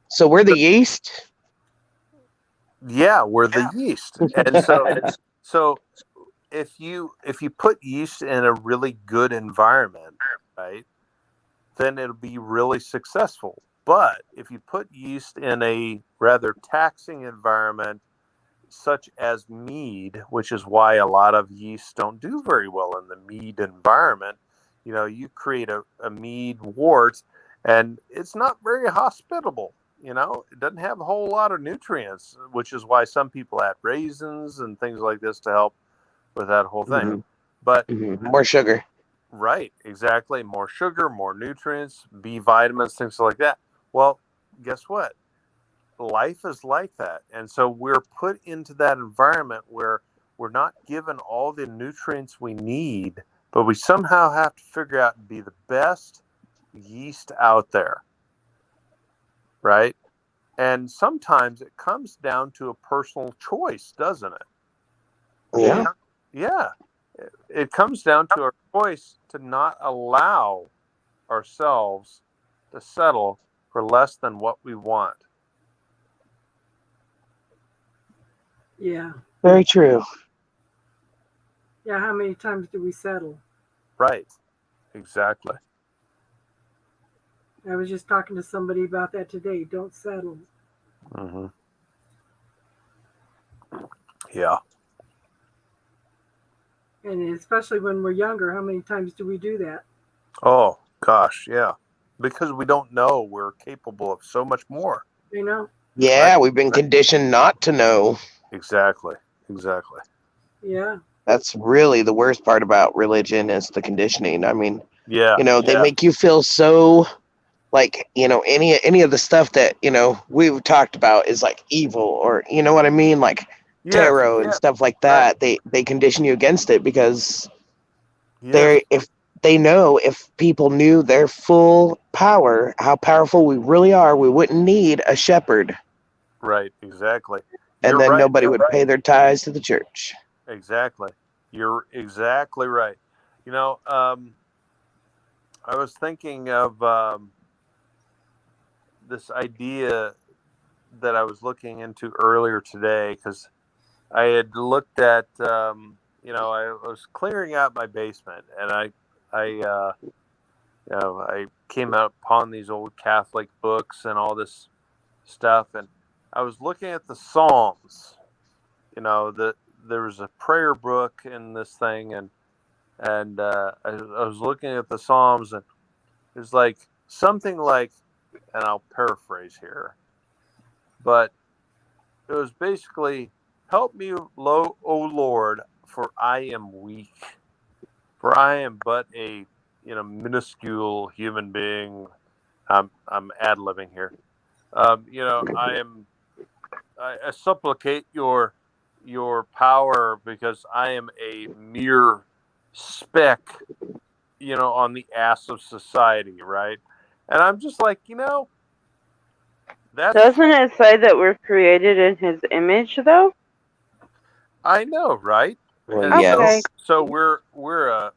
So we're the yeast? Yeah, we're the yeast. And so if you put yeast in a really good environment, right, then it'll be really successful. But if you put yeast in a rather taxing environment, such as mead, which is why a lot of yeasts don't do very well in the mead environment, you create a mead wort, and it's not very hospitable. It doesn't have a whole lot of nutrients, which is why some people add raisins and things like this to help with that whole thing. Mm-hmm. But more sugar. Right, exactly. More sugar, more nutrients, B vitamins, things like that. Well, guess what? Life is like that. And so we're put into that environment where we're not given all the nutrients we need, but we somehow have to figure out and be the best yeast out there. Right? And sometimes it comes down to a personal choice, doesn't it? Yeah. Yeah. It comes down to our choice to not allow ourselves to settle for less than what we want. Yeah. Very true. Yeah, how many times do we settle? Right. Exactly. I was just talking to somebody about that today. Don't settle. Mm-hmm. Yeah. And especially when we're younger, how many times do we do that? Oh, gosh, yeah. Because we don't know we're capable of so much more. Yeah, we've been conditioned not to know. Exactly. Yeah. That's really the worst part about religion, is the conditioning. I mean, yeah, they make you feel so like, any of the stuff that, we've talked about is like evil, or, you know what I mean? Like tarot and stuff like that. They condition you against it because if people knew their full power, how powerful we really are, we wouldn't need a shepherd. Right, exactly. And then nobody would pay their tithes to the church. Exactly. You're exactly right. I was thinking of this idea that I was looking into earlier today, because I had looked at, I was clearing out my basement, and I I came out upon these old Catholic books and all this stuff, and I was looking at the Psalms. There was a prayer book in this thing, and I was looking at the Psalms, and it was like something like, and I'll paraphrase here, but it was basically, "Help me, O Lord, for I am weak, for I am but a minuscule human being." I'm ad-libbing here. I supplicate your power, because I am a mere speck, on the ass of society, right? And I'm just like, that's, Doesn't it say that we're created in His image, though? I know, right? Well, And Okay. yes. so we're a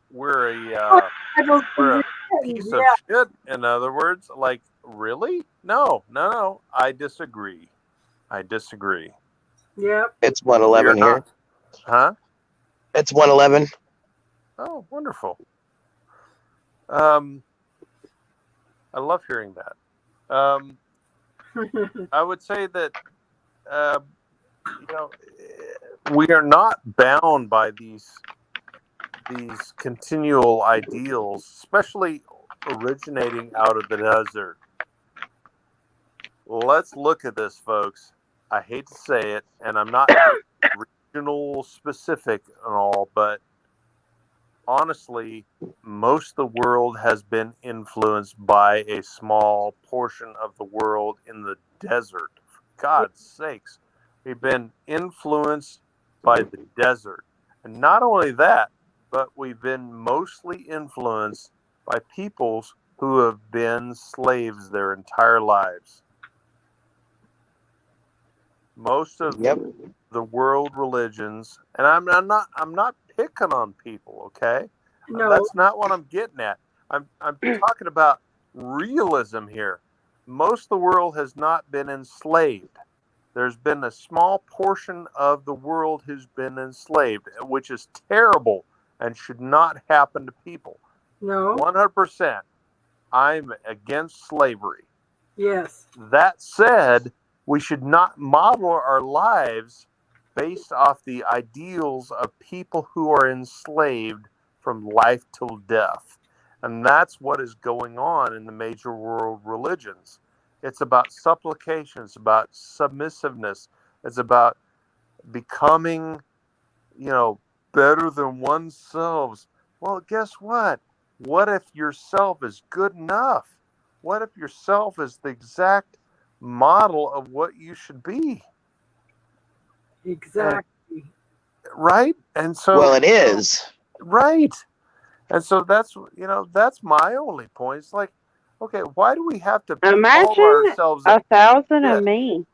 I don't we're a think piece yeah. of shit. In other words, like, really? No. I disagree. Yep. It's 111 We're here. not. Huh? It's 111. Oh, wonderful. I love hearing that. I would say that we are not bound by these continual ideals, especially originating out of the desert. Let's look at this, folks. I hate to say it, and I'm not regional specific and all, but honestly, most of the world has been influenced by a small portion of the world in the desert. For God's sakes, we've been influenced by the desert. And not only that, but we've been mostly influenced by peoples who have been slaves their entire lives. Most of the world religions, and I'm not picking on people, okay? No. That's not what I'm getting at. I'm talking about realism here. Most of the world has not been enslaved. There's been a small portion of the world who's been enslaved, which is terrible and should not happen to people. No. 100%. I'm against slavery. Yes. That said, we should not model our lives based off the ideals of people who are enslaved from life till death. And that's what is going on in the major world religions. It's about supplication. It's about submissiveness. It's about becoming, better than oneself. Well, guess what? What if yourself is good enough? What if yourself is the exact model of what you should be? Exactly. Right? And so, well, it is. Right. And so that's my only point. It's like, okay, why do we have to Imagine call ourselves 1,000 shit? of me.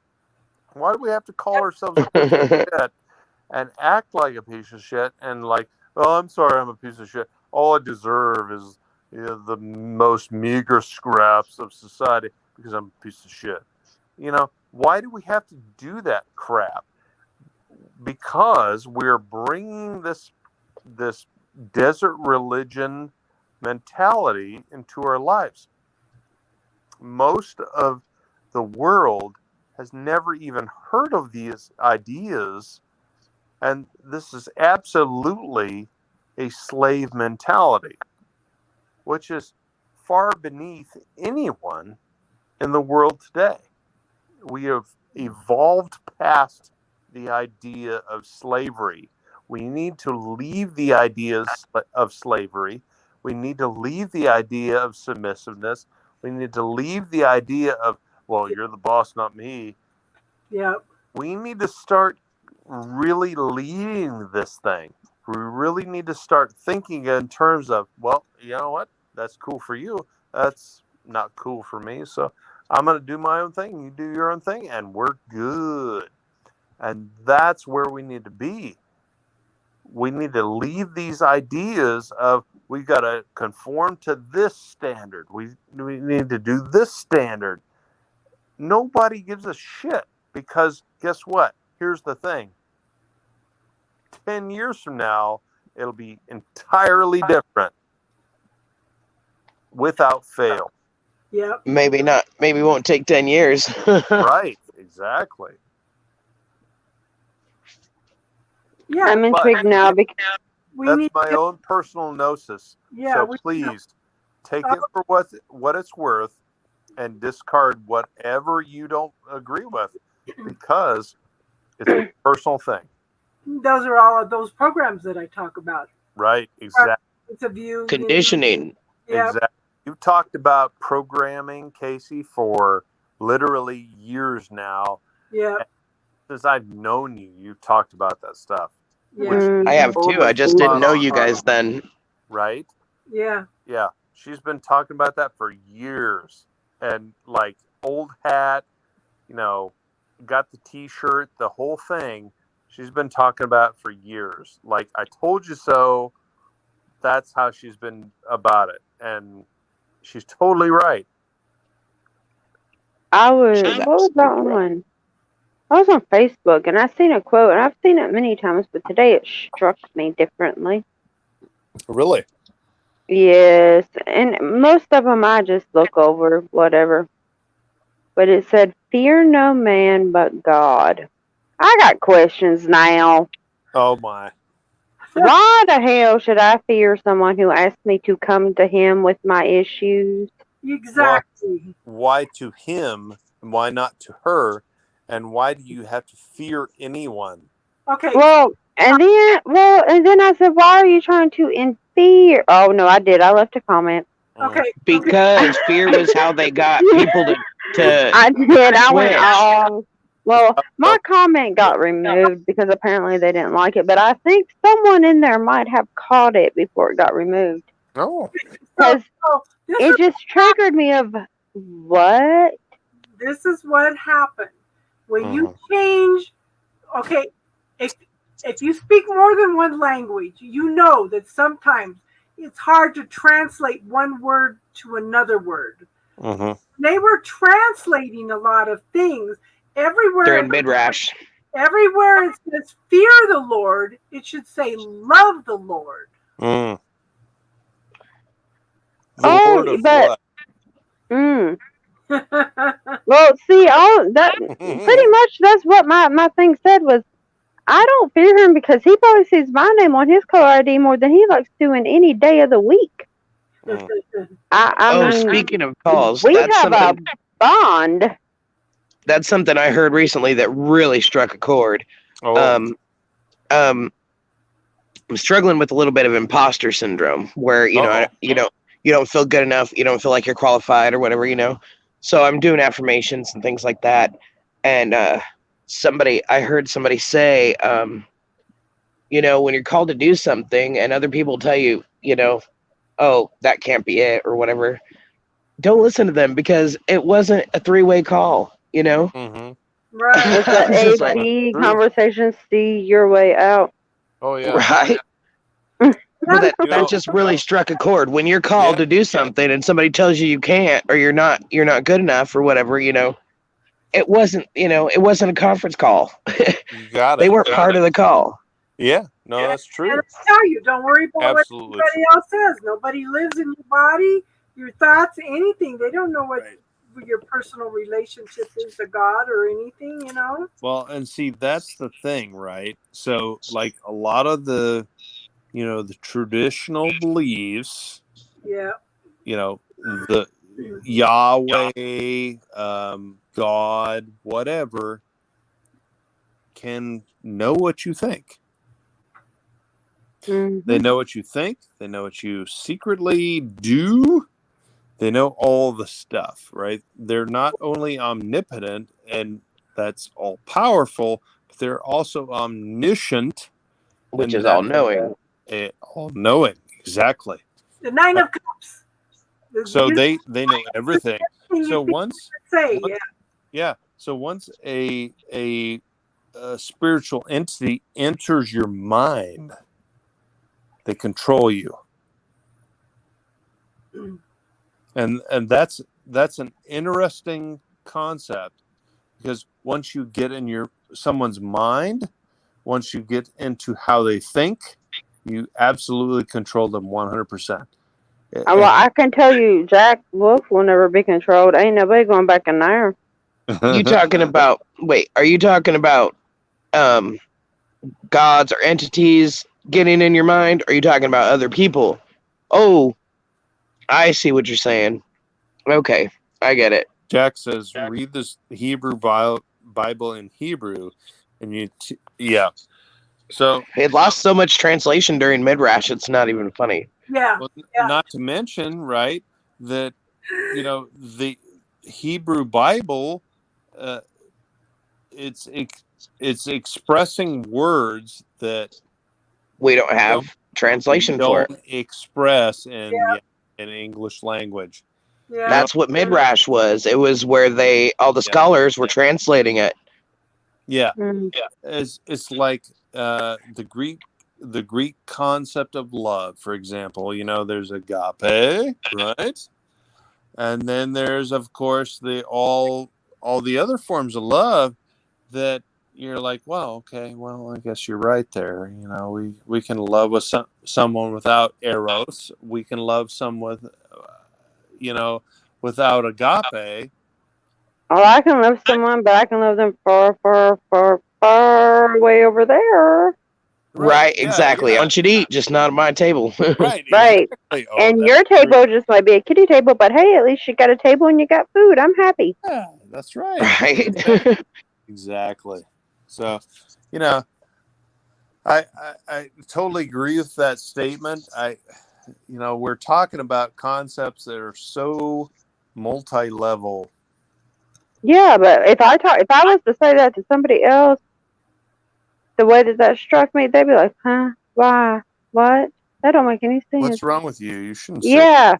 Why do we have to call ourselves a piece of shit and act like a piece of shit and like, oh, I'm sorry, I'm a piece of shit. All I deserve is the most meager scraps of society because I'm a piece of shit. Why do we have to do that crap? Because we're bringing this desert religion mentality into our lives. Most of the world has never even heard of these ideas, and this is absolutely a slave mentality, which is far beneath anyone in the world today. We have evolved past the idea of slavery. We need to leave the ideas of slavery. We need to leave the idea of submissiveness. We need to leave the idea of, well, you're the boss, not me. Yep. We need to start really leading this thing. We really need to start thinking in terms of, well, you know what? That's cool for you. That's not cool for me. So I'm going to do my own thing. You do your own thing, and we're good. And that's where we need to be. We need to leave these ideas of we got to conform to this standard. We need to do this standard. Nobody gives a shit because guess what? Here's the thing. 10 years from now, it'll be entirely different. without fail. Yep. Maybe not. Maybe it won't take 10 years. Right, exactly. Yeah. I'm intrigued now because We That's need my to, own personal gnosis. yeah. So we- please take it for what it's worth and discard whatever you don't agree with because it's a personal thing. Those are all of those programs that I talk about. Right, exactly. It's a view. Conditioning. Yeah. Exactly. You've talked about programming, Casey, for literally years now. Yeah. Since I've known you, you've talked about that stuff. Yeah. I have too. I just didn't know you guys then. Right? Yeah. Yeah. She's been talking about that for years. And like old hat, got the t-shirt, the whole thing. She's been talking about it for years. Like, I told you so. That's how she's been about it. And she's totally right. what was that one? I was on Facebook and I seen a quote, and I've seen it many times, but today it struck me differently. Really? Yes, and most of them I just look over, whatever. But it said, "Fear no man but God." I got questions now. Oh my. Why the hell should I fear someone who asks me to come to him with my issues? Exactly. Why to him and why not to her? And why do you have to fear anyone? Okay. And then I said, "Why are you trying to fear?" Oh no, I did. I left a comment. Okay. Because fear was how they got people to I did. I went, switch. oh. Well, my comment got removed because apparently they didn't like it, but I think someone in there might have caught it before it got removed. Oh. Because this it just triggered me of, what? This is what happened. When you change, okay, if you speak more than one language, you know that sometimes it's hard to translate one word to another word. They were translating a lot of things. Everywhere during Midrash. Everywhere it says fear the Lord, it should say love the Lord. The Oh, Lord of but- what? Well, see, pretty much that's what my thing said was, I don't fear him because he probably sees my name on his caller ID more than he likes to in any day of the week. I mean, speaking of calls, we that's have something, a bond. that's something I heard recently that really struck a chord. I'm struggling with a little bit of imposter syndrome where, you don't feel good enough. You don't feel like you're qualified or whatever, So I'm doing affirmations and things like that. And I heard somebody say, when you're called to do something and other people tell you, oh, that can't be it or whatever, don't listen to them because it wasn't a three-way call, Right. It's the It's just AP conversation, see your way out. Oh yeah. Right. But that just really struck a chord. When you're called to do something and somebody tells you can't or you're not good enough or whatever, it wasn't a conference call. You got it. They weren't part of the call. Yeah. No, that's true. And I tell you, don't worry about Absolutely. what anybody else says. Nobody lives in your body, your thoughts, anything. They don't know what your personal relationship is to God or anything, Well, and see, that's the thing, right? So, like a lot of the, the traditional beliefs, Yeah. the Yahweh, God, whatever, can know what you think. Mhm. They know what you think. They know what you secretly do. They know all the stuff, right? They're not only omnipotent and that's all powerful, but they're also omniscient, Which is all knowing. All knowing, exactly. The Nine of Cups. So they know everything. So once So once a spiritual entity enters your mind, they control you. And that's an interesting concept because once you get in someone's mind, once you get into how they think, you absolutely control them 100%. Well, I can tell you, Jack Wolf will never be controlled. Ain't nobody going back in there. You talking about? Wait, are you talking about gods or entities getting in your mind? Or are you talking about other people? Oh, I see what you're saying. Okay, I get it. Jack says, read this Hebrew Bible in Hebrew, and yeah. So It lost so much translation during Midrash, it's not even funny. Yeah. well, Yeah. not to mention, right, that the Hebrew Bible, it's expressing words that We don't have translation for it. don't express in English language. Yeah. That's what Midrash was. It was where all the scholars were translating it. Yeah. Mm. It's like the Greek concept of love, for example. There's agape, right? And then there's, of course, all the other forms of love that you're like, well, okay, well, I guess you're right there. We can love with someone without eros. We can love someone without agape. Oh, I can love someone, but I can love them far, far, far, far away over there. Right, exactly. I want you to eat, just not at my table. Right. Right. Exactly. Oh, And that's your table great. just might be a kiddie table, but hey, at least you got a table and you got food. I'm happy. Yeah, that's right. Right. Exactly. So, I totally agree with that statement. We're talking about concepts that are so multi-level. Yeah, but if I was to say that to somebody else, the way that struck me, they'd be like, "Huh? Why? What? That don't make any sense." What's wrong with you? You shouldn't say. Yeah.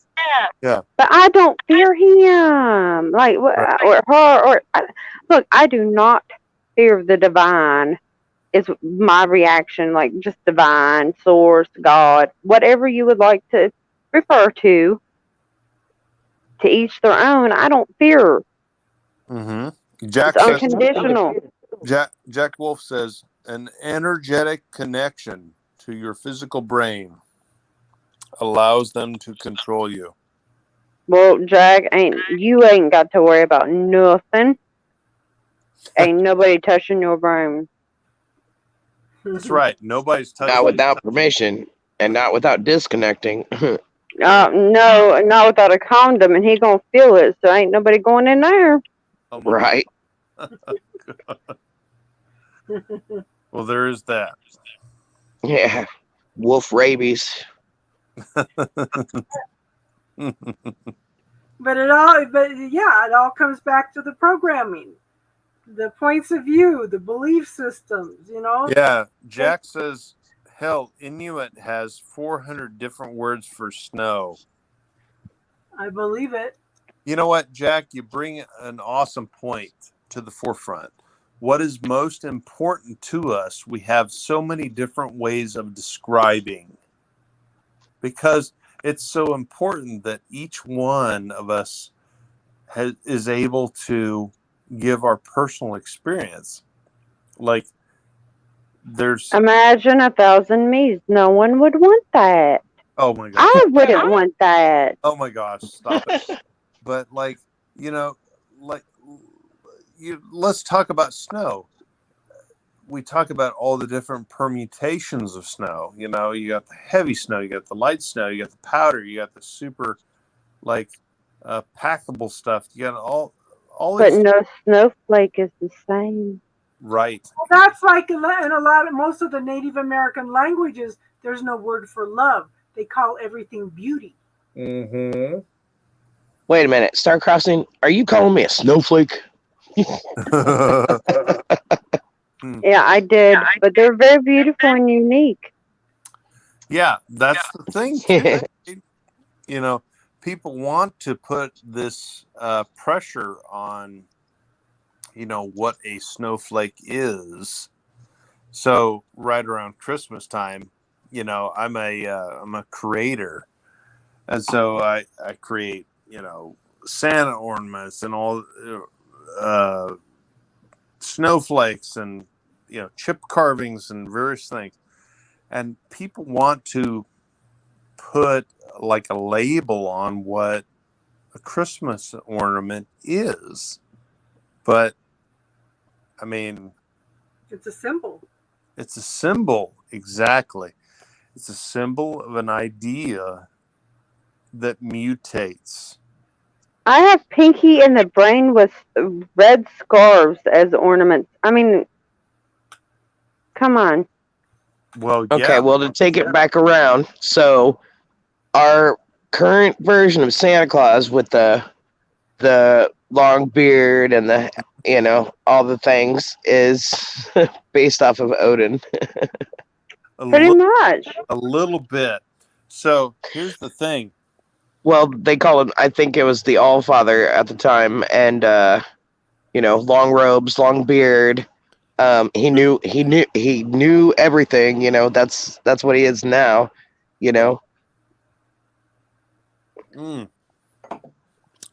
Yeah. But I don't fear him. Like what? Or her? Look, I do not fear the divine. Is my reaction, like just divine, source, God, whatever you would like to refer to each their own. I don't fear. Mm-hmm. It's unconditional. Jack Wolf says an energetic connection to your physical brain allows them to control you. Well, Jack, you ain't got to worry about nothing. Ain't nobody touching your brain. That's right. Nobody's touching. Not without permission and not without disconnecting. No, not without a condom, and he gonna feel it. So ain't nobody going in there. Oh my Right. Well, there is that. Yeah. Wolf rabies. But it all comes back to the programming, the points of view, the belief systems, Yeah, Jack says, hell, Inuit has 400 different words for snow. I believe it. You know what, Jack? You bring an awesome point to the forefront. What is most important to us, we have so many different ways of describing, because it's so important that each one of us is able to give our personal experience. Like, Imagine 1,000 me's. No one would want that. Oh my gosh. I wouldn't want that. Oh my gosh, stop it. But let's talk about snow. We talk about all the different permutations of snow. You got the heavy snow, you got the light snow, you got the powder, you got the super packable stuff. You got all But no snowflake is the same. Right. Well, that's like in most of the Native American languages, there's no word for love. They call everything beauty. Mm-hmm. Wait a minute, Starcrossing, are you calling me a snowflake? Yeah, I did. But they're very beautiful and unique. Yeah, that's the thing. Too. People want to put this pressure on, what a snowflake is. So right around Christmas time, I'm a creator, and so I create, Santa ornaments and all, snowflakes and chip carvings and various things, and people want to put like a label on what a Christmas ornament is. But I mean, It's a symbol. it's a symbol. Exactly. It's a symbol of an idea that mutates. I have Pinky and the Brain with red scarves as ornaments. I mean, come on. Well, Okay, yeah. well, to take it back around, so our current version of Santa Claus with the long beard and the all the things is based off of Odin. Pretty much. A little bit. So here's the thing. Well, they call him. I think it was the Allfather at the time, and long robes, long beard. He knew everything. That's what he is now.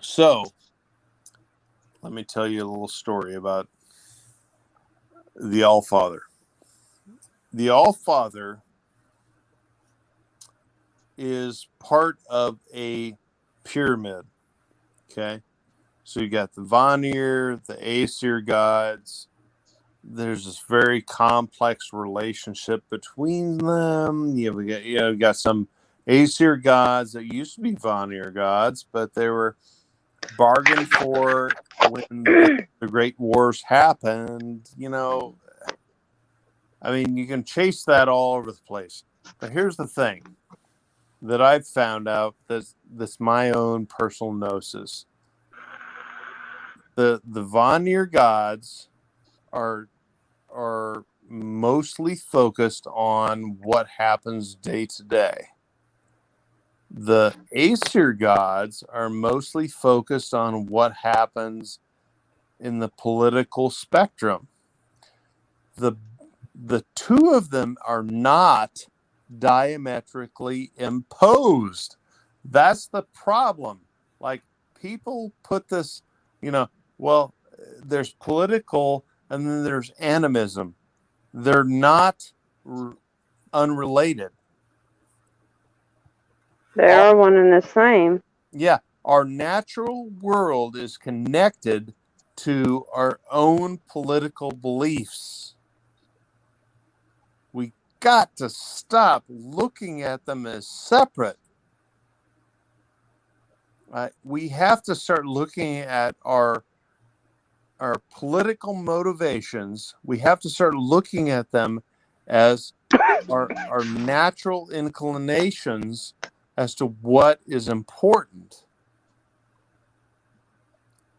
So let me tell you a little story about the Allfather. The Allfather is part of a pyramid. Okay. So you got the Vanir, the Aesir gods. There's this very complex relationship between them. You got some Aesir gods that used to be Vanir gods, but they were bargained for when the Great Wars happened. I mean, you can chase that all over the place. But here's the thing that I've found out that's my own personal gnosis. The Vanir gods are mostly focused on what happens day to day. The Aesir gods are mostly focused on what happens in the political spectrum. The two of them are not diametrically imposed. That's the problem. Like, people put this, well, there's political and then there's animism. They're not unrelated. They are one and the same. Yeah. Our natural world is connected to our own political beliefs. We got to stop looking at them as separate. We have to start looking at our political motivations. We have to start looking at them as our natural inclinations as to what is important.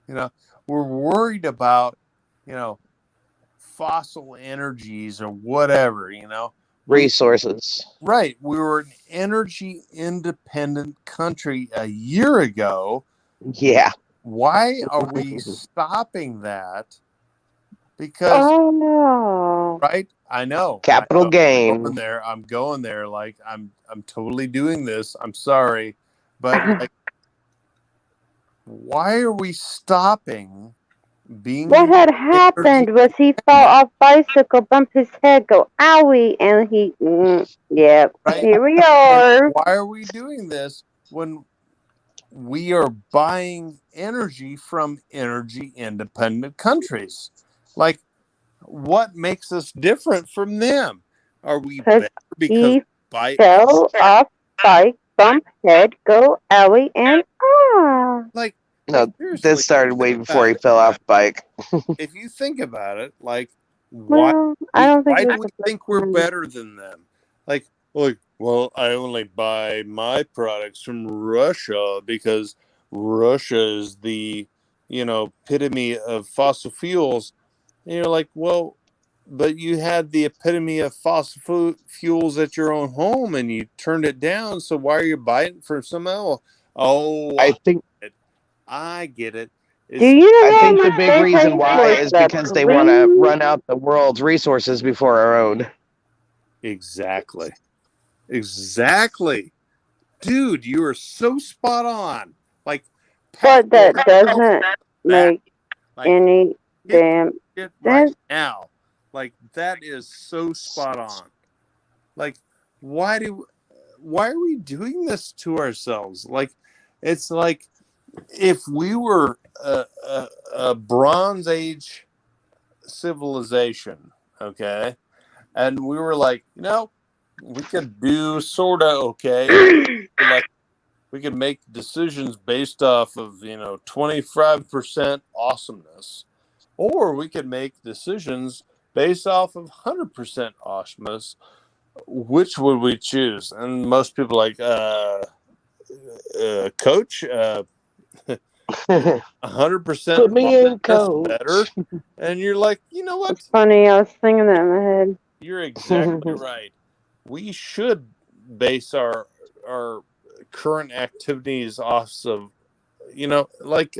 We're worried about, fossil energies or whatever, Resources. Right. We were an energy independent country a year ago. Yeah. Why are we stopping that? Because, right? I know. Capital gain. I'm going there. Like, I'm totally doing this. I'm sorry. But why are we stopping being? What had happened was he fall off bicycle, bump his head, go owie, and he, right. Here we are. And why are we doing this when we are buying energy from energy independent countries? Like, what makes us different from them? Are we better because he fell off bike, bump head, go owie, and like, no, this started way before he fell off bike. If you think about it, like, why do we think we're better than them? Like, well, I only buy my products from Russia because Russia is the, epitome of fossil fuels. And you're like, well, but you had the epitome of fossil fuels at your own home and you turned it down. So why are you buying from someone else? Oh, I get it. I think the big reason why is because they want to run out the world's resources before our own. Exactly. Dude, you are so spot on. Like, but that doesn't make any damn sense right now. Like, that is so spot on. Like, why do why are we doing this to ourselves? Like, it's like if we were a Bronze Age civilization, okay, and we were like, we could do sort of okay, like we could make decisions based off of 25% awesomeness, or we could make decisions based off of 100% awesomeness. Which would we choose? And most people like coach 100%. Put me in, coach. Better. And you're like, you know what? It's funny. I was singing that in my head. You're exactly right. We should base our current activities off of, like,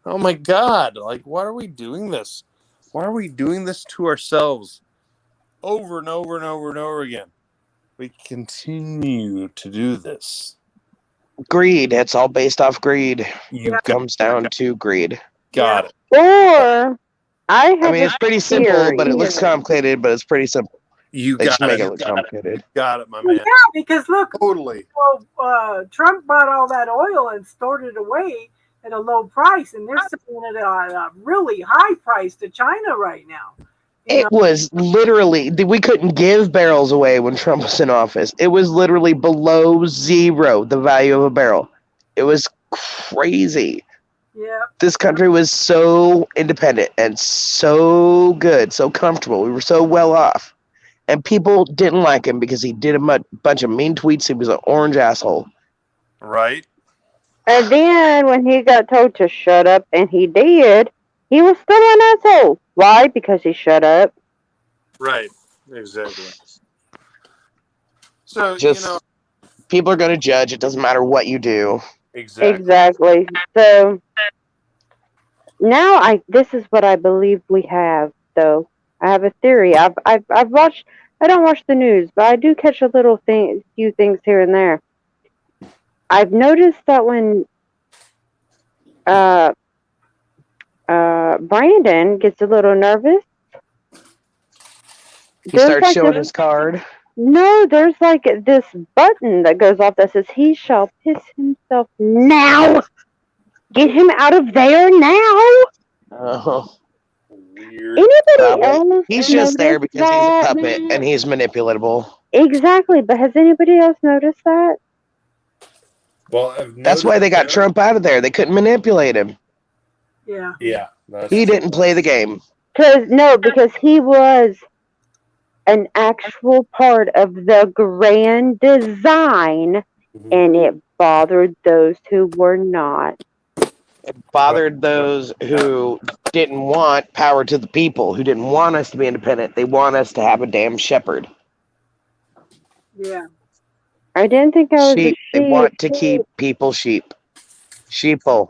oh my God, like, why are we doing this? Why are we doing this to ourselves over and over and over and over again? We continue to do this. Greed. It's all based off greed. It comes down to greed. Got it. Or I mean, it's pretty simple, but it looks complicated. But it's pretty simple. You They got just make it. it look complicated. Got it, my Well, man. yeah, because look, Totally. Trump bought all that oil and stored it away at a low price, and they're selling it at a really high price to China right now. It was literally, we couldn't give barrels away when Trump was in office. It was literally below zero, the value of a barrel. It was crazy. Yeah. This country was so independent and so good, so comfortable. We were so well off. And people didn't like him because he did a bunch of mean tweets. He was an orange asshole. Right. And then when he got told to shut up, and he did, he was still an asshole. Why? Because he shut up. Right. Exactly. So, Just people are going to judge. It doesn't matter what you do. Exactly. So now this is what I believe we have, though. I have a theory. I've watched. I don't watch the news, but I do catch a few things here and there. I've noticed that when Brandon gets a little nervous, He starts showing his card. No, there's like this button that goes off that says, "He shall piss himself now. Get him out of there now." Oh. Weird. Anybody else? He's just there because he's a that? puppet and he's manipulatable. Exactly, but has anybody else noticed that? Well, That's why they got Trump out of there. They couldn't manipulate him. Yeah. Yeah. He didn't play the game. Because he was an actual part of the grand design, and it bothered those who were not. It bothered those who didn't want power to the people, who didn't want us to be independent. They want us to have a damn shepherd. Yeah. I didn't think I was Sheep. a They sheep. want to keep people sheep. Sheeple.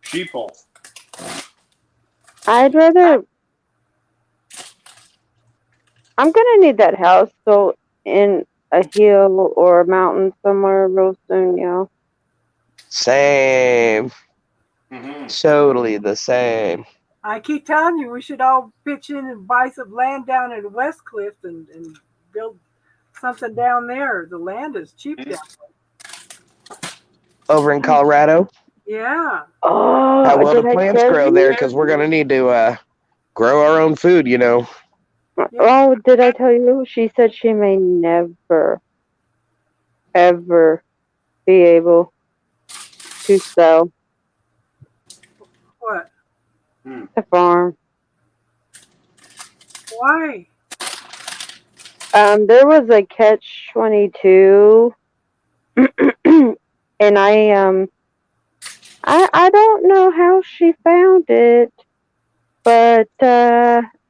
Sheeple. I'd rather. I'm gonna need that house built in a hill or a mountain somewhere real soon, y'all. Same. Totally the same. I keep telling you, we should all pitch in and buy some land down in West Cliff and build something down there. The land is cheap down there. Over in Colorado. Yeah. Oh, How well did the I plants tell grow you? there, because we're going to need to grow our own food, you know. Oh, did I tell you? She said she may never, ever be able to sell What? the farm. Why? There was a catch-22, and I don't know how she found it, but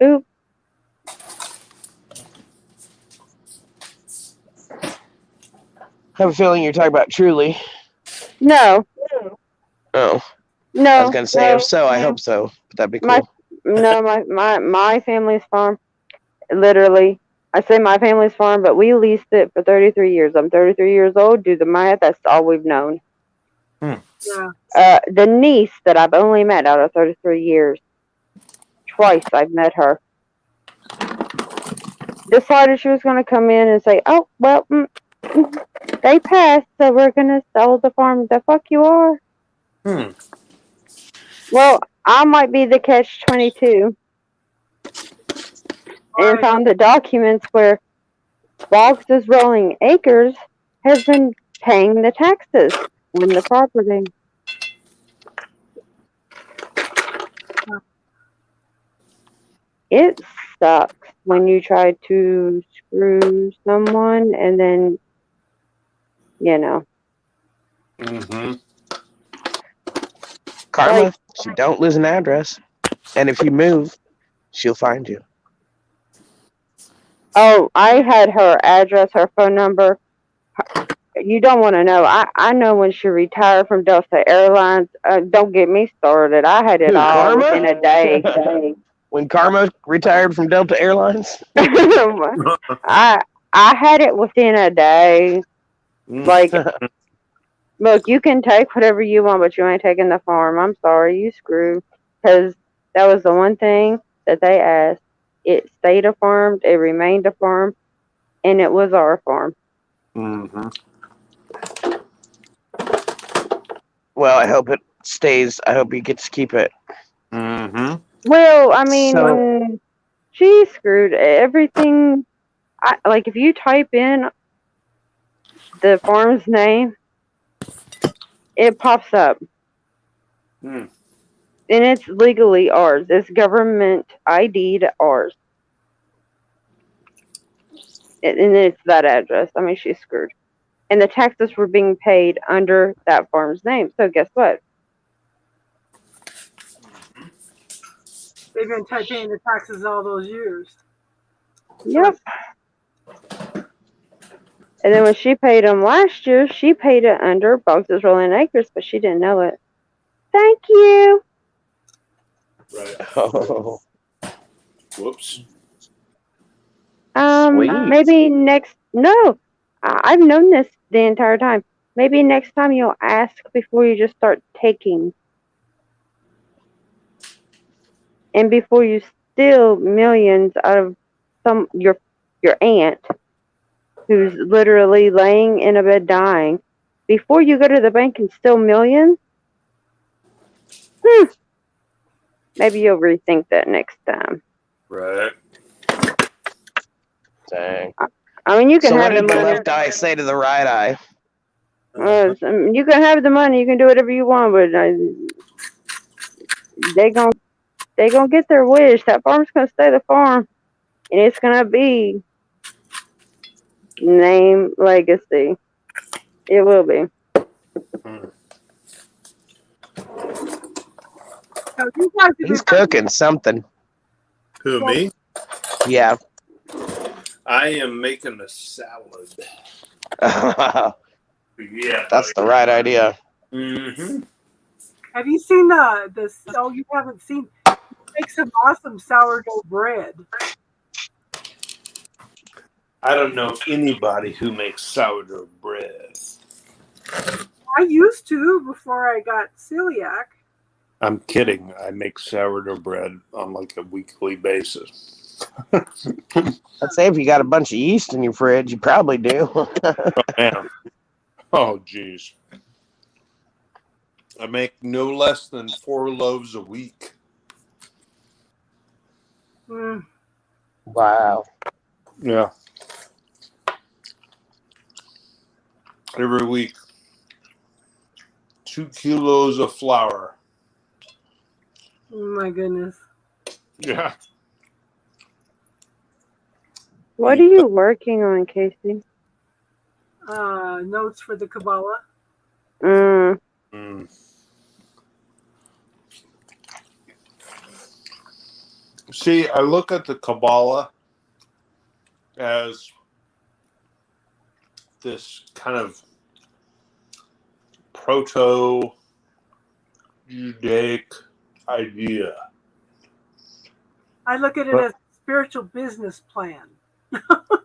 oops. I have a feeling you're talking about Truly. No, Oh, no. I was going to say, no, if so, I no. hope so. But that'd be cool. My family's farm, literally. I say my family's farm, but we leased it for 33 years. I'm 33 years old. Do the math. That's all we've known. Yeah. The niece that I've only met out of 33 years, twice I've met her, decided she was going to come in and say, "Oh, well, They passed, so we're gonna sell the farm. The fuck you are? Hmm. Well, I might be the catch-22, and Right. found the documents where Boggs' Rolling Acres has been paying the taxes on the property. It sucks when you try to screw someone and then, you know, Mm-hmm. Karma, like, she don't lose an address. And if you move, she'll find you. oh, I had her address, her phone number. You don't want to know. I know when she retired from Delta Airlines. Don't get me started. I had it Who, all Karma? within a day. When Karma retired from Delta Airlines? I had it within a day. Like, look, you can take whatever you want, but you ain't taking the farm. I'm sorry, you screwed. Because that was the one thing that they asked. It stayed a farm, it remained a farm, and it was our farm. Mm-hmm. Well, I hope it stays. I hope he gets to keep it. Mm-hmm. Well, I mean, So- she screwed everything. Like, if you type in the farm's name, it pops up. Hmm. And it's legally ours. It's government ID'd ours. And it's that address. I mean, she's screwed. And the taxes were being paid under that farm's name. So guess what? They've been paying the taxes all those years. Yep. And then when she paid them last year, she paid it under Boggs' Rolling Acres, but she didn't know it. Thank you. Right. Oh, Whoops. Sweet. Maybe next. No, I've known this the entire time. Maybe next time you'll ask before you just start taking, and before you steal millions out of your aunt, who's literally laying in a bed dying. Before you go to the bank and steal millions, maybe you'll rethink that next time. Right. dang. I mean, you can So what have the did the money. left eye say to the right eye? You can have the money. You can do whatever you want, but they gonna get their wish. That farm's gonna stay the farm, and it's gonna be name legacy. It will be. So you guys have He's been cooking something. Who, me? Yeah. I am making a salad. That's Yeah. the right idea. Mm-hmm. Have you seen this? Oh, you haven't seen. Make some awesome sourdough bread. I don't know anybody who makes sourdough bread. I used to before I got celiac. I'm kidding. I make sourdough bread on like a weekly basis. I'd say if you got a bunch of yeast in your fridge, you probably do. Man. Oh, geez. I make no less than 4 loaves a week. Mm. Wow. Yeah. Every week. 2 kilos of flour. Oh my goodness. Yeah. What are you working on, Casey? Notes for the Kabbalah. Mm. See, I look at the Kabbalah as this kind of proto-Judaic idea. I look at it as a spiritual business plan.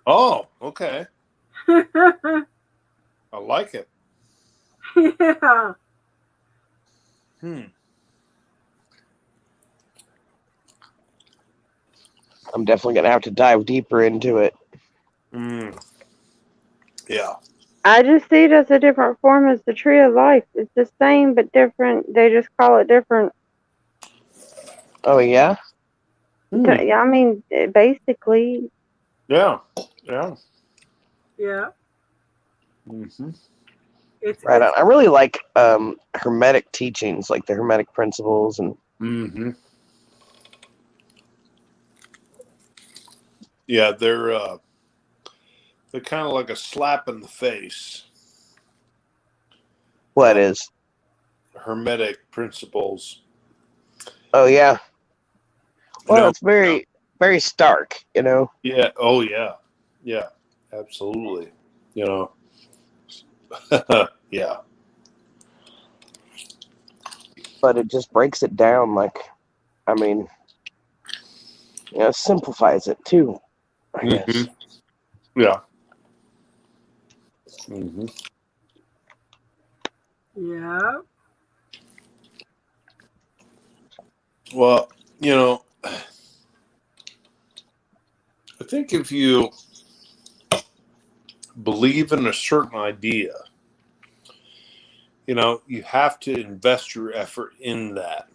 Oh, okay. I like it. Yeah. I'm definitely going to have to dive deeper into it. Yeah. I just see it as a different form as the tree of life. It's the same but different. They just call it different. Oh yeah. Yeah, I mean, basically. Yeah. Yeah. Yeah. Mm-hmm. Right on. I really like Hermetic teachings, like the Hermetic principles, and Mm-hmm. Yeah, they're kind of like a slap in the face. what is? Hermetic principles. Oh yeah. You Well, know, it's very, very stark, you know. yeah. Oh yeah. Yeah. Absolutely. You know. Yeah. But it just breaks it down, like, I mean, simplifies it too, I guess. Mm-hmm. Yeah. Mm-hmm. Yeah. Well, you know, I think if you believe in a certain idea, you know, you have to invest your effort in that.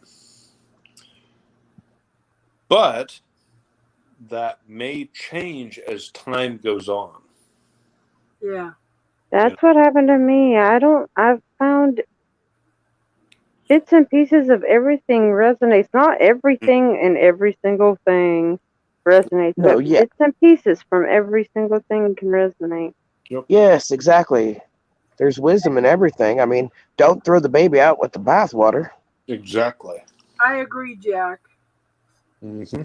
But that may change as time goes on. Yeah. That's what happened to me. I've found bits and pieces of everything resonates. Not everything and every single thing resonates, No, but yeah. bits and pieces from every single thing can resonate. Yep. Yes, exactly. There's wisdom in everything. I mean, don't throw the baby out with the bathwater. Exactly. I agree, Jack. Mm-hmm.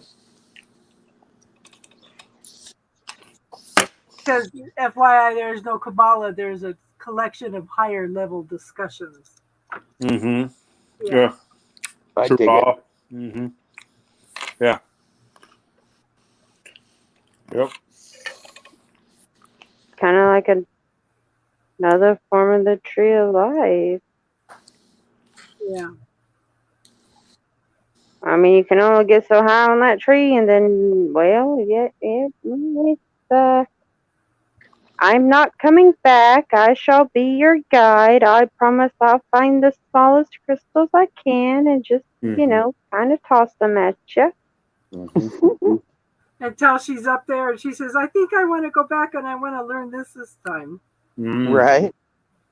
Because FYI, there's no Kabbalah. There's a collection of higher level discussions. Mm-hmm. Yeah. Yeah. I dig it. Mm-hmm. Yeah. Yep. Kind of like another form of the tree of life. Yeah. I mean, you can only get so high on that tree, and then, well, it's I'm not coming back. I shall be your guide. I promise I'll find the smallest crystals I can and just, Mm-hmm. kind of toss them at you. Mm-hmm. Until she's up there and she says, I think I want to go back and I want to learn this time. Mm-hmm. Right?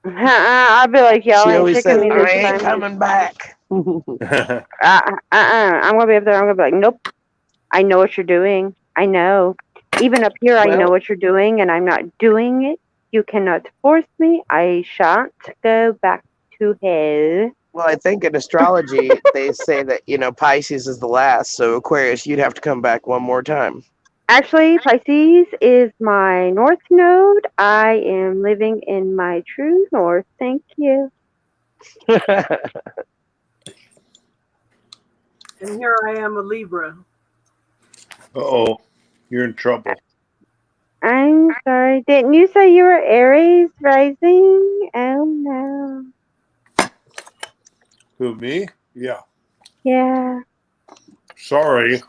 I'll be like, y'all She ain't always tricking says, me I this ain't time. coming back. I'm going to be up there. I'm going to be like, nope. I know what you're doing. I know. Even up here, I know Well- what you're doing, and I'm not doing it. You cannot force me. I shan't go back to hell. Well, I think in astrology, they say that, Pisces is the last. So Aquarius, you'd have to come back one more time. Actually, Pisces is my north node. I am living in my true north. Thank you. And here I am, a Libra. Uh-oh. You're in trouble. I'm sorry. Didn't you say you were Aries rising? Oh, no. Who, me? Yeah. Yeah. Sorry.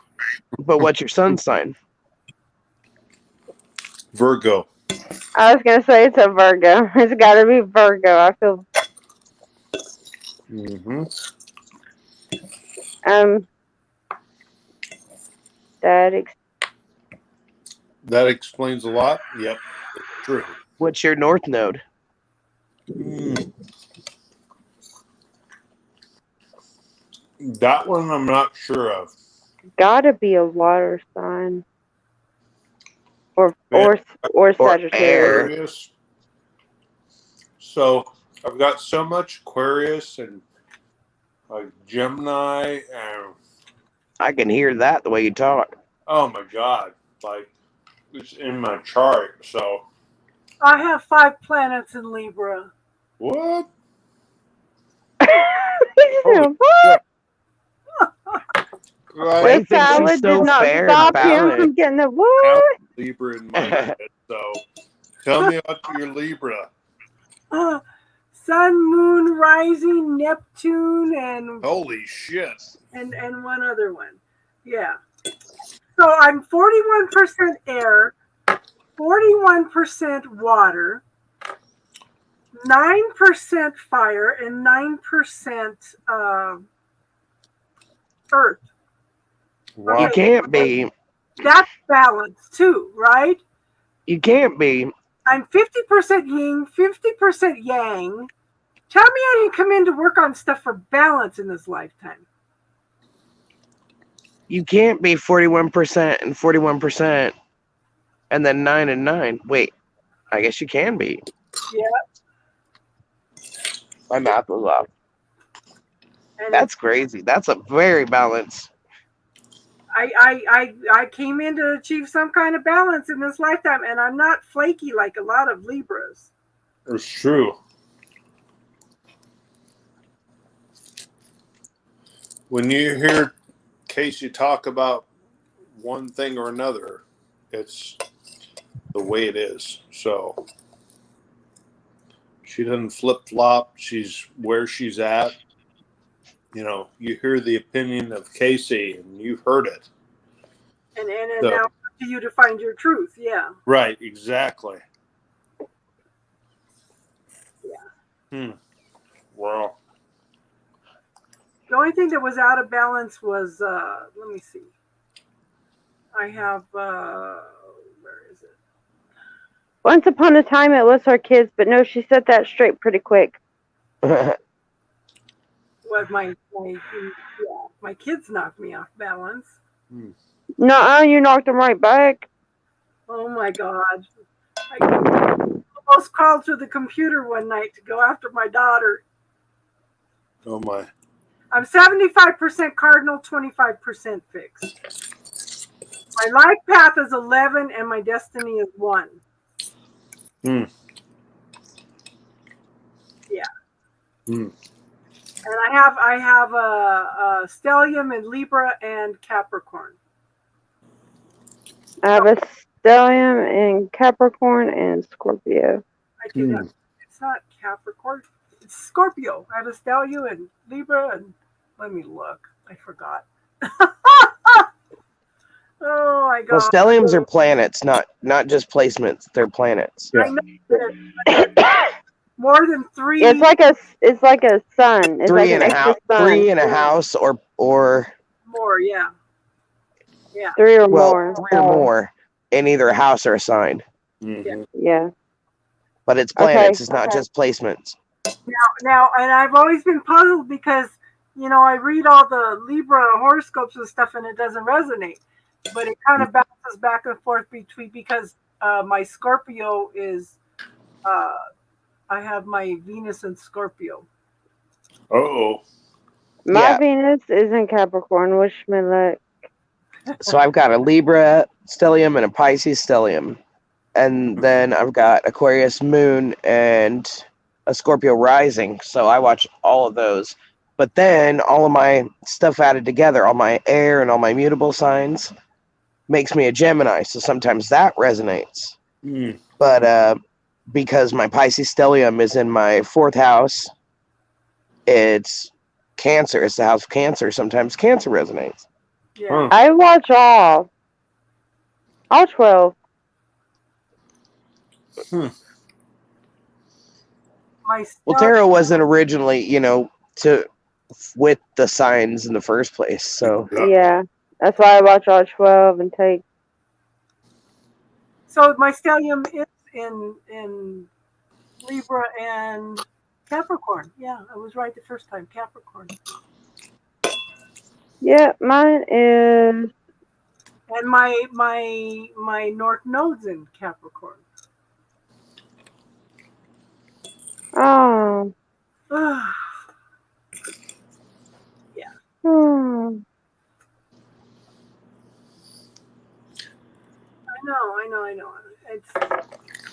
But what's your sun sign? Virgo. I was going to say it's a Virgo. It's got to be Virgo. I feel... Mm-hmm. That explains a lot. Yep. It's true. What's your north node? That one I'm not sure of. Gotta be a water sign. Or Sagittarius. Aquarius. So I've got so much Aquarius and like Gemini and I can hear that the way you talk. oh my god, like it's in my chart. So I have 5 planets in Libra. what? What? Right. The salad did not stop him from getting the what? Libra in my head. So tell me about your Libra. Sun, moon, rising, Neptune, and Holy shit. and one other one. Yeah. So I'm 41% air, 41% water, 9% fire and 9% earth. Wow. You can't be. That's balance too, right? You can't be. I'm 50% yin, 50% yang. Tell me I didn't come in to work on stuff for balance in this lifetime. You can't be 41% and 41% and then 9 and 9. Wait, I guess you can be. Yeah. My math was off. And That's crazy. That's a very balanced. I came in to achieve some kind of balance in this lifetime, and I'm not flaky like a lot of Libras. It's true. When you hear Casey talk about one thing or another, it's the way it is. So she doesn't flip flop. She's where she's at. You know, you hear the opinion of Casey and you've heard it. And So- now up to you to find your truth. Yeah. Right, exactly. Yeah. Well, The only thing that was out of balance was, let me see. I have, where is it? Once upon a time, it was her kids, but no, she set that straight pretty quick. Was my kids knocked me off balance. No, you knocked them right back. Oh my God. I almost crawled through the computer one night to go after my daughter. oh my. I'm 75% cardinal, 25% fixed. My life path is 11 and my destiny is 1. Hmm. Yeah. Hmm. And I have a stellium in Libra and Capricorn. I have a stellium in Capricorn and Scorpio. I do that. It's not Capricorn. It's Scorpio. I have a stellium in Libra and let me look. I forgot. Oh my God. Well, stelliums are planets, not just placements. They're planets. I know that more than 3. It's like a sun. It's like an extra sun. 3 in a house or more, yeah. Yeah. 3 or well, more. 3 or more in either a house or a sign. Mhm. Yeah. But it's planets. Okay. It's not just placements. Now, and I've always been puzzled because, you know, I read all the Libra horoscopes and stuff and it doesn't resonate. But it kind of bounces back and forth between, because my Scorpio is, I have my Venus in Scorpio. Uh-oh. My Yeah. Venus is in Capricorn. Wish me luck. So I've got a Libra stellium and a Pisces stellium. And then I've got Aquarius moon and a Scorpio rising. So I watch all of those. But then all of my stuff added together, all my air and all my mutable signs, makes me a Gemini. So sometimes that resonates. Mm. But because my Pisces stellium is in my 4th house, it's Cancer. It's the house of Cancer. Sometimes Cancer resonates. Yeah. Huh. I watch all 12. My Well, tarot wasn't originally, with the signs in the first place. So Yeah. That's why I watch all 12 and take. So my stellium is in Libra and Capricorn. Yeah, I was right the first time. Capricorn. Yeah, mine is. And my North Node's in Capricorn. Oh. Yeah. Hmm. I know. It's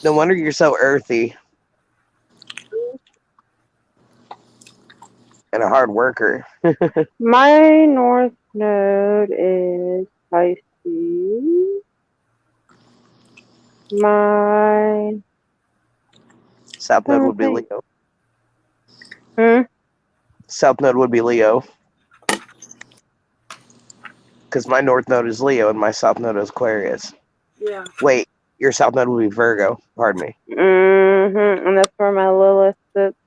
no wonder you're so earthy and a hard worker. My North Node is Pisces. My. South Node would be Okay. Leo. South Node would be Leo. Because my North Node is Leo and my South Node is Aquarius. yeah. Wait, Your South Node will be Virgo. Pardon me. And that's where my Lilith sits.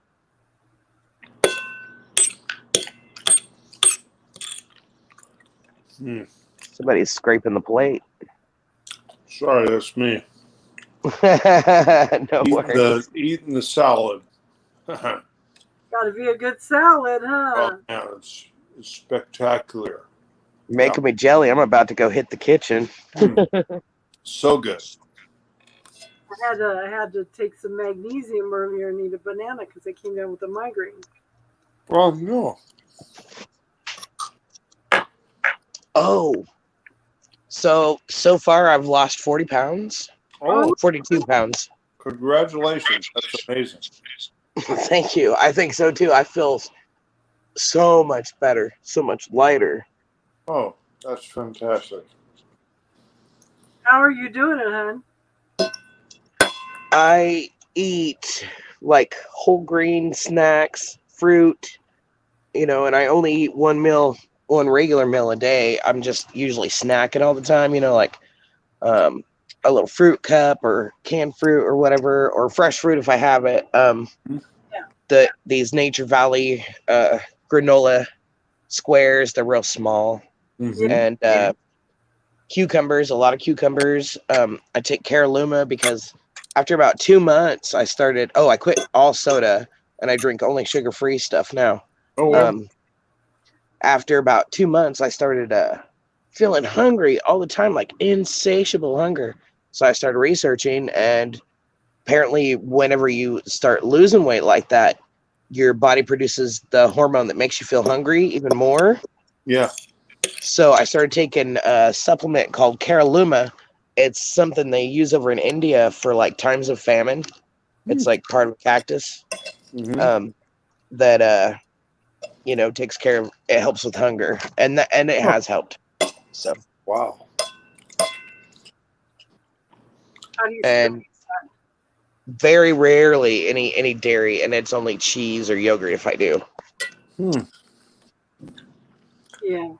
Somebody's scraping the plate. Sorry, that's me. No worries. Eating the salad. Got to be a good salad, huh? Oh, man, it's spectacular. Making me jelly. I'm about to go hit the kitchen. So good. I had to take some magnesium earlier and eat a banana because I came down with a migraine. Well, no. Oh. So far I've lost 40 pounds. Oh, 42 pounds. Congratulations. That's amazing. Thank you. I think so too. I feel so much better, so much lighter. Oh, that's fantastic. How are you doing it, hon? I eat like whole grain snacks, fruit, and I only eat one regular meal a day. I'm just usually snacking all the time, like a little fruit cup or canned fruit or whatever, or fresh fruit if I have it. These Nature Valley granola squares, they're real small. And cucumbers, a lot of cucumbers. I take Caraluma because after about 2 months, I quit all soda and I drink only sugar-free stuff now. After about 2 months, I started feeling hungry all the time, like insatiable hunger. So I started researching, and apparently whenever you start losing weight like that, your body produces the hormone that makes you feel hungry even more. Yeah. So I started taking a supplement called Caraluma. It's something they use over in India for like times of famine. It's like part of a cactus that takes care of. It helps with hunger, and it has helped. So wow. How do you and very rarely any dairy, and it's only cheese or yogurt if I do. Yeah.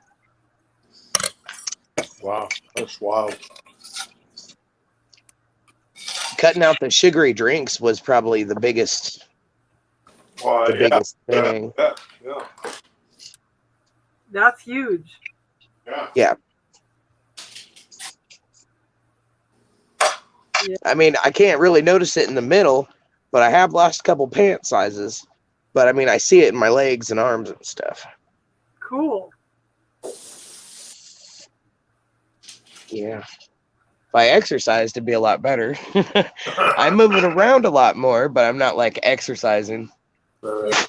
Wow, that's wild. Cutting out the sugary drinks was probably the biggest biggest thing. Yeah. That's huge. Yeah. I mean, I can't really notice it in the middle, but I have lost a couple pant sizes. But I mean, I see it in my legs and arms and stuff. Cool. Yeah. If I exercised, it'd be a lot better. I'm moving around a lot more, but I'm not like exercising. The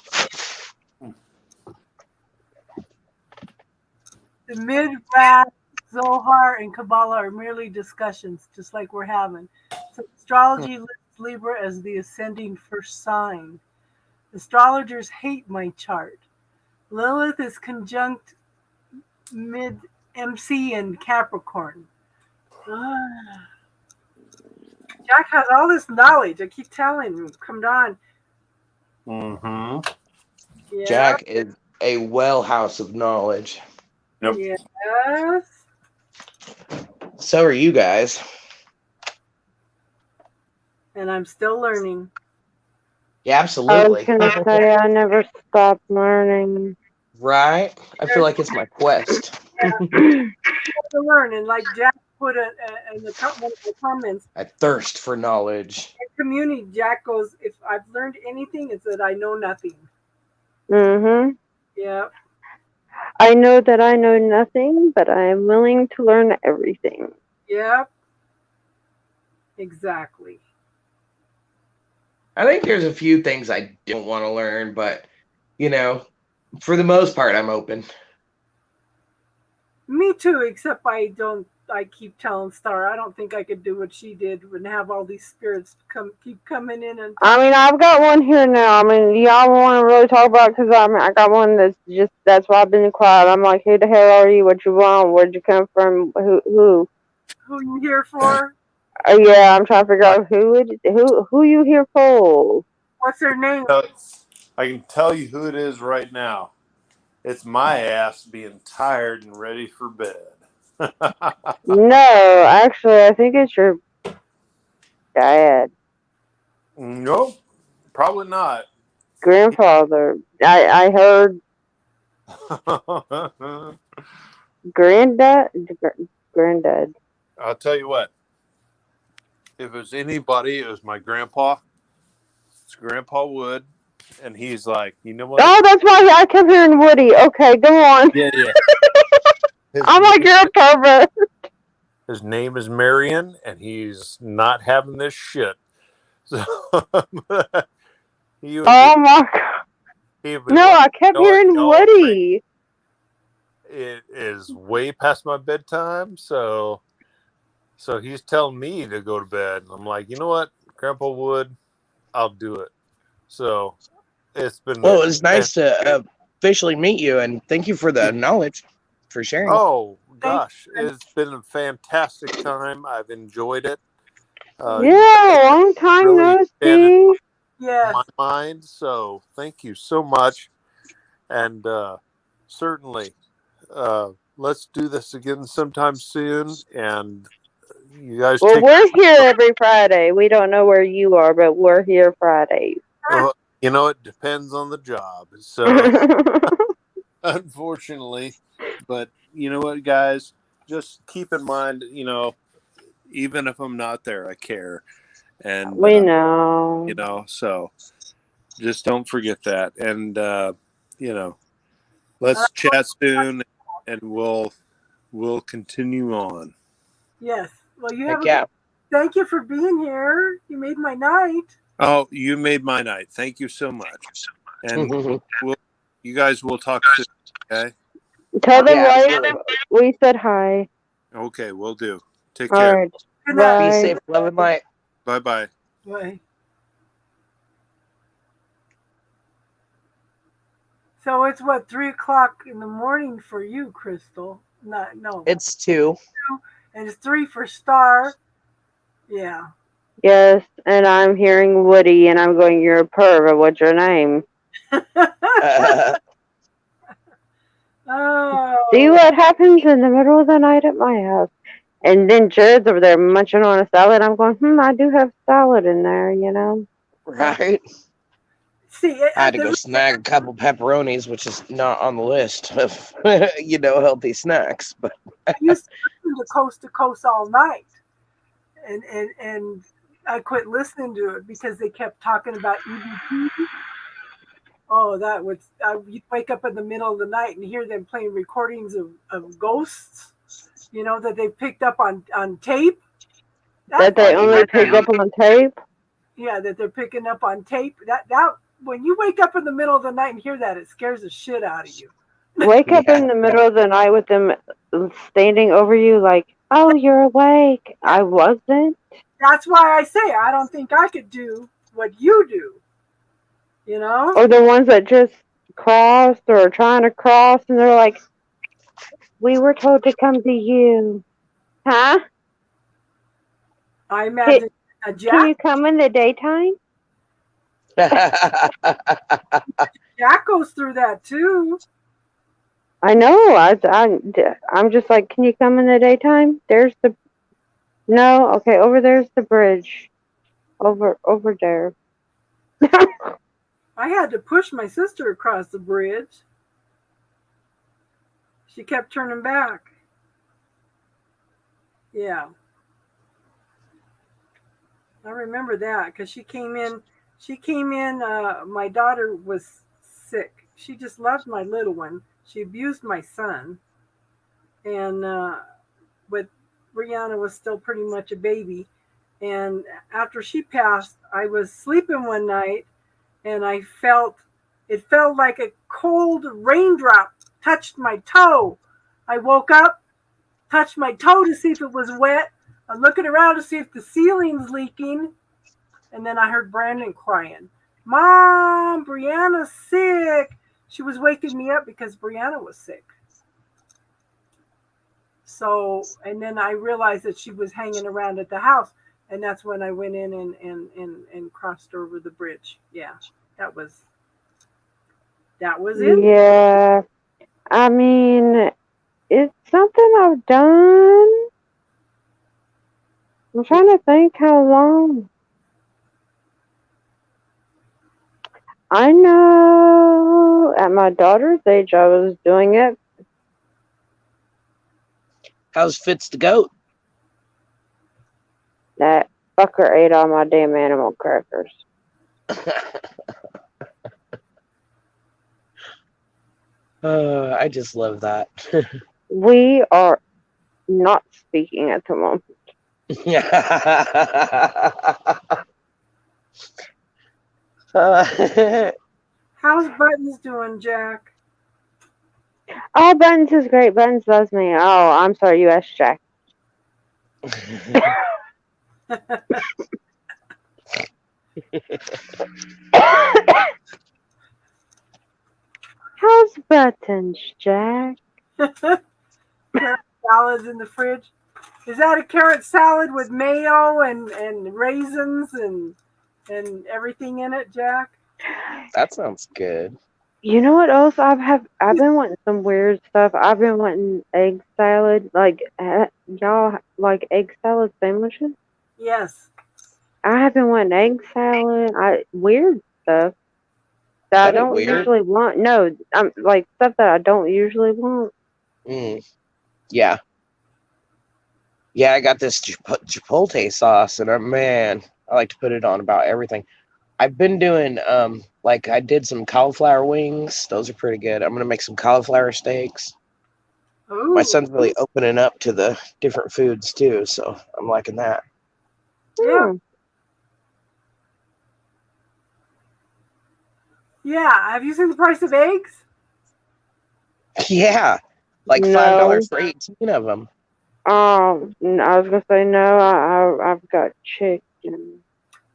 Mid-Rat, Zohar, and Kabbalah are merely discussions, just like we're having. So astrology lists Libra as the ascending first sign. Astrologers hate my chart. Lilith is conjunct mid-MC and Capricorn. Jack has all this knowledge. I keep telling him, come on. Yeah. Jack is a well house of knowledge. Yep. Yes. So are you guys. And I'm still learning. Yeah, I absolutely. was gonna say I never stop learning. Right? I feel like it's my quest. Yeah. To learn, and like Jack put it in one of the comments. I thirst for knowledge. In community, Jack goes, "If I've learned anything, it's that I know nothing." Yeah. I know that I know nothing, but I am willing to learn everything. Yep. Exactly. I think there's a few things I don't want to learn, but, for the most part, I'm open. Me too, except I keep telling Star, I don't think I could do what she did and have all these spirits keep coming in. And I mean, I've got one here now. I mean, y'all want to really talk about it? Because I got one that's why I've been quiet. I'm like, who the hell are you? What you want? Where'd you come from? Who you here for? Yeah, I'm trying to figure out who you here for. What's her name? I can tell you who it is right now. It's my ass being tired and ready for bed. No, actually, I think it's your Dad, No, probably not. grandfather. I heard granddad. I'll tell you what. If it was anybody, it was my grandpa. It's Grandpa Wood, and he's like, you know what? Oh, that's why I kept hearing Woody. Okay, go on. Yeah, yeah. I'm like, you're a pervert. His name is Marion, and he's not having this shit. So he was, Oh my god. he was No, I like, kept hearing Woody. it is way past my bedtime, so he's telling me to go to bed. And I'm like, you know what, Grandpa Wood, I'll do it. So it's been Well, it was nice to officially meet you, and thank you for the knowledge, for sharing. Oh gosh, it's been a fantastic time. I've enjoyed it. Yeah, long time really no expanded see. Yes. my mind. So thank you so much, and certainly let's do this again sometime soon. And you guys, Well, we're here every Friday. We don't know where you are, but we're here Fridays. you know, it depends on the job. So unfortunately, but you know what, guys, just keep in mind, you know, even if I'm not there, I care. And we know. you know, so just don't forget that. And you know, let's chat soon, and we'll continue on. Yes. Well, you Heck have. yeah. Thank you for being here. You made my night. Oh, you made my night. Thank you so much. And you guys will talk soon. Okay. Tell them Yeah, why absolutely. we said hi. Okay, we'll do. Take All care. right. Good night. Be Bye. safe, love and light. Bye bye. Bye. So it's what, 3:00 in the morning for you, Crystal? No. It's 2. And it's 3 for Star. Yeah. Yes, and I'm hearing Woody, and I'm going, you're a perv. What's your name? Oh. See what happens in the middle of the night at my house. And then Jared's over there munching on a salad. I'm going, I do have salad in there, you know. Right. See, I had to go snag a couple pepperonis, which is not on the list of, you know, healthy snacks. But I used to listen to Coast all night, and I quit listening to it because they kept talking about EVP. Oh, that was you'd wake up in the middle of the night and hear them playing recordings of ghosts, you know, that they picked up on tape. That they only picked up on tape? Yeah, that they're picking up on tape. That when you wake up in the middle of the night and hear that, it scares the shit out of you. Wake up in the middle of the night with them standing over you like, oh, you're awake. I wasn't. That's why I say I don't think I could do what you do. You know? Or the ones that just crossed or are trying to cross and they're like, we were told to come to you. Huh? I imagine a Jack. Can you come in the daytime? Jack goes through that too. I know. I'm just like, can you come in the daytime? There's the... No? Okay, over there's the bridge. Over there. I had to push my sister across the bridge. She kept turning back. Yeah. I remember that because she came in, my daughter was sick. She just loved my little one. She abused my son. And, but Brianna was still pretty much a baby. And after she passed, I was sleeping one night and it felt like a cold raindrop touched my toe. I woke up, touched my toe to see if it was wet. I'm looking around to see if the ceiling's leaking. And then I heard Brandon crying, Mom, Brianna's sick. She was waking me up because Brianna was sick. So, and then I realized that she was hanging around at the house. And that's when I went in and crossed over the bridge. Yeah, that was it. Yeah. I mean, it's something I've done. I'm trying to think how long. I know at my daughter's age I was doing it. How's Fitz the goat? That fucker ate all my damn animal crackers. I just love that. We are not speaking at the moment. How's Buttons doing, Jack? Oh, Buttons is great. Buttons loves me. Oh, I'm sorry, you asked Jack. How's Buttons, Jack? Carrot salads in the fridge. Is that a carrot salad with mayo and raisins and everything in it, Jack? That sounds good. You know what else I've been wanting some weird stuff. I've been wanting egg salad. Like y'all like egg salad sandwiches? Yes. I have been wanting egg salad. Weird stuff that I That ain't don't weird. usually want. No, I'm like stuff that I don't usually want. Yeah. Yeah, I got this chipotle sauce, and man, I like to put it on about everything. I've been doing like I did some cauliflower wings. Those are pretty good. I'm gonna make some cauliflower steaks. Ooh. My son's really opening up to the different foods too, so I'm liking that. Yeah. Yeah. Have you seen the price of eggs? Yeah, like No. $5 for 18 of them. I was gonna say no. I've got chicken.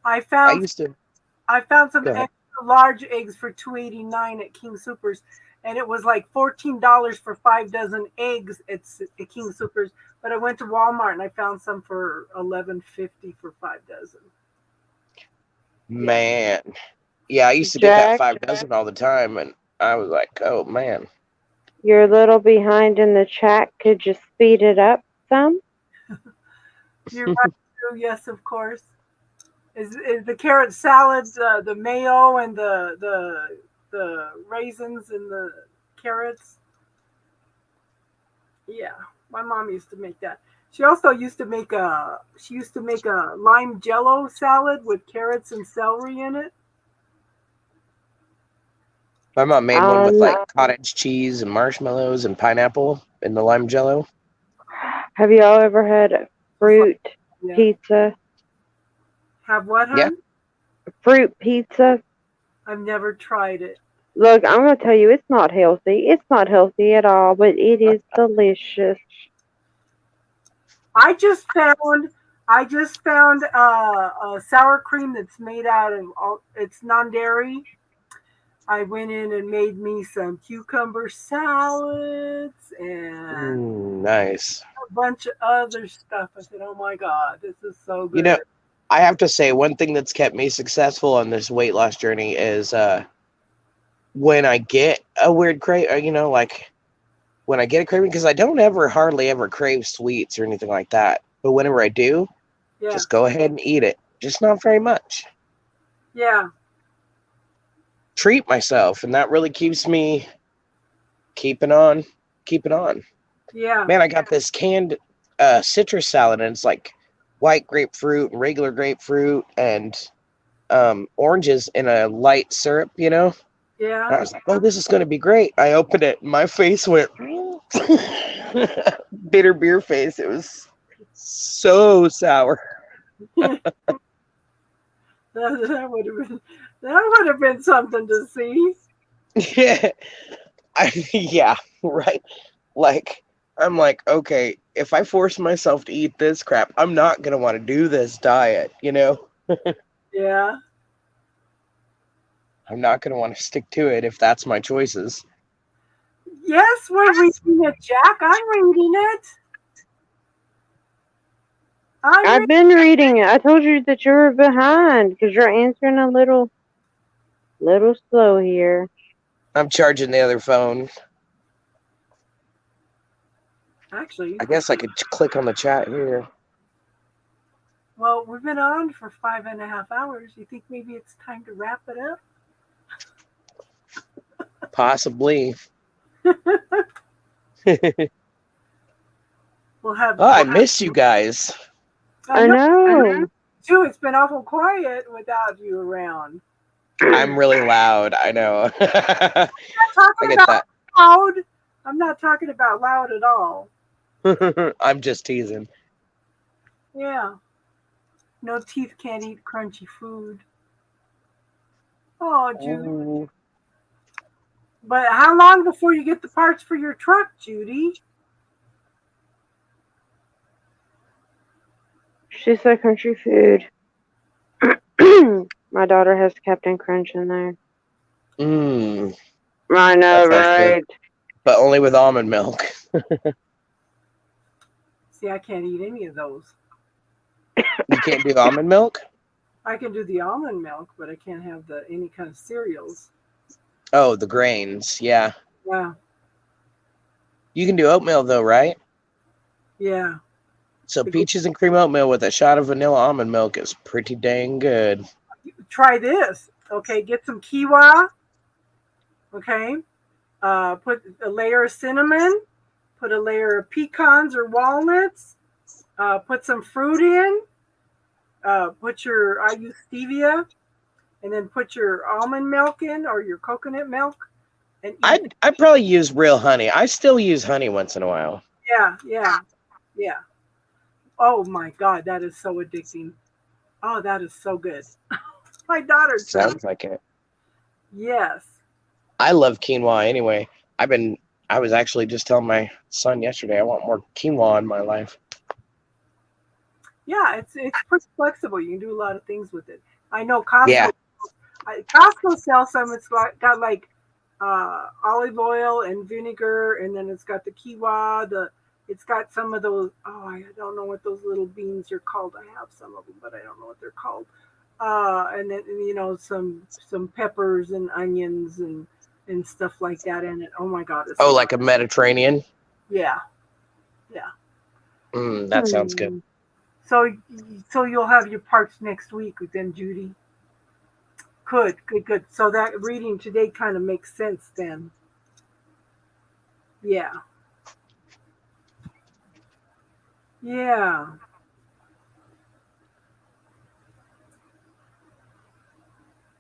I I found used to. some Go ahead. extra large eggs for $2.89 at King Supers, and it was like $14 for 5 dozen eggs at King Supers. But I went to Walmart and I found some for $11.50 for 5 dozen. Man, yeah, I used to get that Jack? 5 dozen all the time, and I was like, oh man. You're a little behind in the chat. Could you speed it up some? You're right. Too. Yes, of course. Is the carrot salad, the mayo and the raisins and the carrots? Yeah, my mom used to make that. She also used to make a lime jello salad with carrots and celery in it. My mom made one with like cottage cheese and marshmallows and pineapple in the lime jello. Have y'all ever had fruit pizza? Have what, hon? Yeah. Fruit pizza? I've never tried it. Look, I'm going to tell you, it's not healthy. It's not healthy at all, but it is delicious. I just found a sour cream that's made out of it's non-dairy. I went in and made me some cucumber salads and Nice. a bunch of other stuff. I said, "Oh my God, this is so good." You know, I have to say one thing that's kept me successful on this weight loss journey is when I get a weird like when I get a craving, because I don't hardly ever crave sweets or anything like that. But whenever I do, just go ahead and eat it. Just not very much. Yeah. Treat myself, and that really keeps me keeping on. Yeah. Man, I got this canned citrus salad, and it's like white grapefruit and regular grapefruit and oranges in a light syrup, Yeah. And I was like, oh, this is going to be great. I opened it, and my face went bitter beer face. It was so sour. That would have been something to see. Yeah. Yeah, right. Like, I'm like, okay, if I force myself to eat this crap, I'm not going to want to do this diet, Yeah. I'm not going to want to stick to it if that's my choices. Yes, we're reading it, Jack. I'm reading it. I've been reading it. I told you that you were behind because you're answering a little slow here. I'm charging the other phone. Actually, I guess I could click on the chat here. Well, we've been on for 5.5 hours. You think maybe it's time to wrap it up? Possibly. We'll have. Oh, I miss you guys. I know. Too. It's been awful quiet without you around. I'm really loud. I know. I'm not talking I get about loud. I'm not talking about loud at all. that. I'm just teasing. Yeah. No teeth can't eat crunchy food. Oh, Judy. Ooh. But how long before you get the parts for your truck, Judy? She said country food. My daughter has Captain Crunch in there. Mmm. I know, That sounds good. right? But only with almond milk. See, I can't eat any of those. You can't do almond milk? I can do the almond milk, but I can't have any kind of cereals. Oh, the grains. Yeah. Yeah, You can do oatmeal though, right? yeah. So peaches and cream oatmeal with a shot of vanilla almond milk is pretty dang good. Try this. Okay, get some kiwi. Okay, put a layer of cinnamon. Put a layer of pecans or walnuts. Put some fruit in. I use stevia, and then put your almond milk in or your coconut milk. And eat. I'd probably use real honey. I still use honey once in a while. Yeah. Oh my God, that is so addicting. Oh, that is so good. My daughter Sounds like it. Yes. I love quinoa anyway. I was actually just telling my son yesterday I want more quinoa in my life. Yeah, it's pretty flexible. You can do a lot of things with it. I know Costco. Yeah. Costco sells some. It's got like olive oil and vinegar, and then it's got the kiwi. It's got some of those. Oh, I don't know what those little beans are called. I have some of them, but I don't know what they're called. And then some peppers and onions and stuff like that in it. Oh my God! Oh, like a Mediterranean? Yeah. That sounds good. So you'll have your parts next week then, Judy. Good. So that reading today kind of makes sense then. Yeah.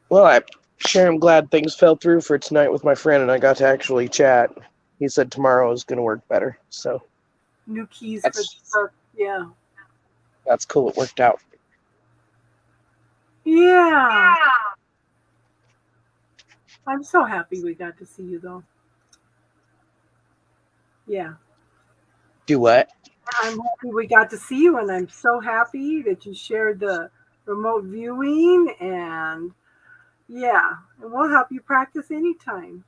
Well, I sure am glad things fell through for tonight with my friend and I got to actually chat. He said tomorrow is going to work better. So New keys for the truck. Yeah. That's cool. It worked out. Yeah. I'm so happy we got to see you though. Yeah. Do what? I'm happy we got to see you, and I'm so happy that you shared the remote viewing, and yeah, and we'll help you practice anytime.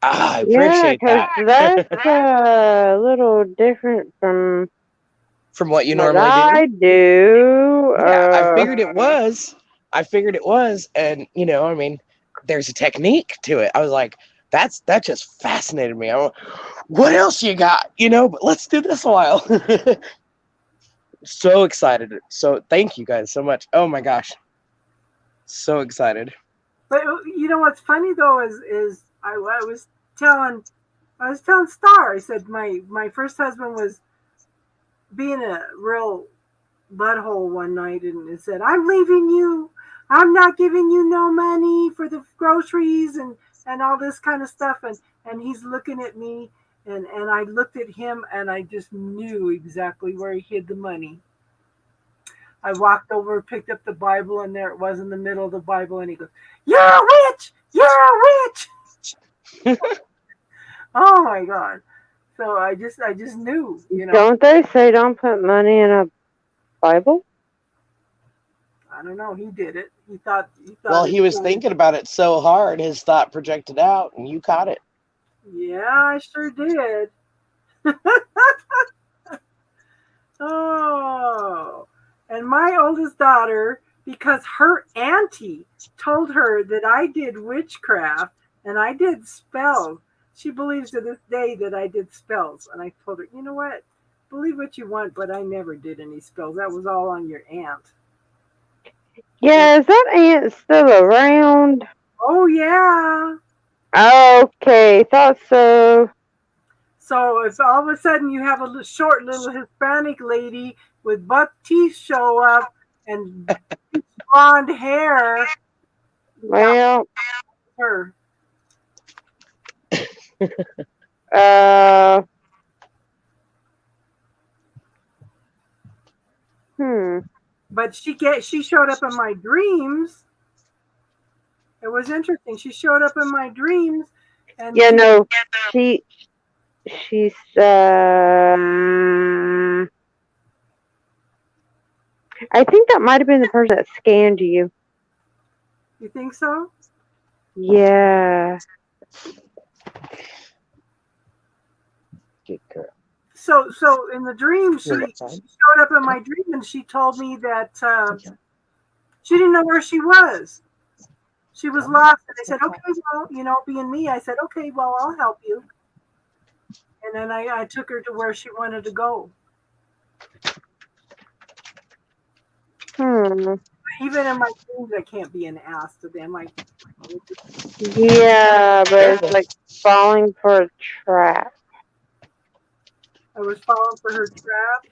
I appreciate that. That's a little different from what you what normally I do. Yeah, I figured it was. And, I mean, there's a technique to it. I was like, that just fascinated me. What else you got? But let's do this a while. So excited. So thank you guys so much. Oh my gosh. So excited. But what's funny though is I was telling Star, I said my first husband was being a real butthole one night and said, I'm leaving you. I'm not giving you no money for the groceries and all this kind of stuff. And he's looking at me and I looked at him and I just knew exactly where he hid the money. I walked over, picked up the Bible, and there it was in the middle of the Bible. And he goes, "You're a witch! You're a witch!" Oh my God! So I just knew, Don't they say don't put money in a Bible? I don't know. He did it. He thought. Well, he was thinking about it so hard, his thought projected out, and you caught it. Yeah, I sure did. Oh. And my oldest daughter, because her auntie told her that I did witchcraft and I did spells, she believes to this day that I did spells. And I told her, you know what? believe what you want, but I never did any spells. That was all on your aunt. Yeah, is that aunt still around? Oh yeah. Okay, thought so. So if all of a sudden you have a short little Hispanic lady with buck teeth show up and blonde hair, Well, her. uh, hmm. But she showed up in my dreams. It was interesting. She showed up in my dreams, and Yeah, no, she's I think that might have been the person that scanned you. You think so? Yeah. Good girl. So in the dream, she You're outside? showed up in my dream, and she told me that she didn't know where she was. She was lost, and I said, "Okay, well, being me, I said, okay, well, I'll help you." And then I took her to where she wanted to go. Even in my dreams, I can't be an ass to them. Yeah, but it's like falling for a trap. I was falling for her trap.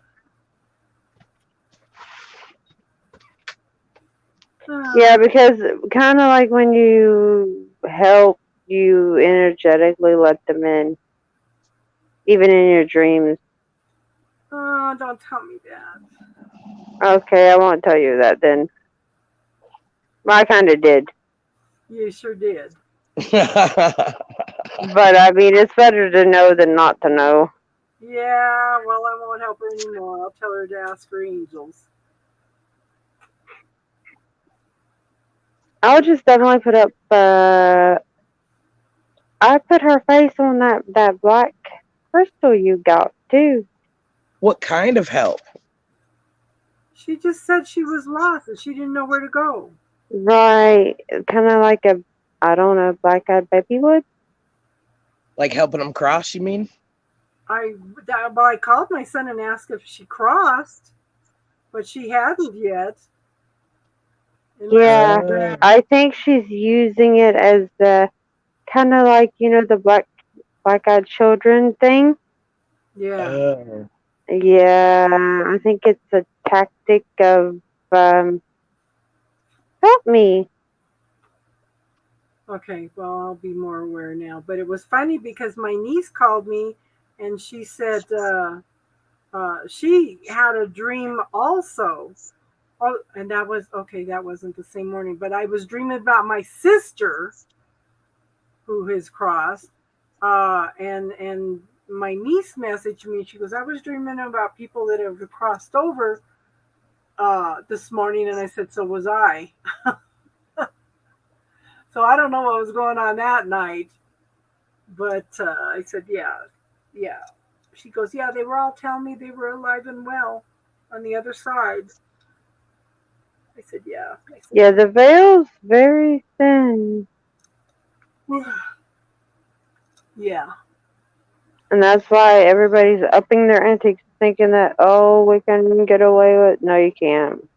Yeah, because kind of like when you help, you energetically let them in, even in your dreams. Oh, don't tell me that. Okay, I won't tell you that then. I kind of did. You sure did. But I mean, it's better to know than not to know. Yeah, well, I won't help her anymore. I'll tell her to ask her angels. I would just definitely put up. I put her face on that black crystal you got too. What kind of help? She just said she was lost and she didn't know where to go. Right, kind of like a, I don't know, black-eyed baby would. Like helping them cross, you mean? I called my son and asked if she crossed, but she hadn't yet. Yeah, I think she's using it as the kind of like, the black-eyed children thing. Yeah. Yeah, I think it's a tactic of help me. Okay, well, I'll be more aware now. But it was funny because my niece called me and she said she had a dream also. Oh, and that wasn't the same morning, but I was dreaming about my sister who has crossed. And my niece messaged me. She goes, I was dreaming about people that have crossed over this morning. And I said, so was I. So I don't know what was going on that night. But I said, yeah. She goes, yeah, they were all telling me they were alive and well on the other side. I said, yeah. Yeah, the veil's very thin. Yeah. And that's why everybody's upping their antics, thinking that, oh, we can get away with. No, you can't.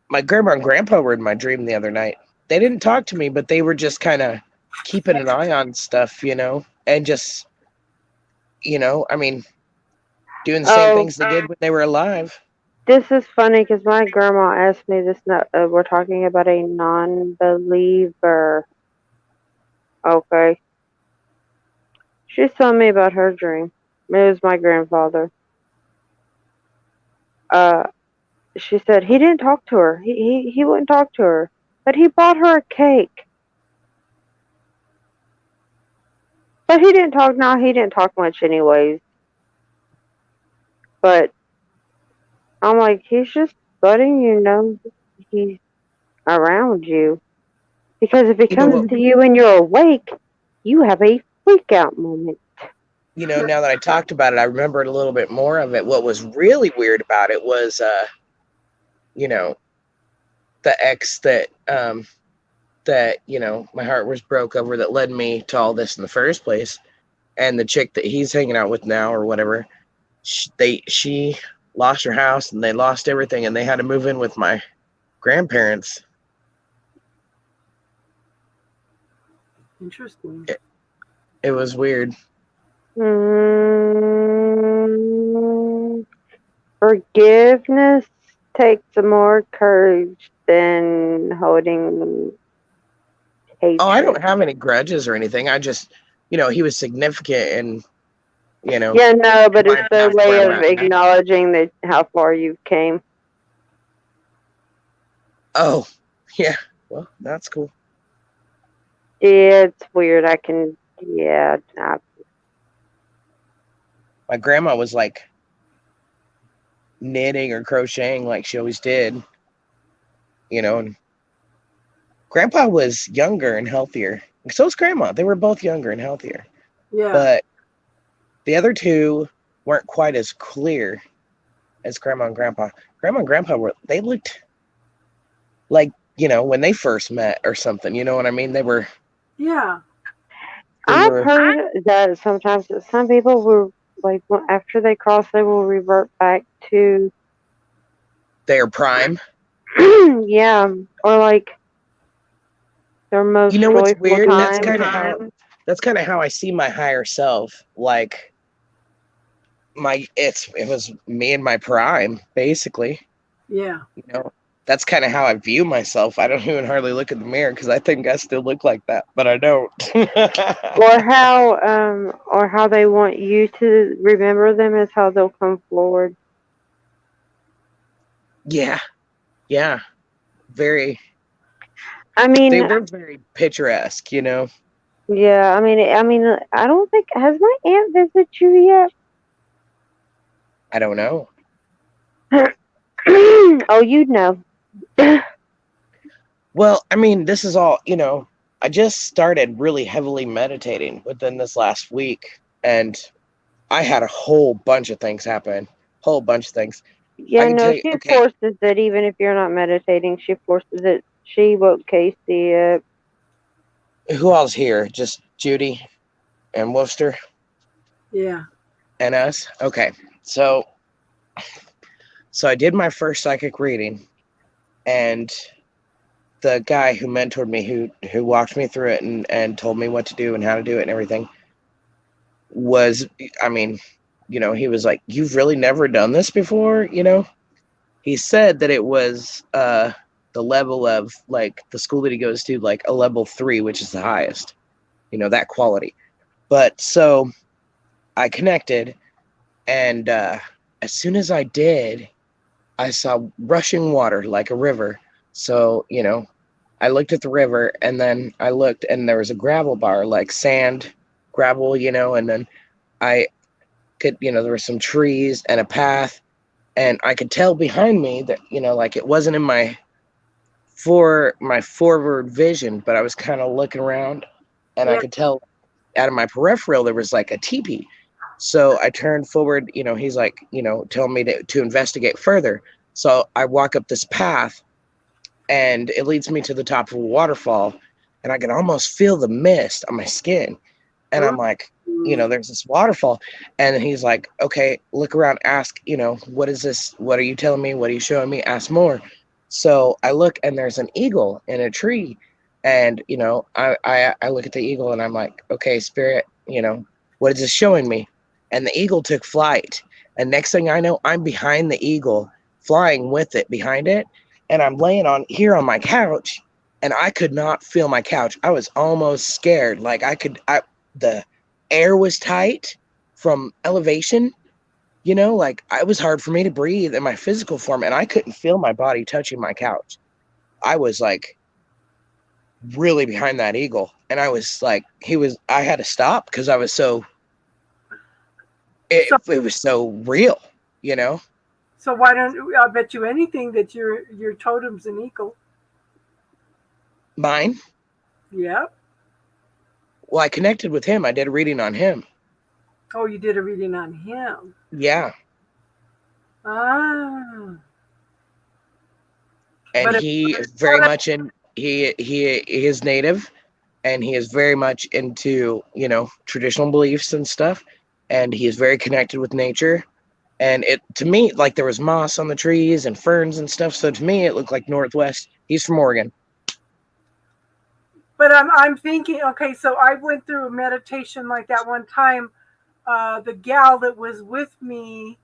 My grandma and grandpa were in my dream the other night. They didn't talk to me, but they were just kind of keeping an eye on stuff, and just, I mean, doing the same things they did when they were alive. This is funny because my grandma asked me this. We're talking about a non-believer. Okay. She's telling me about her dream. It was my grandfather. She said he didn't talk to her. He wouldn't talk to her, but he bought her a cake. But he didn't talk. No, he didn't talk much, anyways. But I'm like, he's just letting you know he's around you. Because if he comes to you and you're awake, you have a freak out moment. Now that I talked about it, I remembered a little bit more of it. What was really weird about it was, the ex that, my heart was broke over that led me to all this in the first place. and the chick that he's hanging out with now or whatever, she lost her house and they lost everything and they had to move in with my grandparents. Interesting. It was weird. Forgiveness takes more courage than holding hatred. Oh, I don't have any grudges or anything. I just, he was significant and, Yeah, no, but my it's the path way where of I'm at. acknowledging that how far you came. Oh, yeah. Well, that's cool. Yeah, it's weird. My grandma was like knitting or crocheting like she always did, and grandpa was younger and healthier. So was grandma. They were both younger and healthier. Yeah. But the other two weren't quite as clear as grandma and grandpa. Grandma and grandpa they looked like, when they first met or something, you know what I mean? They were. Yeah. I've heard that sometimes some people will, like, after they cross, they will revert back to their prime. Yeah, or like their most what's joyful weird? time. That's kind of how I see my higher self. Like it was me in my prime, basically. Yeah. That's kind of how I view myself. I don't even hardly look in the mirror because I think I still look like that, but I don't. or how they want you to remember them is how they'll come forward. Yeah. Very. I mean, they were very picturesque, Yeah, I mean, I don't think, has my aunt visited you yet? I don't know. Oh, you'd know. Well, I mean, this is all, I just started really heavily meditating within this last week, and I had a whole bunch of things happen. Yeah, no, she forces it, even if you're not meditating, she forces it. She woke Casey up. Who all's here? Just Judy and Wooster? Yeah. And us? Okay. So I did my first psychic reading, and the guy who mentored me, who walked me through it and told me what to do and how to do it and everything, was, I mean, he was like, "You've really never done this before?" He said that it was the level of, like, the school that he goes to, like a level 3, which is the highest, that quality. But so I connected, and as soon as I did, I saw rushing water like a river. So, I looked at the river, and then I looked, and there was a gravel bar, like sand, gravel, and then I could, there were some trees and a path, and I could tell behind me that, like, it wasn't in my forward vision, but I was kind of looking around, and I could tell out of my peripheral there was like a teepee. So I turned forward, he's like, telling me to investigate further. So I walk up this path, and it leads me to the top of a waterfall, and I can almost feel the mist on my skin. And I'm like, there's this waterfall. And he's like, okay, look around, ask, what is this? What are you telling me? What are you showing me? Ask more. So I look, and there's an eagle in a tree. And, I look at the eagle, and I'm like, okay, spirit, what is this showing me? And the eagle took flight. And next thing I know, I'm behind the eagle, flying with it behind it. And I'm laying on my couch, and I could not feel my couch. I was almost scared. Like the air was tight from elevation, like it was hard for me to breathe in my physical form, and I couldn't feel my body touching my couch. I was like really behind that eagle, and I was like, I had to stop because I was it was so real, So why don't I bet you anything that your totem's an eagle? Mine? Yep. Well, I connected with him. I did a reading on him. Oh, you did a reading on him. Yeah. Ah. And he is very much he is native, and he is very much into, traditional beliefs and stuff, and he is very connected with nature. And it, to me, like there was moss on the trees and ferns and stuff. So to me, it looked like Northwest. He's from Oregon. But I'm thinking, okay, so I went through a meditation like that one time. The gal that was with me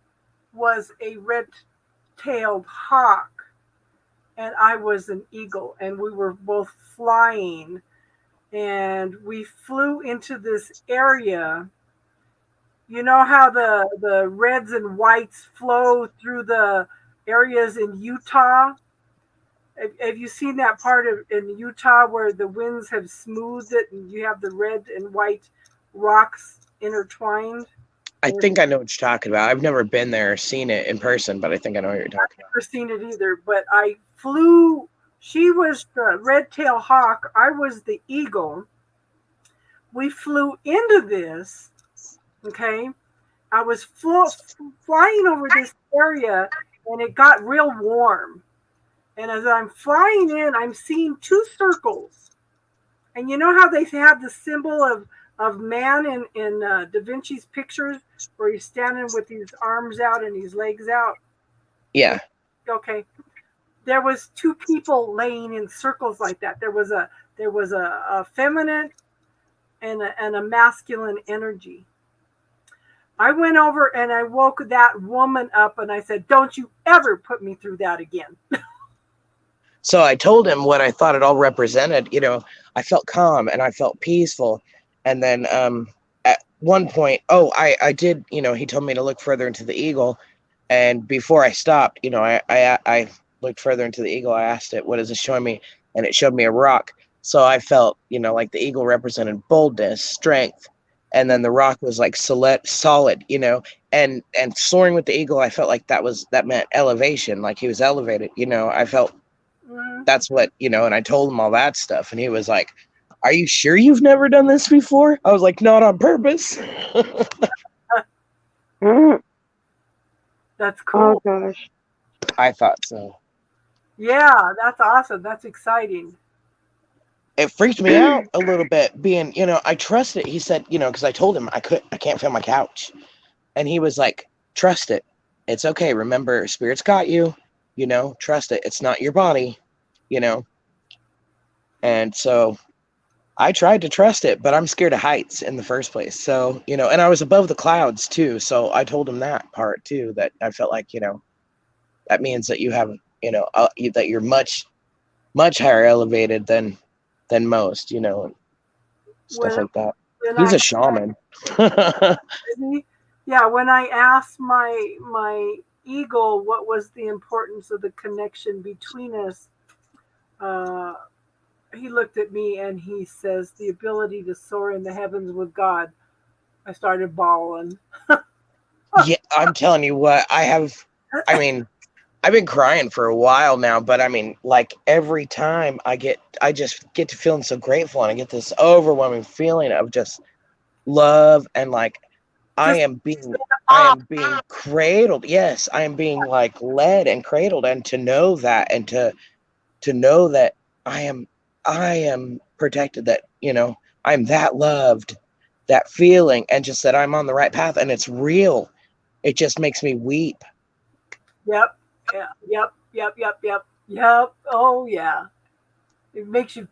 was a red-tailed hawk, and I was an eagle, and we were both flying, and we flew into this area. You know how the reds and whites flow through the areas in Utah? Have you seen that part in Utah where the winds have smoothed it and you have the red and white rocks intertwined? I think I know what you're talking about. I've never been there or seen it in person, but I think I know what you're talking about. I've never seen it either, but I flew. She was the red-tailed hawk. I was the eagle. We flew into this. Okay, I was flying over this area, and it got real warm. And as I'm flying in, I'm seeing two circles. And you know how they have the symbol of man in Da Vinci's pictures, where he's standing with his arms out and his legs out? Yeah. Okay. There was two people laying in circles like that. There was a feminine and a masculine energy. I went over and I woke that woman up and I said, "Don't you ever put me through that again." So I told him what I thought it all represented. I felt calm and I felt peaceful. And then at one point, I did, he told me to look further into the eagle. And before I stopped, I looked further into the eagle. I asked it, "What is it showing me?" And it showed me a rock. So I felt, like the eagle represented boldness, strength. And then the rock was like solid, and soaring with the eagle, I felt like that meant elevation, like he was elevated, I felt that's what, and I told him all that stuff. And he was like, "Are you sure you've never done this before?" I was like, "Not on purpose." That's cool. Oh gosh. I thought so. Yeah, that's awesome. That's exciting. It freaked me out a little bit being, I trusted it. He said, because I told him I can't feel my couch. And he was like, "Trust it. It's okay. Remember, spirit's got you, trust it. It's not your body, And so I tried to trust it, but I'm scared of heights in the first place. So, and I was above the clouds too. So I told him that part too, that I felt like, that means that you have, that you're much, much higher elevated than most, and stuff like that. He's a shaman. Yeah, when I asked my eagle what was the importance of the connection between us, he looked at me and he says, "The ability to soar in the heavens with God." I started bawling. Yeah, I'm telling you what, I've been crying for a while now, but like every time I just get to feeling so grateful, and I get this overwhelming feeling of just love, and like I am being cradled. Yes, I am being like led and cradled, and to know that, and to know that I am protected, that I'm that loved, that feeling, and just that I'm on the right path, and it's real. It just makes me weep. Yep. Yep. Oh yeah. It makes you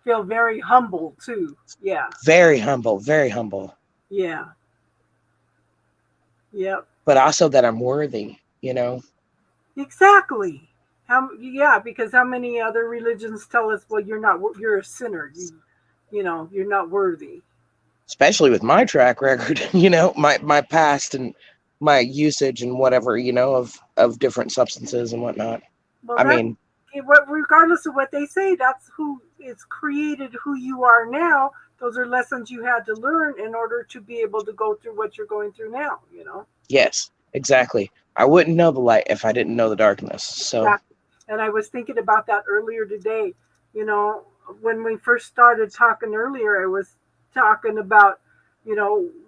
feel very humble too. Yeah. Very humble, very humble. Yeah. Yep. But also that I'm worthy, Exactly. Because how many other religions tell us, well, you're a sinner. You're not worthy. Especially with my track record, my past and my usage and whatever, of different substances and whatnot. Well, regardless of what they say, that's who it's created who you are now. Those are lessons you had to learn in order to be able to go through what you're going through now, Yes, exactly. I wouldn't know the light if I didn't know the darkness. So, exactly. And I was thinking about that earlier today. When we first started talking earlier, I was talking about,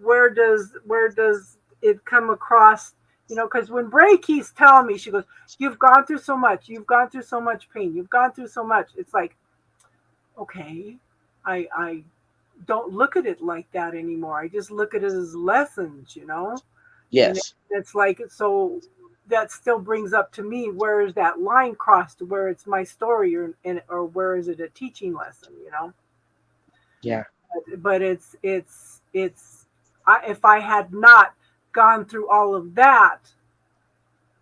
where does it come across, because when Bray keeps telling me, she goes, "You've gone through so much. You've gone through so much pain. You've gone through so much." It's like, okay, I don't look at it like that anymore. I just look at it as lessons, you know? Yes. And it's like, so that still brings up to me, where is that line crossed, where it's my story, or where is it a teaching lesson, you know? Yeah. But it's if I had not gone through all of that,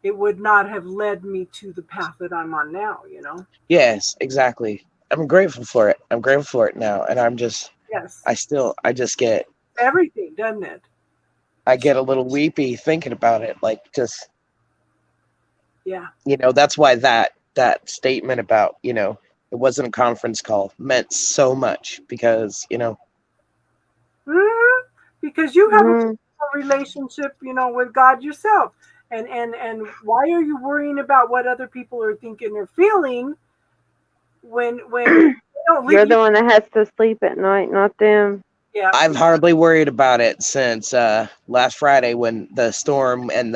it would not have led me to the path that I'm on now, you know? Yes, exactly. I'm grateful for it. I'm grateful for it now. And I'm just, Yes. I just get Everything, doesn't it? I get a little weepy thinking about it. Like, just, Yeah. you know, that's why that statement about, you know, it wasn't a conference call meant so much, because, you know. Mhm. Because you have Mhm. a relationship, you know, with God yourself. And why are you worrying about what other people are thinking or feeling when they don't leave You're you? the one that has to sleep at night, not them. Yeah. I've hardly worried about it since last Friday, when the storm and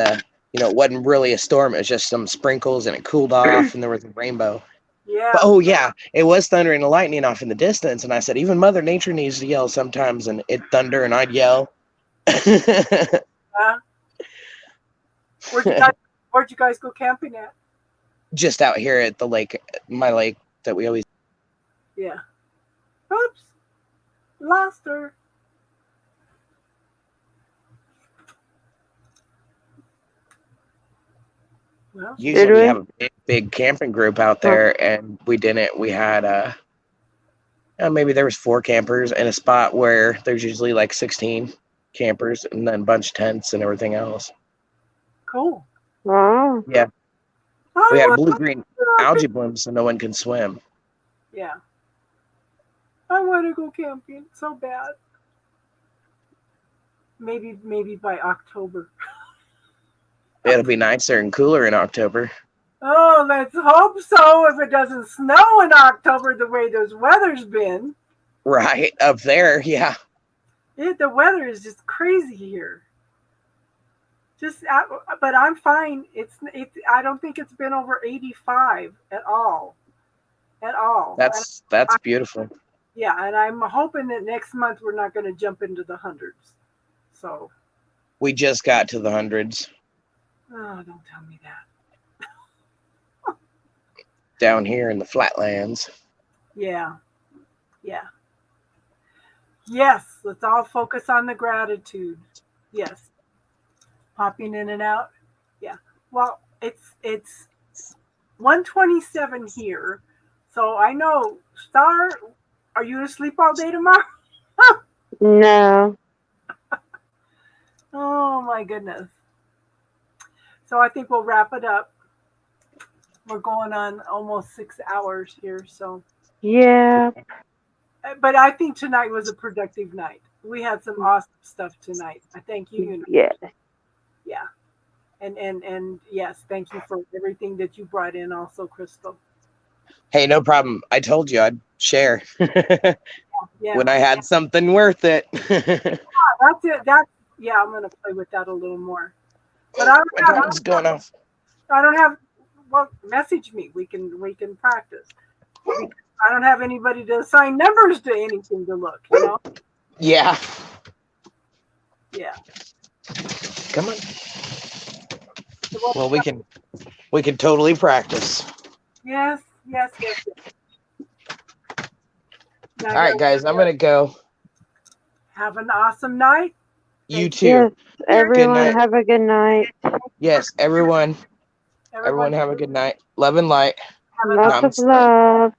you know, it wasn't really a storm. It was just some sprinkles, and it cooled off and there was a rainbow. Yeah. But, oh yeah, it was thunder and lightning off in the distance. And I said, even Mother Nature needs to yell sometimes. And it'd thunder and I'd yell. Yeah. Where'd you guys go camping at? Just out here at the lake, my lake that we always. Yeah. Oops. Lost her. Well, Usually Did we we? have a big camping group out there, and we didn't. We had maybe there was 4 campers in a spot where there's usually like 16 campers, and then a bunch of tents and everything else. cool. Wow. Yeah, Oh, we had well, blue-green algae blooms, so no one can swim. yeah. I want to go camping so bad. Maybe by October. It'll be nicer and cooler in October. Oh, let's hope so. If it doesn't snow in October the way this weather's been. Right up there, yeah. The weather is just crazy here. But I'm fine. It's. I don't think it's been over 85 at all. At all. That's beautiful. Yeah, and I'm hoping that next month we're not going to jump into the hundreds. So. We just got to the hundreds. Oh, don't tell me that. Down here in the flatlands. Yeah. Yeah. Yes, let's all focus on the gratitude. Yes. Popping in and out. Yeah. Well, it's 1:27 here. So I know, Star, are you asleep all day tomorrow? No. Oh my goodness. So I think we'll wrap it up. We're going on almost 6 hours here, so. Yeah. But I think tonight was a productive night. We had some awesome stuff tonight. I thank you. Yeah. Yeah. And yes, thank you for everything that you brought in also, Crystal. Hey, no problem. I told you I'd share. Yeah. When I had something worth it. That's it. I'm gonna play with that a little more. But My dog's going off. well, message me. We can practice. I don't have anybody to assign numbers to anything to look, you know? Yeah. Yeah. Come on. Well, we can totally practice. Yes. All right, guys, I'm gonna go. Have an awesome night. You too. Yes. Everyone night. have a good night. Yes, everyone have a good night. Love and light. Lots of love.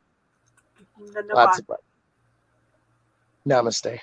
Lots of love. Namaste.